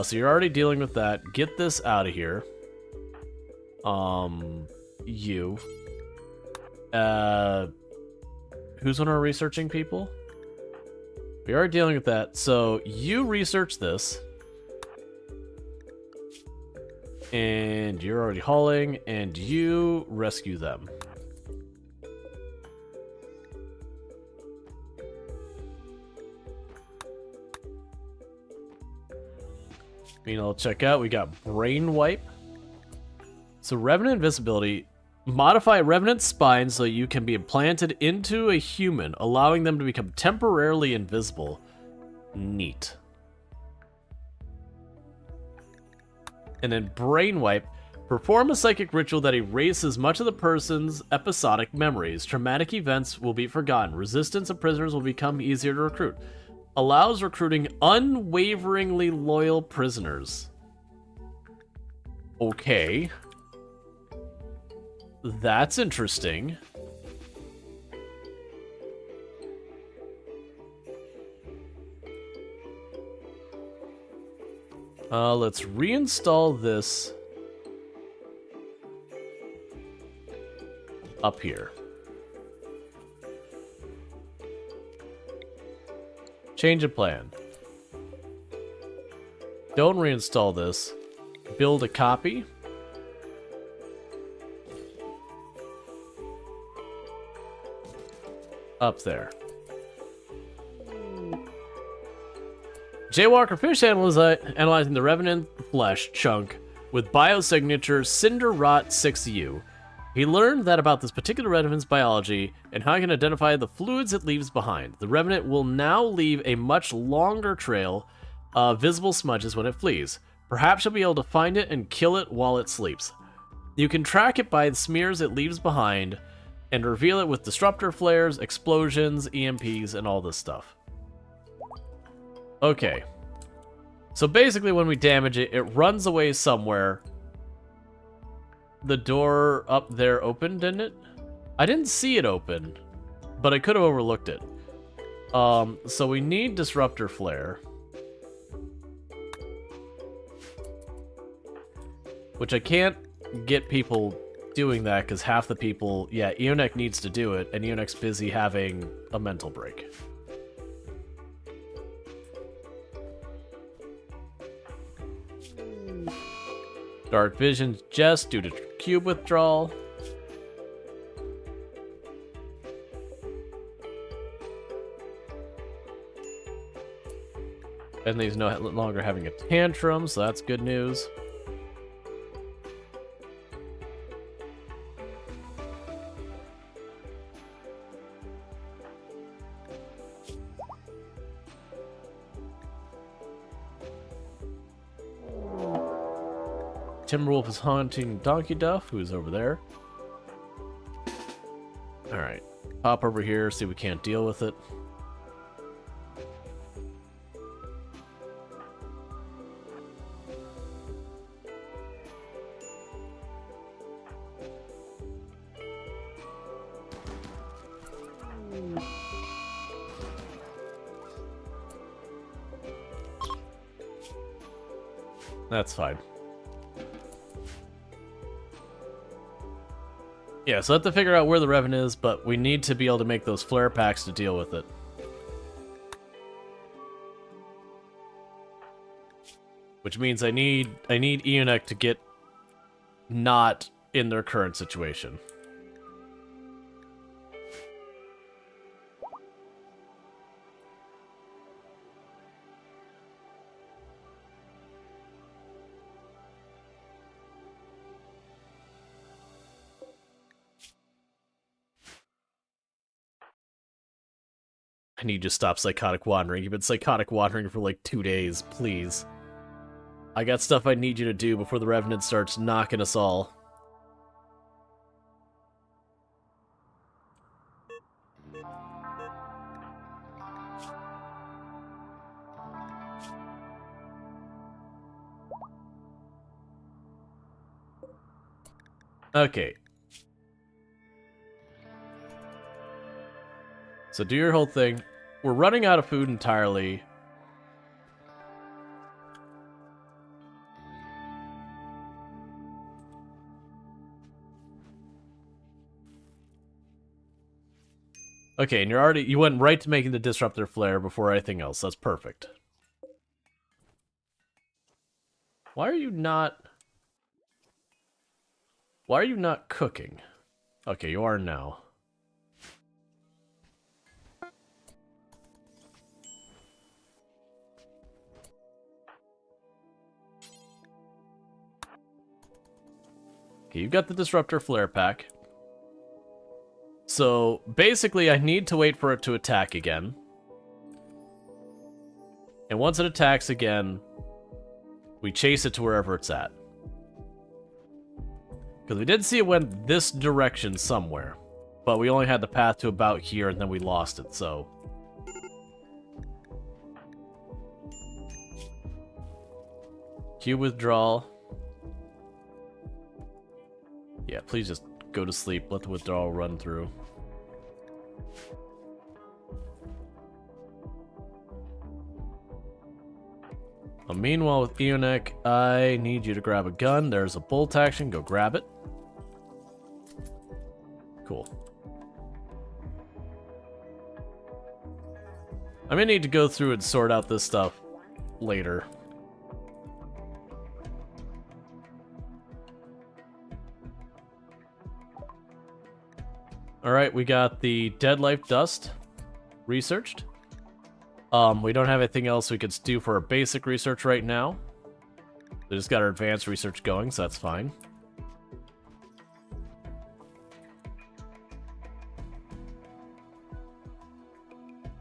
So you're already dealing with that. Get this out of here. You. Who's on our researching people? We are dealing with that. So you research this. And you're already hauling, and you rescue them. Meanwhile, check out, we got Brain Wipe. So Revenant Invisibility. Modify Revenant's spine so you can be implanted into a human, allowing them to become temporarily invisible. Neat. And then Brain Wipe. Perform a psychic ritual that erases much of the person's episodic memories. Traumatic events will be forgotten. Resistance of prisoners will become easier to recruit. Allows recruiting unwaveringly loyal prisoners. Okay. That's interesting. Let's reinstall this up here. Change of plan. Don't reinstall this. Build a copy. Up there. Jaywalker Fish analyzing the Revenant flesh chunk with biosignature Cinder Rot 6U. He learned that about this particular Revenant's biology and how he can identify the fluids it leaves behind. The Revenant will now leave a much longer trail of visible smudges when it flees. Perhaps you'll be able to find it and kill it while it sleeps. You can track it by the smears it leaves behind and reveal it with disruptor flares, explosions, EMPs, and all this stuff. Okay. So basically when we damage it, it runs away somewhere. The door up there opened, didn't it? I didn't see it open, but I could have overlooked it. So we need disruptor flare. Which I can't get people doing that because half the people... Yeah, Eonek needs to do it, and Eonek's busy having a mental break. Dark Vision's just due to cube withdrawal. And he's no longer having a tantrum, so that's good news. Timberwolf is haunting Donkey Duff, who's over there. Alright. Pop over here, see if we can't deal with it. That's fine. Yeah, so I have to figure out where the Revan is, but we need to be able to make those flare packs to deal with it. Which means I need Eonek to get not in their current situation. I need to stop psychotic wandering. You've been psychotic wandering for like 2 days, please. I got stuff I need you to do before the Revenant starts knocking us all. Okay. So do your whole thing. We're running out of food entirely. Okay, and you went right to making the disruptor flare before anything else. That's perfect. Why are you not cooking? Okay, you are now. Okay, you've got the disruptor flare pack. So, basically, I need to wait for it to attack again. And once it attacks again, we chase it to wherever it's at. Because we did see it went this direction somewhere. But we only had the path to about here, and then we lost it, so... Cube withdrawal. Yeah, please just go to sleep. Let the withdrawal run through. Meanwhile, with Eonek, I need you to grab a gun. There's a bolt action. Go grab it. Cool. I'm gonna need to go through and sort out this stuff later. Alright, we got the Dead Life Dust researched. We don't have anything else we could do for our basic research right now. We just got our advanced research going, so that's fine.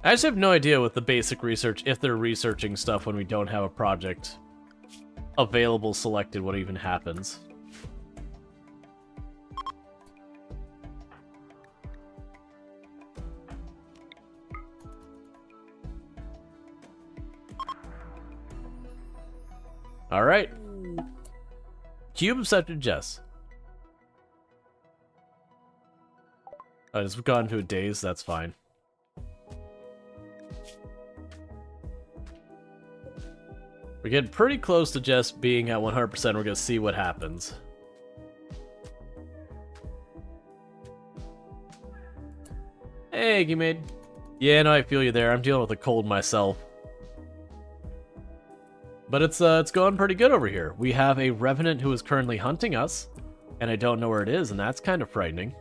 I just have no idea with the basic research if they're researching stuff when we don't have a project available selected, what even happens. Alright. Cube accepted Jess. I just gone into a daze, that's fine. We're getting pretty close to Jess being at 100%. We're gonna see what happens. Hey, Gimade. Yeah, no, I feel you there. I'm dealing with a cold myself. But it's going pretty good over here. We have a revenant who is currently hunting us, and I don't know where it is, and that's kind of frightening.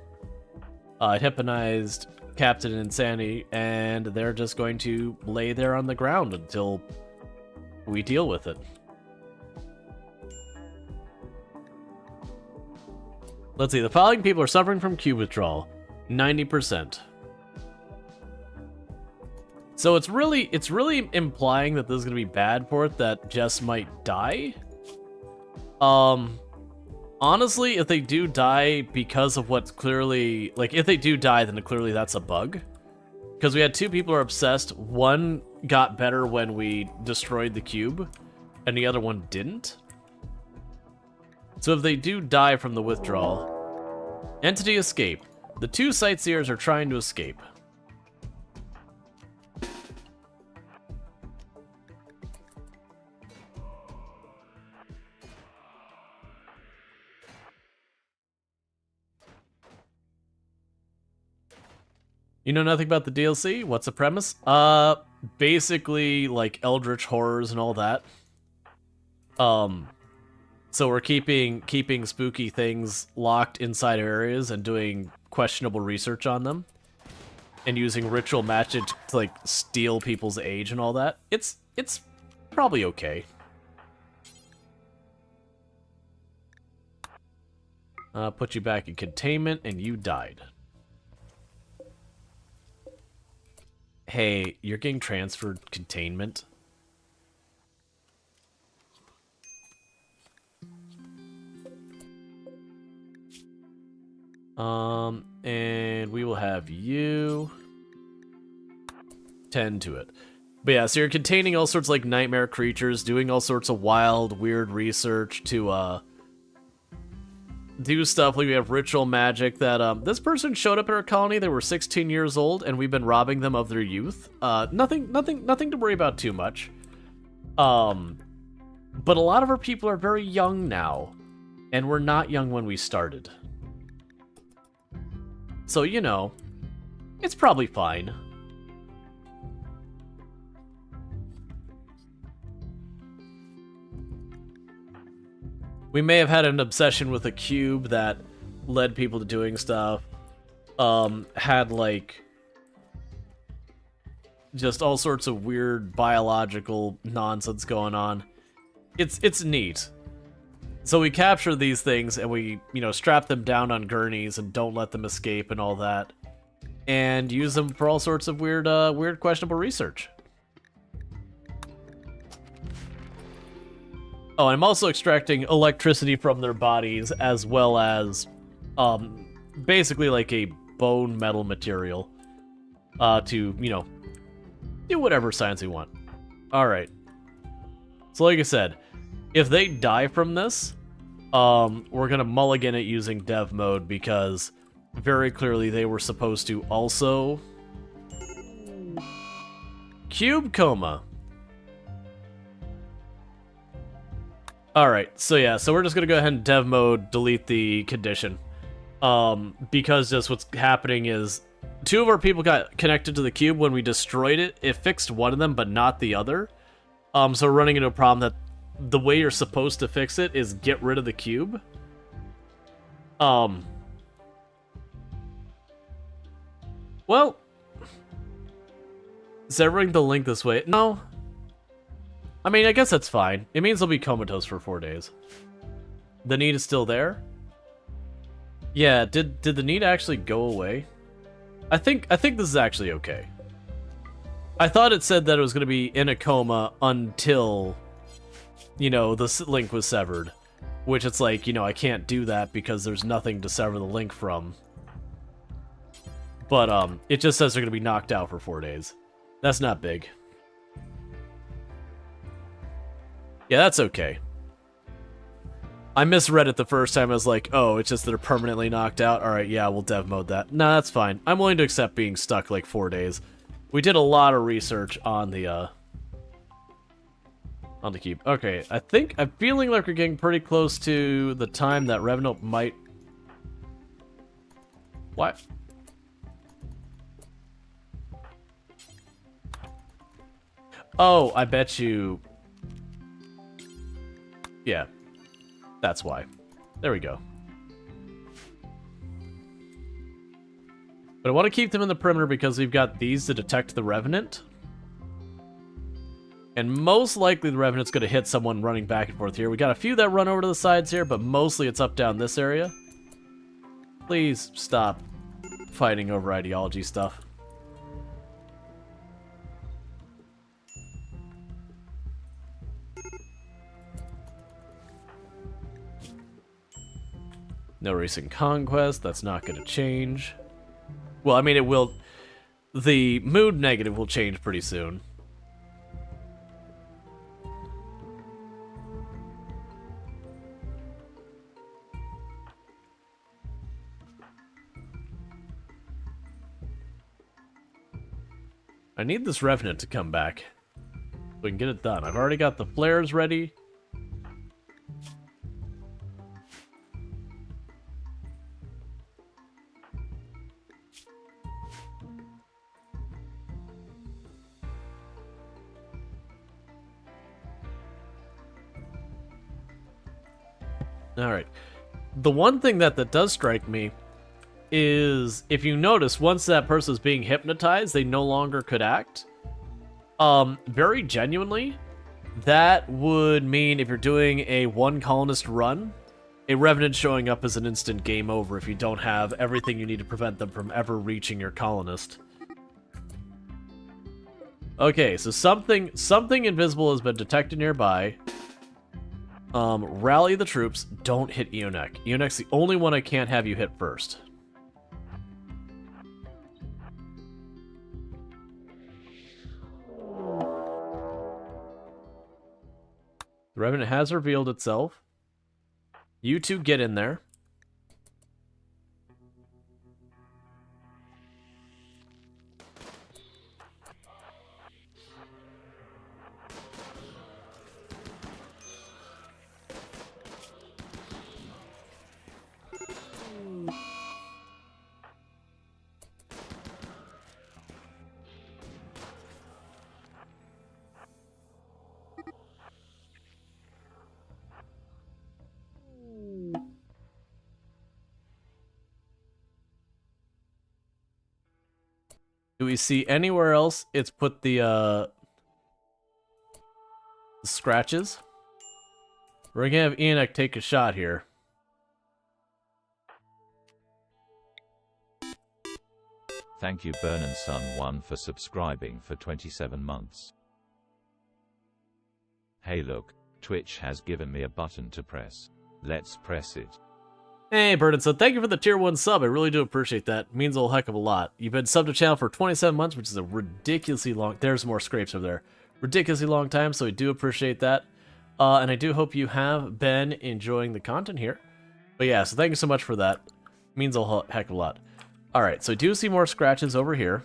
It hypnotized Captain Insanity, and they're just going to lay there on the ground until we deal with it. Let's see, the following people are suffering from cube withdrawal. 90%. So it's really implying that this is gonna be bad for it, that Jess might die. Honestly, if they do die because of what's clearly, like, if they do die, then clearly that's a bug. Because we had two people who are obsessed. One got better when we destroyed the cube, and the other one didn't. So if they do die from the withdrawal, entity escape. The two sightseers are trying to escape. You know nothing about the DLC? What's the premise? Basically, like, eldritch horrors and all that. So we're keeping spooky things locked inside areas and doing questionable research on them. And using ritual magic to, like, steal people's age and all that. It's probably okay. Put you back in containment, and you died. Hey, you're getting transferred containment. And we will have you tend to it. But yeah, so you're containing all sorts of, like, nightmare creatures, doing all sorts of wild, weird research to, do stuff. Like, we have ritual magic that, this person showed up at our colony. They were 16 years old, and we've been robbing them of their youth. Nothing to worry about too much. But a lot of our people are very young now, and we're not young when we started. So, you know, it's probably fine. We may have had an obsession with a cube that led people to doing stuff. Had, like, just all sorts of weird biological nonsense going on. It's neat. So we capture these things and we, you know, strap them down on gurneys and don't let them escape and all that. And use them for all sorts of weird questionable research. Oh, I'm also extracting electricity from their bodies, as well as, basically like a bone metal material, to, you know, do whatever science we want. Alright. So like I said, if they die from this, we're gonna mulligan it using dev mode, because very clearly they were supposed to also... Cube coma. Alright, so yeah, so we're just gonna go ahead and dev mode, delete the condition. Because just what's happening is, two of our people got connected to the cube when we destroyed it. It fixed one of them, but not the other. So we're running into a problem that the way you're supposed to fix it is get rid of the cube. Well, severing the link this way. No. I mean, I guess that's fine. It means they'll be comatose for 4 days. The need is still there? Yeah, did the need actually go away? I think this is actually okay. I thought it said that it was going to be in a coma until, you know, the link was severed. Which it's like, you know, I can't do that because there's nothing to sever the link from. But, it just says they're going to be knocked out for 4 days. That's not big. Yeah, that's okay. I misread it the first time. I was like, oh, it's just that they're permanently knocked out. Alright, yeah, we'll dev mode that. Nah, that's fine. I'm willing to accept being stuck like 4 days. We did a lot of research on the keep. Okay, I'm feeling like we're getting pretty close to the time that Revenant might... What? Oh, I bet you... Yeah. That's why. There we go. But I want to keep them in the perimeter because we've got these to detect the Revenant. And most likely the Revenant's going to hit someone running back and forth here. We got a few that run over to the sides here, but mostly it's up down this area. Please stop fighting over ideology stuff. No recent conquest. That's not going to change. Well, I mean, it will... The mood negative will change pretty soon. I need this Revenant to come back so we can get it done. I've already got the flares ready. Alright. The one thing that does strike me is, if you notice, once that person is being hypnotized, they no longer could act. Very genuinely, that would mean if you're doing a one colonist run, a Revenant showing up is an instant game over if you don't have everything you need to prevent them from ever reaching your colonist. Okay, so something invisible has been detected nearby. Rally the troops. Don't hit Eonek. Eonek's the only one I can't have you hit first. The Revenant has revealed itself. You two get in there. Do we see anywhere else it's put the scratches? We're gonna have Eonek take a shot here. Thank you Burn and Sun 1 for subscribing for 27 months. Hey look, Twitch has given me a button to press. Let's press it. Hey, Burden, so thank you for the tier 1 sub. I really do appreciate that. It means a whole heck of a lot. You've been subbed to the channel for 27 months, which is a ridiculously long... There's more scrapes over there. Ridiculously long time, so we do appreciate that. And I do hope you have been enjoying the content here. But yeah, so thank you so much for that. It means a whole heck of a lot. Alright, so I do see more scratches over here.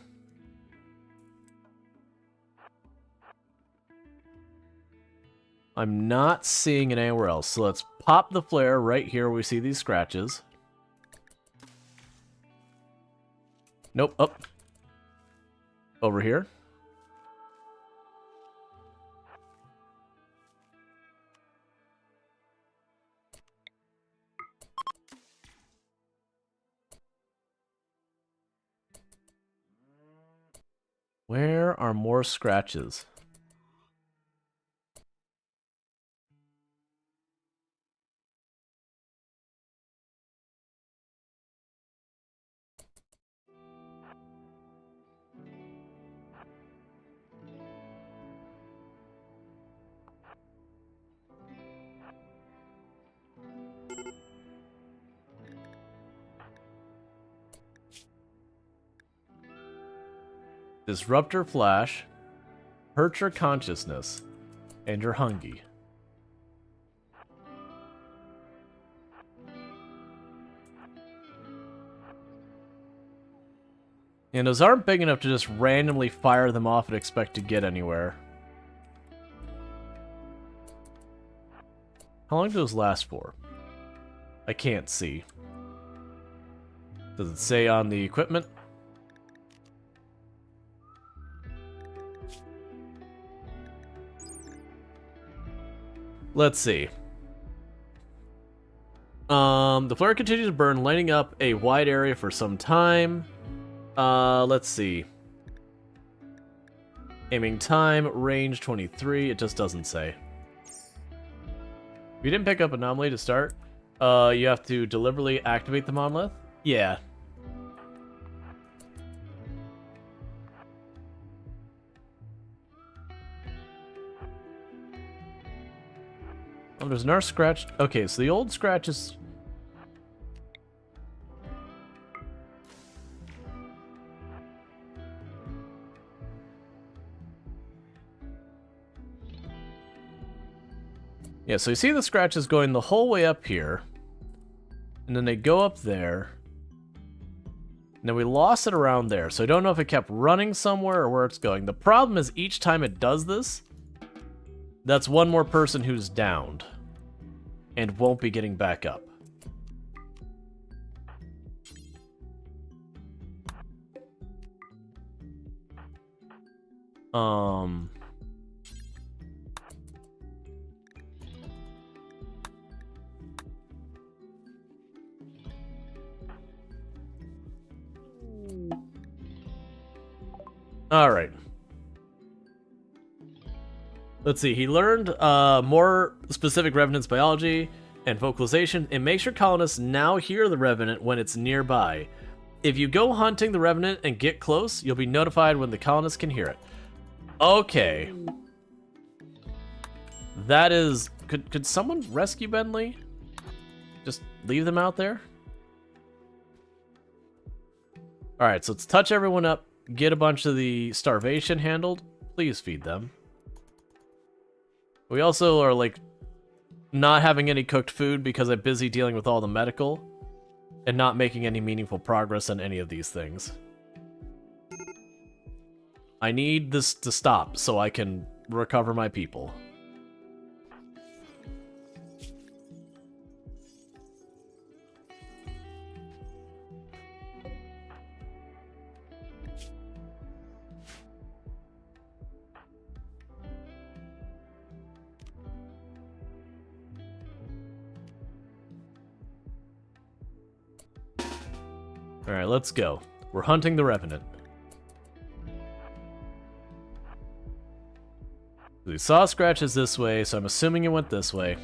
I'm not seeing it anywhere else, so let's pop the flare right here where we see these scratches. Nope, up. Over here. Where are more scratches? Disruptor flash, hurt your consciousness, and you're hungry. And those aren't big enough to just randomly fire them off and expect to get anywhere. How long do those last for? I can't see. Does it say on the equipment? Let's see. The flare continues to burn, lighting up a wide area for some time. Let's see. Aiming time, range 23. It just doesn't say. If you didn't pick up Anomaly to start, you have to deliberately activate the monolith? Yeah. Oh, there's another scratch. Okay, so the old scratch is... Yeah, so you see the scratches going the whole way up here. And then they go up there. And then we lost it around there. So I don't know if it kept running somewhere or where it's going. The problem is each time it does this, that's one more person who's downed. And won't be getting back up. Alright. Let's see, he learned more specific Revenant's biology and vocalization. It makes your colonists now hear the Revenant when it's nearby. If you go hunting the Revenant and get close, you'll be notified when the colonists can hear it. Okay. That is... Could someone rescue Bentley? Just leave them out there? Alright, so let's touch everyone up. Get a bunch of the starvation handled. Please feed them. We also are, like, not having any cooked food because I'm busy dealing with all the medical and not making any meaningful progress on any of these things. I need this to stop so I can recover my people. Alright, let's go. We're hunting the Revenant. We saw scratches this way, so I'm assuming it went this way.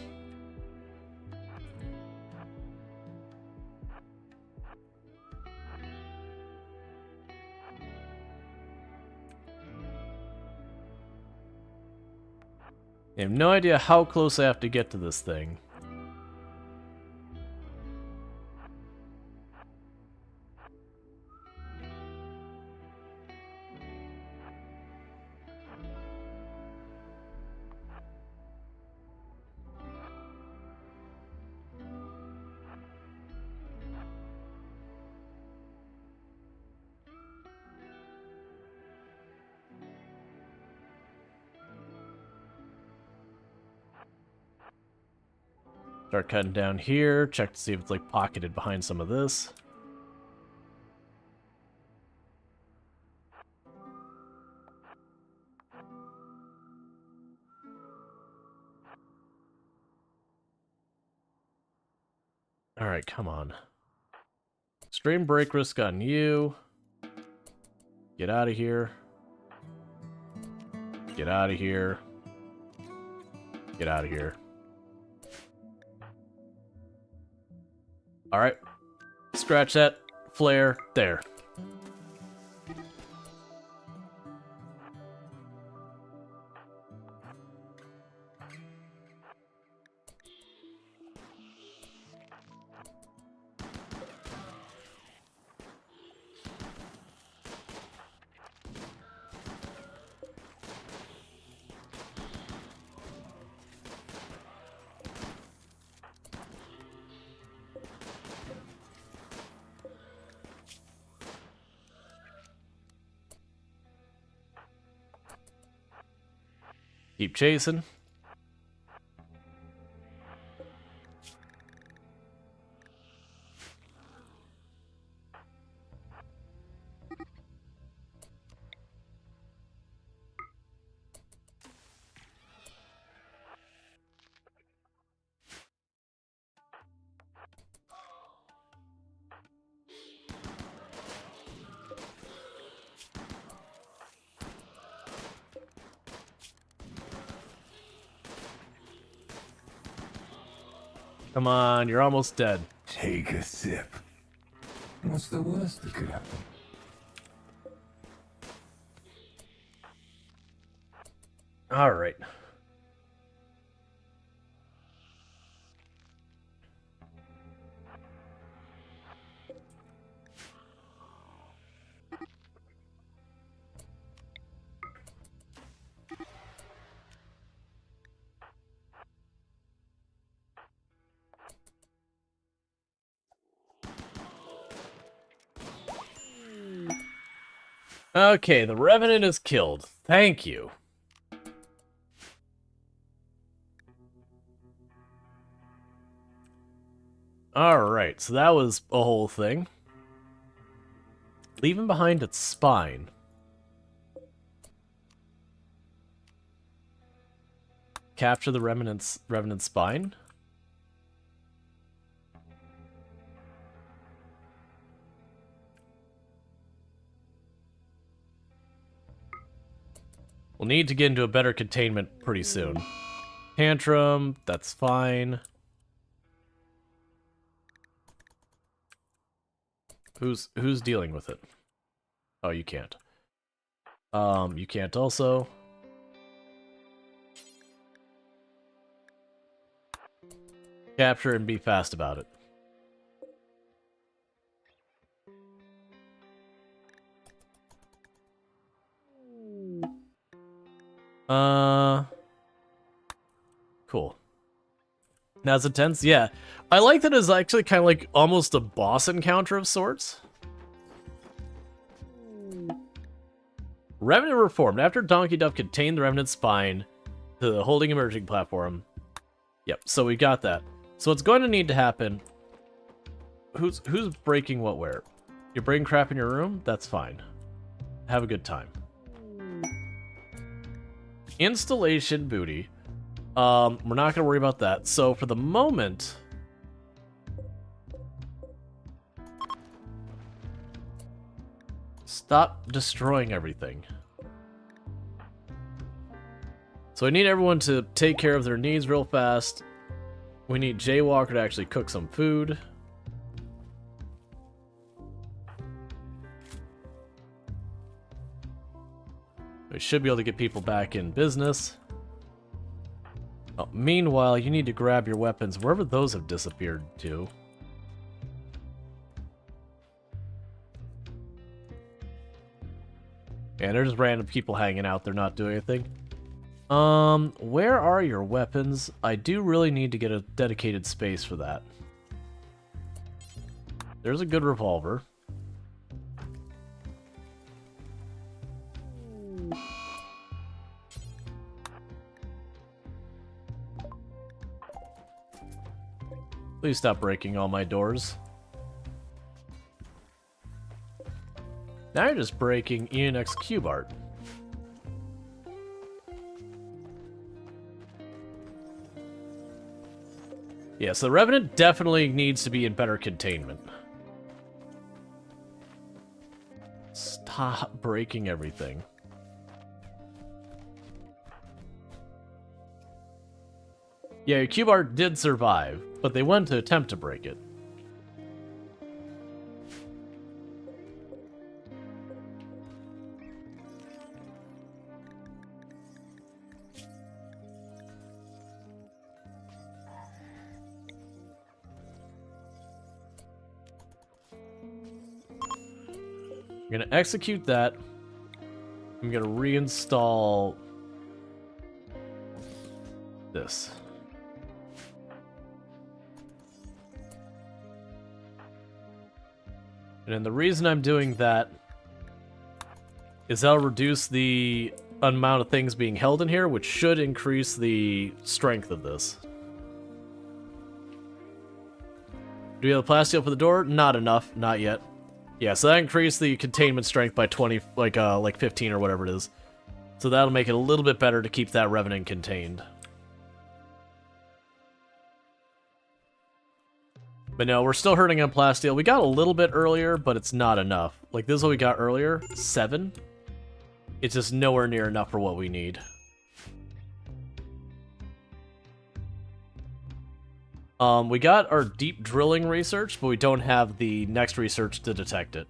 I have no idea how close I have to get to this thing. Start cutting down here, check to see if it's like pocketed behind some of this. Alright, come on. Extreme break risk on you. Get out of here. Get out of here. Get out of here. Alright. Scratch that. Flare. There. Keep chasing. Come on, you're almost dead. Take a sip. What's the worst that could happen? All right. Okay, the Revenant is killed. Thank you. Alright, so that was a whole thing. Leaving behind its spine. Capture the Revenant's spine? We'll need to get into a better containment pretty soon. Tantrum, that's fine. Who's dealing with it? Oh, you can't. You can't also. Capture and be fast about it. Cool. Now it's intense? Yeah. I like that it's actually kind of like almost a boss encounter of sorts. Revenant reformed. After Donkey Duff contained the Revenant spine to the holding emerging platform. Yep, so we got that. So what's going to need to happen... Who's breaking what where? You're breaking crap in your room? That's fine. Have a good time. Installation booty. We're not going to worry about that. So for the moment... Stop destroying everything. So I need everyone to take care of their needs real fast. We need Jaywalker to actually cook some food. We should be able to get people back in business. Oh, meanwhile, you need to grab your weapons wherever those have disappeared to. And they're just random people hanging out. They're not doing anything. Where are your weapons? I do really need to get a dedicated space for that. There's a good revolver. Please stop breaking all my doors. Now you're just breaking ENX cube art. Yeah, so the Revenant definitely needs to be in better containment. Stop breaking everything. Yeah, your cube art did survive, but they went to attempt to break it. I'm gonna execute that. I'm gonna reinstall this. And then the reason I'm doing that is that'll reduce the amount of things being held in here, which should increase the strength of this. Do we have a plasteel for the door? Not enough, not yet. Yeah, so that increased the containment strength by 20, like 15 or whatever it is. So that'll make it a little bit better to keep that Revenant contained. But no, we're still hurting on plasteel. We got a little bit earlier, but it's not enough. Like, this is what we got earlier, 7. It's just nowhere near enough for what we need. We got our deep drilling research, but we don't have the next research to detect it.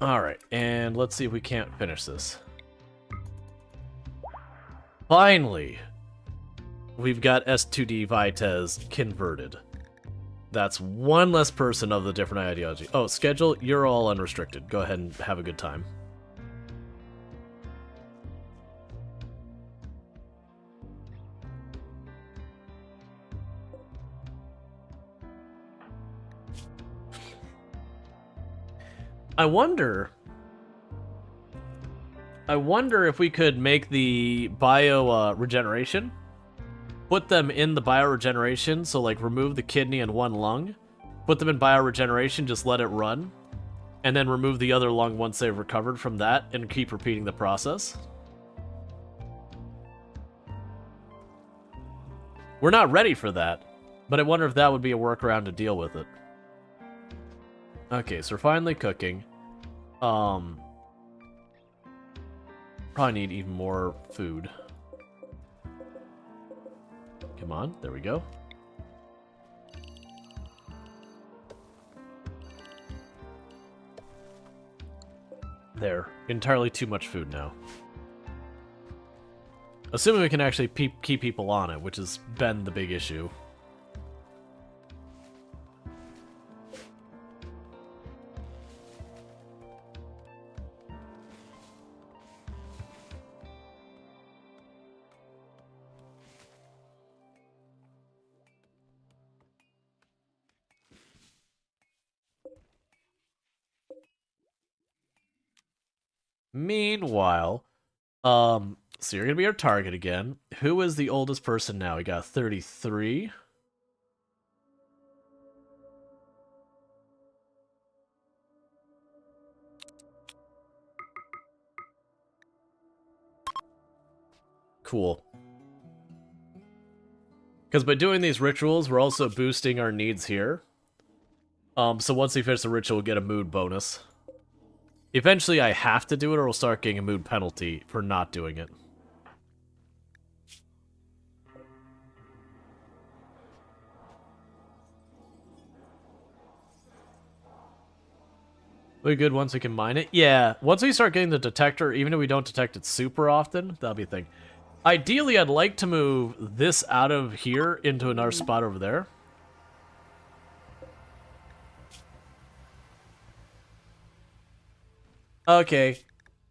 Alright, and let's see if we can't finish this. Finally! We've got S2D Vitez converted. That's one less person of the different ideology. Oh, schedule, you're all unrestricted. Go ahead and have a good time. I wonder if we could make the bio regeneration. Put them in the bioregeneration, so like remove the kidney and one lung. Put them in bioregeneration, just let it run. And then remove the other lung once they've recovered from that and keep repeating the process. We're not ready for that, but I wonder if that would be a workaround to deal with it. Okay, so we're finally cooking. Probably need even more food. Come on, there we go. There, entirely too much food now. Assuming we can actually keep people on it, which has been the big issue. Meanwhile, so you're gonna be our target again. Who is the oldest person now? We got 33. Cool. Because by doing these rituals, we're also boosting our needs here. So once we finish the ritual, we'll get a mood bonus. Eventually, I have to do it, or we'll start getting a mood penalty for not doing it. We good once we can mine it? Yeah, once we start getting the detector, even if we don't detect it super often, that'll be a thing. Ideally, I'd like to move this out of here into another spot over there. Okay,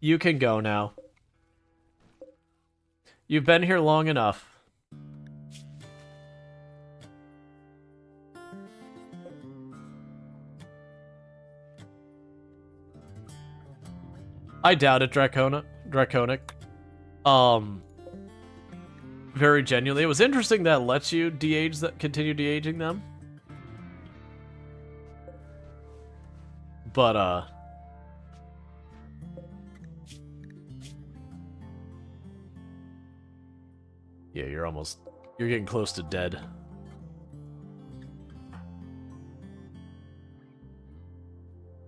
you can go now. You've been here long enough. I doubt it, Draconic. Very genuinely. It was interesting that it lets you de-age that, continue de-aging them. But, yeah, you're getting close to dead.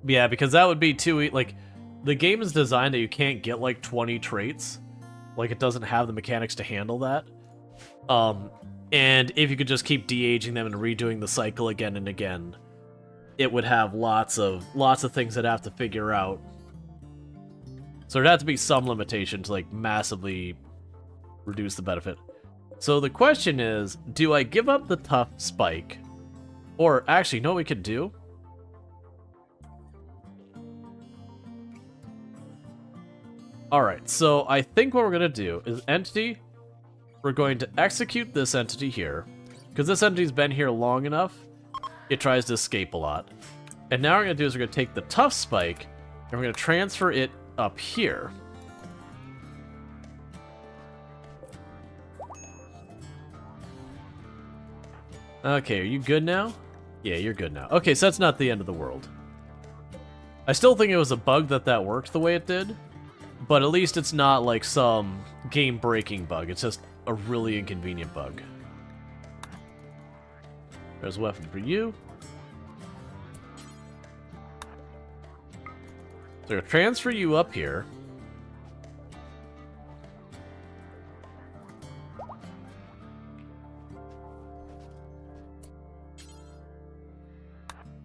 Yeah, because that would be too like the game is designed that you can't get like 20 traits. Like it doesn't have the mechanics to handle that. And if you could just keep de-aging them and redoing the cycle again and again, it would have lots of things that have to figure out. So there'd have to be some limitation to like massively reduce the benefit. So the question is, do I give up the tough spike? Or actually, you know what we could do? Alright, so I think what we're going to do is entity, we're going to execute this entity here. Because this entity's been here long enough, it tries to escape a lot. And now what we're going to do is we're going to take the tough spike, and we're going to transfer it up here. Okay, are you good now? Yeah, you're good now. Okay, so that's not the end of the world. I still think it was a bug that worked the way it did, but at least it's not like some game-breaking bug. It's just a really inconvenient bug. There's a weapon for you. So I'm gonna transfer you up here.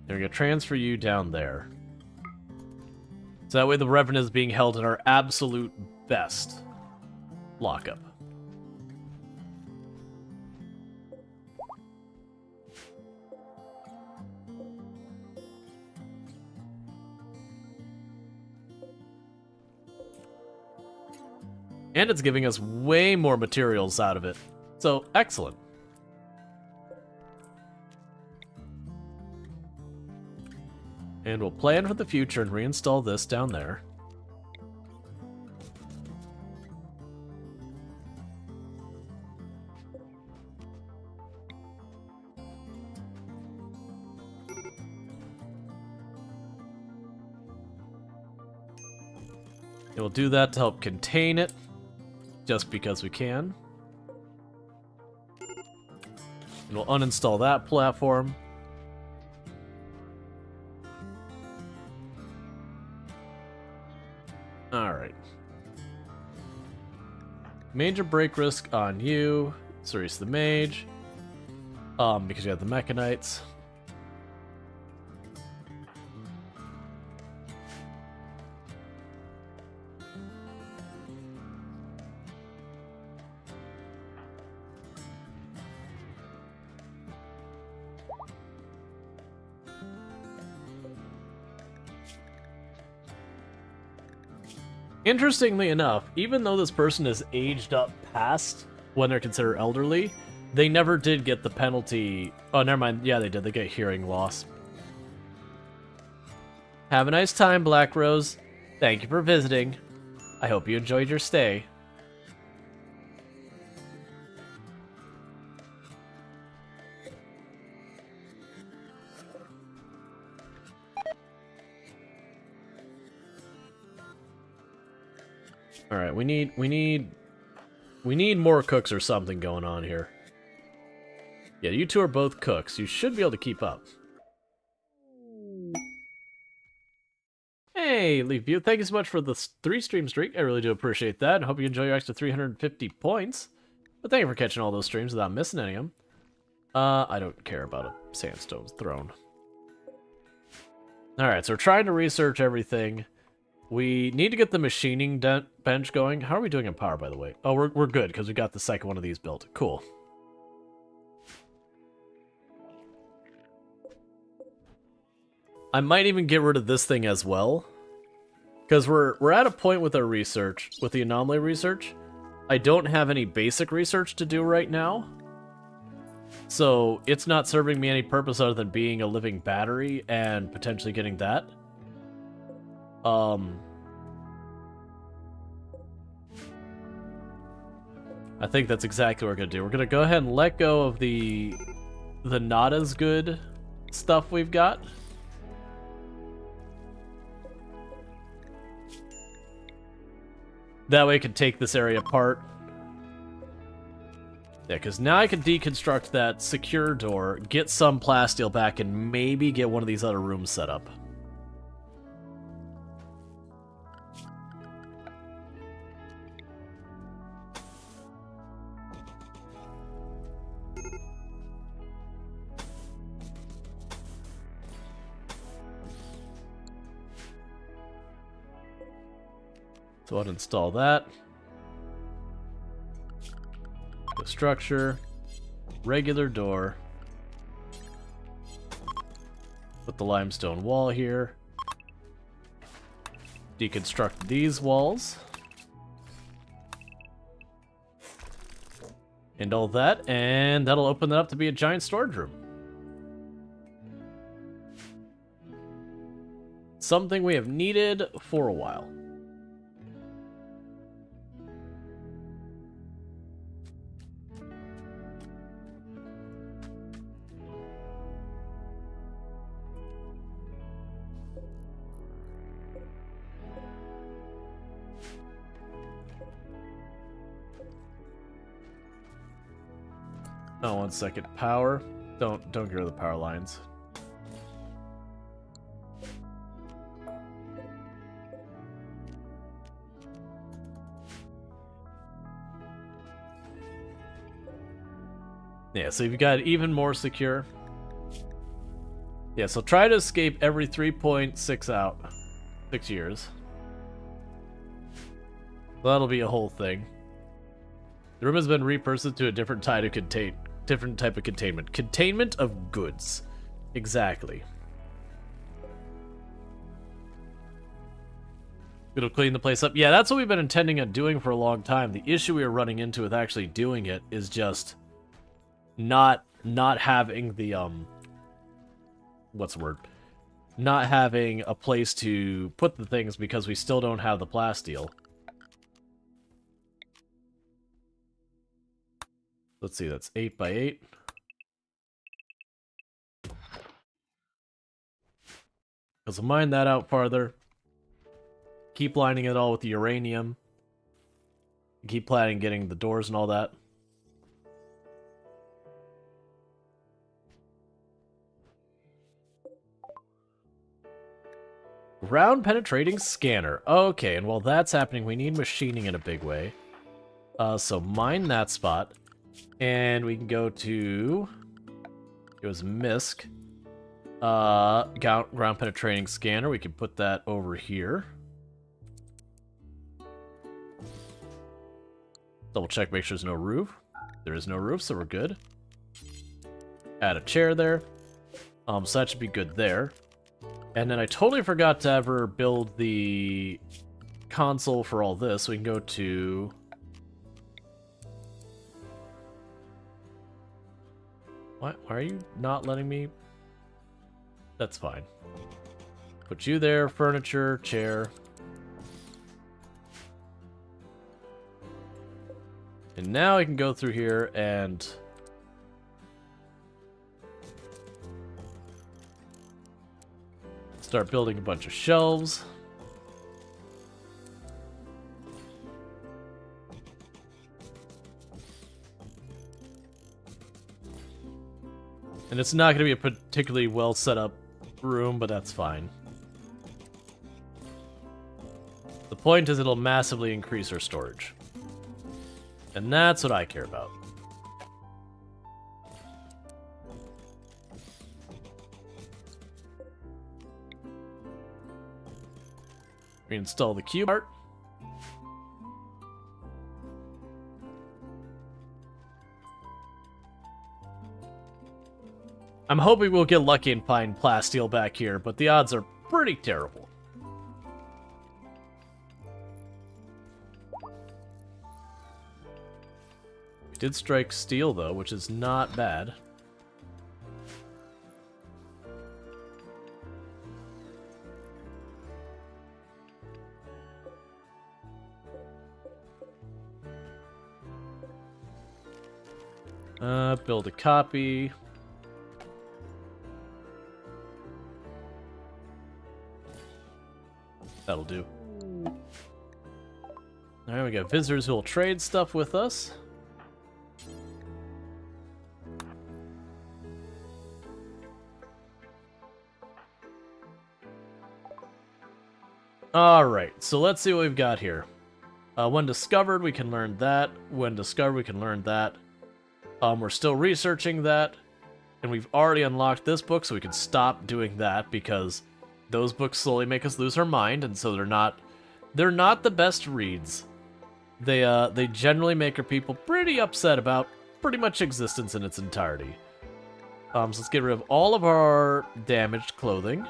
Then we're gonna transfer you down there. So that way the Revenant is being held at our absolute best lockup. And it's giving us way more materials out of it. So, excellent. And we'll plan for the future and reinstall this down there. And we'll do that to help contain it, just because we can. And we'll uninstall that platform. Alright. Major break risk on you. Cerise the Mage. Because you have the Mechanites. Interestingly enough, even though this person is aged up past when they're considered elderly, they never did get the penalty. Oh, never mind. Yeah, they did. They get hearing loss. Have a nice time, Black Rose. Thank you for visiting. I hope you enjoyed your stay. All right, we need more cooks or something going on here. Yeah, you two are both cooks. You should be able to keep up. Hey, Leaf View, thank you so much for the 3-stream streak. I really do appreciate that. I hope you enjoy your extra 350 points. But thank you for catching all those streams without missing any of them. I don't care about a sandstone throne. All right, so we're trying to research everything. We need to get the machining bench going. How are we doing in power, by the way? Oh, we're good, because we got the second one of these built. Cool. I might even get rid of this thing as well. Because we're at a point with our research, with the anomaly research. I don't have any basic research to do right now. So it's not serving me any purpose other than being a living battery and potentially getting that. I think that's exactly what we're gonna do. We're gonna go ahead and let go of the not as good stuff we've got. That way I can take this area apart. Yeah, because now I can deconstruct that secure door, get some plasteel back, and maybe get one of these other rooms set up. So uninstall that. The structure, regular door. Put the limestone wall here. Deconstruct these walls. And all that, and that'll open that up to be a giant storage room. Something we have needed for a while. Oh, 1 second. Power. Don't get rid of the power lines. Yeah, so you've got even more secure. Yeah, so try to escape every 3.6 out. 6 years. That'll be a whole thing. The room has been repurposed to a different type of containment. Containment of goods. Exactly. It'll clean the place up. Yeah, that's what we've been intending on doing for a long time. The issue we are running into with actually doing it is just not having the what's the word? Not having a place to put the things because we still don't have the plasteel. Let's see, that's 8 by 8. Because we'll mine that out farther. Keep lining it all with the uranium. Keep planning getting the doors and all that. Ground penetrating scanner. Okay, and while that's happening, we need machining in a big way. So mine that spot. And we can go to... It was MISC. Ground penetrating scanner. We can put that over here. Double check, make sure there's no roof. There is no roof, so we're good. Add a chair there. So that should be good there. And then I totally forgot to ever build the console for all this. We can go to... Why are you not letting me? That's fine. Put you there, furniture, chair. And now I can go through here and... start building a bunch of shelves. And it's not going to be a particularly well set up room, but that's fine. The point is it'll massively increase our storage. And that's what I care about. Reinstall the cube art. I'm hoping we'll get lucky and find plasteel back here, but the odds are pretty terrible. We did strike steel, though, which is not bad. Build a copy. That'll do. Alright, we got visitors who will trade stuff with us. Alright, so let's see what we've got here. When discovered, we can learn that. When discovered, we can learn that. We're still researching that. And we've already unlocked this book, so we can stop doing that because those books slowly make us lose our mind, and so they're not They're not the best reads. They generally make our people pretty upset about pretty much existence in its entirety. So let's get rid of all of our damaged clothing.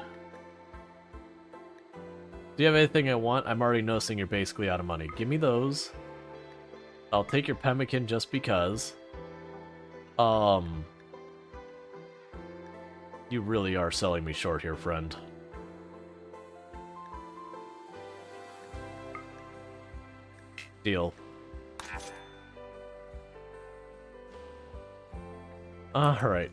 Do you have anything I want? I'm already noticing you're basically out of money. Give me those. I'll take your pemmican just because. You really are selling me short here, friend. Deal. Alright.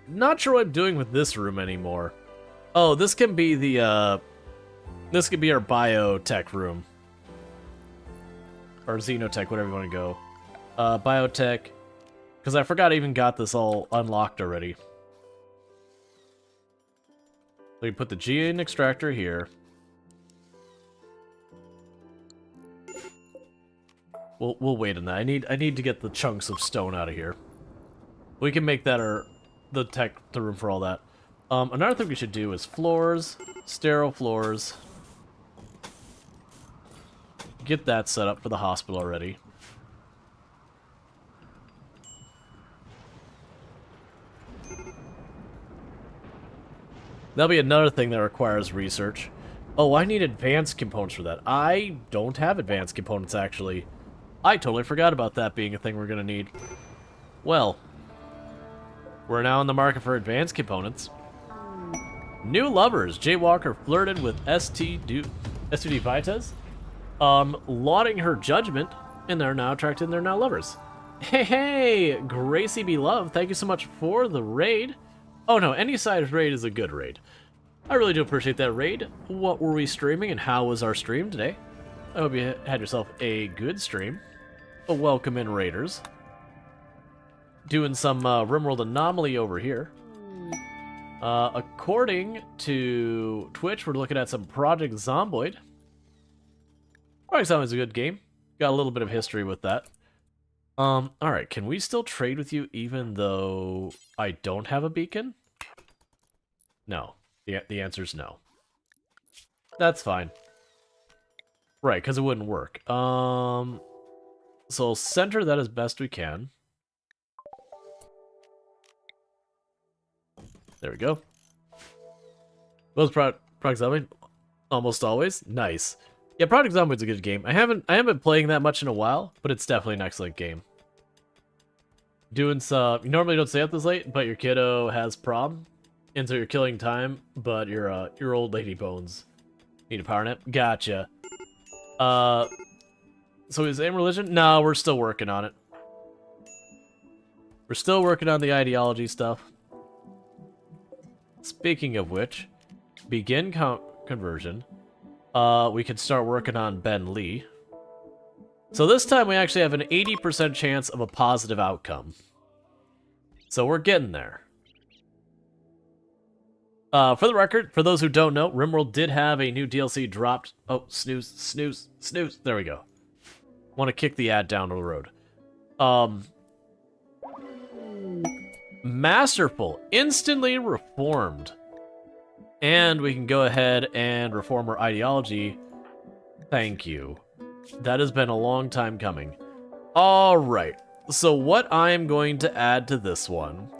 Not sure what I'm doing with this room anymore. Oh, this can be the, this could be our biotech room. Or xenotech, whatever you want to go. Biotech. Because I forgot I even got this all unlocked already. We put the gene extractor here. We'll wait on that. I need to get the chunks of stone out of here. We can make that the room for all that. Another thing we should do is floors, sterile floors. Get that set up for the hospital already. That'll be another thing that requires research. Oh, I need advanced components for that. I don't have advanced components, actually. I totally forgot about that being a thing we're gonna need. Well, we're now in the market for advanced components. New lovers. Jay Walker flirted with STD Vitas, lauding her judgment, and they're now attracted and they're now lovers. Hey, Gracie Beloved, thank you so much for the raid. Oh no, any size raid is a good raid. I really do appreciate that raid. What were we streaming and how was our stream today? I hope you had yourself a good stream. A welcome in, raiders. Doing some RimWorld Anomaly over here. According to Twitch, we're looking at some Project Zomboid. Project Zomboid's a good game. Got a little bit of history with that. Alright, can we still trade with you even though I don't have a beacon? No. The answer's no. That's fine. Right, because it wouldn't work. So center that as best we can. There we go. What was Project Zomboid? Almost always. Nice. Yeah, Project Zomboid's a good game. I haven't been playing that much in a while, but it's definitely an excellent game. Doing some, you normally don't stay up this late, but your kiddo has prom, and so you're killing time, but your old lady bones need a power nap. Gotcha. So is AIM religion? No, we're still working on it. We're still working on the ideology stuff. Speaking of which, begin conversion. We can start working on Ben Lee. So this time we actually have an 80% chance of a positive outcome. So we're getting there. For the record, for those who don't know, RimWorld did have a new DLC dropped. Oh, snooze, snooze, snooze. There we go. Want to kick the ad down the road. Masterful. Instantly reformed. And we can go ahead and reform our ideology. Thank you. That has been a long time coming. Alright. So what I'm going to add to this one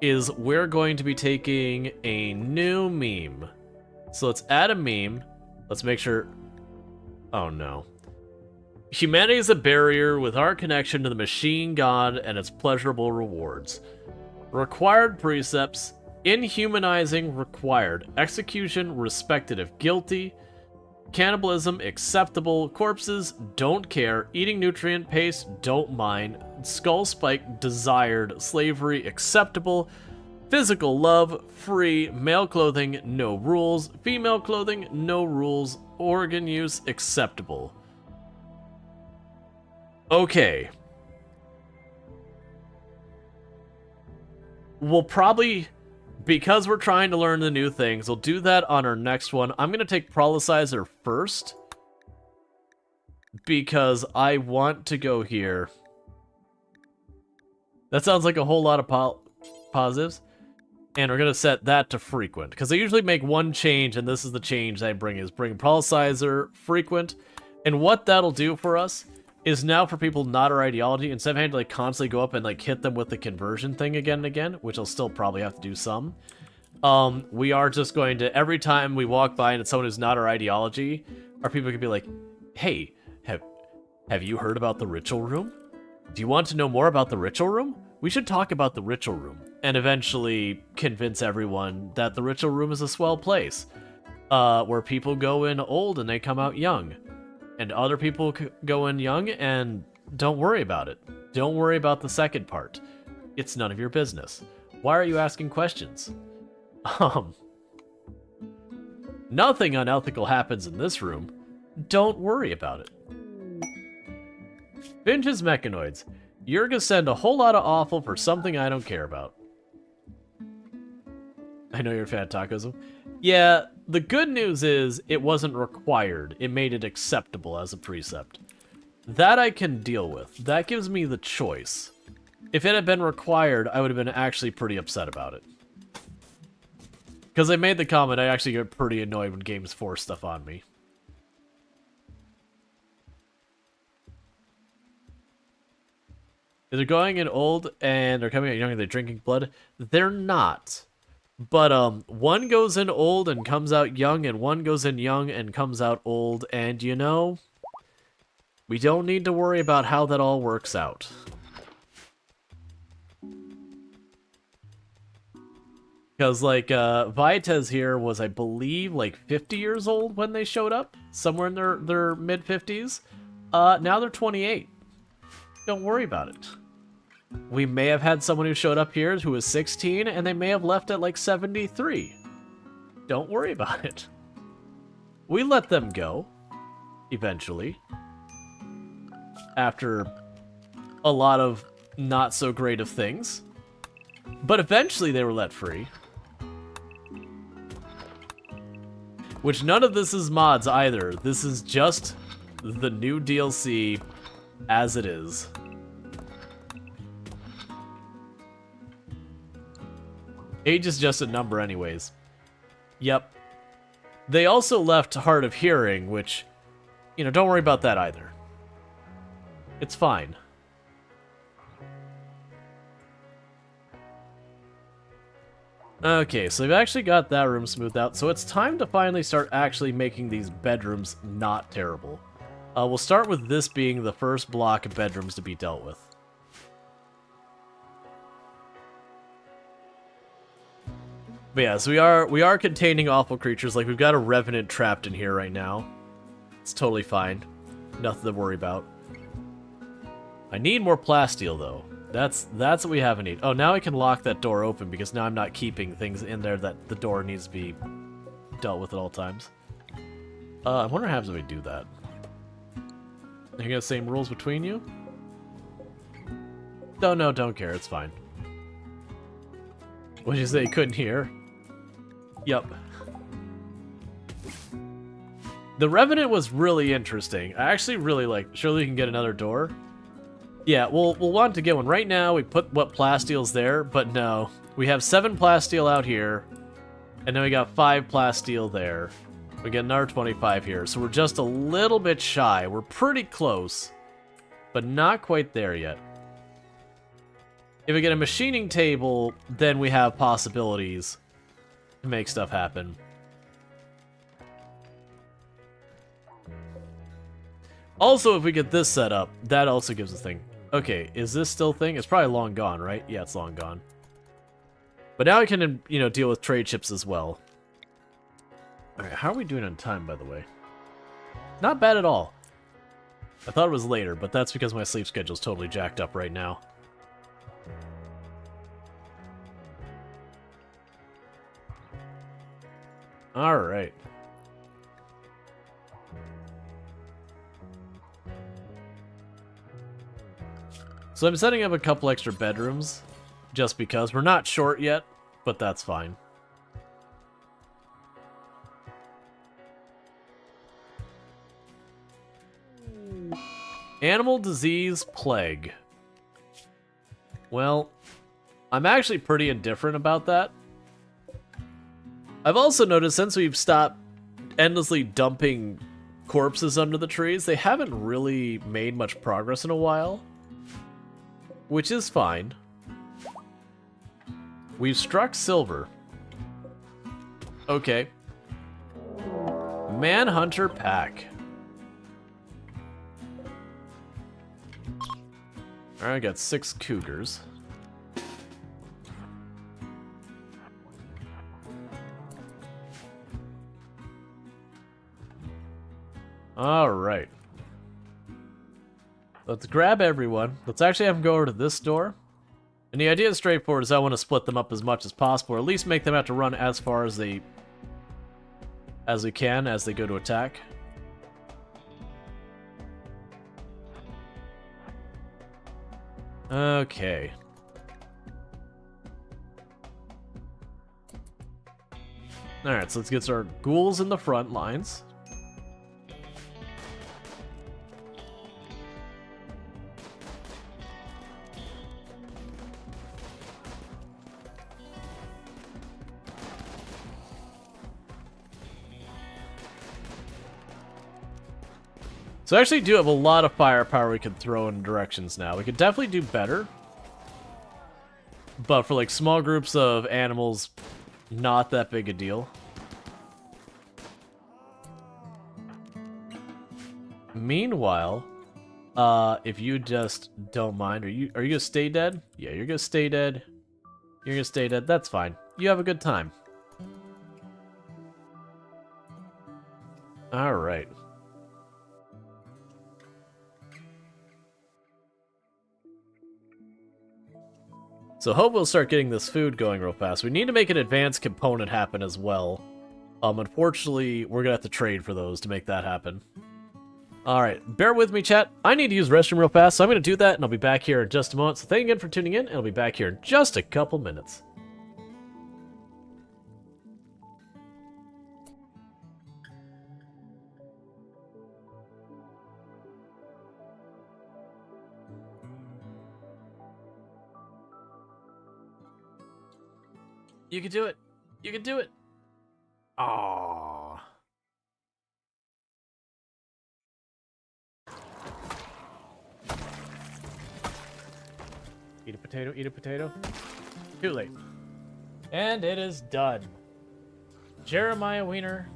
is we're going to be taking a new meme. So let's add a meme. Let's make sure... Oh no. Humanity is a barrier with our connection to the machine god and its pleasurable rewards. Required precepts. Inhumanizing required. Execution respected if guilty. Cannibalism acceptable. Corpses don't care. Eating nutrient paste don't mind. Skull spike desired. Slavery acceptable. Physical love free. Male clothing no rules. Female clothing no rules. Organ use acceptable. Okay. We'll probably, because we're trying to learn the new things, we'll do that on our next one. I'm going to take Prolicizer first, because I want to go here. That sounds like a whole lot of positives. And we're going to set that to frequent. Because I usually make one change, and this is the change I bring, is bring Policizer frequent. And what that'll do for us is now for people not our ideology, instead of having to like constantly go up and like hit them with the conversion thing again and again, which I'll still probably have to do some, we are just going to, every time we walk by and it's someone who's not our ideology, our people can be like, hey, have you heard about the ritual room? Do you want to know more about the ritual room? We should talk about the ritual room, and eventually convince everyone that the ritual room is a swell place, where people go in old and they come out young, and other people go in young and don't worry about it. Don't worry about the second part. It's none of your business. Why are you asking questions? Nothing unethical happens in this room. Don't worry about it. Finch's Mechanoids. You're gonna send a whole lot of awful for something I don't care about. I know you're a fan of tacos. Yeah, the good news is it wasn't required. It made it acceptable as a precept. That I can deal with. That gives me the choice. If it had been required, I would have been actually pretty upset about it. Because I made the comment, I actually get pretty annoyed when games force stuff on me. They're going in old and they're coming out young and they're drinking blood. They're not. But one goes in old and comes out young, and one goes in young and comes out old, and you know, we don't need to worry about how that all works out. Because, like, Viatez here was, I believe, like 50 years old when they showed up, somewhere in their mid-50s. Now they're 28. Don't worry about it. We may have had someone who showed up here who was 16, and they may have left at like 73. Don't worry about it. We let them go, eventually. After a lot of not so great of things. But eventually they were let free. Which none of this is mods either. This is just the new DLC as it is. Age is just a number anyways. Yep. They also left Hard of Hearing, which, you know, don't worry about that either. It's fine. Okay, so we've actually got that room smoothed out, so it's time to finally start actually making these bedrooms not terrible. We'll start with this being the first block of bedrooms to be dealt with. But yeah, so we are containing awful creatures. Like, we've got a revenant trapped in here right now. It's totally fine. Nothing to worry about. I need more plasteel, though. That's what we have in need. Oh, now I can lock that door open because now I'm not keeping things in there that the door needs to be dealt with at all times. I wonder what happens if we do that. You got the same rules between you? No, don't care. It's fine. What did you say? You couldn't hear? Yep. The Revenant was really interesting. I actually really like. Surely we can get another door. Yeah, we'll want to get one. Right now, we put what plasteel's there, but no. We have 7 plasteel out here, and then we got 5 plasteel there. We get another 25 here, so we're just a little bit shy. We're pretty close, but not quite there yet. If we get a machining table, then we have possibilities to make stuff happen. Also, if we get this set up, that also gives us a thing. Okay, is this still a thing? It's probably long gone, right? Yeah, it's long gone. But now we can, you know, deal with trade ships as well. Alright, how are we doing on time, by the way? Not bad at all. I thought it was later, but that's because my sleep schedule's totally jacked up right now. Alright. So I'm setting up a couple extra bedrooms, just because. We're not short yet, but that's fine. Animal disease plague. Well, I'm actually pretty indifferent about that. I've also noticed since we've stopped endlessly dumping corpses under the trees, they haven't really made much progress in a while. Which is fine. We've struck silver. Okay. Manhunter pack. Alright, I got 6 cougars. Alright. Let's grab everyone. Let's actually have them go over to this door. And the idea is straightforward, is I want to split them up as much as possible, or at least make them have to run as far as we can as they go to attack. Okay. Alright, so let's get our ghouls in the front lines. So I actually do have a lot of firepower we could throw in directions now. We could definitely do better. But for like small groups of animals, not that big a deal. Meanwhile, if you just don't mind, are you gonna stay dead? Yeah, you're gonna stay dead. You're gonna stay dead. That's fine. You have a good time. All right. So hope we'll start getting this food going real fast. We need to make an advanced component happen as well. Unfortunately, we're gonna have to trade for those to make that happen. Alright, bear with me, chat. I need to use the restroom real fast, so I'm gonna do that, and I'll be back here in just a moment. So thank you again for tuning in, and I'll be back here in just a couple minutes. You can do it. You can do it. Aww. Eat a potato, eat a potato. Too late. And it is done. Jeremiah Wiener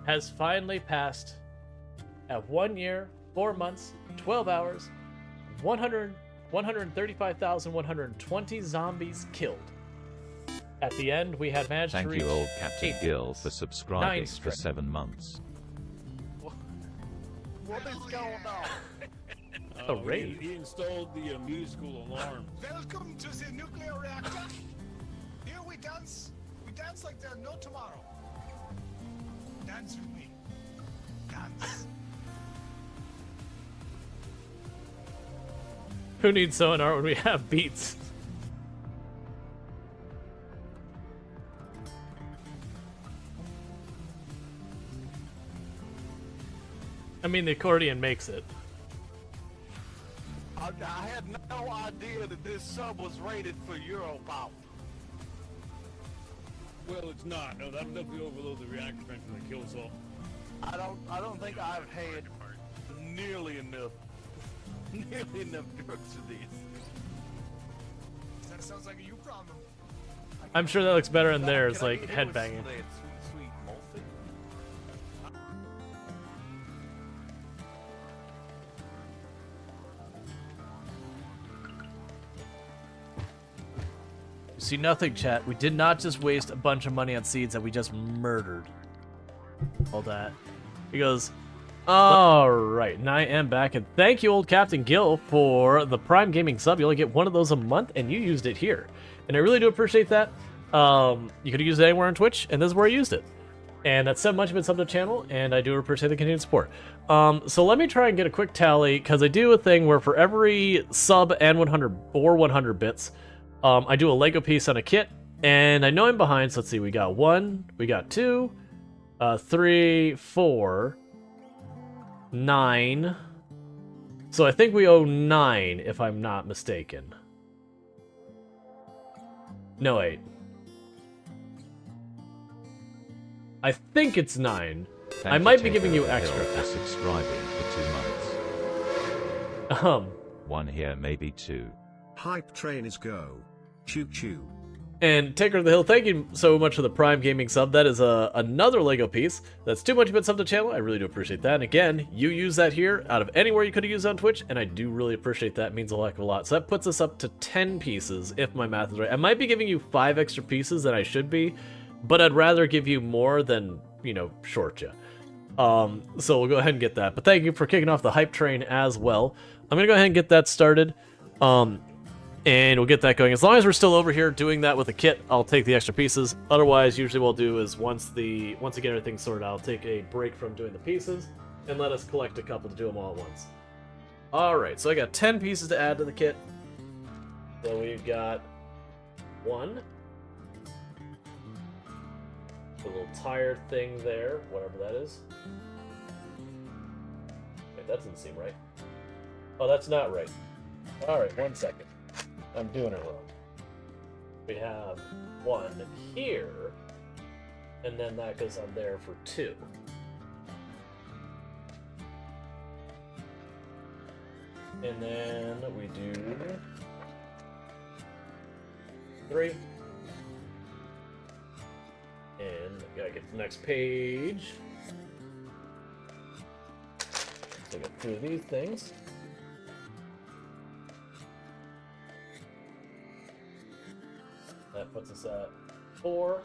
has finally passed at 1 year, 4 months, 12 hours, 135,120 zombies killed. At the end, we had managed to reach... Thank you, old Captain Gill, for subscribing for 7 months. What is going on? A raid. He installed the musical alarm. Welcome to the nuclear reactor. Here we dance. We dance like there's no tomorrow. Dance with me. Dance. Who needs sonar when we have beats? I mean, the accordion makes it. I had no idea that this sub was rated for Euro power. Well, it's not. No, that'll definitely overload the reactor vent and kill us all. I don't think I've had nearly enough drugs for these. That sounds like a you problem. I'm sure that looks better in theirs, like headbanging. Sweet multi. See nothing, chat. We did not just waste a bunch of money on seeds that we just murdered. All that. He goes, alright, and I am back, and thank you, old Captain Gill, for the Prime Gaming sub. You only get one of those a month, and you used it here. And I really do appreciate that. You could have used it anywhere on Twitch, and this is where I used it. And that's 7 months you've been subbed to the channel, and I do appreciate the continued support. So let me try and get a quick tally, because I do a thing where for every sub and 100 or 100 bits, I do a Lego piece on a kit, and I know I'm behind, so let's see, we got 1, we got 2, 3, 4, 9. So I think we owe 9, if I'm not mistaken. No, 8. I think it's 9. Thank I might be Taker giving you Hill extra. for subscribing for 2 months. One here, maybe 2. Hype train is go. Choo choo. And Taker of the Hill, thank you so much for the Prime Gaming sub. That is another Lego piece. That's too much of a sub to channel. I really do appreciate that. And again, you use that here out of anywhere you could have used on Twitch, and I do really appreciate that. It means a heck of a lot. So that puts us up to 10 pieces, if my math is right. I might be giving you 5 extra pieces than I should be, but I'd rather give you more than, you know, short you. So we'll go ahead and get that. But thank you for kicking off the hype train as well. I'm going to go ahead and get that started. And we'll get that going. As long as we're still over here doing that with a kit, I'll take the extra pieces. Otherwise, usually what we'll do is once we get everything sorted out, I'll take a break from doing the pieces and let us collect a couple to do them all at once. Alright, so I got 10 pieces to add to the kit. So we've got 1. The little tire thing there, whatever that is. Wait, that doesn't seem right. Oh, that's not right. Alright, 1 second. I'm doing it wrong. We have 1 here, and then that goes on there for 2. And then we do 3. And gotta get to the next page. So I got 2 of these things. That puts us at 4,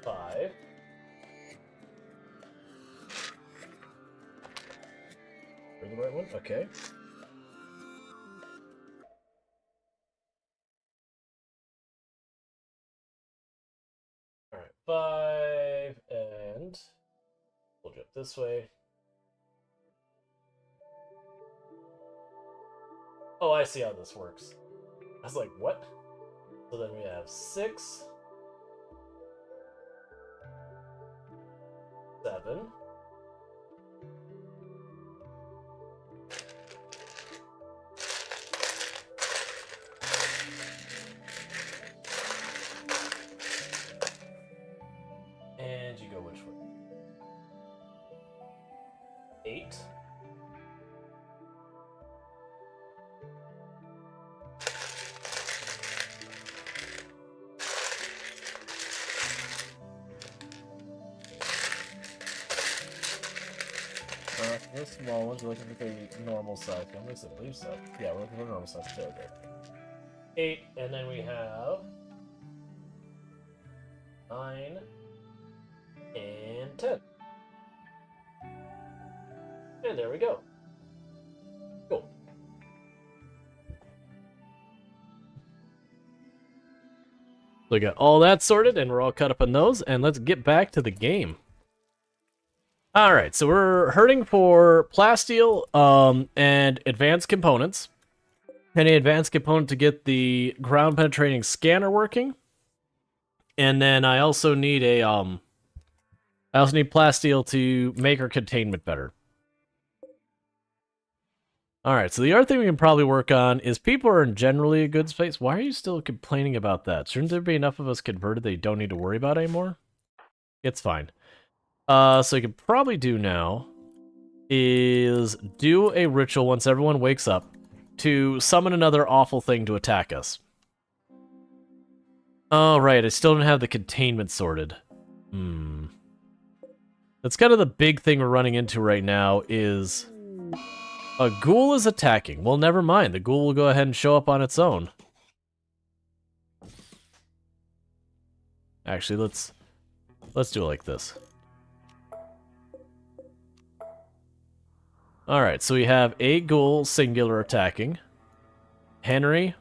5, 'We're the right one? Okay. Alright, 5, and we'll jump this way. Oh, I see how this works. I was like, what? So then we have 6, 7, 8. The small ones, we're looking for the normal size. I'm going to believe so. Yeah, we're looking for the normal size. There, there. 8, and then we have 9 and 10. And there we go. Cool. So we got all that sorted, and we're all caught up on those, and let's get back to the game. Alright, so we're hurting for plasteel and advanced components. Any advanced component to get the ground penetrating scanner working. And then I also need a plasteel to make our containment better. Alright, so the other thing we can probably work on is people are in generally a good space. Why are you still complaining about that? Shouldn't there be enough of us converted that you don't need to worry about anymore? It's fine. So you can probably do now is do a ritual once everyone wakes up to summon another awful thing to attack us. Oh, right, I still don't have the containment sorted. That's kind of the big thing we're running into right now is a ghoul is attacking. Well, never mind. The ghoul will go ahead and show up on its own. Actually, let's do it like this. Alright, so we have a ghoul singular attacking. Henry.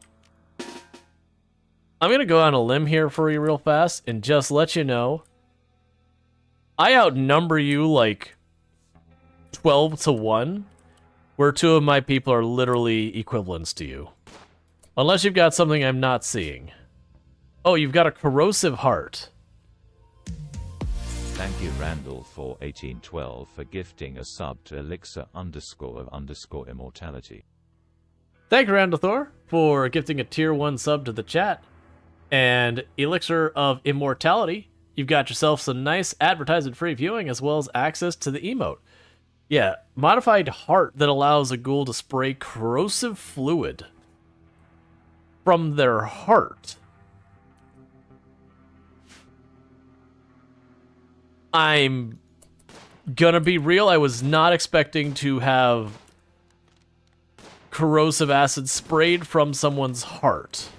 I'm going to go on a limb here for you real fast and just let you know. I outnumber you like 12 to 1, where 2 of my people are literally equivalents to you. Unless you've got something I'm not seeing. Oh, you've got a corrosive heart. Thank you, Randall, for 1812 for gifting a sub to elixir_of_immortality. Thank you, Randall Thor, for gifting a tier 1 sub to the chat. And Elixir of Immortality. You've got yourself some nice advertisement-free viewing as well as access to the emote. Yeah, modified heart that allows a ghoul to spray corrosive fluid from their heart. I'm gonna be real, I was not expecting to have corrosive acid sprayed from someone's heart.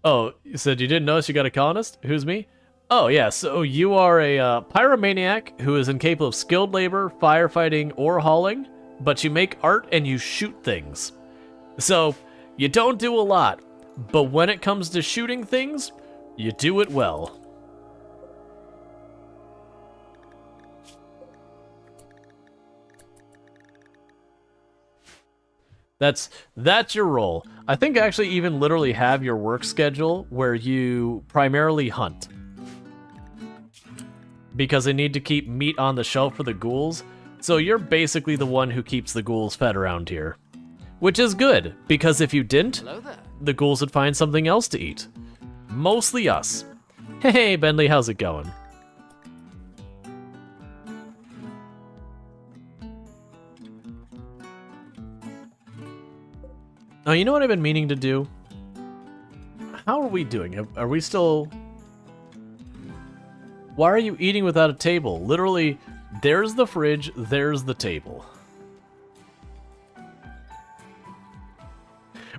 Oh, you said you didn't notice you got a colonist? Who's me? Oh, yeah, so you are a pyromaniac who is incapable of skilled labor, firefighting, or hauling, but you make art and you shoot things. So, you don't do a lot, but when it comes to shooting things, you do it well. That's your role. I think I actually even literally have your work schedule where you primarily hunt. Because they need to keep meat on the shelf for the ghouls, so you're basically the one who keeps the ghouls fed around here. Which is good, because if you didn't, the ghouls would find something else to eat. Mostly us. Hey, Bentley, how's it going? Oh, you know what I've been meaning to do? How are we doing? Are we still... Why are you eating without a table? Literally, there's the fridge, there's the table.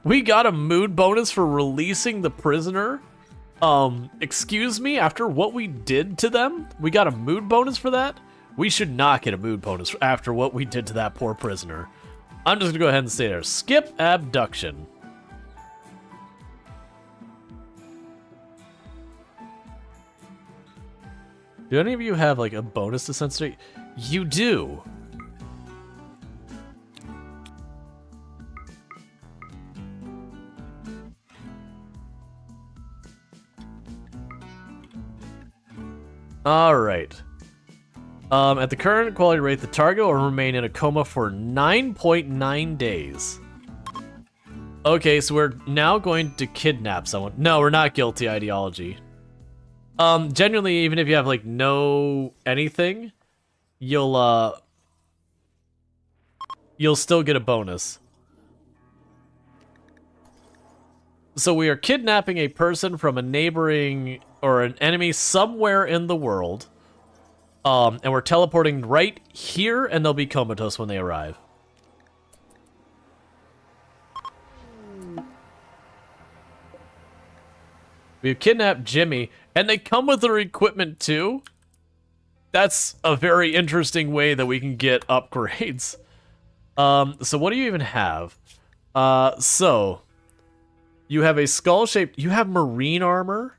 We got a mood bonus for releasing the prisoner? Excuse me, after what we did to them? We got a mood bonus for that? We should not get a mood bonus after what we did to that poor prisoner. I'm just gonna go ahead and stay there. Skip abduction. Do any of you have like a bonus to sensitivity? You do. All right. At the current quality rate, the target will remain in a coma for 9.9 days. Okay, so we're now going to kidnap someone. No, we're not guilty ideology. Genuinely, even if you have, like, no anything, you'll still get a bonus. So we are kidnapping a person from a neighboring, or an enemy somewhere in the world. And we're teleporting right here, and they'll be comatose when they arrive. We've kidnapped Jimmy, and they come with their equipment too. That's a very interesting way that we can get upgrades. So what do you even have? So you have a skull-shaped, you have marine armor.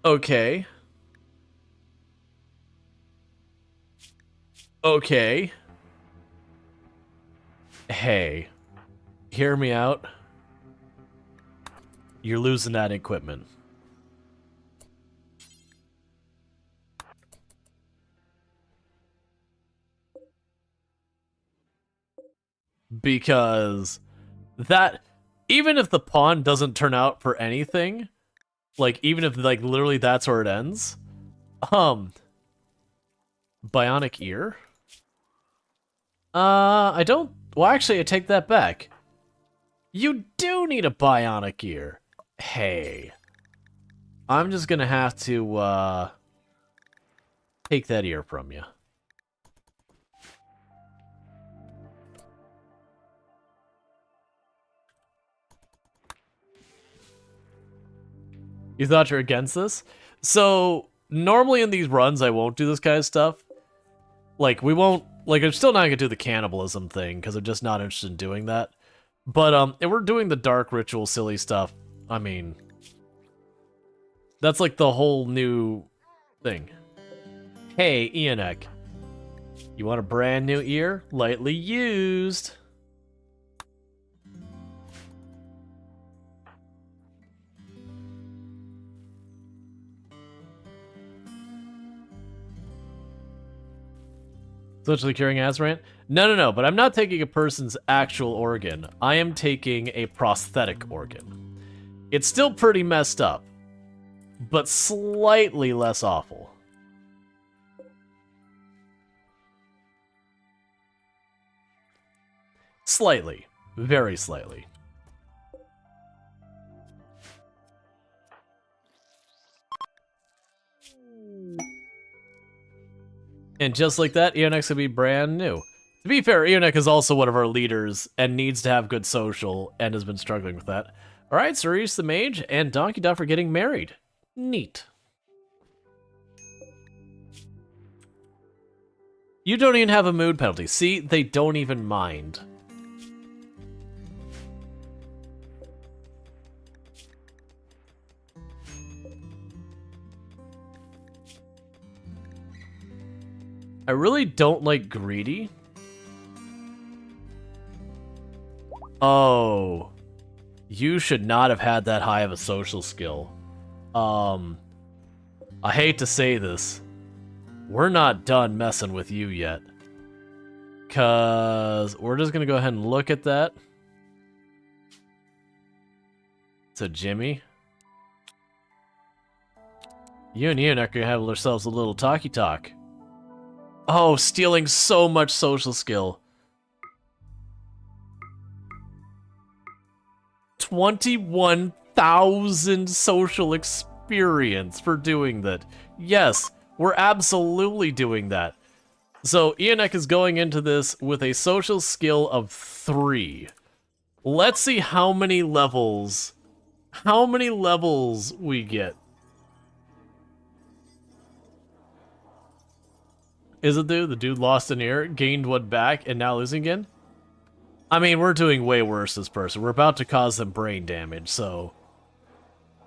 Okay. Okay. Hey. Hear me out. You're losing that equipment. Because that, even if the pawn doesn't turn out for anything, like, even if, like, literally that's where it ends. Bionic ear? I don't... Well, actually, I take that back. You do need a bionic ear. Hey. I'm just gonna have to, take that ear from you. You thought you're against this? So, normally in these runs, I won't do this kind of stuff. Like, we won't... Like, I'm still not gonna do the cannibalism thing, because I'm just not interested in doing that. But, if we're doing the dark ritual silly stuff, I mean... That's like the whole new thing. Hey, Ionek. You want a brand new ear? Lightly used. Essentially curing Azrant? No, but I'm not taking a person's actual organ. I am taking a prosthetic organ. It's still pretty messed up, but slightly less awful. Slightly. Very slightly. And just like that, Eonex will be brand new. To be fair, Eonek is also one of our leaders and needs to have good social and has been struggling with that. Alright, Cerise the Mage and Donkey Duff are getting married. Neat. You don't even have a mood penalty. See, they don't even mind. I really don't like greedy. Oh. You should not have had that high of a social skill. I hate to say this. We're not done messing with you yet. 'Cause we're just gonna go ahead and look at that. It's a Jimmy. You and Ian are gonna have ourselves a little talky talk. Oh, stealing so much social skill. 21,000 social experience for doing that. Yes, we're absolutely doing that. So Eonek is going into this with a social skill of 3. Let's see how many levels we get. Is it the dude lost an ear, gained one back, and now losing again? I mean, we're doing way worse this person. We're about to cause them brain damage, so...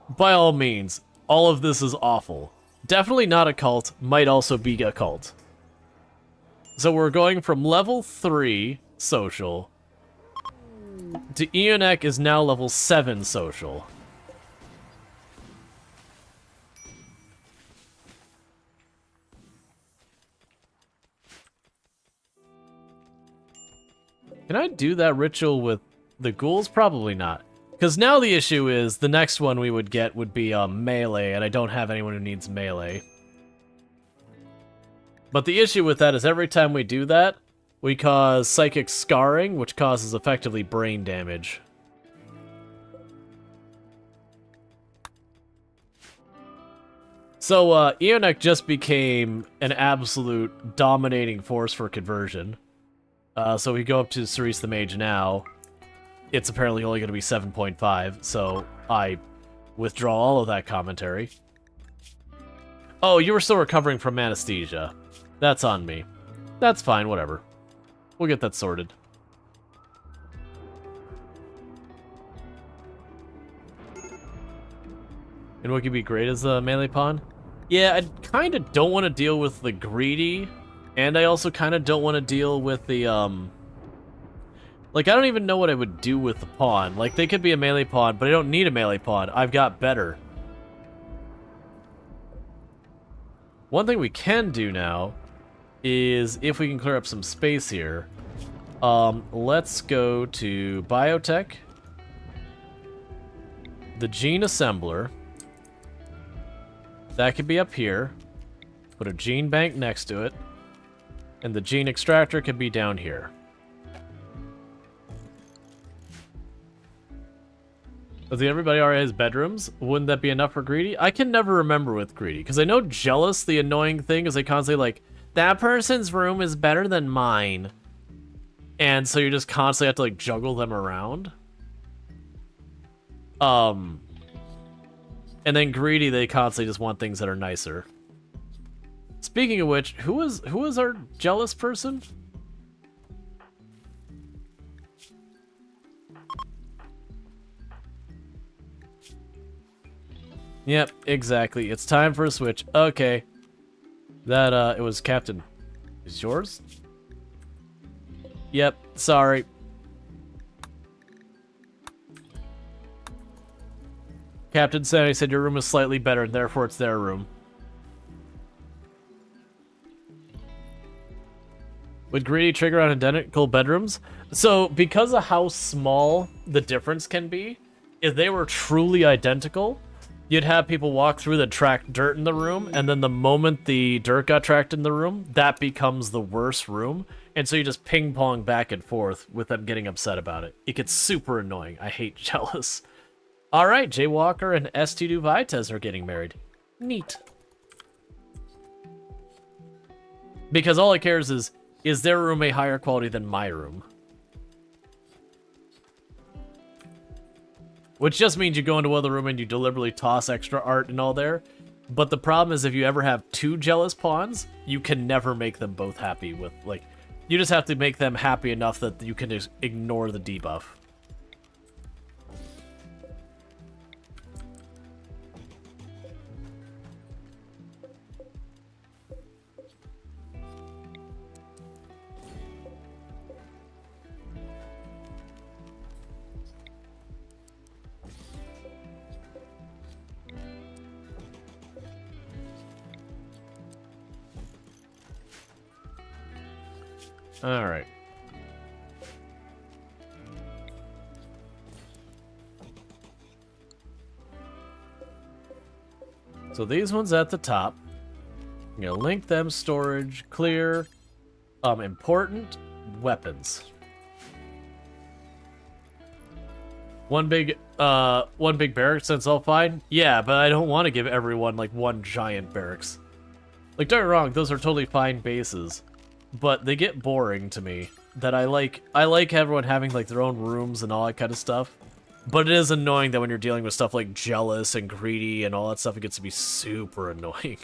By all means, all of this is awful. Definitely not a cult, might also be a cult. So we're going from level 3 social to Eonek is now level 7 social. Can I do that ritual with the ghouls? Probably not. Because now the issue is, the next one we would get would be melee, and I don't have anyone who needs melee. But the issue with that is every time we do that, we cause psychic scarring, which causes effectively brain damage. So, Eonek just became an absolute dominating force for conversion. So we go up to Cerise the Mage now. It's apparently only going to be 7.5, so I withdraw all of that commentary. Oh, you were still recovering from anesthesia. That's on me. That's fine, whatever. We'll get that sorted. And what could be great as a melee pawn? Yeah, I kind of don't want to deal with the greedy. And I also kind of don't want to deal with the, like, I don't even know what I would do with the pawn. Like, they could be a melee pawn, but I don't need a melee pawn. I've got better. One thing we can do now is, if we can clear up some space here, let's go to Biotech, the Gene Assembler. That could be up here. Put a Gene Bank next to it. And the gene extractor could be down here. Does everybody already has bedrooms? Wouldn't that be enough for greedy? I can never remember with greedy, because I know jealous, the annoying thing is they constantly like, that person's room is better than mine. And so you just constantly have to like juggle them around. And then greedy, they constantly just want things that are nicer. Speaking of which, who is our jealous person? Yep, exactly. It's time for a switch. Okay. That, it was Captain. Is yours? Yep, sorry. Captain Sandy said your room is slightly better, and therefore it's their room. Would greedy trigger on identical bedrooms? So, because of how small the difference can be, if they were truly identical, you'd have people walk through that track dirt in the room, and then the moment the dirt got tracked in the room, that becomes the worst room. And so you just ping pong back and forth with them getting upset about it. It gets super annoying. I hate jealous. All right, Jay Walker and ST2 Vitez are getting married. Neat. Because all it cares is their room a higher quality than my room? Which just means you go into another room and you deliberately toss extra art and all there. But the problem is if you ever have two jealous pawns, you can never make them both happy with, like, you just have to make them happy enough that you can just ignore the debuff. All right. So these ones at the top. I'm gonna link them, storage, clear, important, weapons. One big barracks, that's all fine? Yeah, but I don't want to give everyone, like, one giant barracks. Like, don't get me wrong, those are totally fine bases. But they get boring to me. That I like everyone having, like, their own rooms and all that kind of stuff. But it is annoying that when you're dealing with stuff like jealous and greedy and all that stuff, it gets to be super annoying.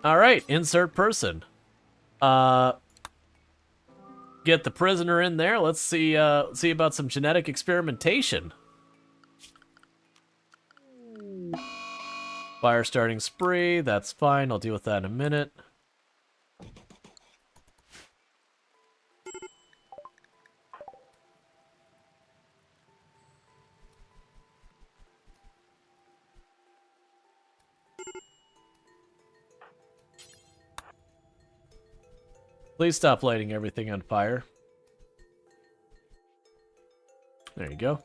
Alright, insert person. Get the prisoner in there. Let's see about some genetic experimentation. Fire starting spree, that's fine. I'll deal with that in a minute. Please stop lighting everything on fire. There you go.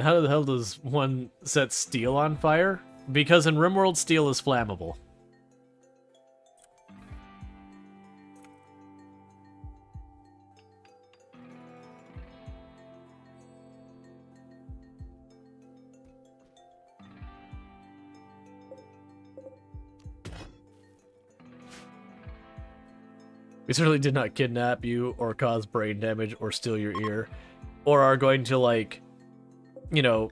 How the hell does one set steel on fire? Because in RimWorld, steel is flammable. We certainly did not kidnap you or cause brain damage or steal your ear or are going to, like, you know,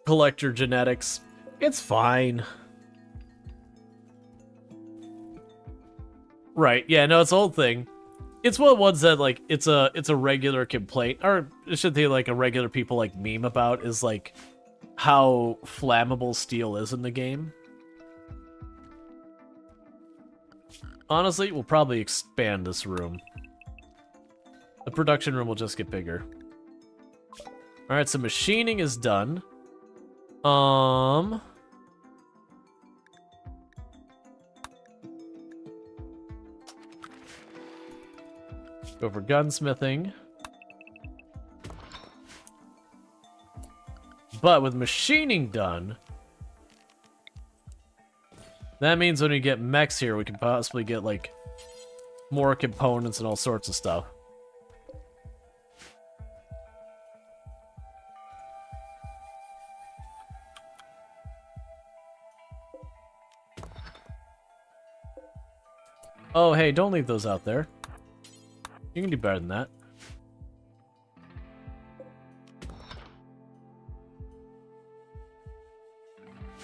collect your genetics. It's fine. Right, yeah, no, it's the whole thing. It's one of the ones that, like, it's a regular complaint, or it should be, like, a regular people, like, meme about, is, like, how flammable steel is in the game. Honestly, we'll probably expand this room. The production room will just get bigger. Alright, so machining is done. Go for gunsmithing. But with machining done, that means when we get mechs here, we can possibly get, like, more components and all sorts of stuff. Oh, hey, don't leave those out there. You can do better than that.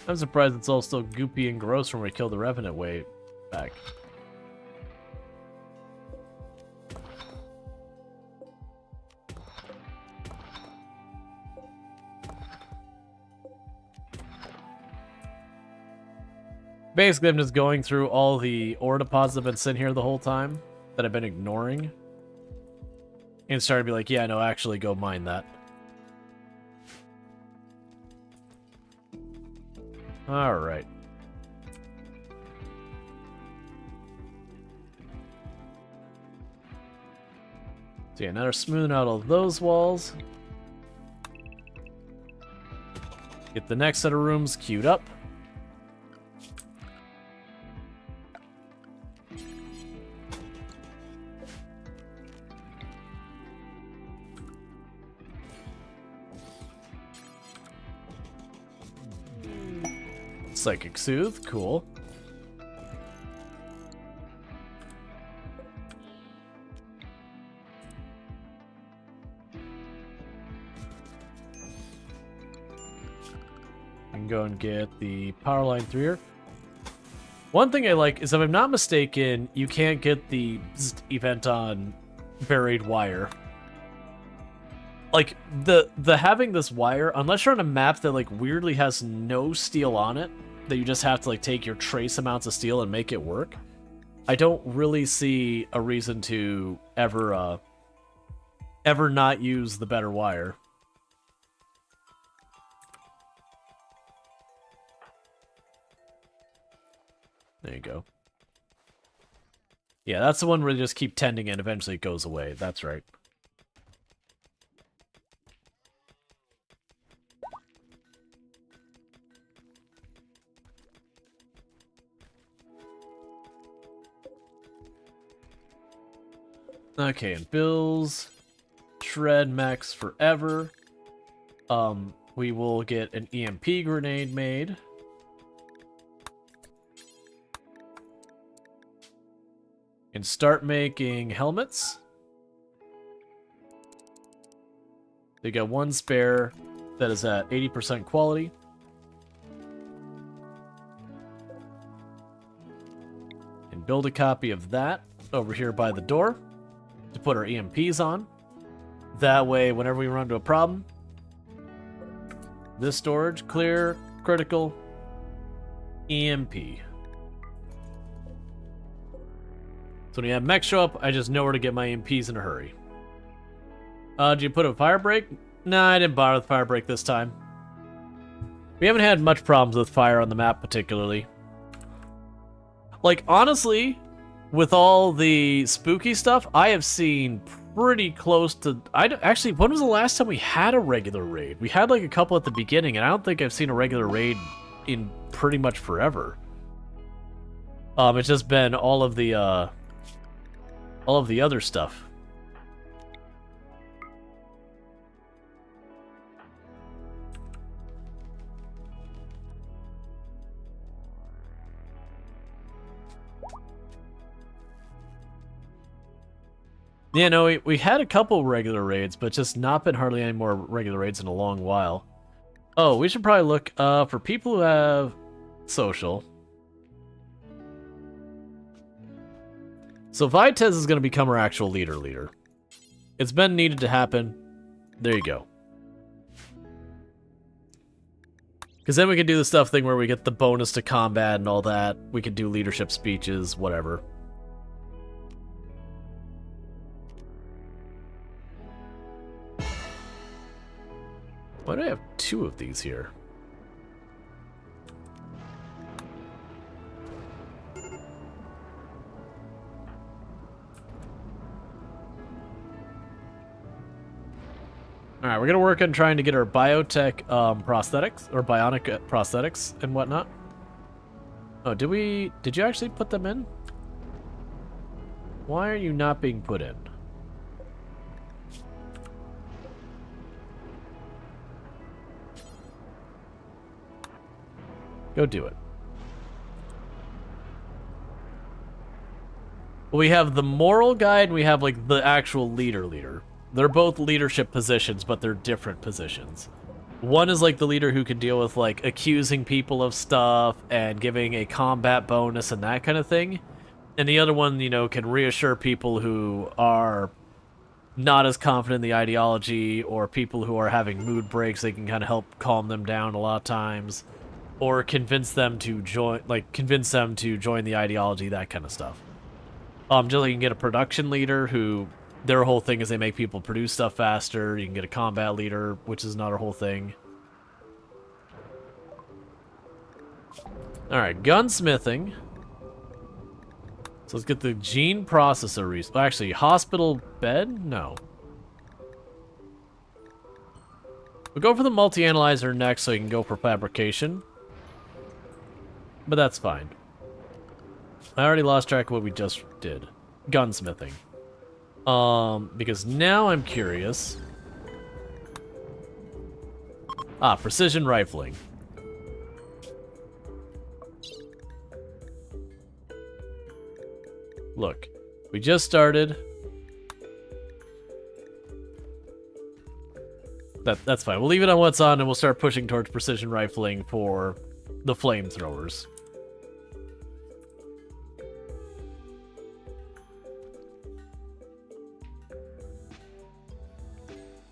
I'm surprised it's all still goopy and gross when we killed the Revenant way back. Basically, I'm just going through all the ore deposits that have been sitting here the whole time that I've been ignoring. And started to be like, yeah, no, actually go mine that. Alright. So yeah, now they're smoothing out all those walls. Get the next set of rooms queued up. Psychic Soothe, cool. I can go and get the power line through here. One thing I like is, if I'm not mistaken, you can't get the event on buried wire. Like, the having this wire, unless you're on a map that like weirdly has no steel on it, that you just have to like take your trace amounts of steel and make it work, I don't really see a reason to ever not use the better wire. There you go. Yeah, that's the one where you just keep tending and eventually it goes away. That's right. Okay, and Bill's Shred Max forever. We will get an EMP grenade made. And start making helmets. They got one spare that is at 80% quality. And build a copy of that over here by the door to put our EMPs on. That way, whenever we run into a problem, this storage, clear, critical, EMP. So when you have mechs show up, I just know where to get my EMPs in a hurry. Did you put a fire break? Nah, I didn't bother with fire break this time. We haven't had much problems with fire on the map particularly. Like, honestly, with all the spooky stuff, I have seen pretty close to... Actually, when was the last time we had a regular raid? We had like a couple at the beginning, and I don't think I've seen a regular raid in pretty much forever. It's just been all of the other stuff. Yeah, no, we had a couple regular raids, but just not been hardly any more regular raids in a long while. Oh, we should probably look for people who have social. So Vitez is going to become our actual leader. It's been needed to happen. There you go. Because then we can do the stuff thing where we get the bonus to combat and all that. We can do leadership speeches, whatever. Why do I have two of these here? Alright, we're gonna work on trying to get our biotech prosthetics, or bionic prosthetics and whatnot. Oh, did you actually put them in? Why are you not being put in? Go do it. We have the moral guide, and we have like the actual leader. They're both leadership positions, but they're different positions. One is like the leader who can deal with like accusing people of stuff and giving a combat bonus and that kind of thing. And the other one, you know, can reassure people who are not as confident in the ideology, or people who are having mood breaks. They can kind of help calm them down a lot of times, or convince them to join the ideology, that kind of stuff. Just like you can get a production leader who their whole thing is they make people produce stuff faster. You can get a combat leader, which is not our whole thing. Alright, gunsmithing. So let's get the gene processor. Actually, hospital bed? No. We'll go for the multi-analyzer next so you can go for fabrication. But that's fine. I already lost track of what we just did. Gunsmithing. Because now I'm curious. Precision rifling. Look, we just started. That's fine. We'll leave it on what's on, and we'll start pushing towards precision rifling for the flamethrowers.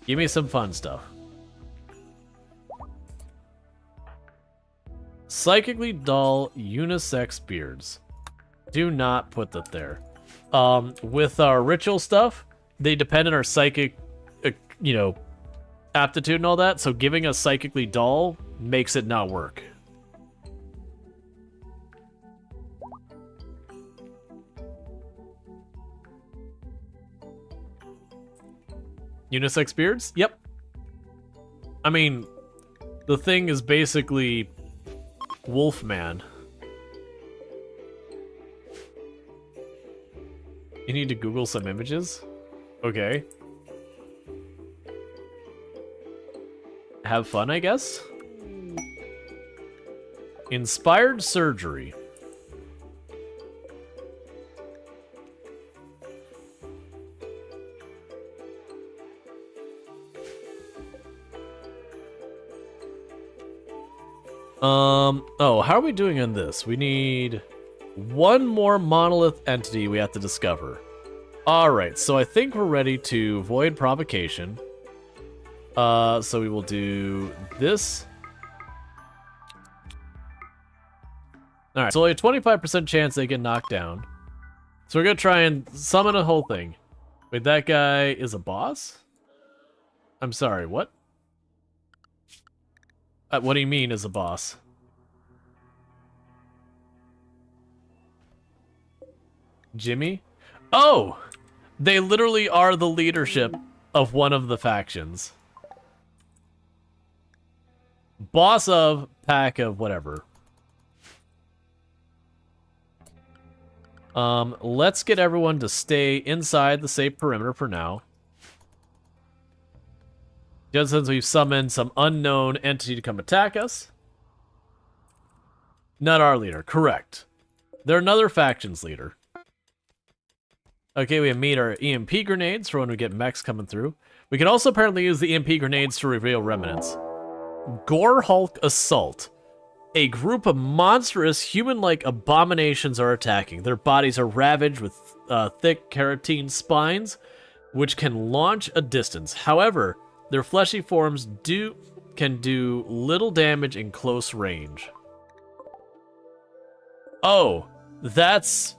Give me some fun stuff. Psychically dull unisex beards. Do not put that there. With our ritual stuff, they depend on our psychic, aptitude and all that, so giving us psychically dull makes it not work. Unisex beards? Yep. I mean, the thing is basically Wolfman. You need to Google some images? Okay. Have fun, I guess? Inspired surgery. Oh, how are we doing on this? We need one more monolith entity we have to discover. Alright, so I think we're ready to void provocation. So we will do this. Alright, so only a 25% chance they get knocked down. So we're gonna try and summon a whole thing. Wait, that guy is a boss? I'm sorry, what? What do you mean is a boss? Jimmy? Oh! They literally are the leadership of one of the factions. Boss of, pack of, whatever. Let's get everyone to stay inside the safe perimeter for now. Just since we've summoned some unknown entity to come attack us. Not our leader, correct. They're another faction's leader. Okay, we have made our EMP grenades for when we get mechs coming through. We can also apparently use the EMP grenades to reveal remnants. Gore Hulk Assault. A group of monstrous human-like abominations are attacking. Their bodies are ravaged with thick keratin spines, which can launch a distance. However, their fleshy forms can do little damage in close range. Oh, that's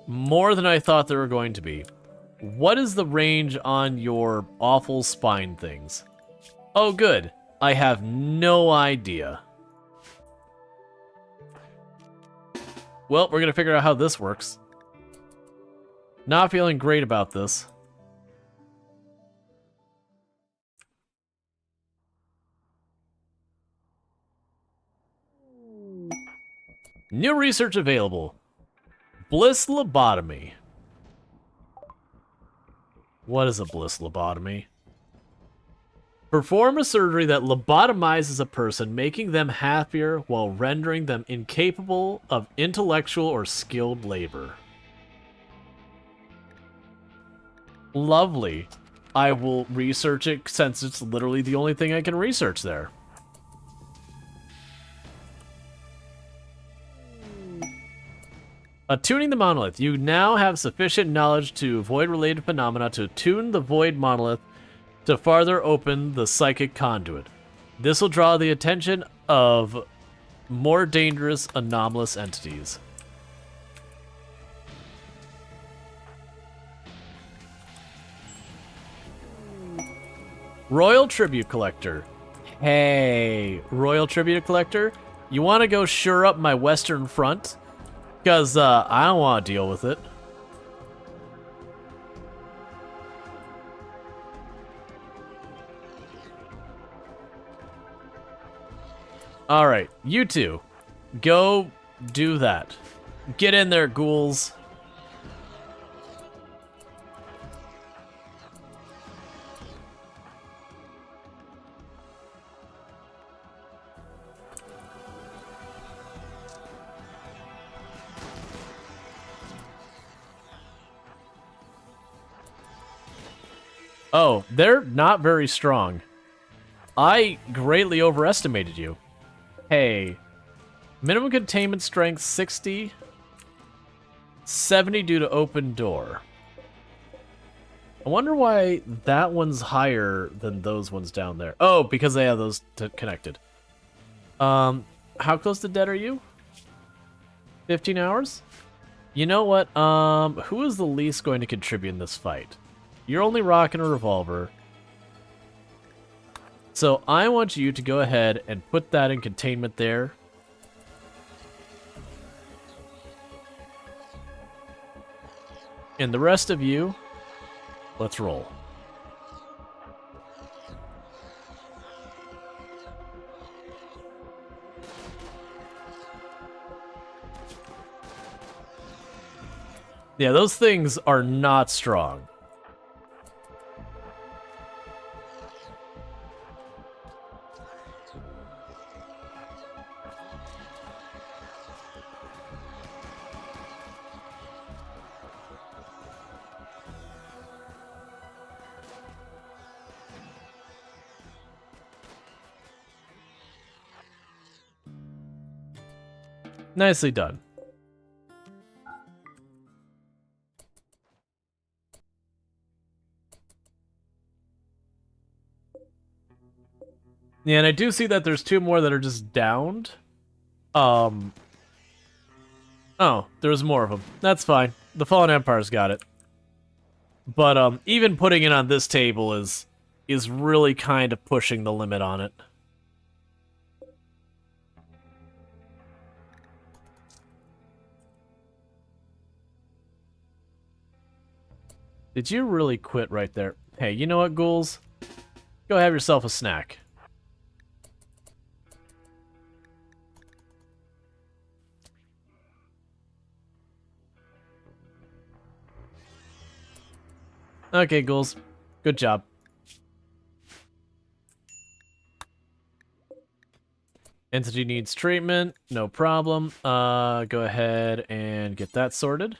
more than I thought they were going to be. What is the range on your awful spine things? Oh, good. I have no idea. Well, we're gonna figure out how this works. Not feeling great about this. New research available. Bliss lobotomy. What is a bliss lobotomy? Perform a surgery that lobotomizes a person, making them happier while rendering them incapable of intellectual or skilled labor. Lovely. I will research it since it's literally the only thing I can research there. Attuning the monolith. You now have sufficient knowledge to avoid related phenomena to attune the void monolith to farther open the psychic conduit. This will draw the attention of more dangerous anomalous entities. Royal Tribute Collector. Hey, Royal Tribute Collector, you want to go shore up my western front? Because I don't want to deal with it. Alright, you two. Go do that. Get in there, ghouls. Oh, they're not very strong. I greatly overestimated you. Hey. Minimum containment strength 60. 70 due to open door. I wonder why that one's higher than those ones down there. Oh, because they have those connected. How close to dead are you? 15 hours? You know what? Who is the least going to contribute in this fight? You're only rocking a revolver. So I want you to go ahead and put that in containment there. And the rest of you, let's roll. Yeah, those things are not strong. Nicely done. Yeah, and I do see that there's two more that are just downed. Oh, there's more of them. That's fine. The Fallen Empire's got it. But even putting it on this table is really kind of pushing the limit on it. Did you really quit right there? Hey, you know what, ghouls? Go have yourself a snack. Okay, ghouls. Good job. Entity needs treatment. No problem. Go ahead and get that sorted.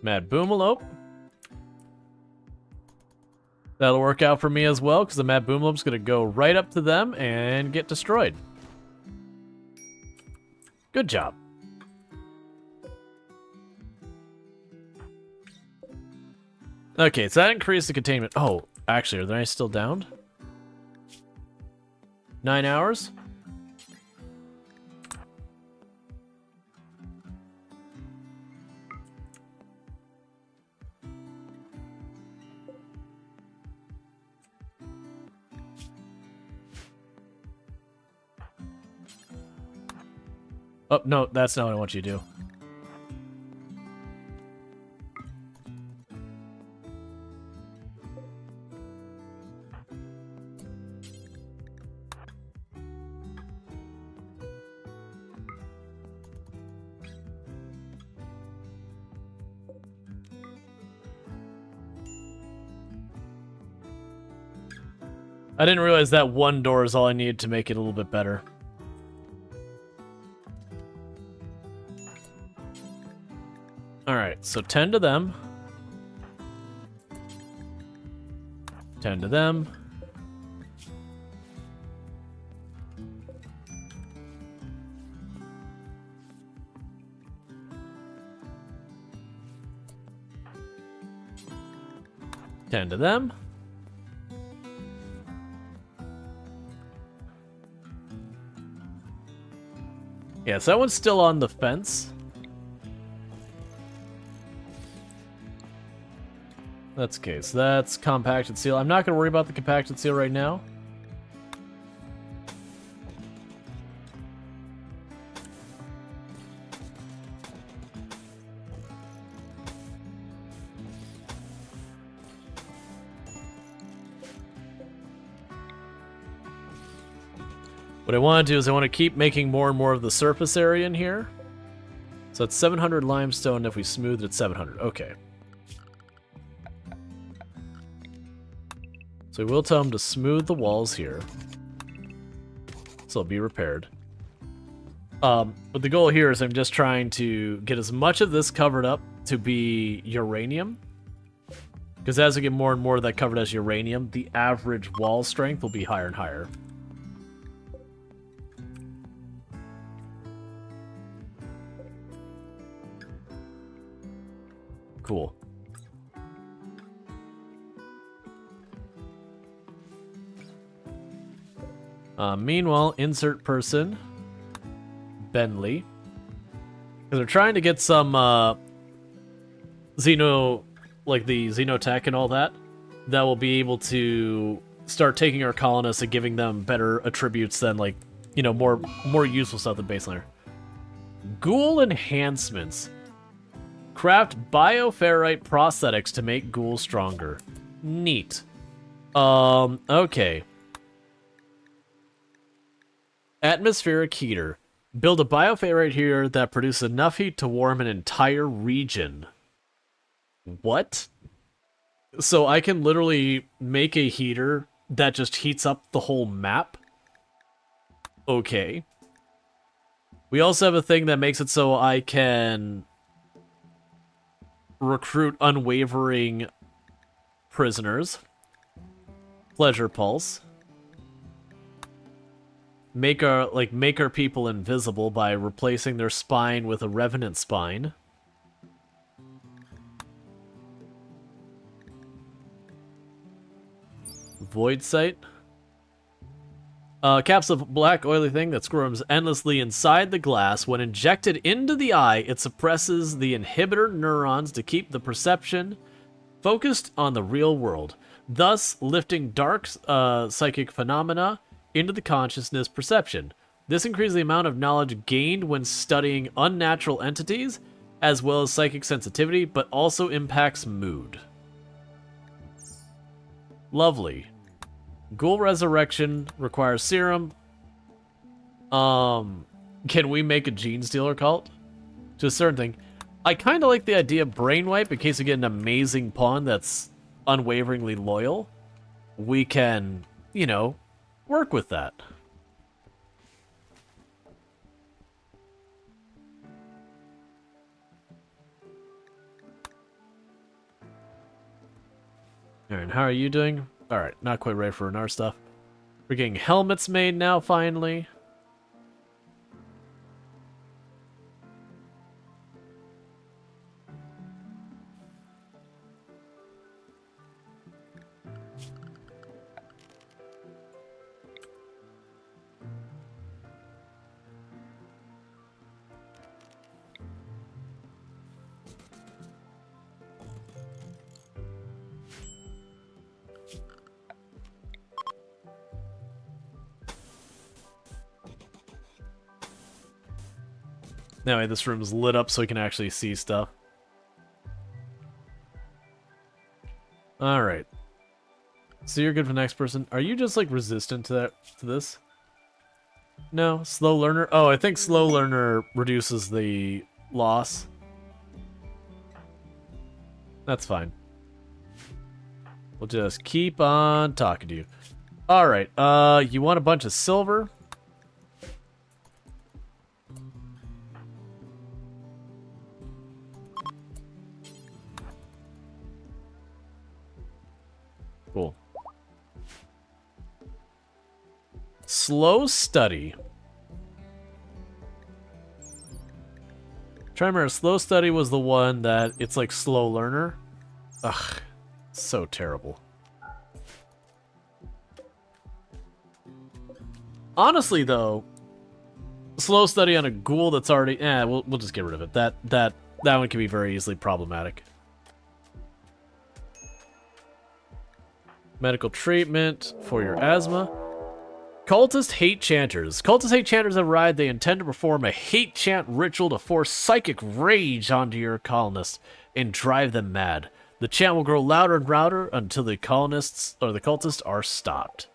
Mad Boomalope. That'll work out for me as well, because the Mad Boomalope's going to go right up to them and get destroyed. Good job. Okay, so that increased the containment. Oh, actually, are they still downed? 9 hours? Oh, no, that's not what I want you to do. I didn't realize that one door is all I needed to make it a little bit better. Alright, so 10 to them. 10 to them. Ten to them. Yeah, so that one's still on the fence. That's okay. So that's compacted seal. I'm not going to worry about the compacted seal right now. What I want to do is I want to keep making more and more of the surface area in here. So it's 700 limestone if we smooth it at 700. Okay. So we will tell them to smooth the walls here. So it'll be repaired. But the goal here is I'm just trying to get as much of this covered up to be uranium. Because as we get more and more of that covered as uranium, the average wall strength will be higher and higher. Cool. Meanwhile, insert person, Bentley. Because they're trying to get some Xeno, like the Xenotech and all that, that will be able to start taking our colonists and giving them better attributes than, like, you know, more useful stuff than baseline. Ghoul enhancements. Craft bioferrite prosthetics to make ghouls stronger. Neat. Okay. Atmospheric heater. Build a bioferrite heater that produces enough heat to warm an entire region. What? So I can literally make a heater that just heats up the whole map? Okay. We also have a thing that makes it so I can recruit unwavering prisoners. Pleasure pulse. Make our people invisible by replacing their spine with a revenant spine. Void sight. Caps of black oily thing that squirms endlessly inside the glass. When injected into the eye, it suppresses the inhibitor neurons to keep the perception focused on the real world, thus lifting dark psychic phenomena into the consciousness perception. This increases the amount of knowledge gained when studying unnatural entities, as well as psychic sensitivity, but also impacts mood. Lovely. Ghoul resurrection requires serum. Can we make a gene stealer cult? To a certain thing. I kind of like the idea of brain wipe in case we get an amazing pawn that's unwaveringly loyal. We can, you know, work with that. Alright, how are you doing? Alright, not quite ready for our stuff. We're getting helmets made now, finally. Anyway, this room's lit up so we can actually see stuff. Alright. So you're good for the next person. Are you just, like, resistant to this? No? Slow learner? Oh, I think slow learner reduces the loss. That's fine. We'll just keep on talking to you. Alright, you want a bunch of silver? Cool. Slow study. Try to remember, slow study was the one that it's like slow learner. Ugh, so terrible. Honestly, though, slow study on a ghoul that's already we'll just get rid of it. That one can be very easily problematic. Medical treatment for your asthma. Cultist hate chanters. Cultist hate chanters have arrived. They intend to perform a hate chant ritual to force psychic rage onto your colonists and drive them mad. The chant will grow louder and louder until the colonists or the cultists are stopped.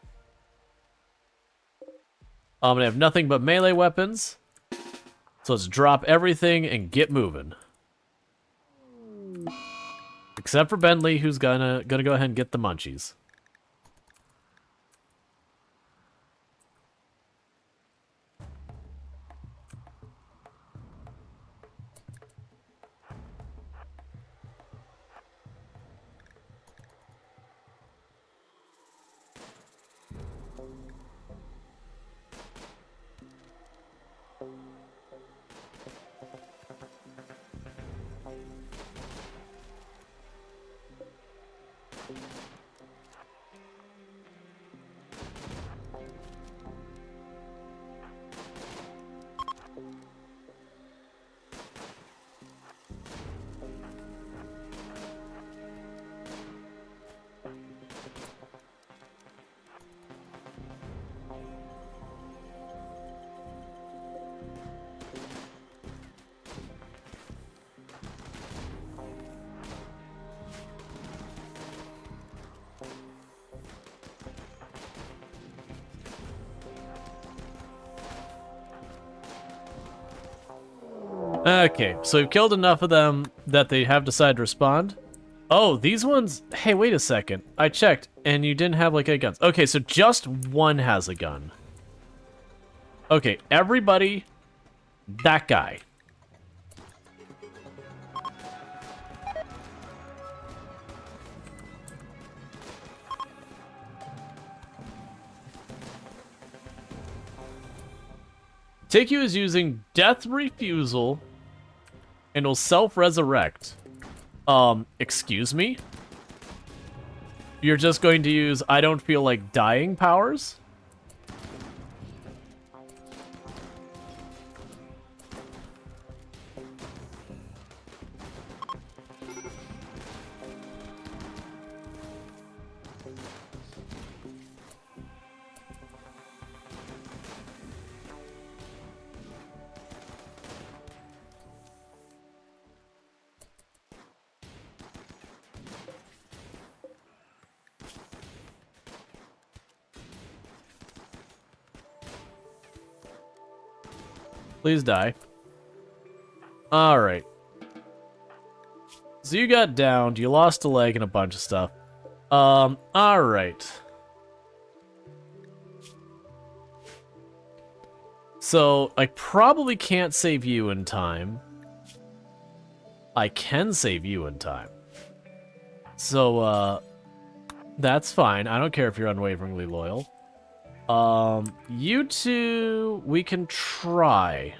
They have nothing but melee weapons. So let's drop everything and get moving. Except for Bentley, who's gonna go ahead and get the munchies. Okay, so we've killed enough of them that they have decided to respond. Oh, these ones... Hey, wait a second. I checked, and you didn't have, like, any guns. Okay, so just one has a gun. Okay, everybody... That guy. Take you is using Death Refusal and will self-resurrect. Excuse me? You're just going to use I don't feel like dying powers? Please die. Alright. So you got downed, you lost a leg and a bunch of stuff. Alright. So, I probably can't save you in time. I can save you in time. So, that's fine. I don't care if you're unwaveringly loyal. You two, we can try.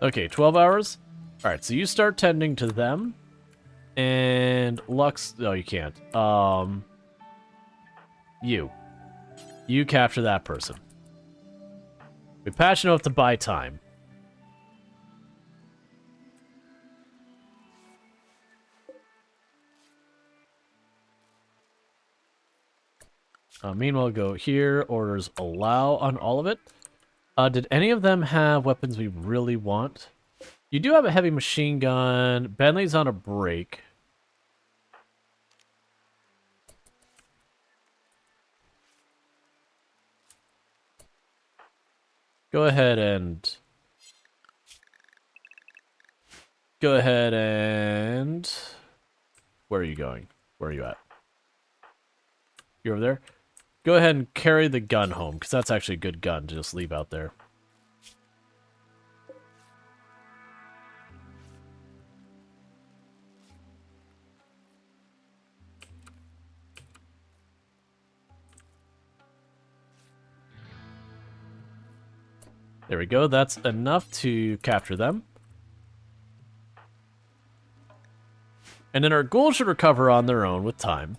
Okay, 12 hours. Alright, so you start tending to them. And Lux... Oh, you can't. You capture that person. We patch enough to buy time. Meanwhile, go here. Orders allow on all of it. Did any of them have weapons we really want? You do have a heavy machine gun. Bentley's on a break. Go ahead and... Where are you going? Where are you at? You over there? Go ahead and carry the gun home, because that's actually a good gun to just leave out there. There we go. That's enough to capture them. And then our ghouls should recover on their own with time.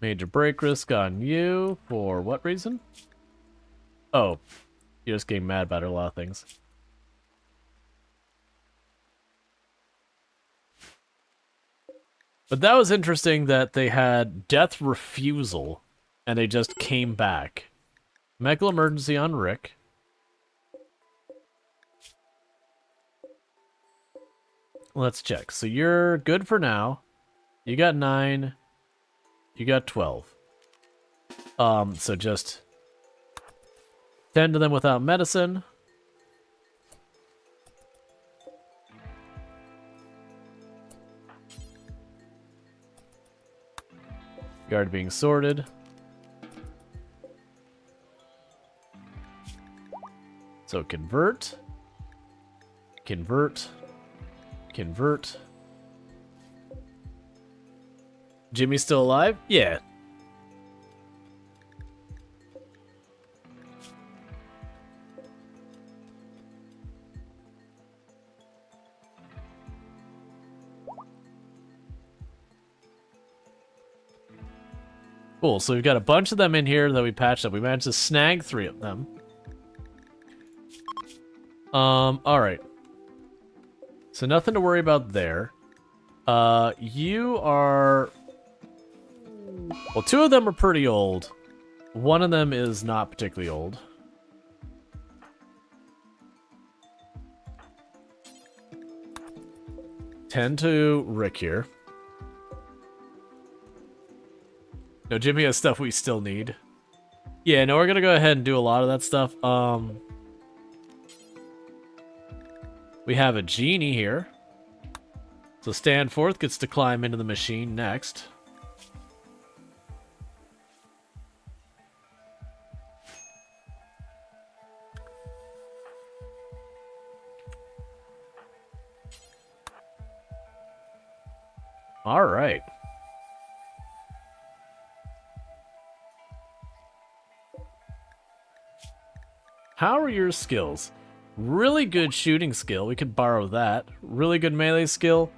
Major break risk on you. For what reason? Oh, you're just getting mad about a lot of things. But that was interesting that they had death refusal, and they just came back. Medical emergency on Rick. Let's check. So you're good for now. You got 9. You got 12. So just tend to them without medicine. Guard being sorted. So convert. Convert. Convert. Jimmy's still alive? Yeah. Cool, so we've got a bunch of them in here that we patched up. We managed to snag 3 of them. Alright. So nothing to worry about there. You are... Well, 2 of them are pretty old. 1 of them is not particularly old. Tend to Rick here. No, Jimmy has stuff we still need. Yeah, no, we're gonna go ahead and do a lot of that stuff. We have a genie here. So Stanforth gets to climb into the machine next. All right. How are your skills? Really good shooting skill. We could borrow that. Really good melee skill.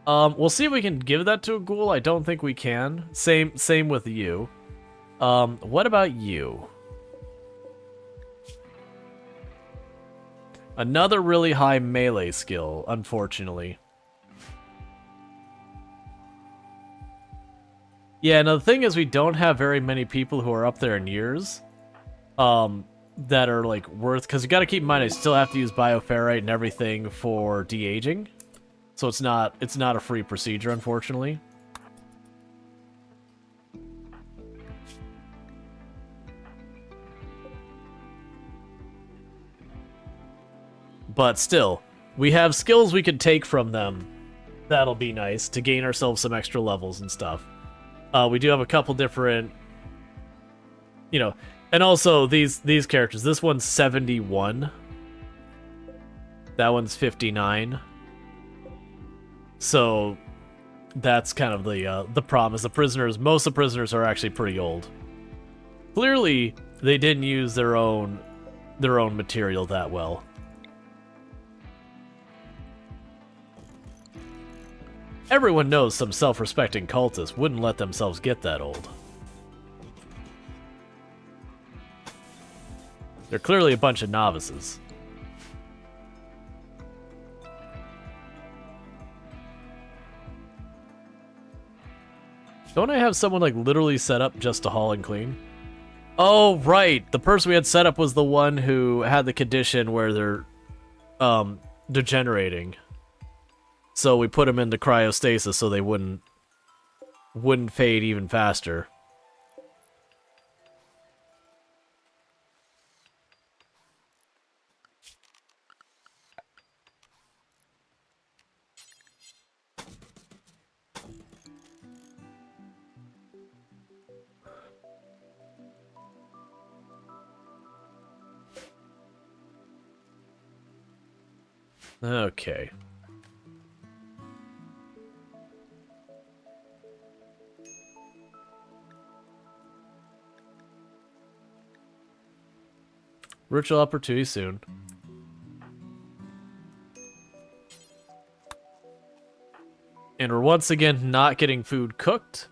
We'll see if we can give that to a ghoul. I don't think we can. Same with you. What about you? Another really high melee skill, unfortunately. Yeah, now the thing is we don't have very many people who are up there in years. That are like worth, because you got to keep in mind I still have to use bioferrite and everything for de-aging, so it's not a free procedure, unfortunately. But still, we have skills we could take from them. That'll be nice to gain ourselves some extra levels and stuff. We do have a couple different, you know. And also, these characters, this one's 71. That one's 59. So, that's kind of the problem, is the prisoners, most of the prisoners are actually pretty old. Clearly, they didn't use their own material that well. Everyone knows some self-respecting cultists wouldn't let themselves get that old. They're clearly a bunch of novices. Don't I have someone like literally set up just to haul and clean? Oh, right. The person we had set up was the one who had the condition where they're degenerating. So we put them into cryostasis so they wouldn't fade even faster. Okay. Ritual opportunity soon. And we're once again not getting food cooked.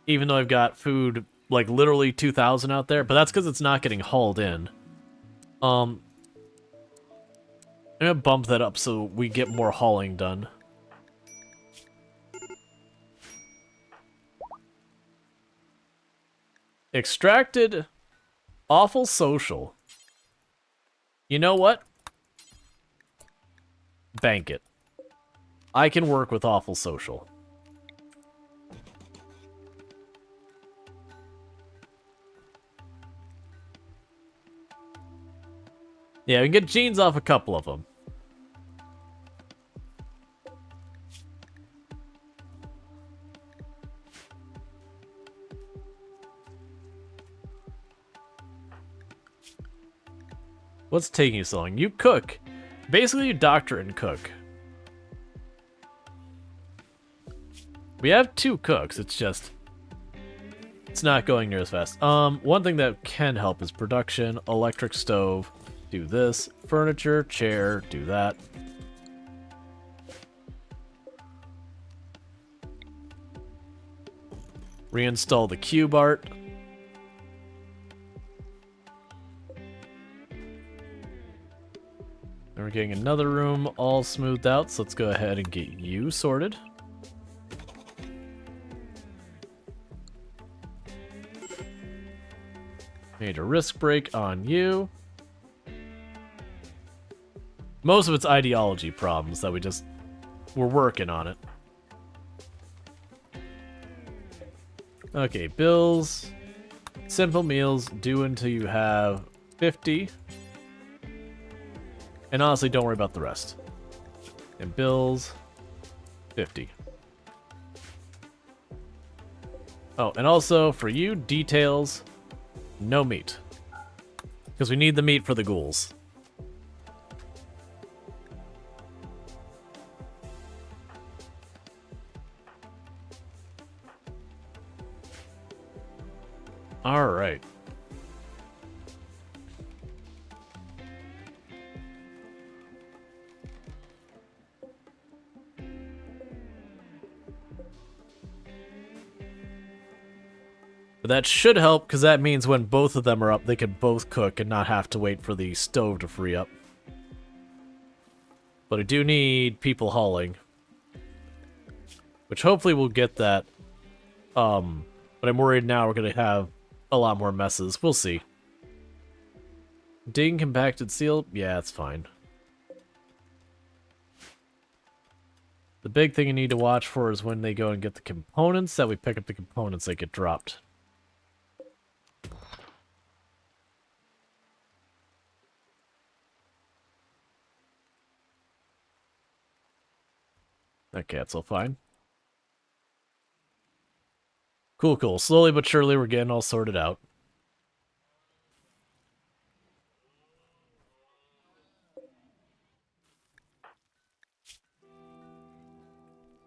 even though I've got food, like, literally 2,000 out there, but that's because it's not getting hauled in. I'm gonna bump that up so we get more hauling done. Extracted. Awful social. You know what? Bank it. I can work with awful social. Yeah, we can get genes off a couple of them. What's taking you so long? You cook. Basically, you doctor and cook. We have 2 cooks, it's just... it's not going near as fast. One thing that can help is production, electric stove, do this, furniture, chair, do that. Reinstall the cube art. And we're getting another room all smoothed out, so let's go ahead and get you sorted. Made a risk break on you. Most of it's ideology problems that we're working on it. Okay, bills. Simple meals due until you have 50. And honestly, don't worry about the rest. And bills, 50. Oh, and also for you, details, no meat. Because we need the meat for the ghouls. Alright. But that should help, because that means when both of them are up, they can both cook and not have to wait for the stove to free up. But I do need people hauling. Which hopefully we'll get that. But I'm worried now we're going to have a lot more messes. We'll see. Ding compacted seal? Yeah, it's fine. The big thing you need to watch for is when they go and get the components, that we pick up the components that get dropped. Okay, that's all fine. Cool, cool. Slowly but surely we're getting all sorted out.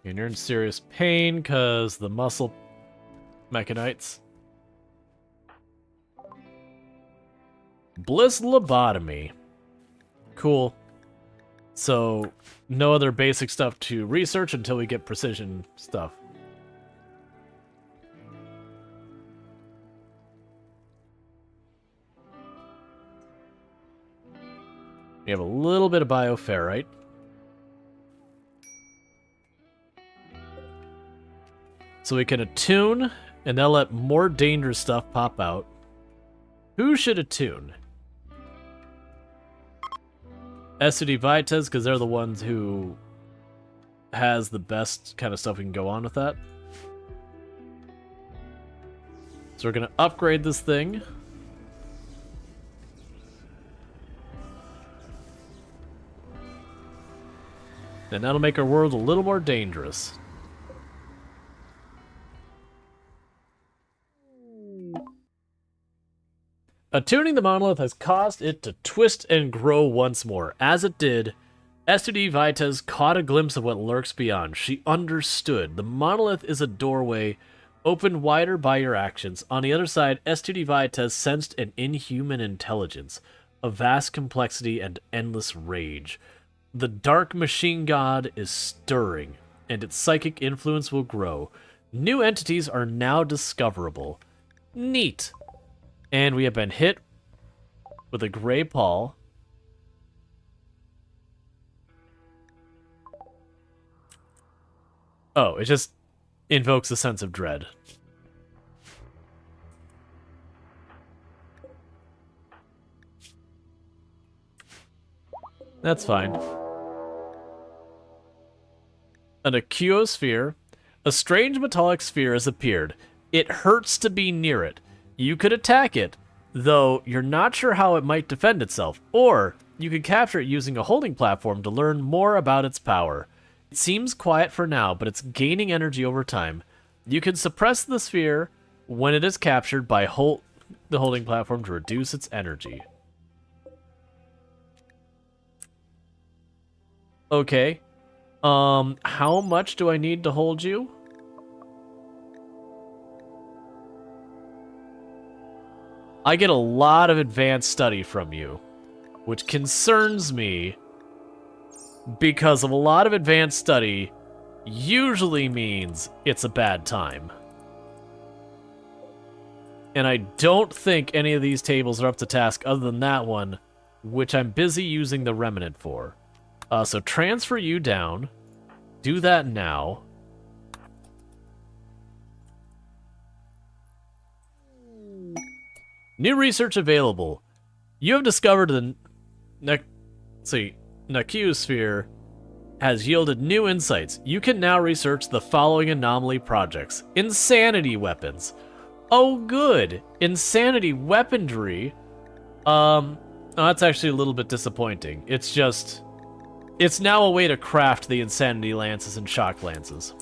And you're in serious pain because the muscle mechanites. Bliss lobotomy. Cool. So, no other basic stuff to research until we get precision stuff. We have a little bit of bioferrite. So we can attune, and they'll let more dangerous stuff pop out. Who should attune? SUD Vites, because they're the ones who has the best kind of stuff we can go on with that. So we're going to upgrade this thing. And that'll make our world a little more dangerous. Attuning the monolith has caused it to twist and grow once more. As it did, SUD Vites caught a glimpse of what lurks beyond. She understood. The monolith is a doorway opened wider by your actions. On the other side, SUD Vites sensed an inhuman intelligence, a vast complexity and endless rage. The dark machine god is stirring, and its psychic influence will grow. New entities are now discoverable. Neat. And we have been hit with a gray pall. Oh, it just invokes a sense of dread. That's fine. An Aquiosphere. A strange metallic sphere has appeared. It hurts to be near it. You could attack it, though you're not sure how it might defend itself. Or you could capture it using a holding platform to learn more about its power. It seems quiet for now, but it's gaining energy over time. You can suppress the sphere when it is captured by the holding platform to reduce its energy. Okay. How much do I need to hold you? I get a lot of advanced study from you, which concerns me because of a lot of advanced study usually means it's a bad time. And I don't think any of these tables are up to task other than that one, which I'm busy using the remnant for. So transfer you down. Do that now. New research available. You have discovered the Aquiosphere has yielded new insights. You can now research the following anomaly projects. Insanity weapons. Oh, good. Insanity weaponry. Oh, that's actually a little bit disappointing. It's just... It's now a way to craft the Insanity Lances and Shock Lances.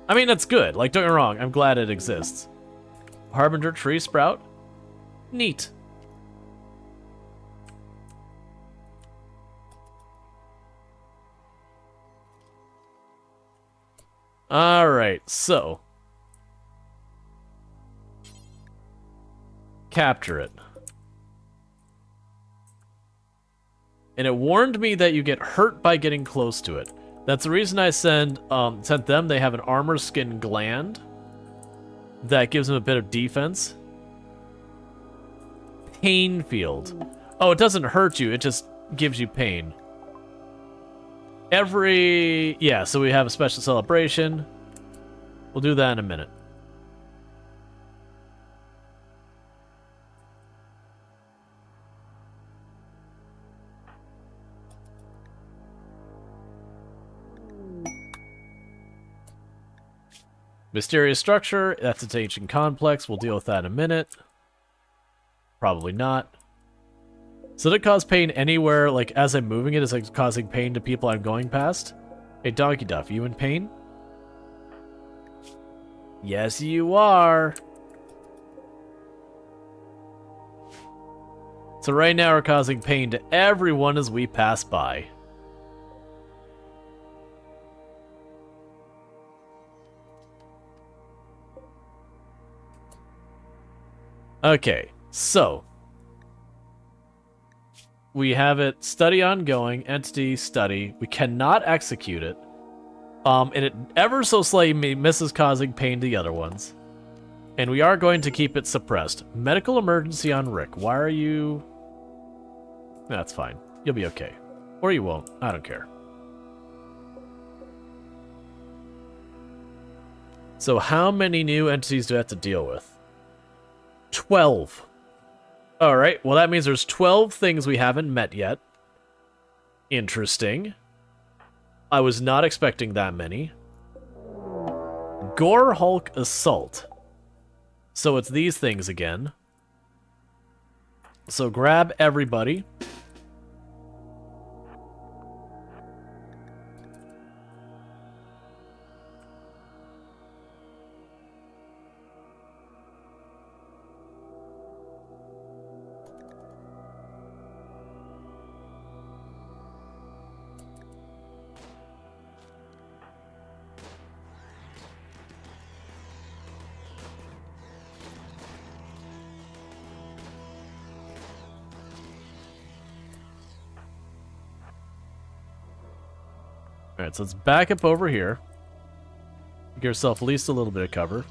I mean, that's good. Like, don't get me wrong. I'm glad it exists. Harbinger Tree Sprout. Neat. Alright, so. Capture it. And it warned me that you get hurt by getting close to it. That's the reason I sent them. They have an armor skin gland that gives them a bit of defense. Pain field. Oh, it doesn't hurt you. It just gives you pain. Yeah, so we have a special celebration. We'll do that in a minute. Mysterious structure, that's its ancient complex. We'll deal with that in a minute. Probably not. So did it cause pain anywhere, like as I'm moving it, is it causing pain to people I'm going past? Hey, Donkey Duff, you in pain? Yes, you are. So right now we're causing pain to everyone as we pass by. Okay, so we have it study ongoing, entity study. We cannot execute it. And it ever so slightly misses causing pain to the other ones. And we are going to keep it suppressed. Medical emergency on Rick. Why are you... That's fine. You'll be okay. Or you won't. I don't care. So how many new entities do I have to deal with? 12. Alright, well that means there's 12 things we haven't met yet. Interesting. I was not expecting that many. Gore Hulk Assault. So it's these things again. So grab everybody. Alright, so let's back up over here. Give yourself at least a little bit of cover.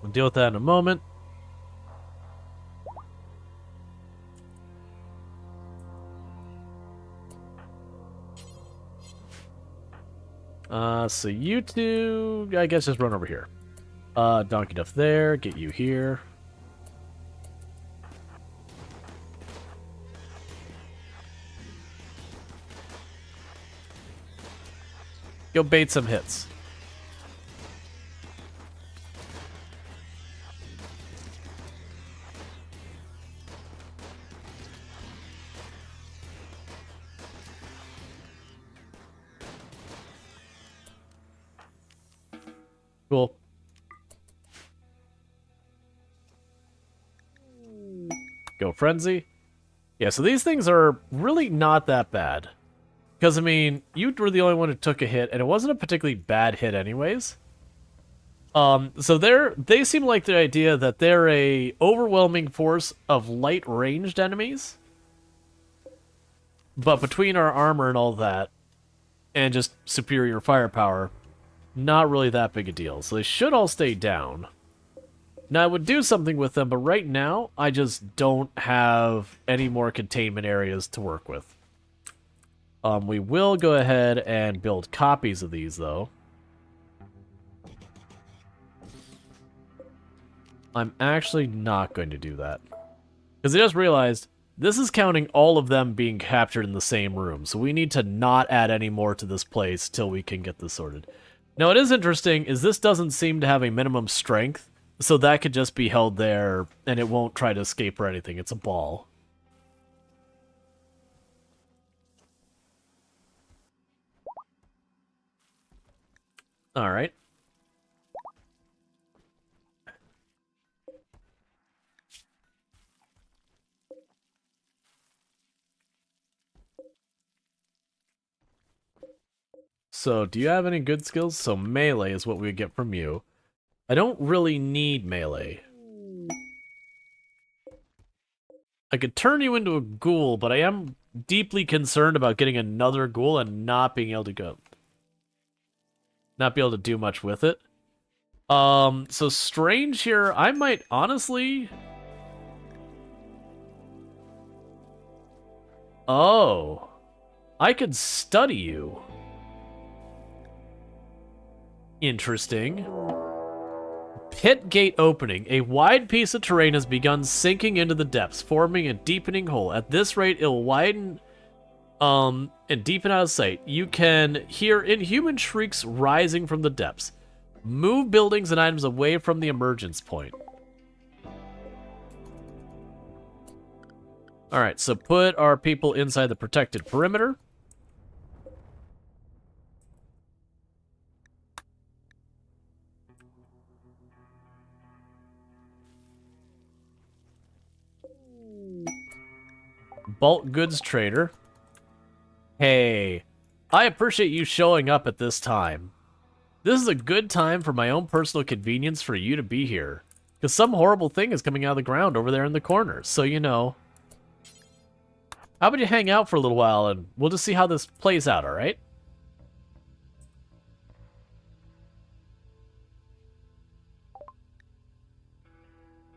We'll deal with that in a moment. So you two, I guess just run over here. Donkey Duff there, get you here. Go bait some hits. Cool. Go Frenzy. Yeah, so these things are really not that bad. Because, I mean, you were the only one who took a hit, and it wasn't a particularly bad hit anyways. So they seem like the idea that they're a overwhelming force of light-ranged enemies. But between our armor and all that, and just superior firepower, not really that big a deal. So they should all stay down. Now, I would do something with them, but right now, I just don't have any more containment areas to work with. We will go ahead and build copies of these, though. I'm actually not going to do that. Because I just realized, this is counting all of them being captured in the same room, so we need to not add any more to this place till we can get this sorted. Now, it is interesting, is this doesn't seem to have a minimum strength, so that could just be held there, and it won't try to escape or anything. It's a ball. Alright. So, do you have any good skills? So, melee is what we get from you. I don't really need melee. I could turn you into a ghoul, but I am deeply concerned about getting another ghoul and not being able to go. Not be able to do much with it. So strange here, I might honestly... Oh. I could study you. Interesting. Pit gate opening. A wide piece of terrain has begun sinking into the depths, forming a deepening hole. At this rate, it'll widen and deepen out of sight. You can hear inhuman shrieks rising from the depths. Move buildings and items away from the emergence point. Alright, so put our people inside the protected perimeter. Bulk goods trader. Hey, I appreciate you showing up at this time. This is a good time for my own personal convenience for you to be here. Because some horrible thing is coming out of the ground over there in the corner. So, you know. How about you hang out for a little while and we'll just see how this plays out, alright?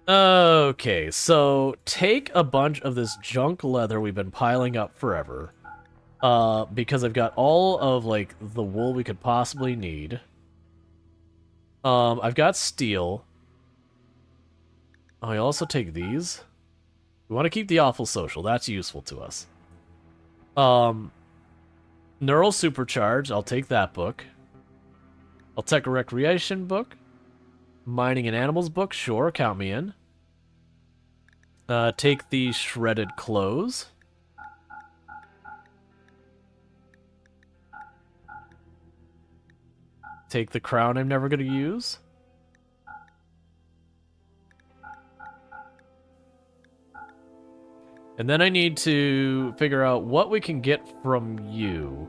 Okay, so take a bunch of this junk leather we've been piling up forever. Because I've got all of, like, the wool we could possibly need. I've got steel. Oh, I also take these. We want to keep the awful social. That's useful to us. Neural Supercharge. I'll take that book. I'll take a Recreation book. Mining and Animals book. Sure, count me in. Take the Shredded Clothes. Take the crown I'm never going to use. And then I need to figure out what we can get from you.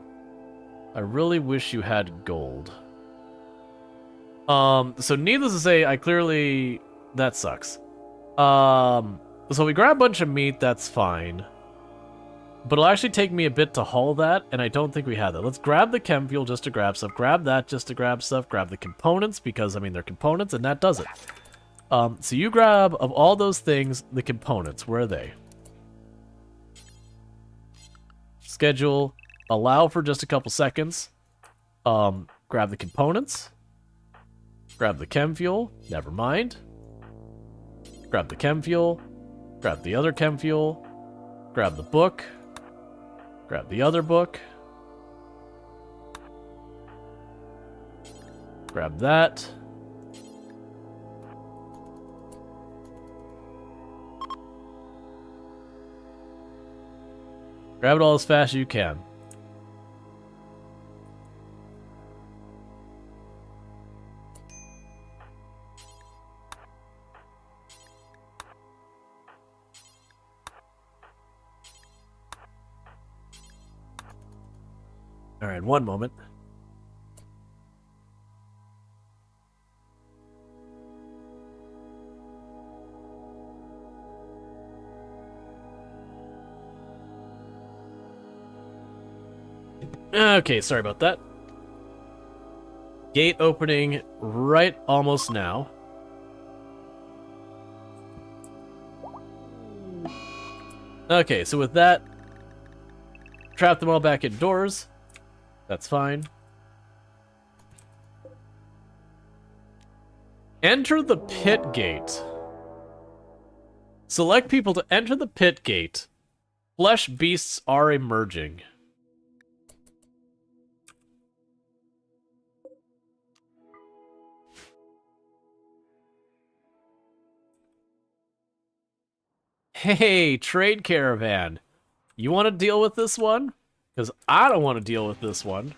I really wish you had gold. So needless to say, I clearly... That sucks. So we grab a bunch of meat, that's fine. but it'll actually take me a bit to haul that, and I don't think we have that. Let's grab the chem fuel just to grab stuff, grab that just to grab stuff, grab the components, because, I mean, they're components, and that does it. So you grab, of all those things, the components. Where are they? Schedule, allow for just a couple seconds. Grab the components. Grab the chem fuel, never mind. Grab the chem fuel, grab the other chem fuel, grab the book, grab the other book, grab that. Grab it all as fast as you can. All right, one moment. Okay, sorry about that. Gate opening right almost now. Okay, so with that, trap them all back indoors. That's fine. Enter the pit gate. Select people to enter the pit gate. Flesh beasts are emerging. Hey, trade caravan. You want to deal with this one? Because I don't want to deal with this one.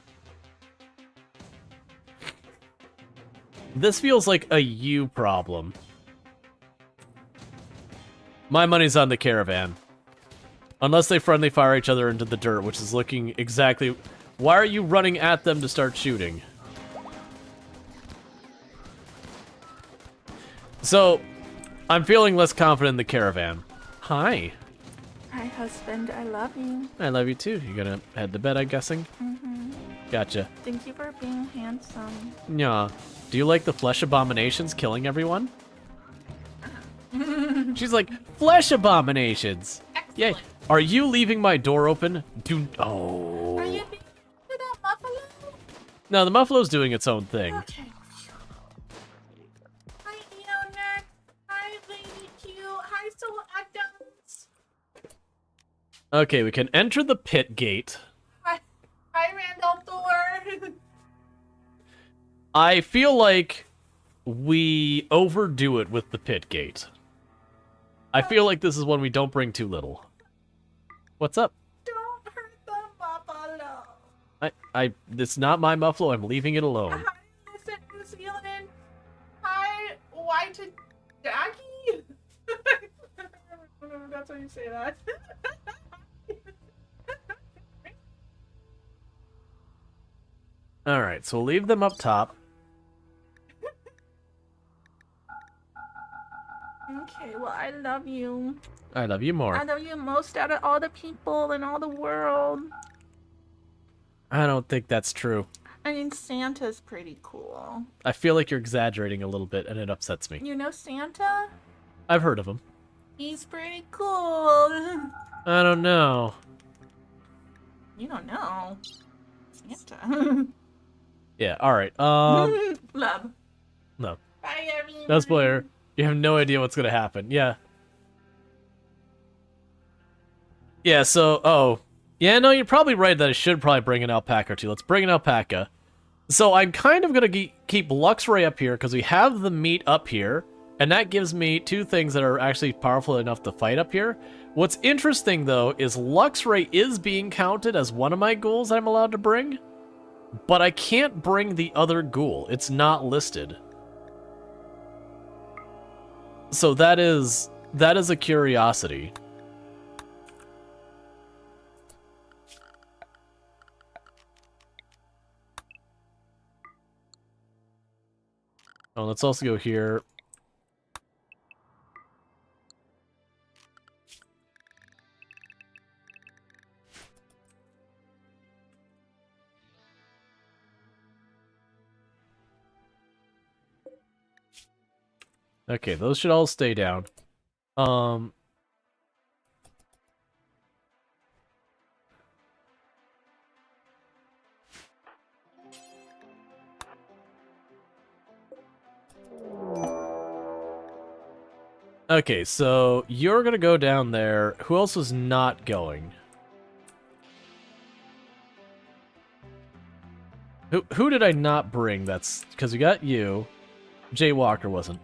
This feels like a you problem. My money's on the caravan. Unless they friendly fire each other into the dirt, which is looking exactly... Why are you running at them to start shooting? So, I'm feeling less confident in the caravan. Hi. Hi, husband. I love you. I love you too. You gonna head to bed, I'm guessing? Mm-hmm. Gotcha. Thank you for being handsome. Yeah. Do you like the flesh abominations killing everyone? She's like, flesh abominations! Yay. Are you leaving my door open? Oh. Are you being to that buffalo? No, the Muffalo's doing its own thing. Okay. Hi, Eoner. Hi, Lady Q. Hi, Soul Adams. Okay, we can enter the pit gate. Hi, Randall Thor. I feel like we overdo it with the pit gate. I feel like this is one we don't bring too little. What's up? Don't hurt the buffalo. It's not my Muffalo. I'm leaving it alone. Hi, Listen, New Zealand. Hi, White Jackie. That's how you say that. All right, so we'll leave them up top. Okay, well, I love you. I love you more. I love you most out of all the people in all the world. I don't think that's true. I mean, Santa's pretty cool. I feel like you're exaggerating a little bit, and it upsets me. You know Santa? I've heard of him. He's pretty cool. I don't know. You don't know. Santa. Yeah, all right. Love. No. Bye, everyone. No spoiler. You have no idea what's gonna happen. Yeah. Yeah, so, oh. Yeah, no, you're probably right that I should probably bring an alpaca or two. Let's bring an alpaca. So I'm kind of gonna keep Luxray up here, because we have the meat up here, and that gives me two things that are actually powerful enough to fight up here. What's interesting, though, is Luxray is being counted as one of my ghouls I'm allowed to bring, but I can't bring the other ghoul. It's not listed. So that is a curiosity. Oh, let's also go here. Okay, those should all stay down. Okay, so you're gonna go down there. Who else was not going? Who did I not bring? That's because we got you. Jay Walker wasn't.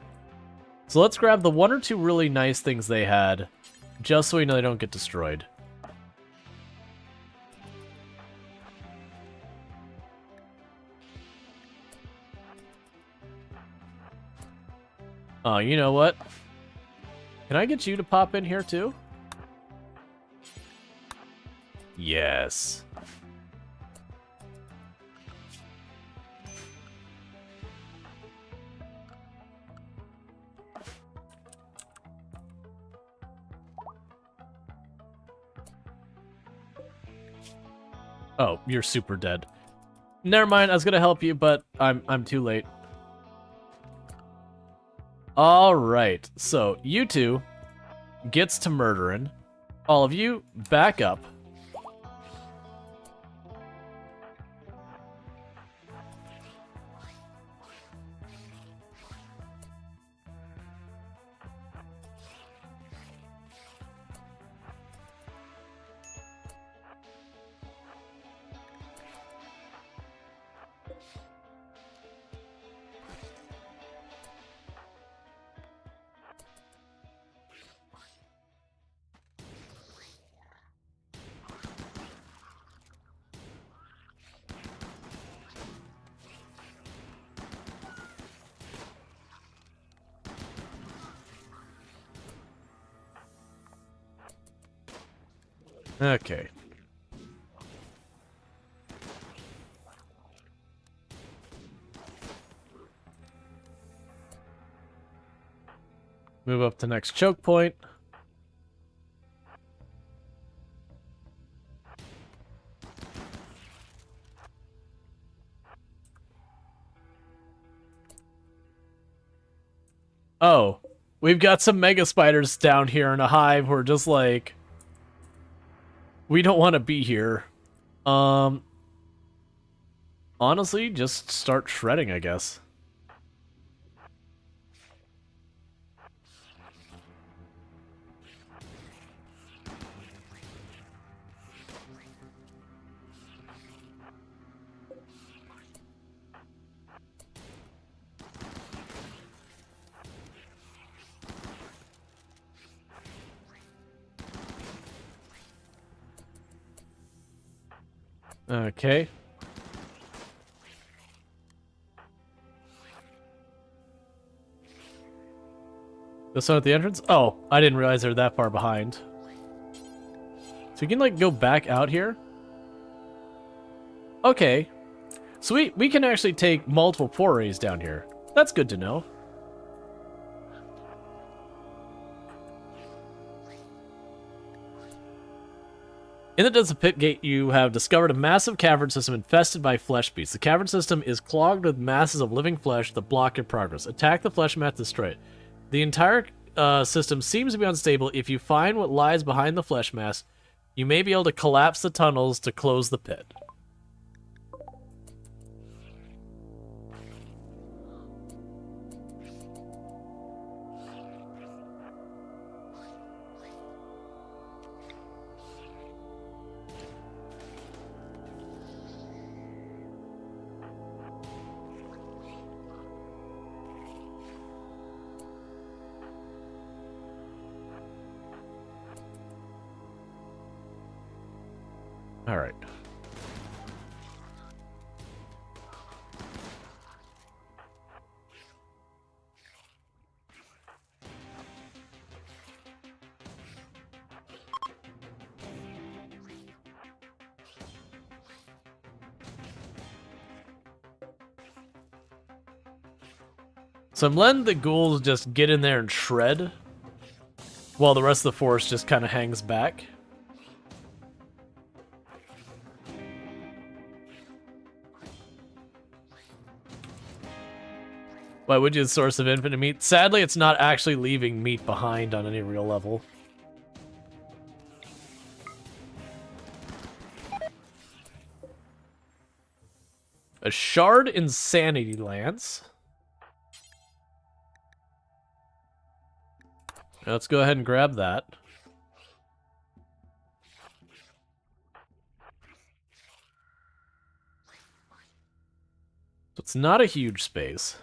So let's grab the 1 or 2 really nice things they had, just so we know they don't get destroyed. Oh, you know what? Can I get you to pop in here too? Yes. Oh, you're super dead. Never mind, I was gonna help you, but I'm too late. Alright, so you two gets to murdering. All of you, back up. Okay. Move up to next choke point. Oh, we've got some mega spiders down here in a hive who are just like, we don't want to be here. Honestly, just start shredding, I guess. Okay. This one at the entrance? Oh, I didn't realize they're that far behind. So we can, like, go back out here? Okay. So we can actually take multiple forays down here. That's good to know. In the Desert Pit Gate, you have discovered a massive cavern system infested by flesh beasts. The cavern system is clogged with masses of living flesh that block your progress. Attack the flesh mat to destroy it. The entire system seems to be unstable. If you find what lies behind the flesh mass, you may be able to collapse the tunnels to close the pit. All right. So I'm letting the ghouls just get in there and shred, while the rest of the force just kind of hangs back. Why would you? The source of infinite meat? Sadly, it's not actually leaving meat behind on any real level. A shard insanity lance. Let's go ahead and grab that. So it's not a huge space.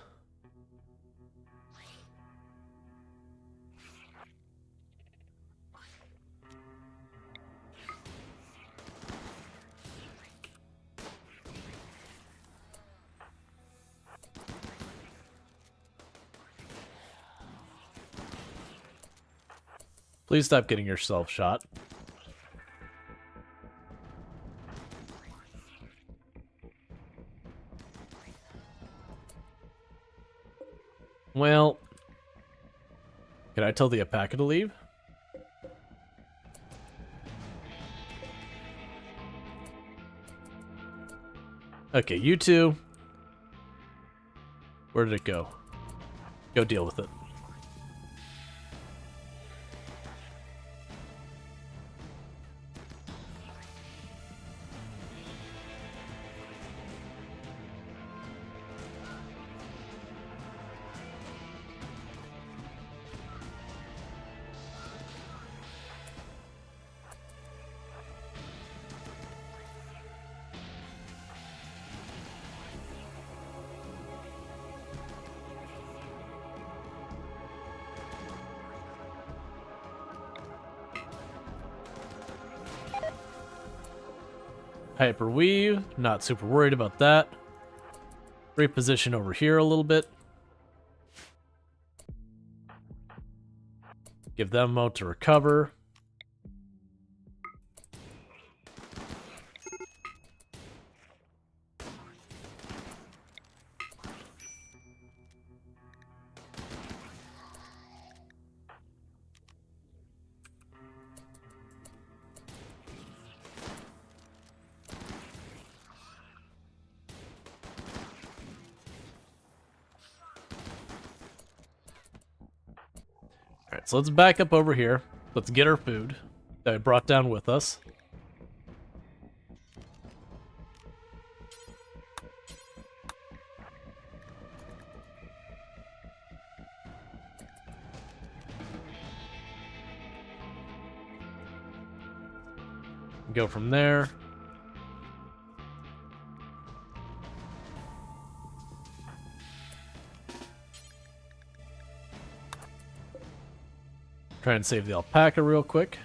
Please stop getting yourself shot. Well, can I tell the alpaca to leave? Okay, you two. Where did it go? Go deal with it. Hyper weave, not super worried about that. Reposition over here a little bit. Give them a moment to recover. Alright, so let's back up over here. Let's get our food that I brought down with us. Go from there. Try and save the alpaca real quick.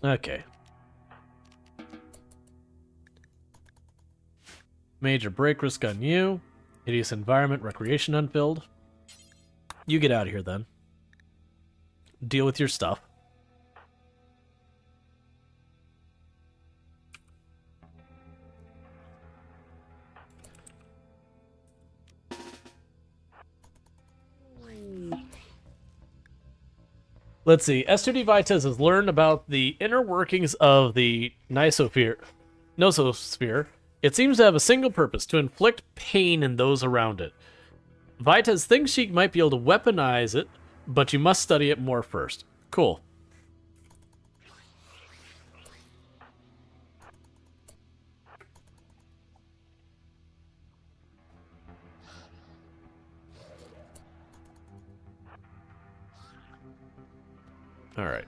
Okay. Major break risk on you. Hideous environment, recreation unfilled. You get out of here then. Deal with your stuff. Let's see. S2D Vites has learned about the inner workings of the Nososphere. It seems to have a single purpose, to inflict pain in those around it. Vites thinks she might be able to weaponize it, but you must study it more first. Cool. All right.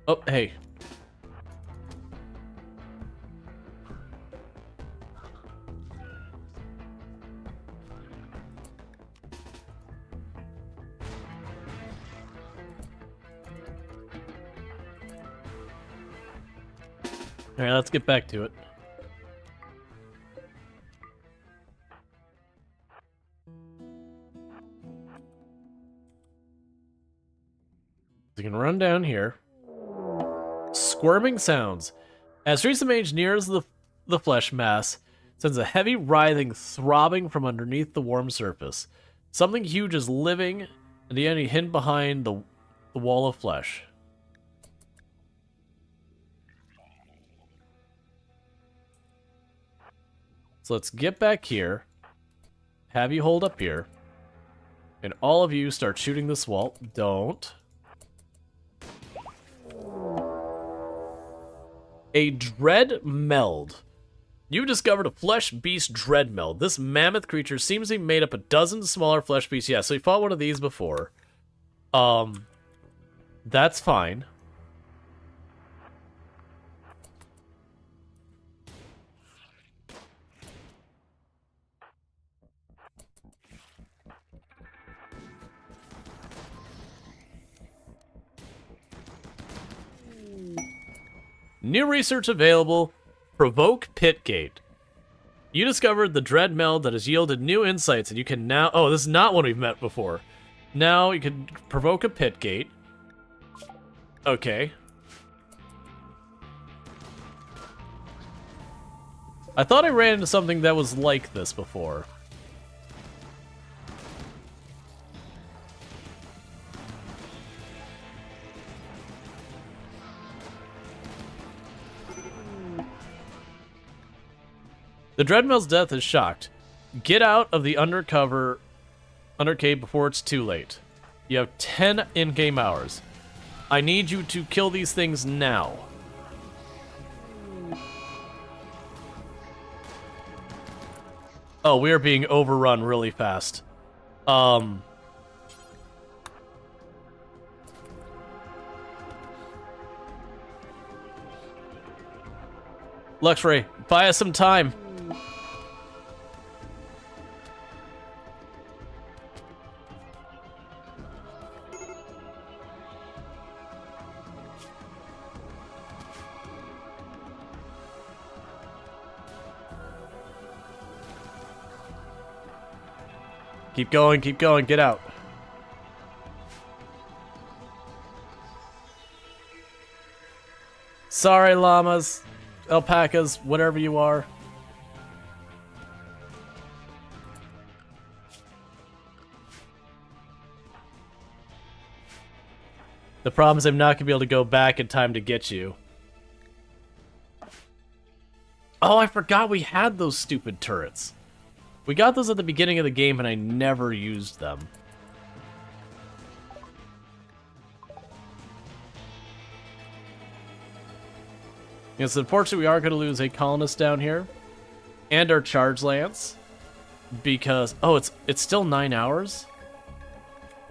Oh, hey. Alright, let's get back to it. You can run down here. Squirming sounds. As Teresa Mage nears the flesh mass, sends a heavy writhing throbbing from underneath the warm surface. Something huge is living, and the enemy hidden behind the wall of flesh. So let's get back here. Have you hold up here. And all of you start shooting this wall. Don't. A dread meld. You discovered a flesh beast dread meld. This mammoth creature seems to be made up of dozens of smaller flesh beasts. Yeah, so we fought one of these before. That's fine. New research available. Provoke Pitgate. You discovered the dread meld that has yielded new insights, and you can now... Oh, this is not one we've met before. Now you can provoke a Pitgate. Okay. I thought I ran into something that was like this before. The Dreadmel's death is shocked. Get out of the undercave before it's too late. You have 10 in-game hours. I need you to kill these things now. Oh, we are being overrun really fast. Luxray, buy us some time. Keep going, get out. Sorry, llamas, alpacas, whatever you are. The problem is I'm not gonna be able to go back in time to get you. Oh, I forgot we had those stupid turrets. We got those at the beginning of the game, and I never used them. Yes, unfortunately, we are going to lose a colonist down here, and our charge lance, because it's still 9 hours.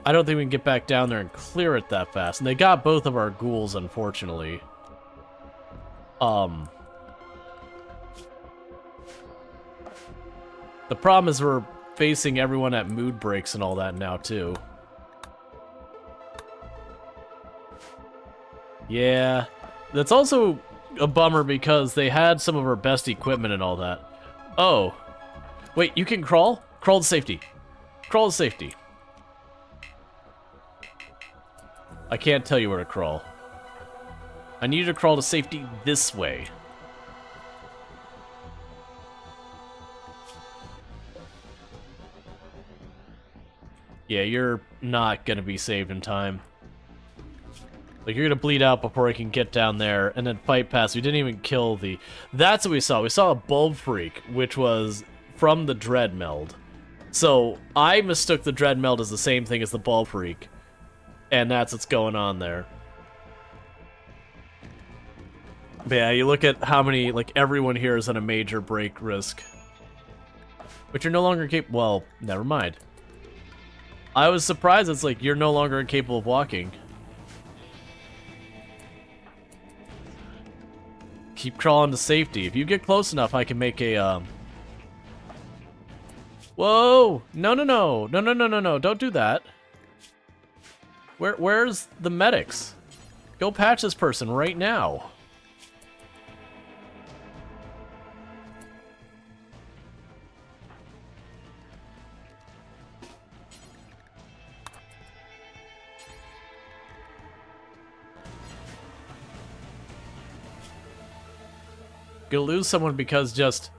I don't think we can get back down there and clear it that fast. And they got both of our ghouls, unfortunately. The problem is we're facing everyone at mood breaks and all that now, too. Yeah. That's also a bummer because they had some of our best equipment and all that. Oh. Wait, you can crawl? Crawl to safety. Crawl to safety. I can't tell you where to crawl. I need you to crawl to safety this way. Yeah, you're not gonna be saved in time. Like, you're gonna bleed out before I can get down there, and then fight past. We didn't even kill the... That's what we saw. We saw a bulb freak, which was from the dread meld. So, I mistook the dread meld as the same thing as the bulb freak. And that's what's going on there. But yeah, you look at how many, like, everyone here is at a major break risk. But you're no longer capable... Well, never mind. I was surprised it's like, you're no longer incapable of walking. Keep crawling to safety. If you get close enough, I can make a, Whoa! No, no, no. No, no, no, no, no. Don't do that. Where's the medics? Go patch this person right now. Gonna lose someone because just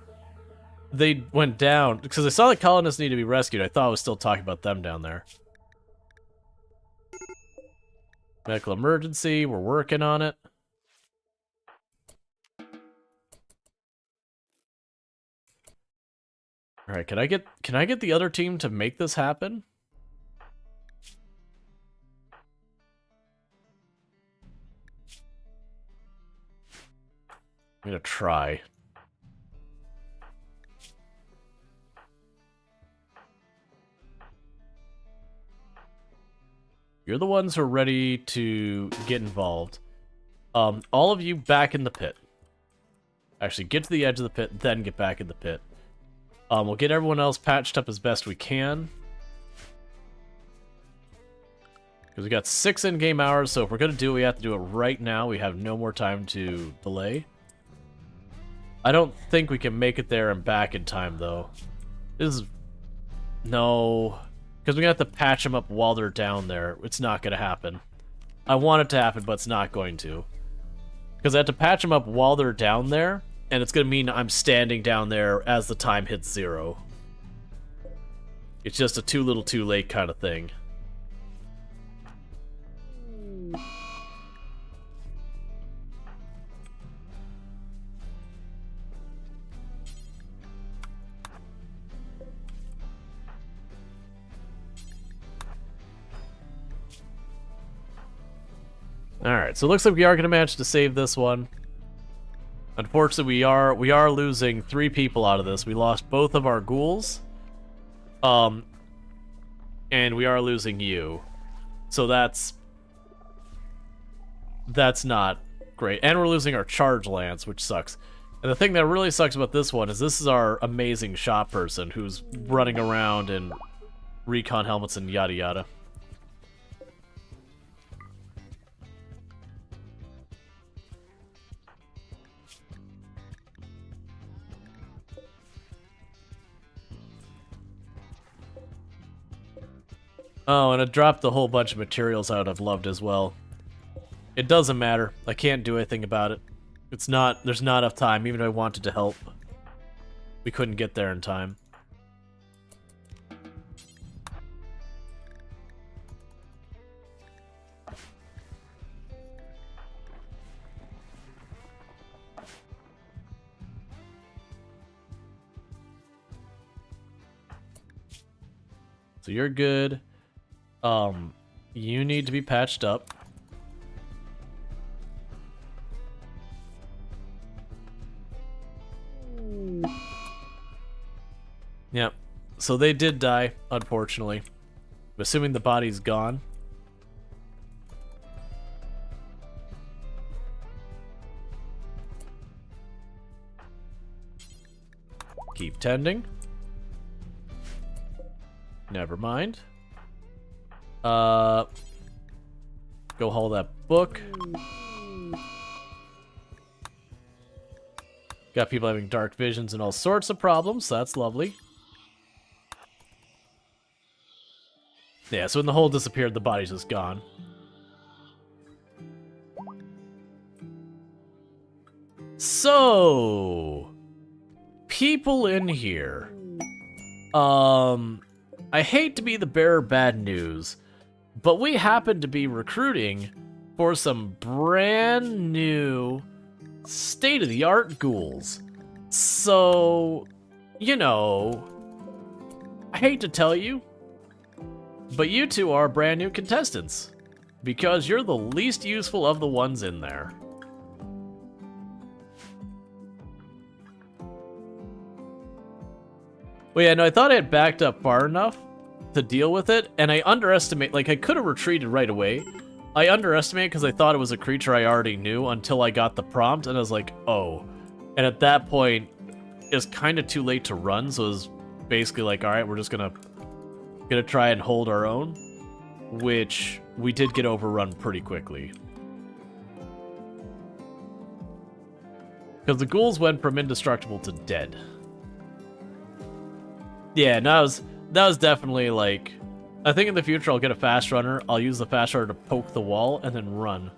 they went down. Because I saw the colonists need to be rescued. I thought I was still talking about them down there. Medical emergency. We're working on it. All right, can I get the other team to make this happen? I'm gonna try. You're the ones who are ready to get involved. All of you back in the pit. Actually, get to the edge of the pit, then get back in the pit. We'll get everyone else patched up as best we can. Because we got 6 in-game hours, so if we're going to do it, we have to do it right now. We have no more time to delay. I don't think we can make it there and back in time, though. This is... No... Because we're going to have to patch them up while they're down there. It's not going to happen. I want it to happen, but it's not going to. Because I have to patch them up while they're down there, and it's going to mean I'm standing down there as the time hits 0. It's just a too little too late kind of thing. Alright, so it looks like we are going to manage to save this one. Unfortunately, we are losing 3 people out of this. We lost both of our ghouls. And we are losing you. So that's not great. And we're losing our charge lance, which sucks. And the thing that really sucks about this one is this is our amazing shot person who's running around in recon helmets and yada yada. Oh, and it dropped a whole bunch of materials I would have loved as well. It doesn't matter. I can't do anything about it. It's not... There's not enough time, even if I wanted to help. We couldn't get there in time. So you're good. You need to be patched up. Yep. So they did die, unfortunately. I'm assuming the body's gone. Keep tending. Never mind. Go haul that book. Got people having dark visions and all sorts of problems, so that's lovely. Yeah, so when the hole disappeared, the body's just gone. So... people in here. I hate to be the bearer of bad news, but we happen to be recruiting for some brand new state-of-the-art ghouls. So, you know, I hate to tell you, but you two are brand new contestants, because you're the least useful of the ones in there. Well, yeah, no, I thought I had backed up far enough to deal with it, and I underestimate, like, I could have retreated right away. I underestimated because I thought it was a creature I already knew until I got the prompt, and I was like, oh. And at that point, it was kind of too late to run, so it was basically like, alright, we're just gonna try and hold our own, which we did get overrun pretty quickly. Because the ghouls went from indestructible to dead. Yeah, no, that was definitely like... I think in the future I'll get a fast runner, I'll use the fast runner to poke the wall, and then run.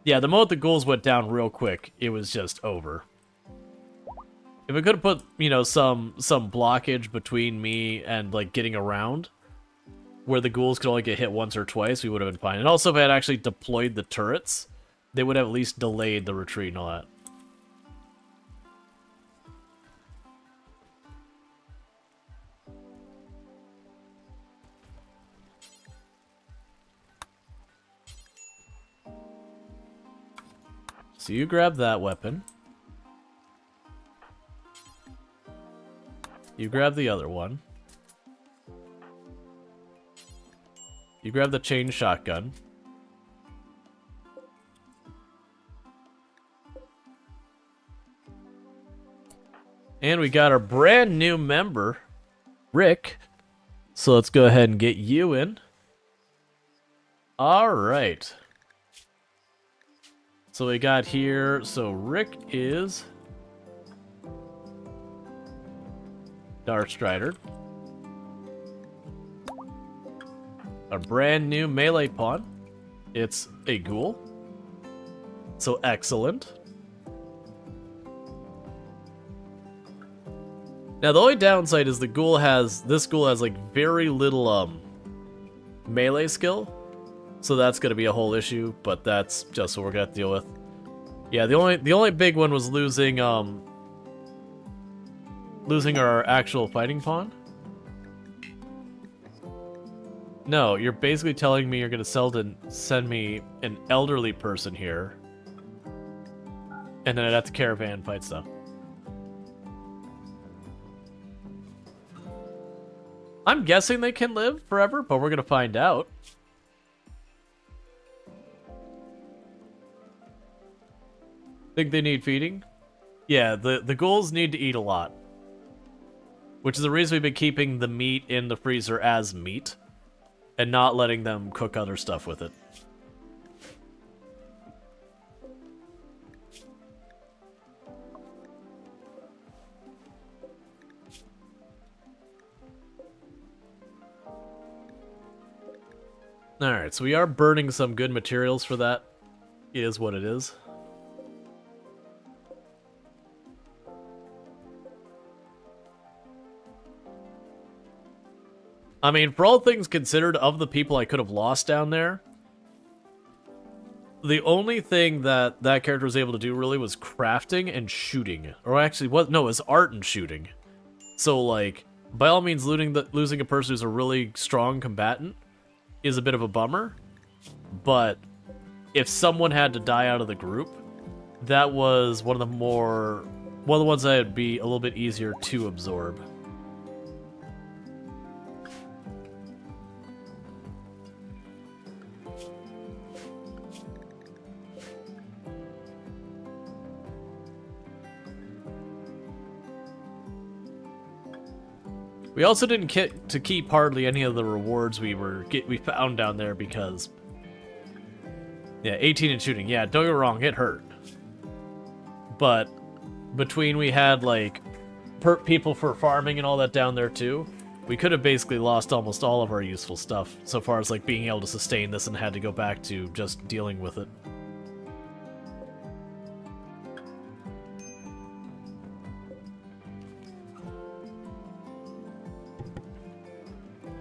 Yeah, the moment the ghouls went down real quick, it was just over. If I could have put, you know, some blockage between me and, like, getting around, where the ghouls could only get hit once or twice, we would have been fine. And also, if I had actually deployed the turrets, they would have at least delayed the retreat and all that. So you grab that weapon. You grab the other one. You grab the chain shotgun. And we got our brand new member, Rick. So let's go ahead and get you in. All right. So we got here, so Rick is Darkstrider. A brand new melee pawn. It's a ghoul. So excellent. Now the only downside is this ghoul has like very little melee skill. So that's gonna be a whole issue, but that's just what we're gonna have to deal with. Yeah, the only big one was losing our actual fighting pawn. No, you're basically telling me you're gonna send me an elderly person here, and then I'd have to caravan fight stuff. I'm guessing they can live forever, but we're gonna find out. Think they need feeding? Yeah, the ghouls need to eat a lot. Which is the reason we've been keeping the meat in the freezer as meat, and not letting them cook other stuff with it. Alright, so we are burning some good materials for that. It is what it is. I mean, for all things considered, of the people I could have lost down there, the only thing that character was able to do really was crafting and shooting. Or actually, what? No, it was art and shooting. So, like, by all means, losing a person who's a really strong combatant is a bit of a bummer. But if someone had to die out of the group, that was one of the ones that would be a little bit easier to absorb. We also didn't get to keep hardly any of the rewards we found down there because, yeah, 18 in shooting. Yeah, don't get me wrong, it hurt. But between we had like people for farming and all that down there too, we could have basically lost almost all of our useful stuff so far as like being able to sustain this and had to go back to just dealing with it.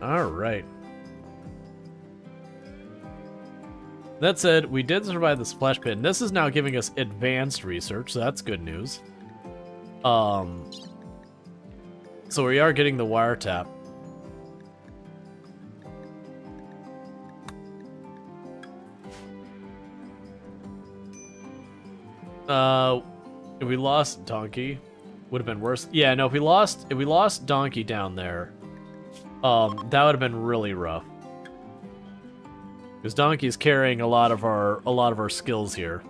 Alright. That said, we did survive the splash pit, and this is now giving us advanced research, so that's good news. So we are getting the wiretap. If we lost Donkey, would have been worse. Yeah, no, if we lost Donkey down there, that would have been really rough. Because Donkey's carrying a lot of our skills here.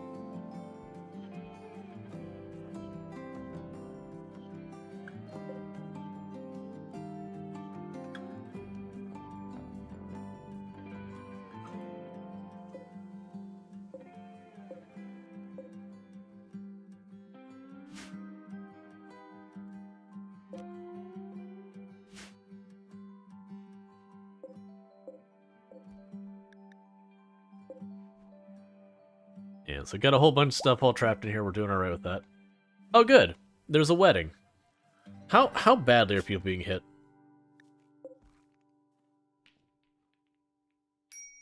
Yeah, so got a whole bunch of stuff all trapped in here. We're doing alright with that. Oh, good. There's a wedding. How badly are people being hit?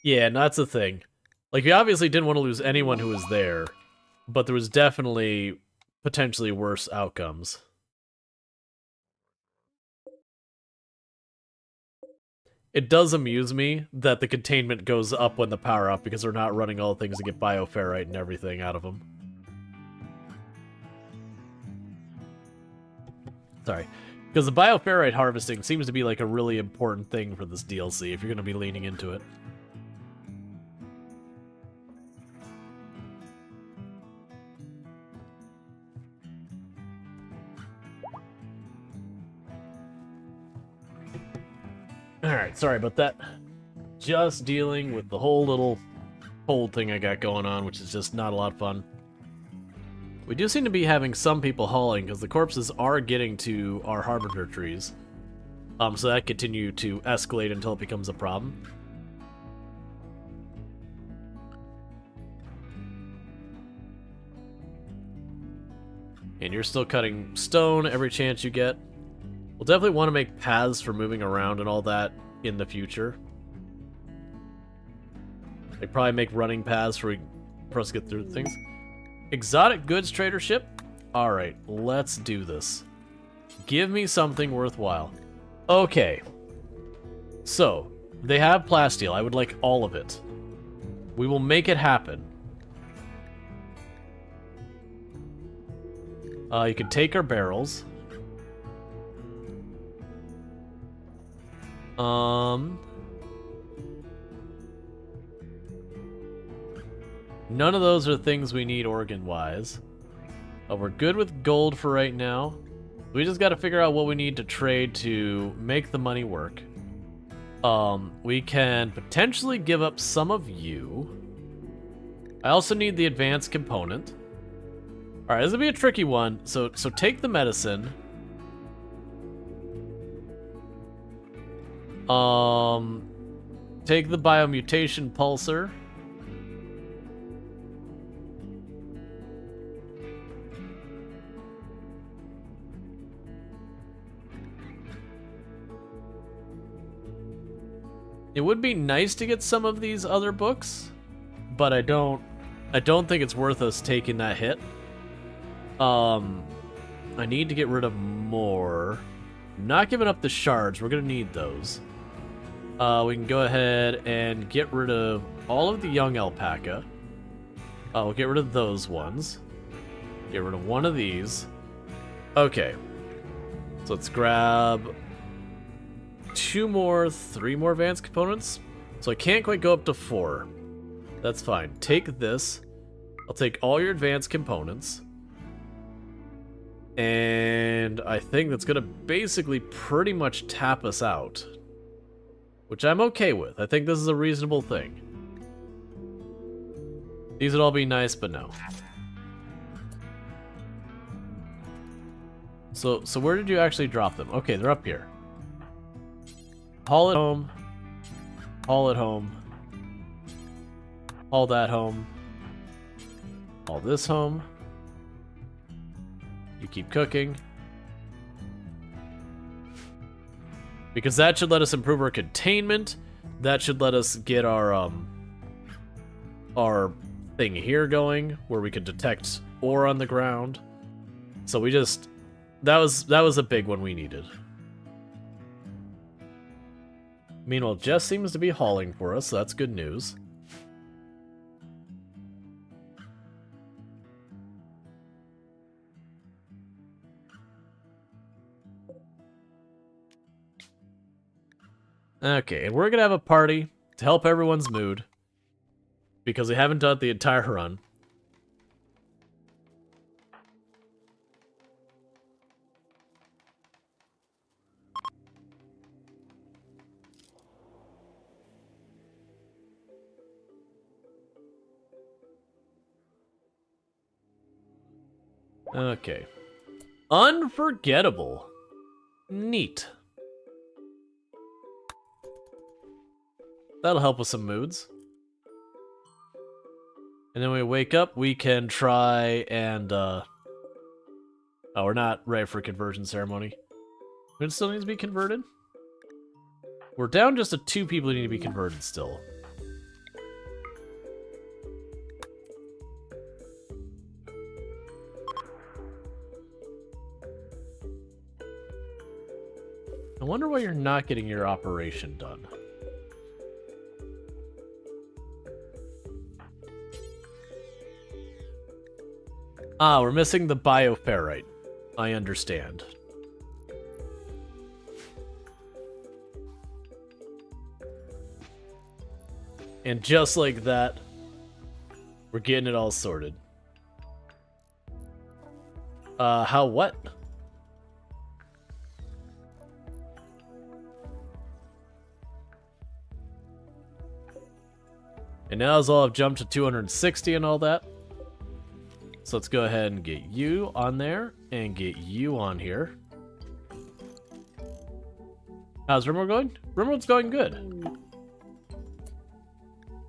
Yeah, no, that's the thing. Like, we obviously didn't want to lose anyone who was there, but there was definitely potentially worse outcomes. It does amuse me that the containment goes up when the power up because they're not running all the things to get bioferrite and everything out of them. Sorry. Because the bioferrite harvesting seems to be like a really important thing for this DLC if you're going to be leaning into it. Alright, sorry about that. Just dealing with the whole little cold thing I got going on, which is just not a lot of fun. We do seem to be having some people hauling, because the corpses are getting to our Harbinger trees. So that continue to escalate until it becomes a problem. And you're still cutting stone every chance you get. We'll definitely want to make paths for moving around and all that in the future. They probably make running paths for us to get through things. Exotic goods trader ship? Alright, let's do this. Give me something worthwhile. Okay. So, they have plasteel. I would like all of it. We will make it happen. You can take our barrels. None of those are things we need organ-wise. We're good with gold for right now. We just got to figure out what we need to trade to make the money work. We can potentially give up some of you. I also need the advanced component. Alright, this will be a tricky one. So take the medicine. Take the biomutation pulsar. It would be nice to get some of these other books, but I don't think it's worth us taking that hit. I need to get rid of more. I'm not giving up the shards. We're gonna need those. We can go ahead and get rid of all of the young alpaca. We'll get rid of those ones. Get rid of one of these. Okay. So let's grab 3 more advanced components. So I can't quite go up to 4. That's fine. Take this. I'll take all your advanced components. And I think that's gonna basically pretty much tap us out. Which I'm okay with. I think this is a reasonable thing. These would all be nice, but no. So where did you actually drop them? Okay, they're up here. Haul it home. Haul it home. Haul that home. Haul this home. You keep cooking. Because that should let us improve our containment. That should let us get our thing here going, where we can detect ore on the ground. So we just that was a big one we needed. Meanwhile, Jess seems to be hauling for us, so that's good news. Okay, and we're gonna have a party to help everyone's mood. Because we haven't done the entire run. Okay. Unforgettable. Neat. That'll help with some moods. And then when we wake up, we can try and, oh, we're not ready for conversion ceremony. It still needs to be converted? We're down just to 2 people who need to be converted still. I wonder why you're not getting your operation done. Ah, we're missing the bioferrite. I understand. And just like that, we're getting it all sorted. How what? And now as all I've jumped to 260 and all that. So let's go ahead and get you on there and get you on here. How's RimWorld going? RimWorld's going good.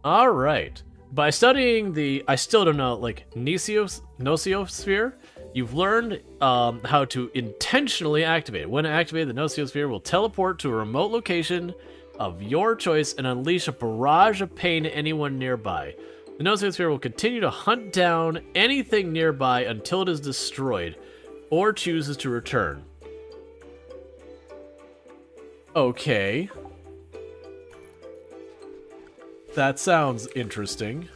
Alright. By studying the, I still don't know, like, Nocosphere, you've learned how to intentionally activate it. When activated, the Nocosphere will teleport to a remote location of your choice and unleash a barrage of pain to anyone nearby. The Nocosphere will continue to hunt down anything nearby until it is destroyed, or chooses to return. Okay. That sounds interesting.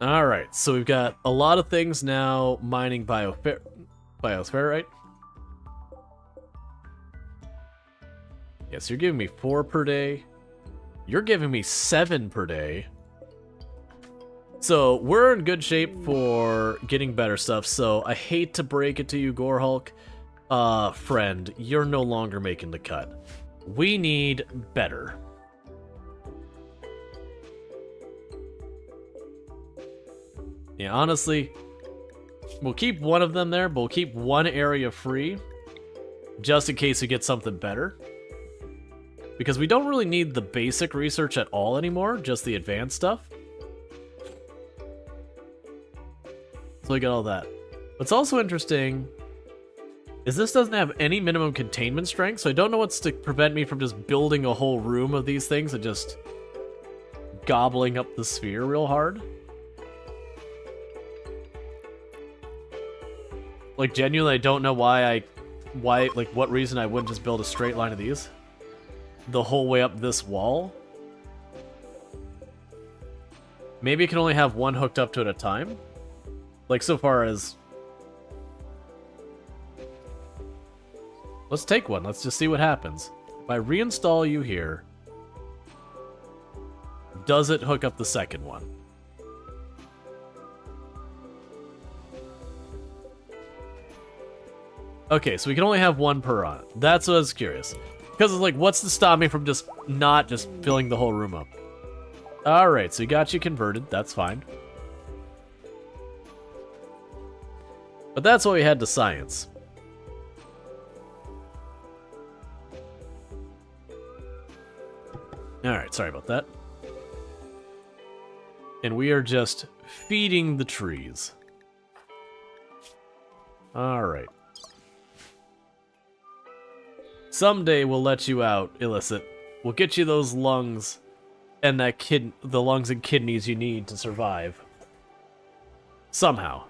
Alright, so we've got a lot of things now mining biospherite. Yes, you're giving me 4 per day. You're giving me 7 per day. So we're in good shape for getting better stuff, so I hate to break it to you, Gorehulk. Friend, you're no longer making the cut. We need better. Yeah, honestly, we'll keep one of them there, but we'll keep one area free, just in case we get something better. Because we don't really need the basic research at all anymore, just the advanced stuff. So we got all that. What's also interesting is this doesn't have any minimum containment strength, so I don't know what's to prevent me from just building a whole room of these things and just gobbling up the sphere real hard. Like, genuinely, I don't know why, like, what reason I wouldn't just build a straight line of these the whole way up this wall. Maybe it can only have one hooked up to it at a time. Like, so far as... Let's take one. Let's just see what happens. If I reinstall you here, does it hook up the second one? Okay, so we can only have one per on. That's what I was curious. Because it's like, what's to stop me from just not just filling the whole room up? Alright, so we got you converted. That's fine. But that's what we had to science. Alright, sorry about that. And we are just feeding the trees. Alright. Someday we'll let you out, Illicit. We'll get you those lungs and the lungs and kidneys you need to survive. Somehow.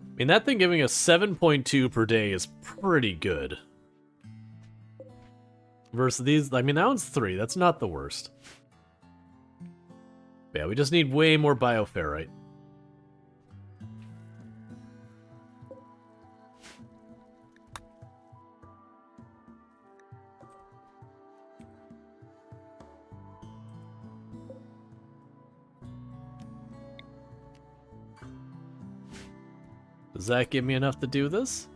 I mean, that thing giving us 7.2 per day is pretty good. Versus these, I mean, that one's 3. That's not the worst. Yeah, we just need way more bioferrite. Does that give me enough to do this?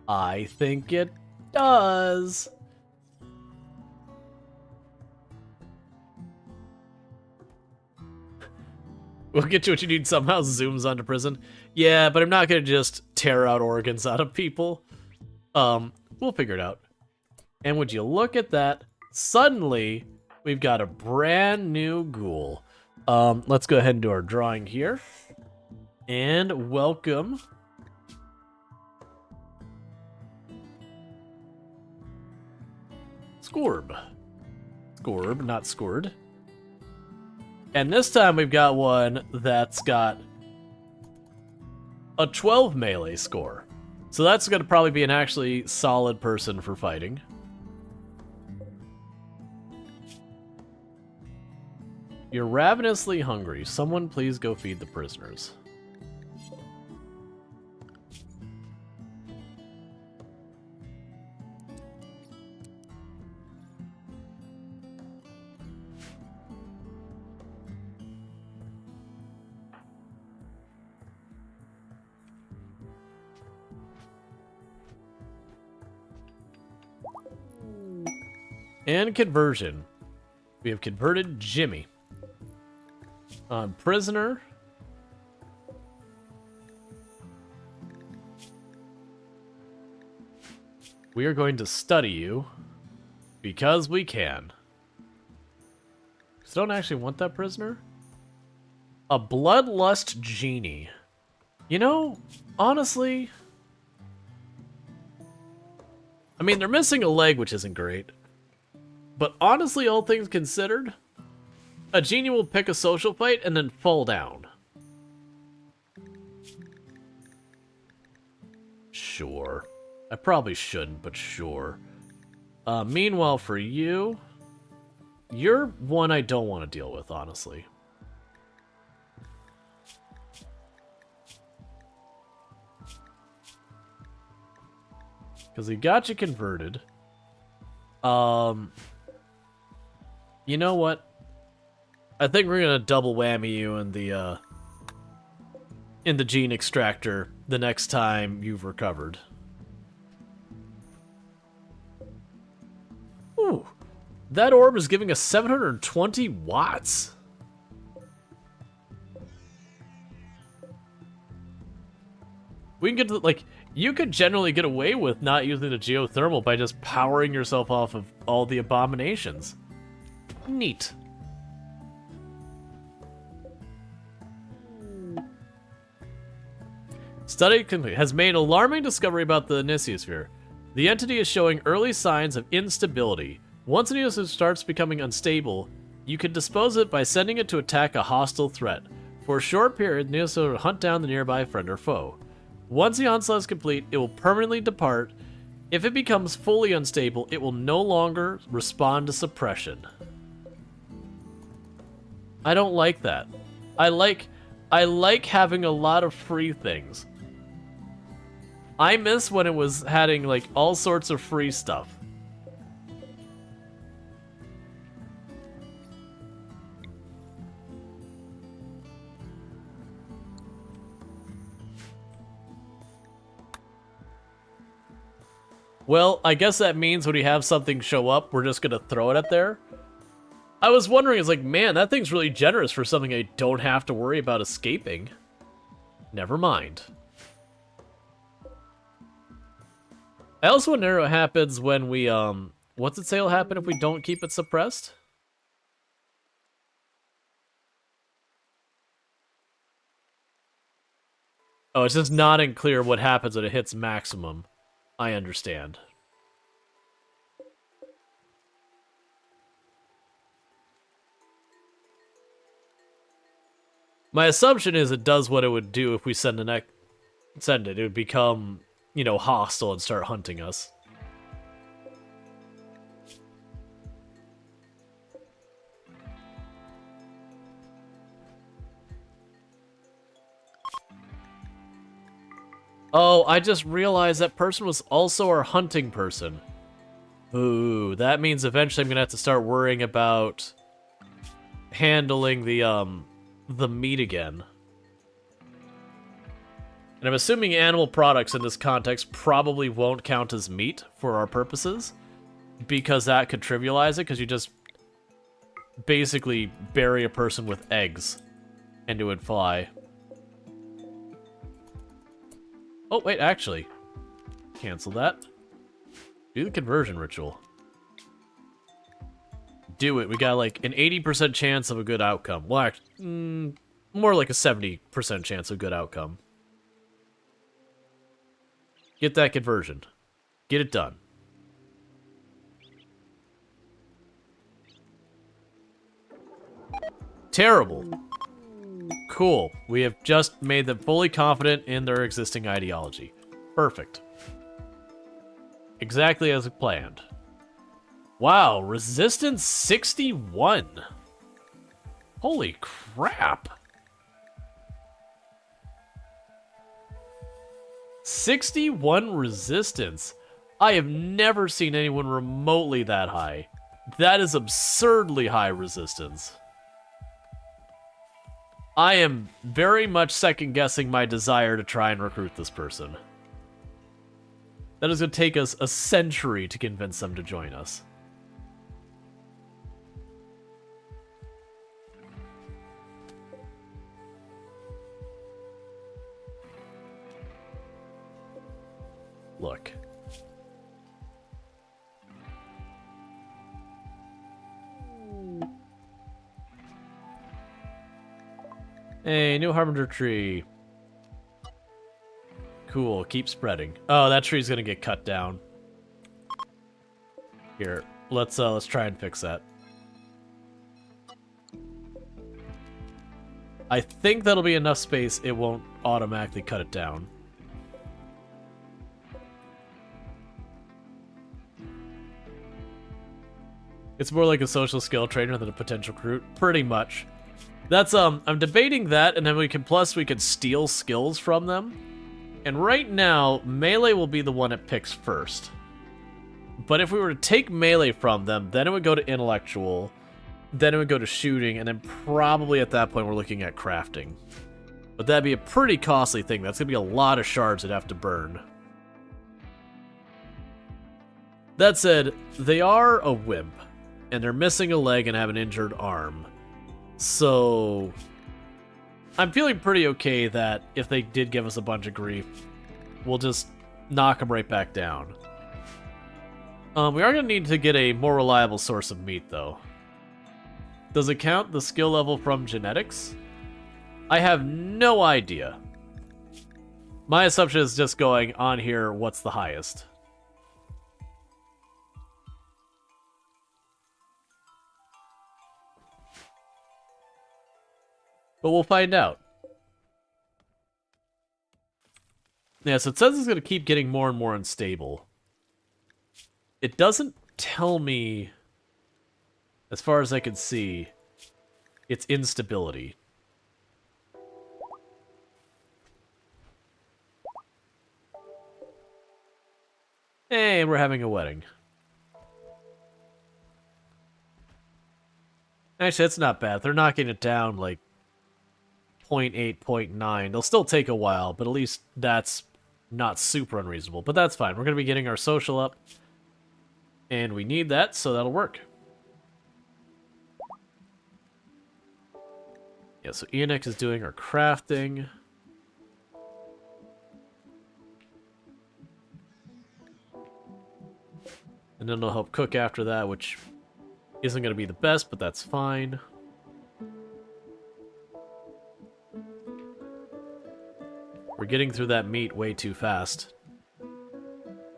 I think it does. We'll get you what you need somehow. Zooms onto prison. Yeah, but I'm not gonna just tear out organs out of people. We'll figure it out. And would you look at that? Suddenly, we've got a brand new ghoul. Let's go ahead and do our drawing here. And welcome. Scorb. Scorb, not scored. And this time we've got one that's got a 12 melee score. So that's going to probably be an actually solid person for fighting. You're ravenously hungry. Someone please go feed the prisoners. And conversion. We have converted Jimmy. On prisoner. We are going to study you because we can. I don't actually want that prisoner. A bloodlust genie. You know, honestly, I mean, they're missing a leg, which isn't great. But honestly, all things considered, a genie will pick a social fight and then fall down. Sure. I probably shouldn't, but sure. Meanwhile, for you, you're one I don't want to deal with, honestly. Because he got you converted. You know what? I think we're gonna double whammy you in the gene extractor the next time you've recovered. Ooh, that orb is giving us 720 watts. We can get to, like, you could generally get away with not using the geothermal by just powering yourself off of all the abominations. Neat. Study complete. Has made alarming discovery about the Nisiosphere. The entity is showing early signs of instability. Once an Nisiosphere starts becoming unstable, you can dispose it by sending it to attack a hostile threat. For a short period, Nisiosphere will hunt down the nearby friend or foe. Once the onslaught is complete, it will permanently depart. If it becomes fully unstable, it will no longer respond to suppression. I don't like that. I like having a lot of free things. I miss when it was having like all sorts of free stuff. Well, I guess that means when we have something show up, we're just gonna throw it at there. I was wondering, it's like, man, that thing's really generous for something I don't have to worry about escaping. Never mind. I also wonder what happens when we, what's it say will happen if we don't keep it suppressed? Oh, it's just not unclear what happens when it hits maximum. I understand. My assumption is it does what it would do if we send it. It would become, you know, hostile and start hunting us. Oh, I just realized that person was also our hunting person. Ooh, that means eventually I'm gonna have to start worrying about handling the meat again. And I'm assuming animal products in this context probably won't count as meat for our purposes, because that could trivialize it, because you just basically bury a person with eggs and it would fly. Oh, wait, actually. Cancel that. Do the conversion ritual. Do it. We got like an 80% chance of a good outcome. Well, actually, more like a 70% chance of good outcome. Get that conversion. Get it done. Terrible. Cool. We have just made them fully confident in their existing ideology. Perfect. Exactly as planned. Wow, resistance 61. Holy crap. 61 resistance. I have never seen anyone remotely that high. That is absurdly high resistance. I am very much second-guessing my desire to try and recruit this person. That is going to take us a century to convince them to join us. Look. Hey, new Harbinger tree. Cool, keep spreading. Oh, that tree's gonna get cut down. Here, let's try and fix that. I think that'll be enough space, it won't automatically cut it down. It's more like a social skill trainer than a potential recruit, pretty much. That's, I'm debating that, and then we could steal skills from them. And right now, melee will be the one it picks first. But if we were to take melee from them, then it would go to intellectual, then it would go to shooting, and then probably at that point we're looking at crafting. But that'd be a pretty costly thing. That's gonna be a lot of shards that'd have to burn. That said, they are a wimp, and they're missing a leg and have an injured arm. So, I'm feeling pretty okay that if they did give us a bunch of grief, we'll just knock them right back down. We are going to need to get a more reliable source of meat, though. Does it count the skill level from genetics? I have no idea. My assumption is just going on here, what's the highest? But we'll find out. Yeah, so it says it's going to keep getting more and more unstable. It doesn't tell me, as far as I can see, its instability. Hey, we're having a wedding. Actually, that's not bad. They're knocking it down like 0.8, 0.9. They'll still take a while, but at least that's not super unreasonable. But that's fine. We're going to be getting our social up. And we need that, so that'll work. Yeah, so Enoch is doing our crafting. And then they'll help cook after that, which isn't going to be the best, but that's fine. We're getting through that meat way too fast.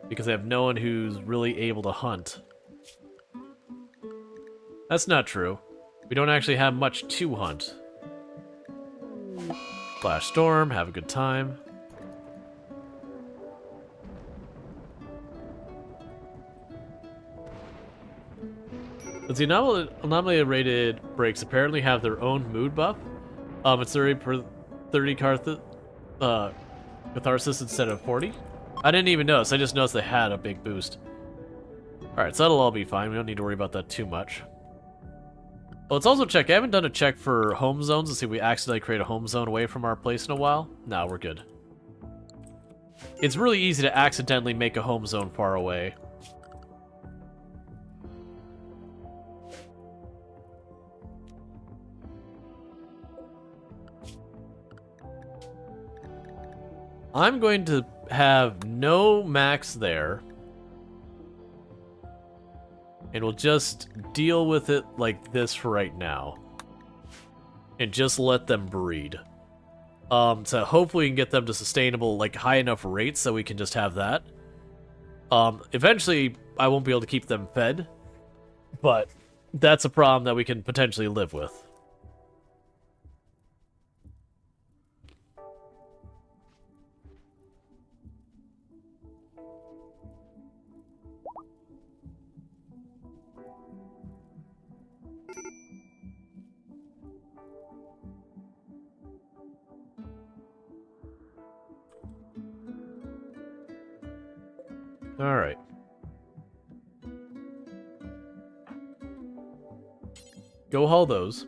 Because I have no one who's really able to hunt. That's not true. We don't actually have much to hunt. Flash storm, have a good time. But the anomaly rated breaks apparently have their own mood buff. It's 30 per 30 catharsis instead of 40. I didn't even notice. I just noticed they had a big boost. Alright, so that'll all be fine. We don't need to worry about that too much. Well, let's also check. I haven't done a check for home zones to see if we accidentally create a home zone away from our place in a while. No, we're good. it's really easy to accidentally make a home zone far away. I'm going to have no max there. And we'll just deal with it like this for right now. And just let them breed. So hopefully we can get them to sustainable, like, high enough rates so we can just have that. Eventually, I won't be able to keep them fed. But that's a problem that we can potentially live with. Alright. Go haul those.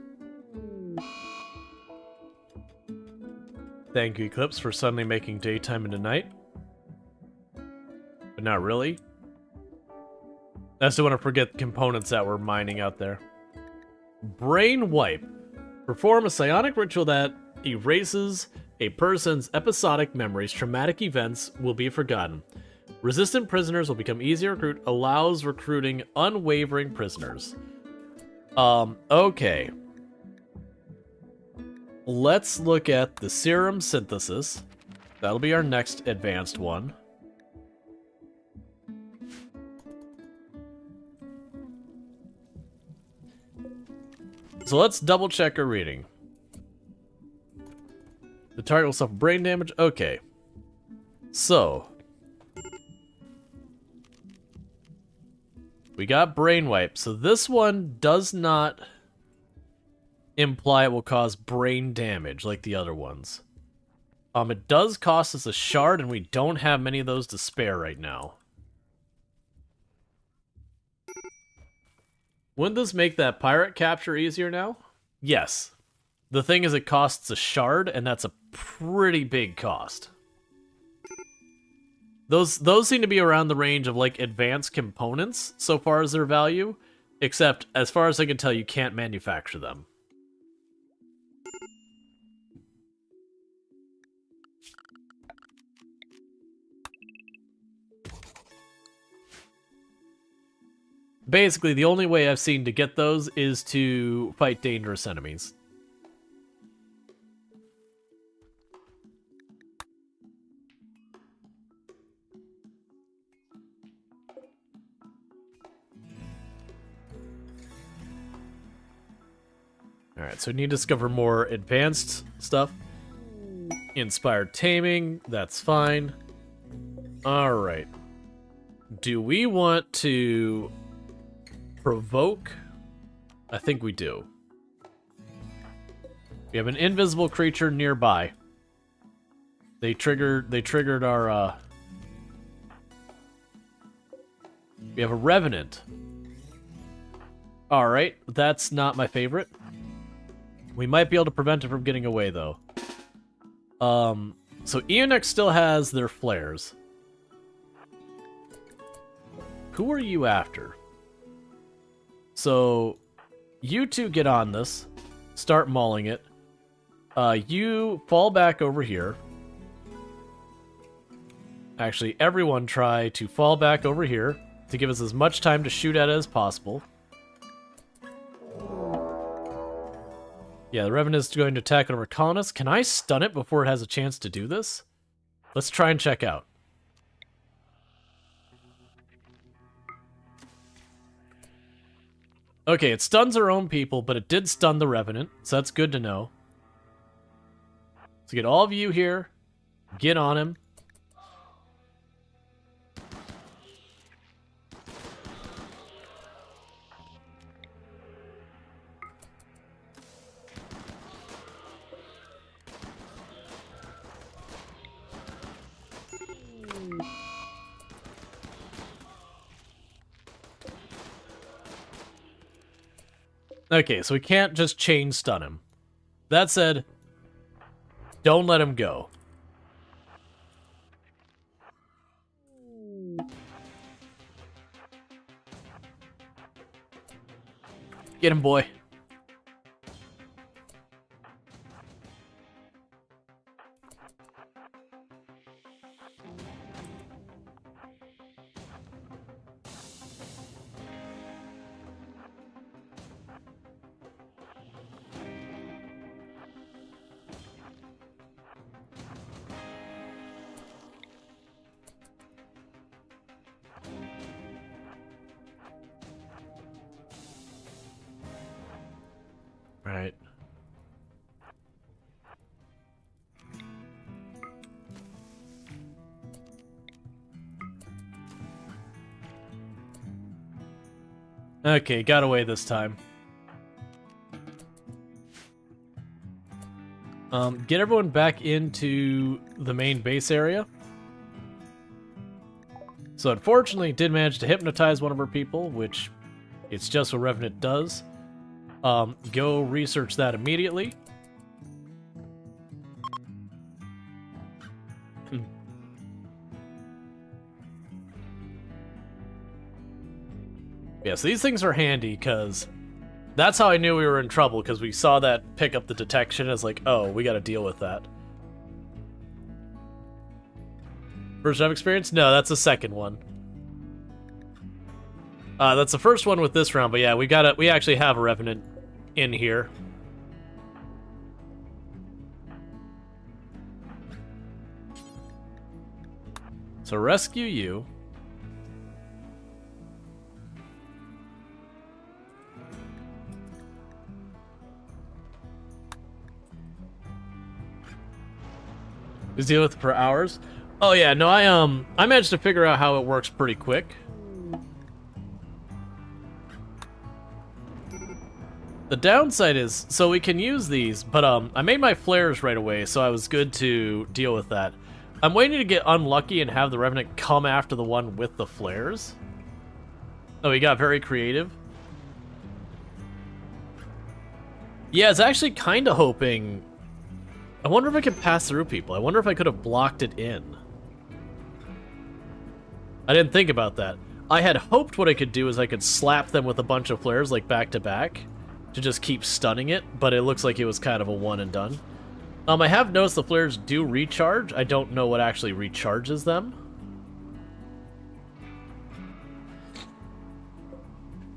Thank you, Eclipse, for suddenly making daytime into night. But not really. I still want to forget components that we're mining out there. Brain Wipe. Perform a psionic ritual that erases a person's episodic memories. Traumatic events will be forgotten. Resistant prisoners will become easier to recruit. Allows recruiting unwavering prisoners. Okay. Let's look at the serum synthesis. That'll be our next advanced one. So let's double check our reading. The target will suffer brain damage. Okay. So we got brain wipe. So this one does not imply it will cause brain damage like the other ones. It does cost us a shard, and we don't have many of those to spare right now. Wouldn't this make that pirate capture easier now? Yes. The thing is, it costs a shard, and that's a pretty big cost. Those seem to be around the range of, like, advanced components, so far as their value. Except, as far as I can tell, you can't manufacture them. Basically, the only way I've seen to get those is to fight dangerous enemies. Alright, so we need to discover more advanced stuff. Inspired taming, that's fine. Alright. Do we want to provoke? I think we do. We have an invisible creature nearby. They triggered our we have a revenant. Alright, that's not my favorite. We might be able to prevent it from getting away though. So Eonex still has their flares. Who are you after? So, you two get on this, start mauling it. You fall back over here. Actually, everyone try to fall back over here to give us as much time to shoot at it as possible. Yeah, the Revenant is going to attack one of our colonists. Can I stun it before it has a chance to do this? Let's try and check out. Okay, it stuns our own people, but it did stun the Revenant, so that's good to know. So get all of you here. Get on him. Okay, so we can't just chain stun him. That said, don't let him go. Get him, boy. Right. Okay, got away this time. Get everyone back into the main base area. So unfortunately, did manage to hypnotize one of our people, which it's just what Revenant does. Go research that immediately. Yeah, so these things are handy, because that's how I knew we were in trouble, because we saw that pick up the detection as like, oh, we gotta deal with that. First time experience? No, that's the second one. That's the first one with this round, but yeah, we actually have a Revenant in here. So rescue you. Just deal with it for hours. Oh yeah, no, I managed to figure out how it works pretty quick. The downside is, so we can use these, but I made my flares right away, so I was good to deal with that. I'm waiting to get unlucky and have the Revenant come after the one with the flares. Oh, he got very creative. Yeah, it's actually kind of hoping... I wonder if I could pass through people. I wonder if I could have blocked it in. I didn't think about that. I had hoped what I could do is I could slap them with a bunch of flares, like back to back, to just keep stunning it, but it looks like it was kind of a one and done. I have noticed the flares do recharge. I don't know what actually recharges them.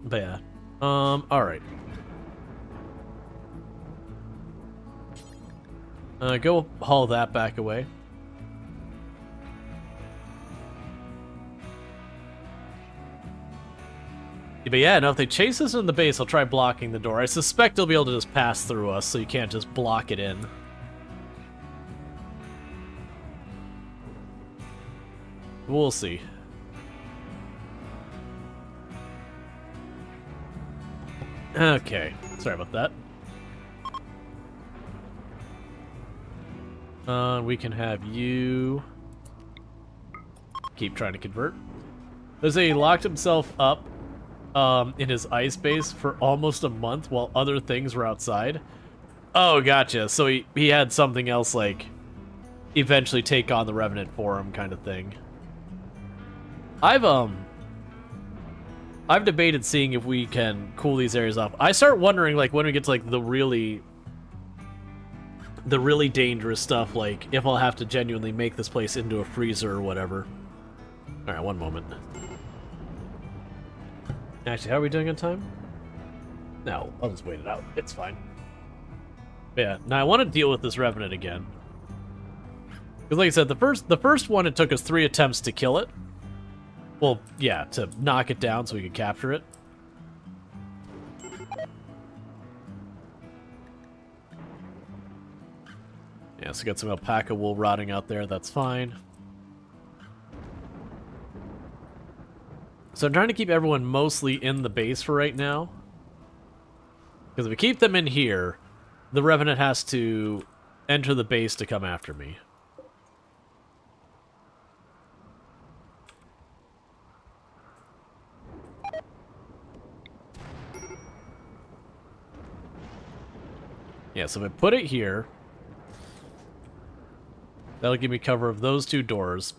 But yeah. Alright. Go haul that back away. But yeah, no, if they chase us in the base, I'll try blocking the door. I suspect they'll be able to just pass through us, so you can't just block it in. We'll see. Okay, sorry about that. We can have you keep trying to convert. There's a he locked himself up in his ice base for almost a month while other things were outside. Oh, gotcha. So he had something else, like, eventually take on the Revenant for him kind of thing. I've debated seeing if we can cool these areas off. I start wondering, like, when we get to, like, the really dangerous stuff, like, if I'll have to genuinely make this place into a freezer or whatever. Alright, one moment. Actually, how are we doing on time? No, I'll just wait it out. It's fine. But yeah, now I want to deal with this Revenant again. Because like I said, the first one, it took us 3 attempts to kill it. Well, yeah, to knock it down so we could capture it. Yeah, so got some alpaca wool rotting out there, that's fine. So I'm trying to keep everyone mostly in the base for right now. Because if we keep them in here, the Revenant has to enter the base to come after me. Yeah, so if I put it here, that'll give me cover of those 2 doors.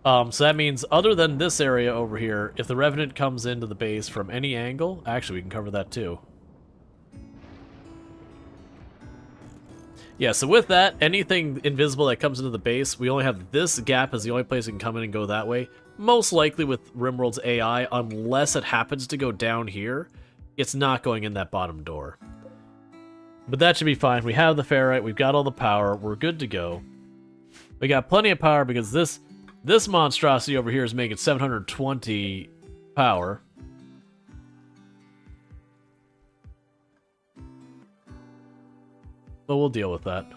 So that means, other than this area over here, if the Revenant comes into the base from any angle... Actually, we can cover that too. Yeah, so with that, anything invisible that comes into the base, we only have this gap as the only place it can come in and go that way. Most likely with RimWorld's AI, unless it happens to go down here, it's not going in that bottom door. But that should be fine. We have the ferrite, we've got all the power, we're good to go. We got plenty of power because this monstrosity over here is making 720 power. But we'll deal with that.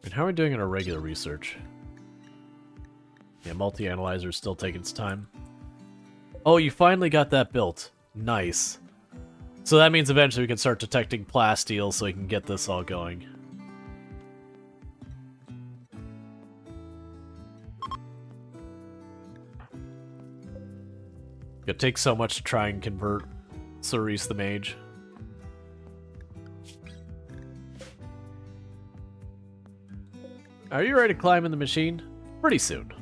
And how are we doing in our regular research? Yeah, multi-analyzer is still taking its time. Oh, you finally got that built. Nice. So that means eventually we can start detecting plasteel so we can get this all going. It takes so much to try and convert Cerise the Mage. Are you ready to climb in the machine? Pretty soon.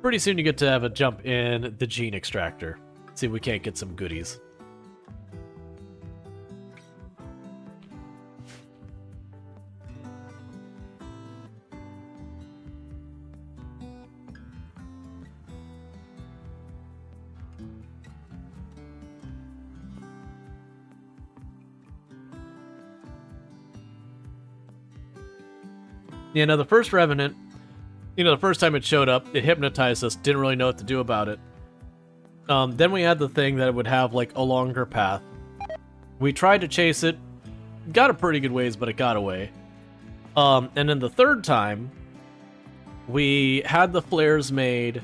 Pretty soon you get to have a jump in the gene extractor. See if we can't get some goodies. Yeah, no, the first Revenant, the first time it showed up, it hypnotized us, didn't really know what to do about it. Then we had the thing that it would have, like, a longer path. We tried to chase it, got a pretty good ways, but it got away. And then the third time, we had the flares made,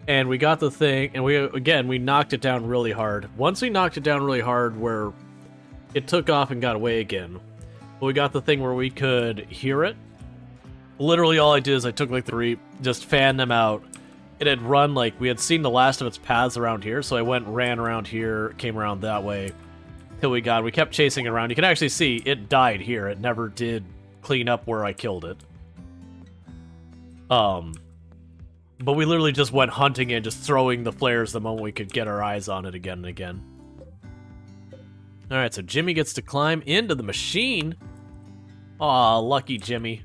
and we got the thing, and we knocked it down really hard. Once we knocked it down really hard where it took off and got away again, we got the thing where we could hear it. Literally all I did is I took like just fanned them out. It had run like, we had seen the last of its paths around here, so I ran around here, came around that way, till we kept chasing it around. You can actually see it died here. It never did clean up where I killed it. But we literally just went hunting and just throwing the flares the moment we could get our eyes on it again and again. Alright, so Jimmy gets to climb into the machine. Aw, lucky Jimmy.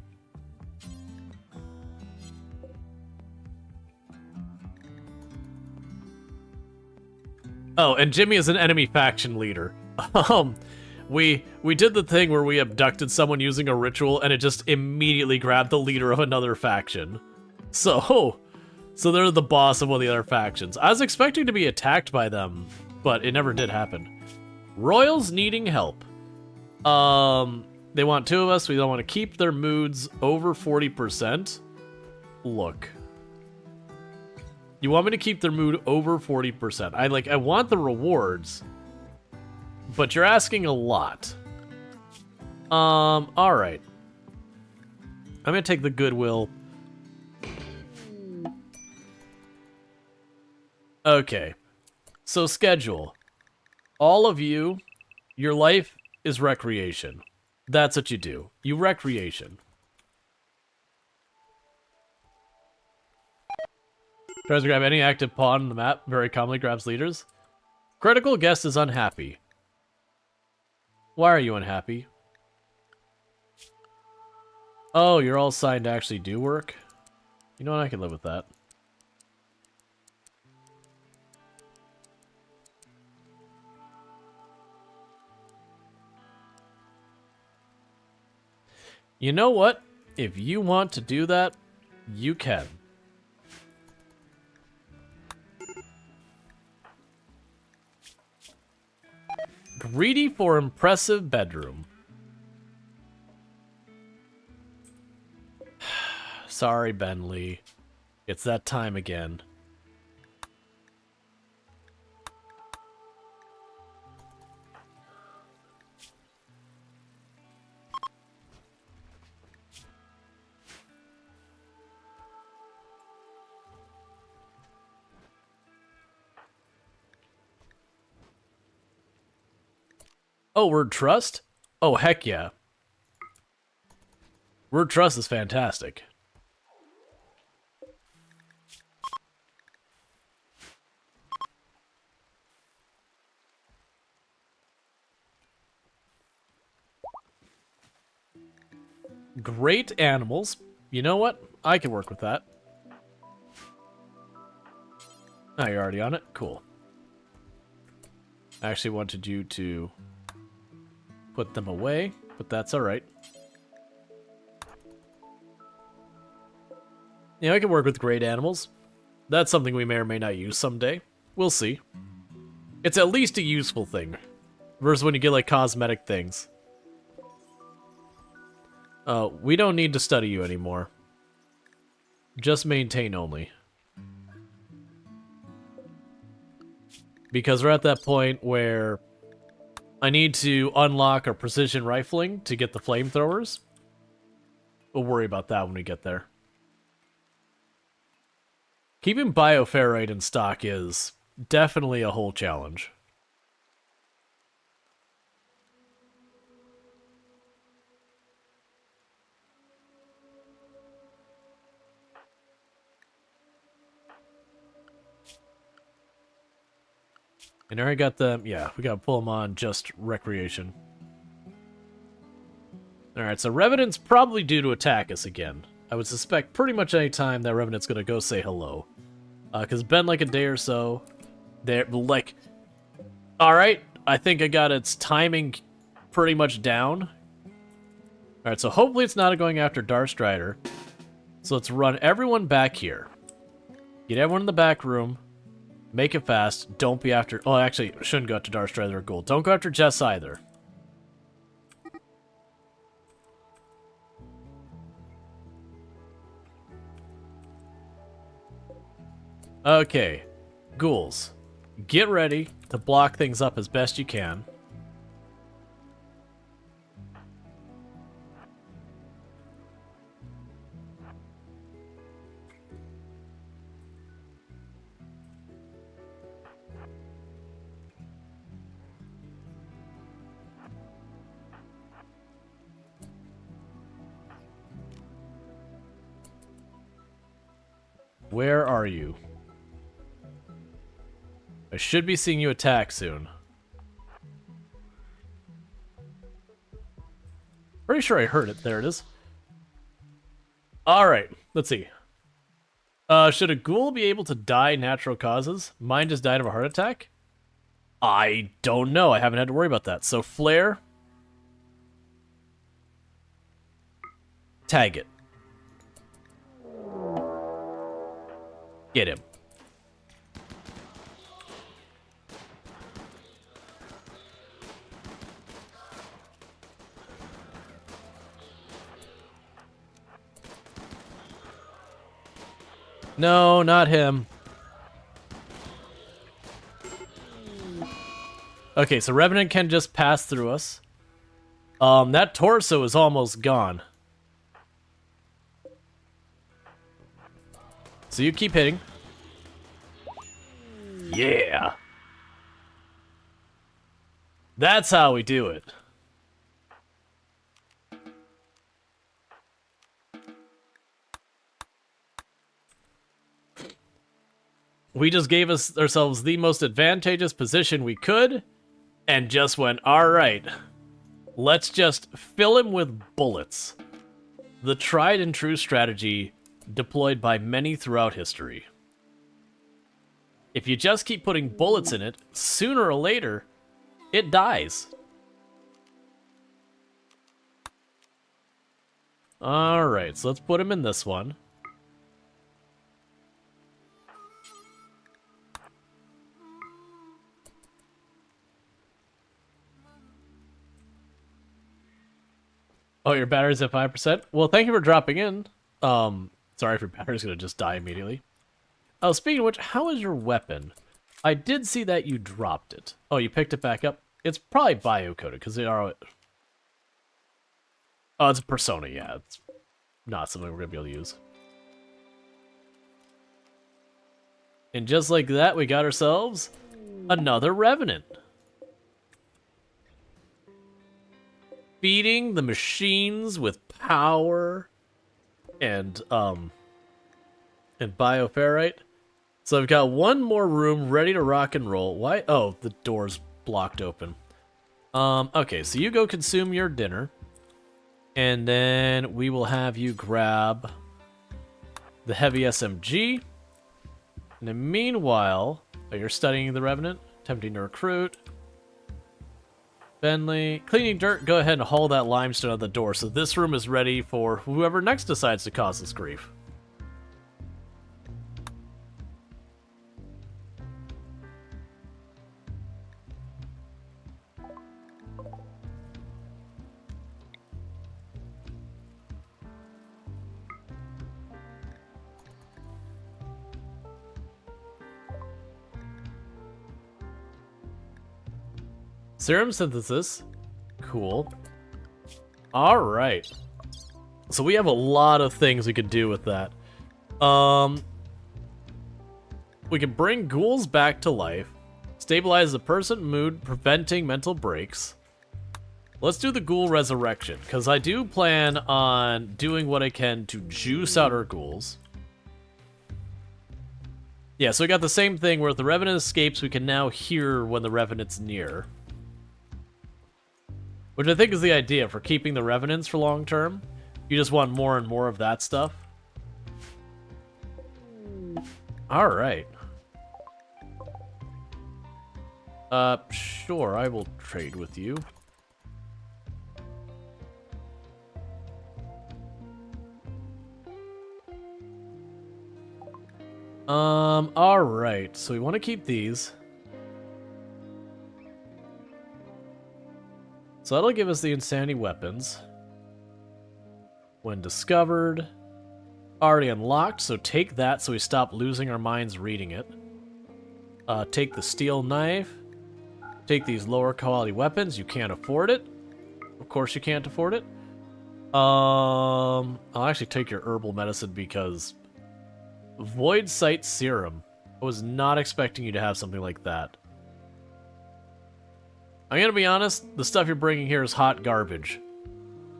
Oh, and Jimmy is an enemy faction leader. We did the thing where we abducted someone using a ritual, and it just immediately grabbed the leader of another faction. So they're the boss of one of the other factions. I was expecting to be attacked by them, but it never did happen. Royals needing help. They want two of us. We don't want to keep their moods over 40%. Look. You want me to keep their mood over 40%. I want the rewards, but you're asking a lot. Alright. I'm gonna take the goodwill. Okay. So schedule. All of you, your life is recreation. That's what you do. You recreation. Tries to grab any active pawn on the map, very commonly grabs leaders. Critical guest is unhappy. Why are you unhappy? Oh, you're all signed to actually do work? You know what, I can live with that. You know what? If you want to do that, you can. Greedy for impressive bedroom. Sorry, Ben Lee. It's that time again. Oh, word trust? Oh, heck yeah. Word trust is fantastic. Great animals. You know what? I can work with that. Oh, you're already on it? Cool. I actually wanted you to put them away, but that's alright. Yeah, I can work with great animals. That's something we may or may not use someday. We'll see. It's at least a useful thing. Versus when you get, like, cosmetic things. We don't need to study you anymore. Just maintain only. Because we're at that point where I need to unlock our precision rifling to get the flamethrowers. We'll worry about that when we get there. Keeping bioferrite in stock is definitely a whole challenge. And I already got them. Yeah, we gotta pull them on just recreation. Alright, so Revenant's probably due to attack us again. I would suspect pretty much any time that Revenant's gonna go say hello. Because it's been like a day or so. They're like... Alright, I think I got its timing pretty much down. Alright, so hopefully it's not going after Darkstrider. So let's run everyone back here. Get everyone in the back room. Make it fast. Don't be after... Oh, actually, shouldn't go after Darkstrider or Gold. Don't go after Jess either. Okay. Ghouls. Get ready to block things up as best you can. Where are you? I should be seeing you attack soon. Pretty sure I heard it. There it is. Alright, let's see. Should a ghoul be able to die natural causes? Mine just died of a heart attack? I don't know. I haven't had to worry about that. So, Flare. Tag it. Get him. No, not him. Okay, so Revenant can just pass through us. That torso is almost gone. So you keep hitting. Yeah. That's how we do it. We just gave ourselves the most advantageous position we could, and just went, alright, let's just fill him with bullets. The tried and true strategy deployed by many throughout history. If you just keep putting bullets in it, sooner or later, it dies. Alright, so let's put him in this one. Oh, your battery's at 5%? Well, thank you for dropping in. Sorry if your battery's gonna just die immediately. Oh, speaking of which, how is your weapon? I did see that you dropped it. Oh, you picked it back up? It's probably bio-coded, because they are... Oh, it's a persona, yeah. It's not something we're gonna be able to use. And just like that, we got ourselves another Revenant. Feeding the machines with power and bioferrite. So I've got one more room ready to rock and roll. Why? Oh, the door's blocked open. Okay, so you go consume your dinner. And then we will have you grab the heavy SMG. And then meanwhile, you're studying the Revenant, attempting to recruit. Bentley, cleaning dirt, go ahead and haul that limestone out the door. So this room is ready for whoever next decides to cause us grief. Serum synthesis. Cool. Alright. So we have a lot of things we could do with that. We can bring ghouls back to life. Stabilize the person mood, preventing mental breaks. Let's do the ghoul resurrection, because I do plan on doing what I can to juice out our ghouls. Yeah, so we got the same thing where if the Revenant escapes, we can now hear when the Revenant's near. Which I think is the idea for keeping the Revenants for long term. You just want more and more of that stuff. Alright. Sure, I will trade with you. Alright, so we want to keep these. So that'll give us the insanity weapons. When discovered. Already unlocked, so take that so we stop losing our minds reading it. Take the steel knife. Take these lower quality weapons. You can't afford it. Of course you can't afford it. I'll actually take your herbal medicine because... Void Sight Serum. I was not expecting you to have something like that. I'm gonna be honest, the stuff you're bringing here is hot garbage.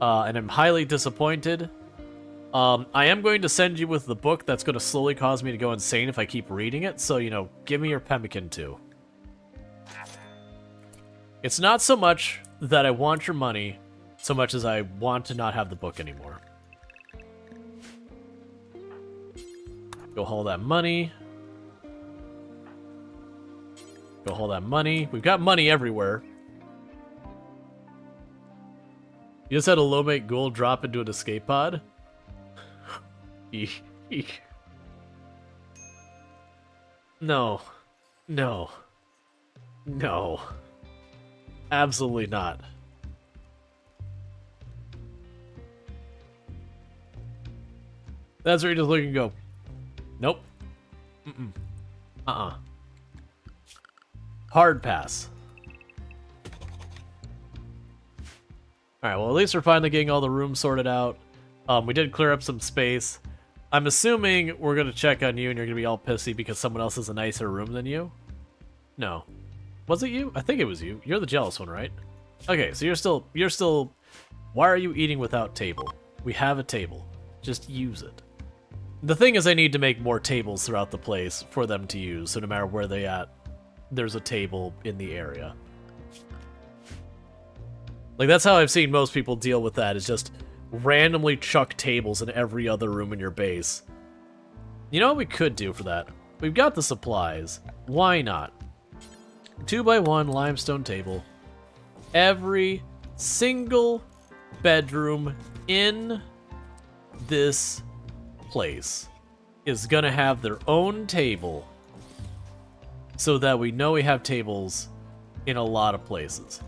And I'm highly disappointed. I am going to send you with the book that's going to slowly cause me to go insane if I keep reading it, so, you know, give me your pemmican too. It's not so much that I want your money, so much as I want to not have the book anymore. Go haul that money. Go haul that money. We've got money everywhere. You just had a low-mate ghoul drop into an escape pod? No. No. No. Absolutely not. That's where you just look and go, nope. Mm-mm. Hard pass. Alright, well at least we're finally getting all the rooms sorted out. We did clear up some space. I'm assuming we're gonna check on you and you're gonna be all pissy because someone else has a nicer room than you? No. Was it you? I think it was you. You're the jealous one, right? Okay, so you're still... Why are you eating without table? We have a table. Just use it. The thing is I need to make more tables throughout the place for them to use, so no matter where they at, there's a table in the area. Like, that's how I've seen most people deal with that, is just randomly chuck tables in every other room in your base. You know what we could do for that? We've got the supplies. Why not? 2x1 limestone table. Every single bedroom in this place is gonna have their own table, so that we know we have tables in a lot of places.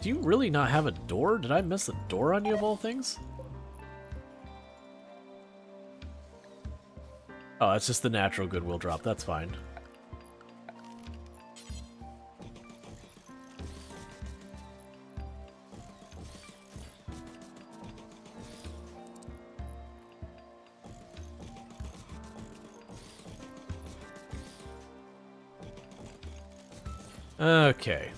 Do you really not have a door? Did I miss a door on you of all things? Oh, it's just the natural goodwill drop. That's fine. Okay.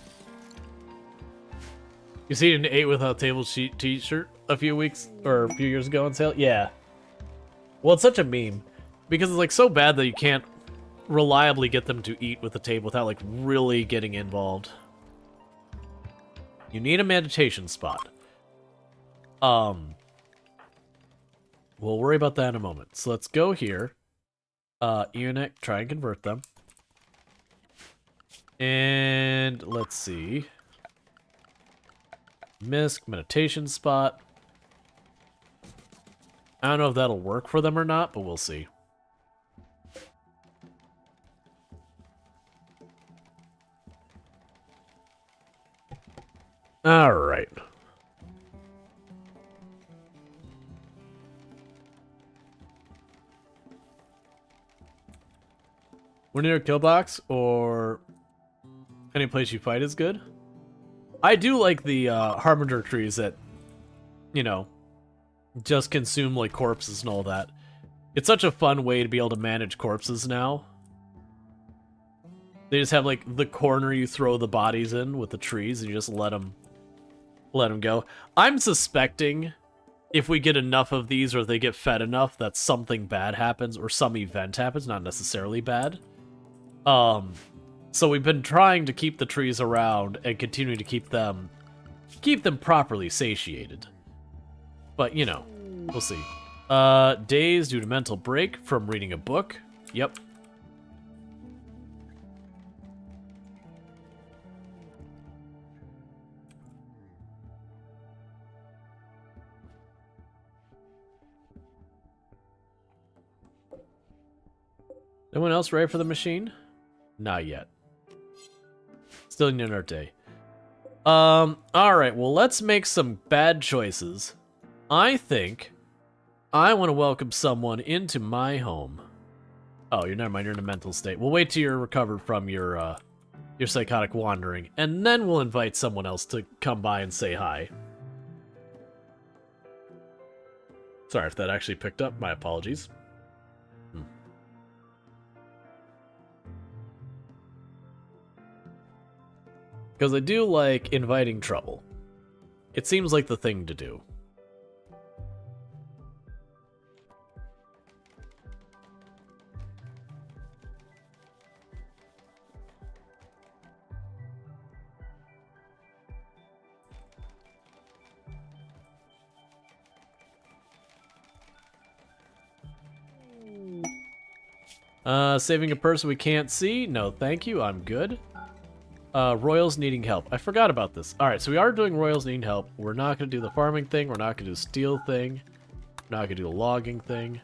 You seen an 8 without table sheet t-shirt a few years ago on sale? Yeah. Well, it's such a meme. Because it's like so bad that you can't reliably get them to eat with the table without like really getting involved. You need a meditation spot. We'll worry about that in a moment. So let's go here. Eonic, try and convert them. And let's see. Misk, meditation spot. I don't know if that'll work for them or not, but we'll see. Alright. We're near a kill box, or any place you fight is good. I do like the Harbinger trees that, you know, just consume like corpses and all that. It's such a fun way to be able to manage corpses now. They just have like the corner you throw the bodies in with the trees, and you just let them go. I'm suspecting if we get enough of these, or if they get fed enough, that something bad happens or some event happens, not necessarily bad. So we've been trying to keep the trees around and continuing to keep them properly satiated. But, you know, we'll see. Days due to mental break from reading a book. Yep. Anyone else ready for the machine? Not yet. Still need another day. Alright, well, let's make some bad choices. I think I want to welcome someone into my home. Oh, you're never mind, you're in a mental state. We'll wait till you're recovered from your psychotic wandering, and then we'll invite someone else to come by and say hi. Sorry if that actually picked up, my apologies. Because I do like inviting trouble. It seems like the thing to do. Saving a person we can't see? No, thank you. I'm good. Royals needing help. I forgot about this. Alright, so we are doing Royals needing help. We're not going to do the farming thing. We're not going to do the steel thing. We're not going to do the logging thing.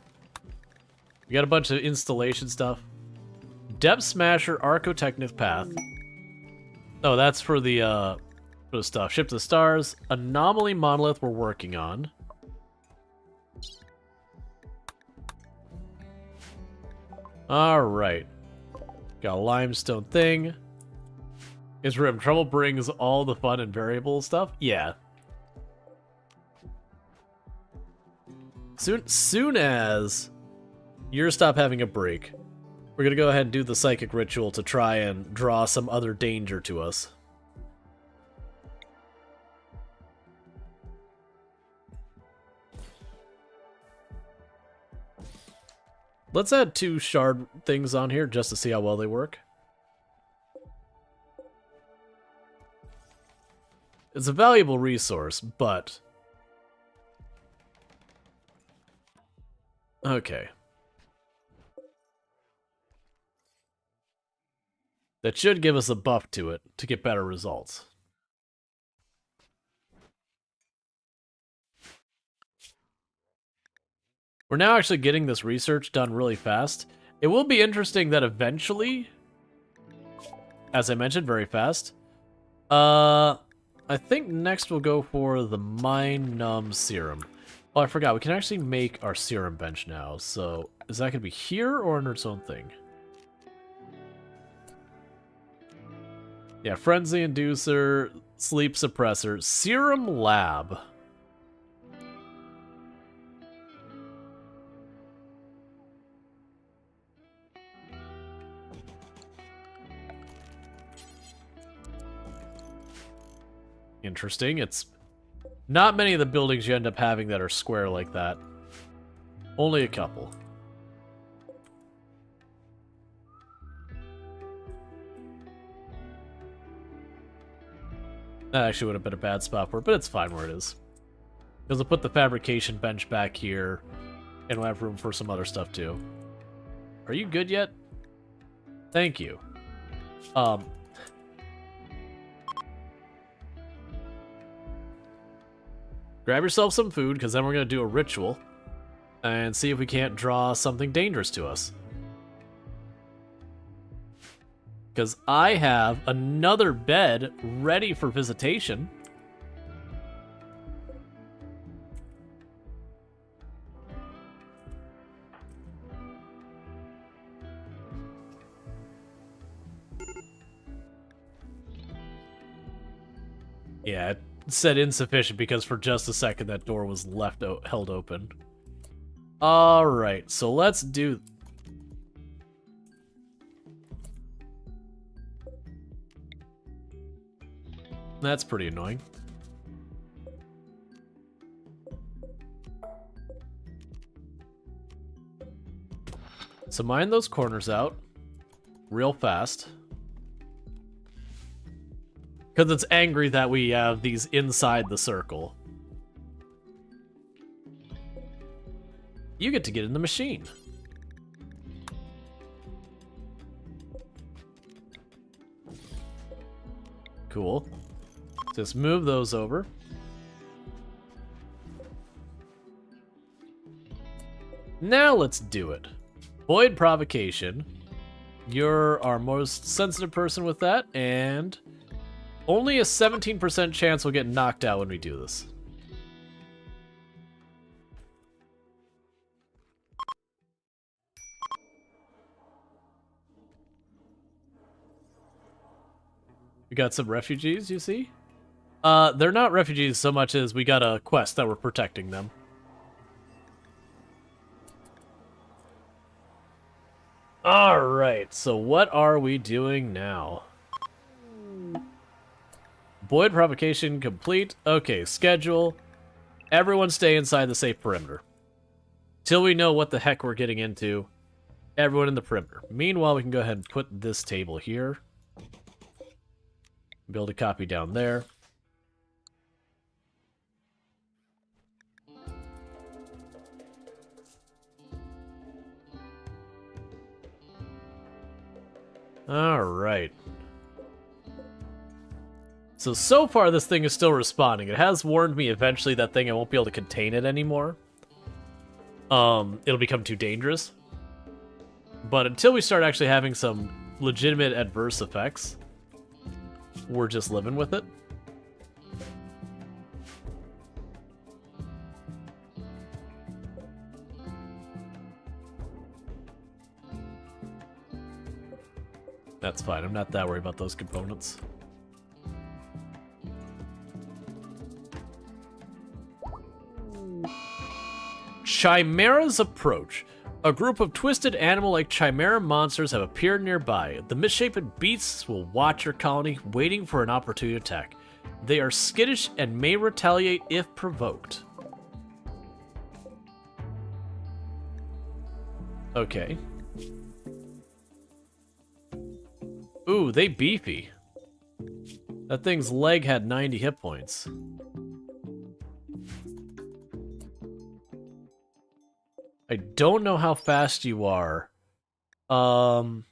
We got a bunch of installation stuff. Depth Smasher, Archotechnic Path. Oh, that's for the stuff. Ship to the Stars. Anomaly Monolith we're working on. Alright. Got a limestone thing. Is Rim Trouble brings all the fun and variable stuff? Yeah. Soon as you stop having a break, we're gonna go ahead and do the psychic ritual to try and draw some other danger to us. Let's add 2 shard things on here just to see how well they work. It's a valuable resource, but... Okay. That should give us a buff to it to get better results. We're now actually getting this research done really fast. It will be interesting that eventually, as I mentioned, very fast, I think next we'll go for the Mind Numb Serum. Oh, I forgot. We can actually make our serum bench now. So, is that going to be here or under its own thing? Yeah, Frenzy Inducer, Sleep Suppressor, Serum Lab. Interesting. It's not many of the buildings you end up having that are square like that. Only a couple. That actually would have been a bad spot for it, but it's fine where it is. Because I'll put the fabrication bench back here. And we'll have room for some other stuff too. Are you good yet? Thank you. Grab yourself some food, because then we're going to do a ritual. And see if we can't draw something dangerous to us. Because I have another bed ready for visitation. Yeah, it said insufficient because for just a second that door was held open. Alright, so let's do... That's pretty annoying. So mine those corners out real fast. Because it's angry that we have these inside the circle. You get to get in the machine. Cool. Just move those over. Now let's do it. Void provocation. You're our most sensitive person with that, and only a 17% chance we'll get knocked out when we do this. We got some refugees, you see? They're not refugees so much as we got a quest that we're protecting them. Alright, so what are we doing now? Void provocation complete. Okay, schedule. Everyone stay inside the safe perimeter. Till we know what the heck we're getting into, everyone in the perimeter. Meanwhile, we can go ahead and put this table here. Build a copy down there. Alright. So far this thing is still responding. It has warned me eventually that thing I won't be able to contain it anymore. It'll become too dangerous. But until we start actually having some legitimate adverse effects, we're just living with it. That's fine. I'm not that worried about those components. Chimera's approach. A group of twisted animal-like chimera monsters have appeared nearby. The misshapen beasts will watch your colony, waiting for an opportunity to attack. They are skittish and may retaliate if provoked. Okay. Ooh, they beefy. That thing's leg had 90 hit points. I don't know how fast you are. Their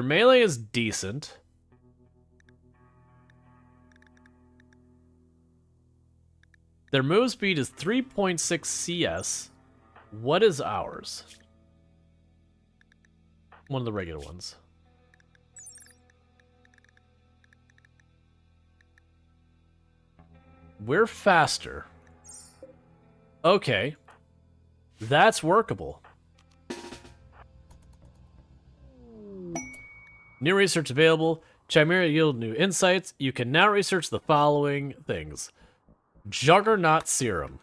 melee is decent. Their move speed is 3.6 CS. What is ours? One of the regular ones. We're faster. Okay. That's workable. New research available. Chimera yield new insights. You can now research the following things. Juggernaut serum.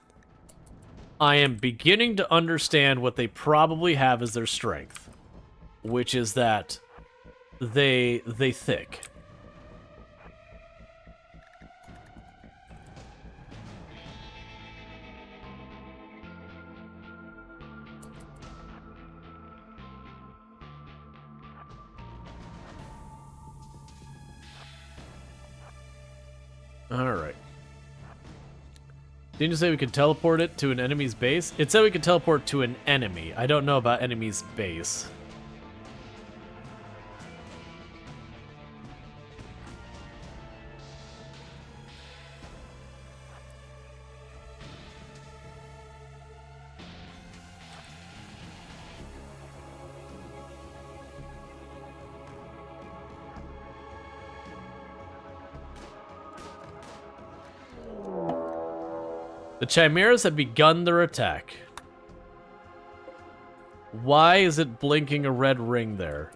I am beginning to understand what they probably have as their strength, which is that they thick. All right. Didn't you say we could teleport it to an enemy's base? It said we could teleport to an enemy. I don't know about enemy's base. The Chimeras have begun their attack. Why is it blinking a red ring there?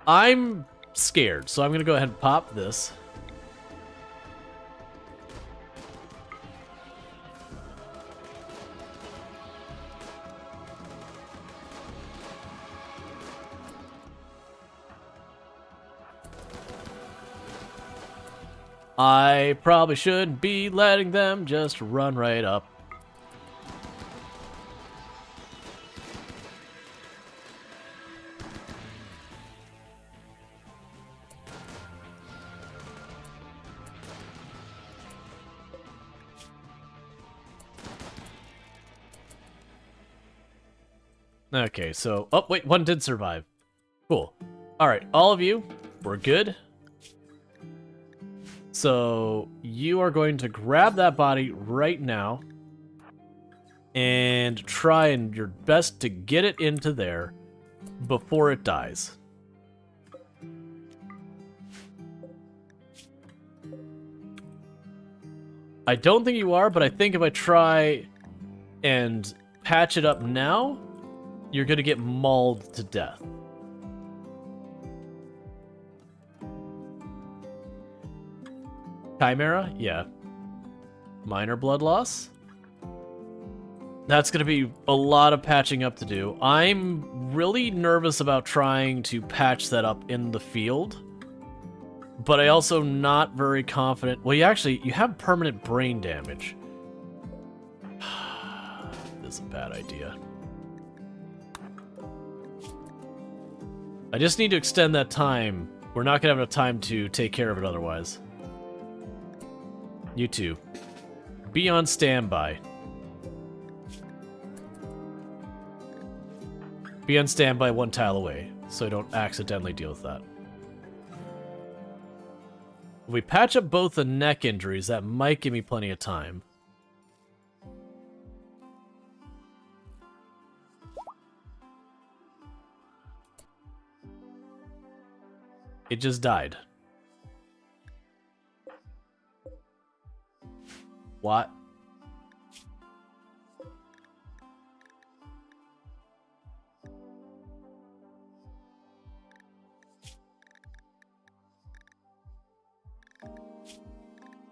I'm scared, so I'm going to go ahead and pop this. I probably shouldn't be letting them just run right up. Okay, so... Oh, wait, one did survive. Cool. Alright, all of you, we're good. So, you are going to grab that body right now and try and your best to get it into there before it dies. I don't think you are, but I think if I try and patch it up now, you're going to get mauled to death. Chimera? Yeah. Minor blood loss? That's going to be a lot of patching up to do. I'm really nervous about trying to patch that up in the field. But I also not very confident. Well, you have permanent brain damage. This is a bad idea. I just need to extend that time. We're not going to have enough time to take care of it otherwise. You two. Be on standby. Be on standby one tile away, so I don't accidentally deal with that. If we patch up both the neck injuries, that might give me plenty of time. It just died. What?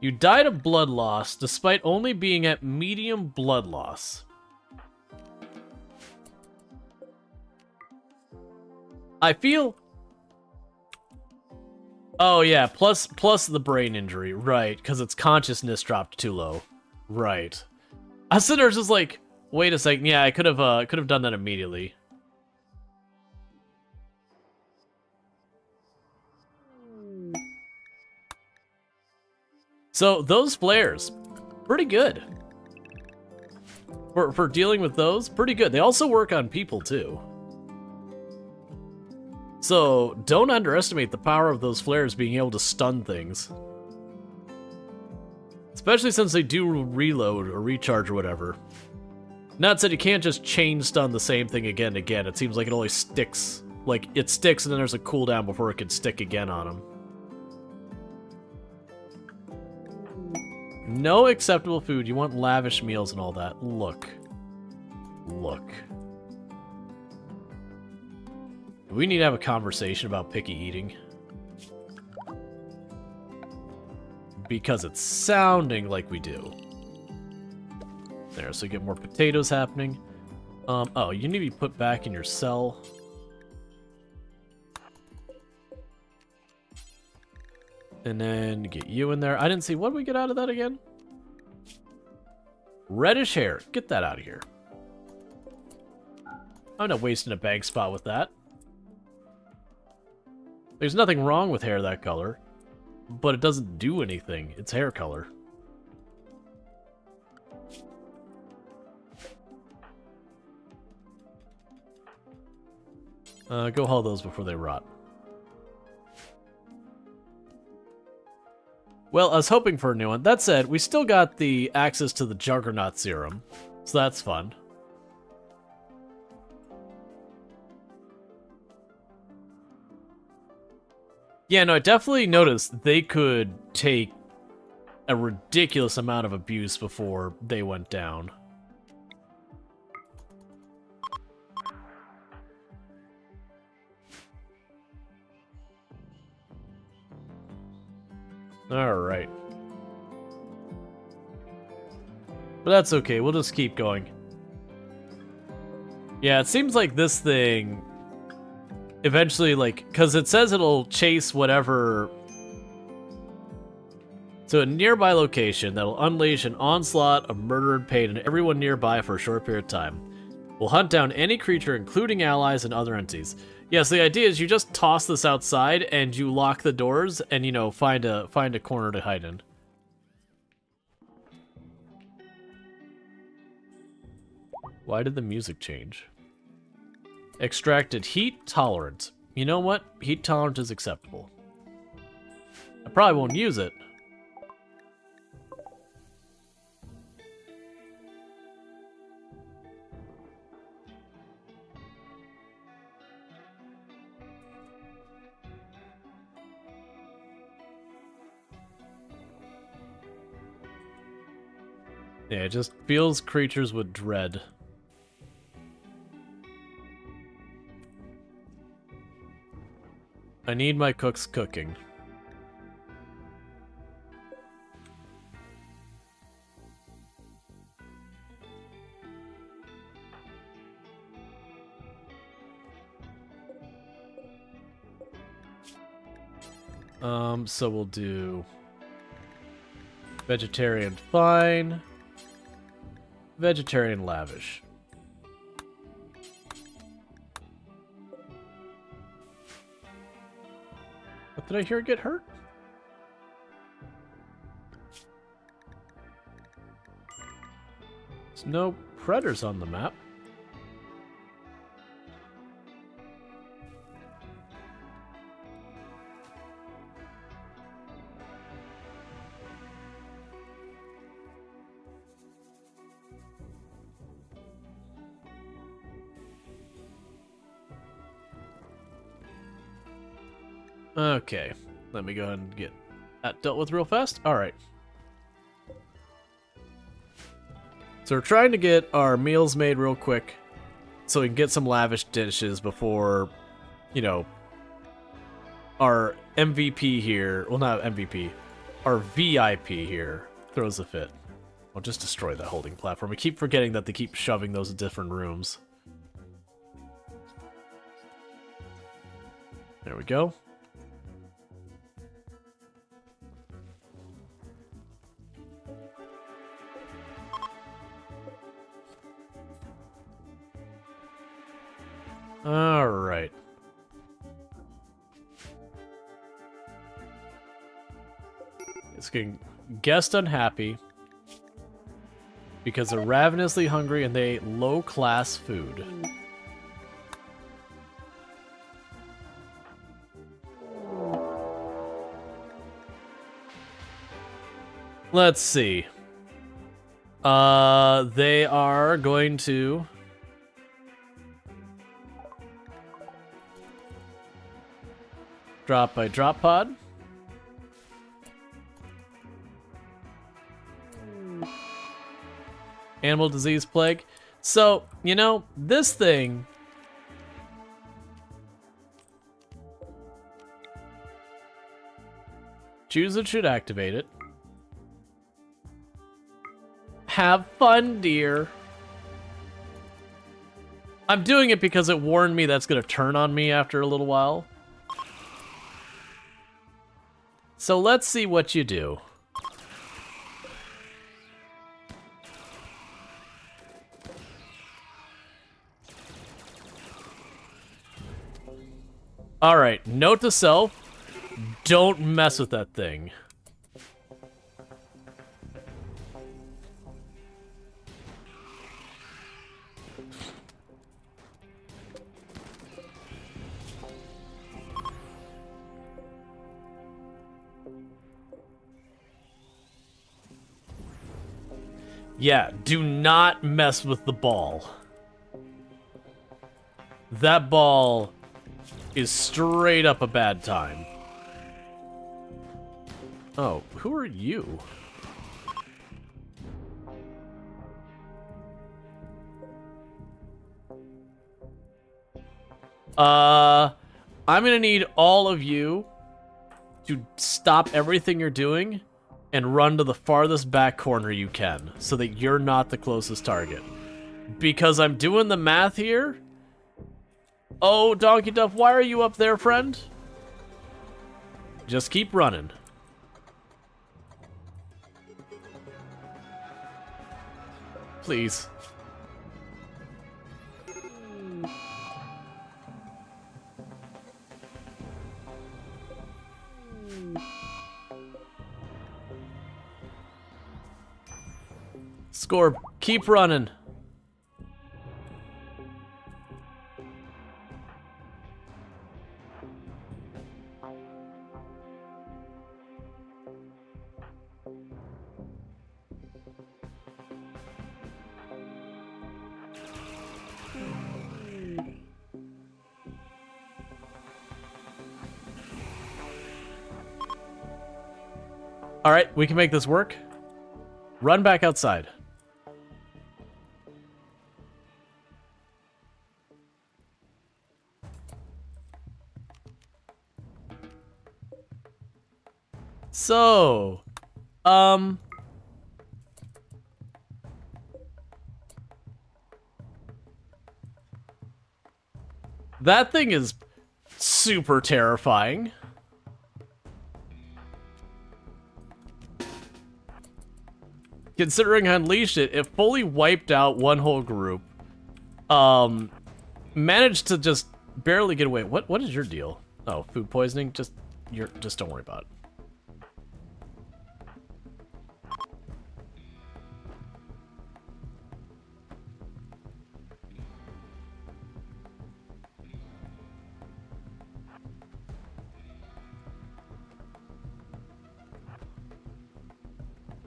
You died of blood loss despite only being at medium blood loss. I feel... Oh yeah, plus the brain injury, right, because its consciousness dropped too low. Right. I was sitting there just like, wait a second, yeah, I could have done that immediately. So those flares, pretty good. For dealing with those, pretty good. They also work on people too. So, don't underestimate the power of those flares being able to stun things. Especially since they do reload or recharge or whatever. Not said you can't just chain stun the same thing again and again. It seems like it only sticks. Like, it sticks and then there's a cooldown before it can stick again on them. No acceptable food. You want lavish meals and all that. Look. Look. We need to have a conversation about picky eating. Because it's sounding like we do. There, so you get more potatoes happening. Oh, you need to be put back in your cell. And then get you in there. I didn't see, what did we get out of that again? Reddish hair. Get that out of here. I'm not wasting a bank spot with that. There's nothing wrong with hair that color, but it doesn't do anything. It's hair color. Go haul those before they rot. Well, I was hoping for a new one. That said, we still got the access to the Juggernaut Serum, so that's fun. Yeah, no, I definitely noticed they could take a ridiculous amount of abuse before they went down. Alright. But that's okay, we'll just keep going. Yeah, it seems like this thing eventually, like, because it says it'll chase whatever to a nearby location that'll unleash an onslaught of murder and pain in everyone nearby for a short period of time. We'll hunt down any creature, including allies and other entities. Yes, the idea is you just toss this outside and you lock the doors and, you know, find a corner to hide in. Why did the music change? Extracted heat tolerant. You know what? Heat tolerant is acceptable. I probably won't use it. Yeah, it just fills creatures with dread. I need my cook's cooking. So we'll do vegetarian fine, vegetarian lavish. What did I hear get hurt? There's no predators on the map. Okay, let me go ahead and get that dealt with real fast. Alright. So we're trying to get our meals made real quick so we can get some lavish dishes before, you know, our MVP here, well, not MVP, our VIP here throws a fit. I'll just destroy that holding platform. We keep forgetting that they keep shoving those in different rooms. There we go. Alright. It's getting guest unhappy because they're ravenously hungry and they low-class food. Let's see. They are going to drop by drop pod. Animal disease plague. So, you know, this thing choose it should activate it. Have fun, dear. I'm doing it because it warned me that's gonna turn on me after a little while. So let's see what you do. Alright, note to self, don't mess with that thing. Yeah, do not mess with the ball. That ball is straight up a bad time. Oh, who are you? I'm gonna need all of you to stop everything you're doing and run to the farthest back corner you can so that you're not the closest target. Because I'm doing the math here. Oh, Donkey Duff, why are you up there, friend? Just keep running. Please. Scorb, keep running. All right, we can make this work. Run back outside. So, that thing is super terrifying. Considering I unleashed it, it fully wiped out one whole group. Managed to just barely get away. What is your deal? Oh, food poisoning? Just don't worry about it.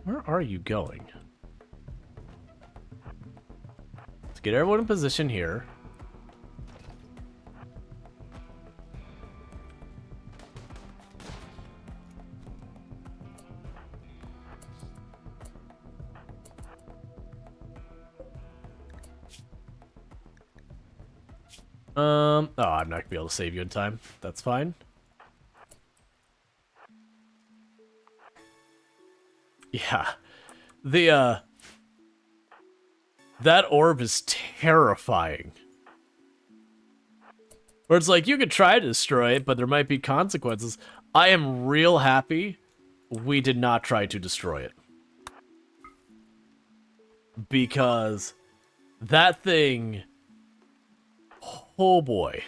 Where are you going? Let's get everyone in position here. Oh, I'm not gonna be able to save you in time. That's fine. Yeah. That orb is terrifying. Where it's like, you could try to destroy it, but there might be consequences. I am real happy we did not try to destroy it. Because that thing... Oh boy.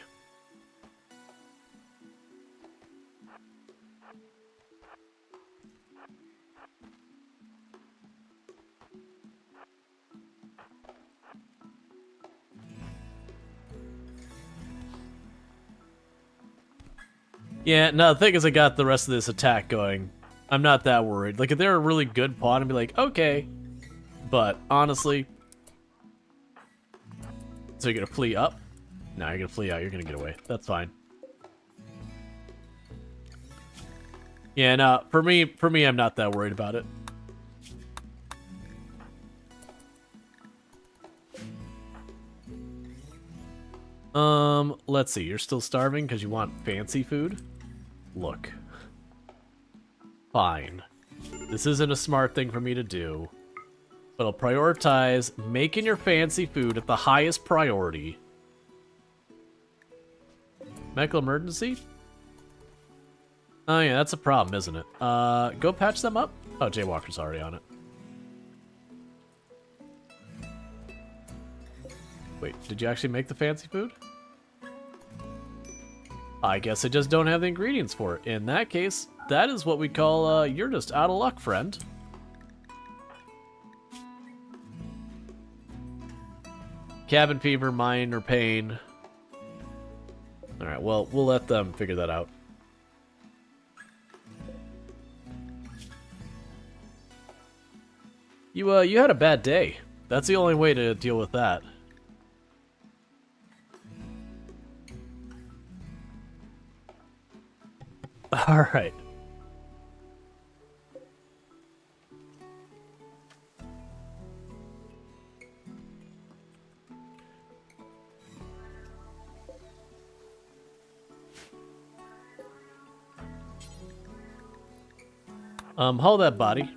Yeah, no, the thing is I got the rest of this attack going. I'm not that worried. Like, if they're a really good pawn, I'd be like, okay. But, honestly... So you're gonna flee up? No, you're gonna flee out. You're gonna get away. That's fine. Yeah, no, for me, I'm not that worried about it. Let's see. You're still starving because you want fancy food? Look. Fine. This isn't a smart thing for me to do. But I'll prioritize making your fancy food at the highest priority. Medical emergency? Oh yeah, that's a problem, isn't it? Go patch them up? Oh, Jaywalker's already on it. Wait, did you actually make the fancy food? I guess I just don't have the ingredients for it. In that case, that is what we call, you're just out of luck, friend. Cabin fever, minor pain. Alright, well, we'll let them figure that out. You had a bad day. That's the only way to deal with that. All right. Haul that body.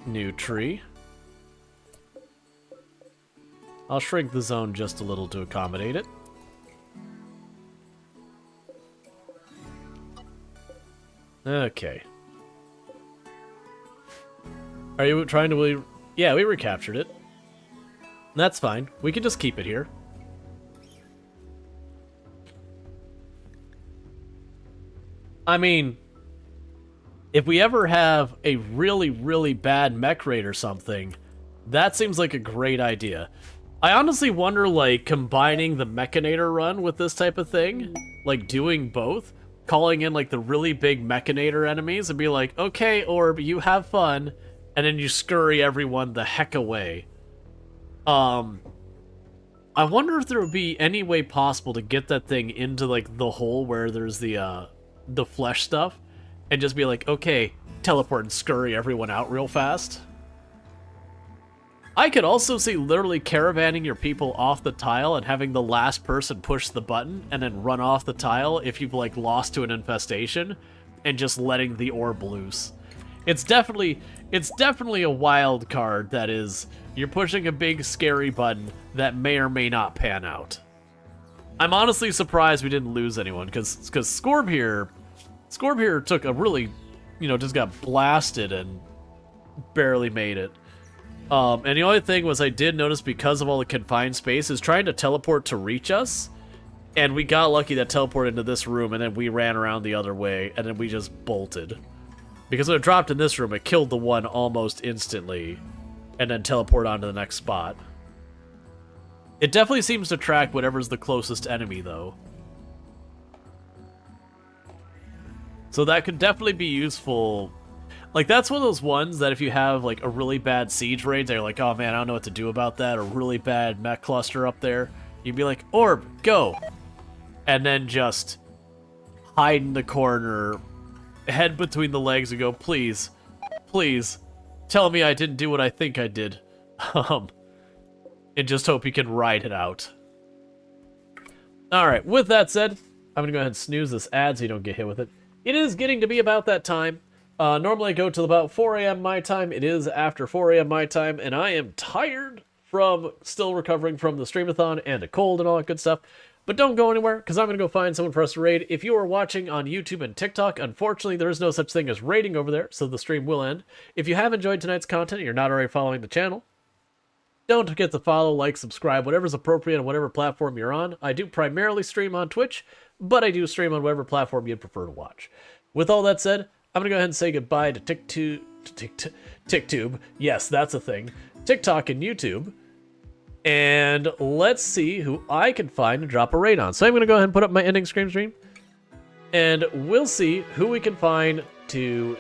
New tree. I'll shrink the zone just a little to accommodate it. Okay. Are you trying to... Yeah, we recaptured it. That's fine. We can just keep it here. I mean... If we ever have a really, really bad mech raid or something, that seems like a great idea. I honestly wonder, like, combining the Mechanator run with this type of thing, like, doing both, calling in, like, the really big Mechanator enemies and be like, okay, Orb, you have fun, and then you scurry everyone the heck away. I wonder if there would be any way possible to get that thing into, like, the hole where there's the flesh stuff, and just be like, okay, teleport and scurry everyone out real fast. I could also see literally caravanning your people off the tile and having the last person push the button and then run off the tile if you've, like, lost to an infestation, and just letting the orb loose. It's definitely a wild card that is, you're pushing a big scary button that may or may not pan out. I'm honestly surprised we didn't lose anyone, because Scorb here took a really, just got blasted and barely made it. And the only thing was, I did notice, because of all the confined space, is trying to teleport to reach us, and we got lucky that teleported into this room, and then we ran around the other way, and then we just bolted. Because when it dropped in this room, it killed the one almost instantly, and then teleported onto the next spot. It definitely seems to track whatever's the closest enemy, though. So that could definitely be useful. Like, that's one of those ones that if you have, like, a really bad siege raid, they're like, oh man, I don't know what to do about that, or really bad mech cluster up there, you'd be like, Orb, go! And then just hide in the corner, head between the legs, and go, please, please, tell me I didn't do what I think I did. And just hope you can ride it out. Alright, with that said, I'm gonna go ahead and snooze this ad so you don't get hit with it. It is getting to be about that time. Normally I go till about 4 a.m. my time. It is after 4 a.m. my time, and I am tired from still recovering from the streamathon and a cold and all that good stuff. But don't go anywhere, because I'm going to go find someone for us to raid. If you are watching on YouTube and TikTok, unfortunately there is no such thing as raiding over there, so the stream will end. If you have enjoyed tonight's content and you're not already following the channel, don't forget to follow, like, subscribe, whatever's appropriate on whatever platform you're on. I do primarily stream on Twitch, but I do stream on whatever platform you'd prefer to watch. With all that said, I'm going to go ahead and say goodbye to TikTube. Yes, that's a thing. TikTok and YouTube. And let's see who I can find to drop a raid on. So I'm going to go ahead and put up my ending stream. And we'll see who we can find to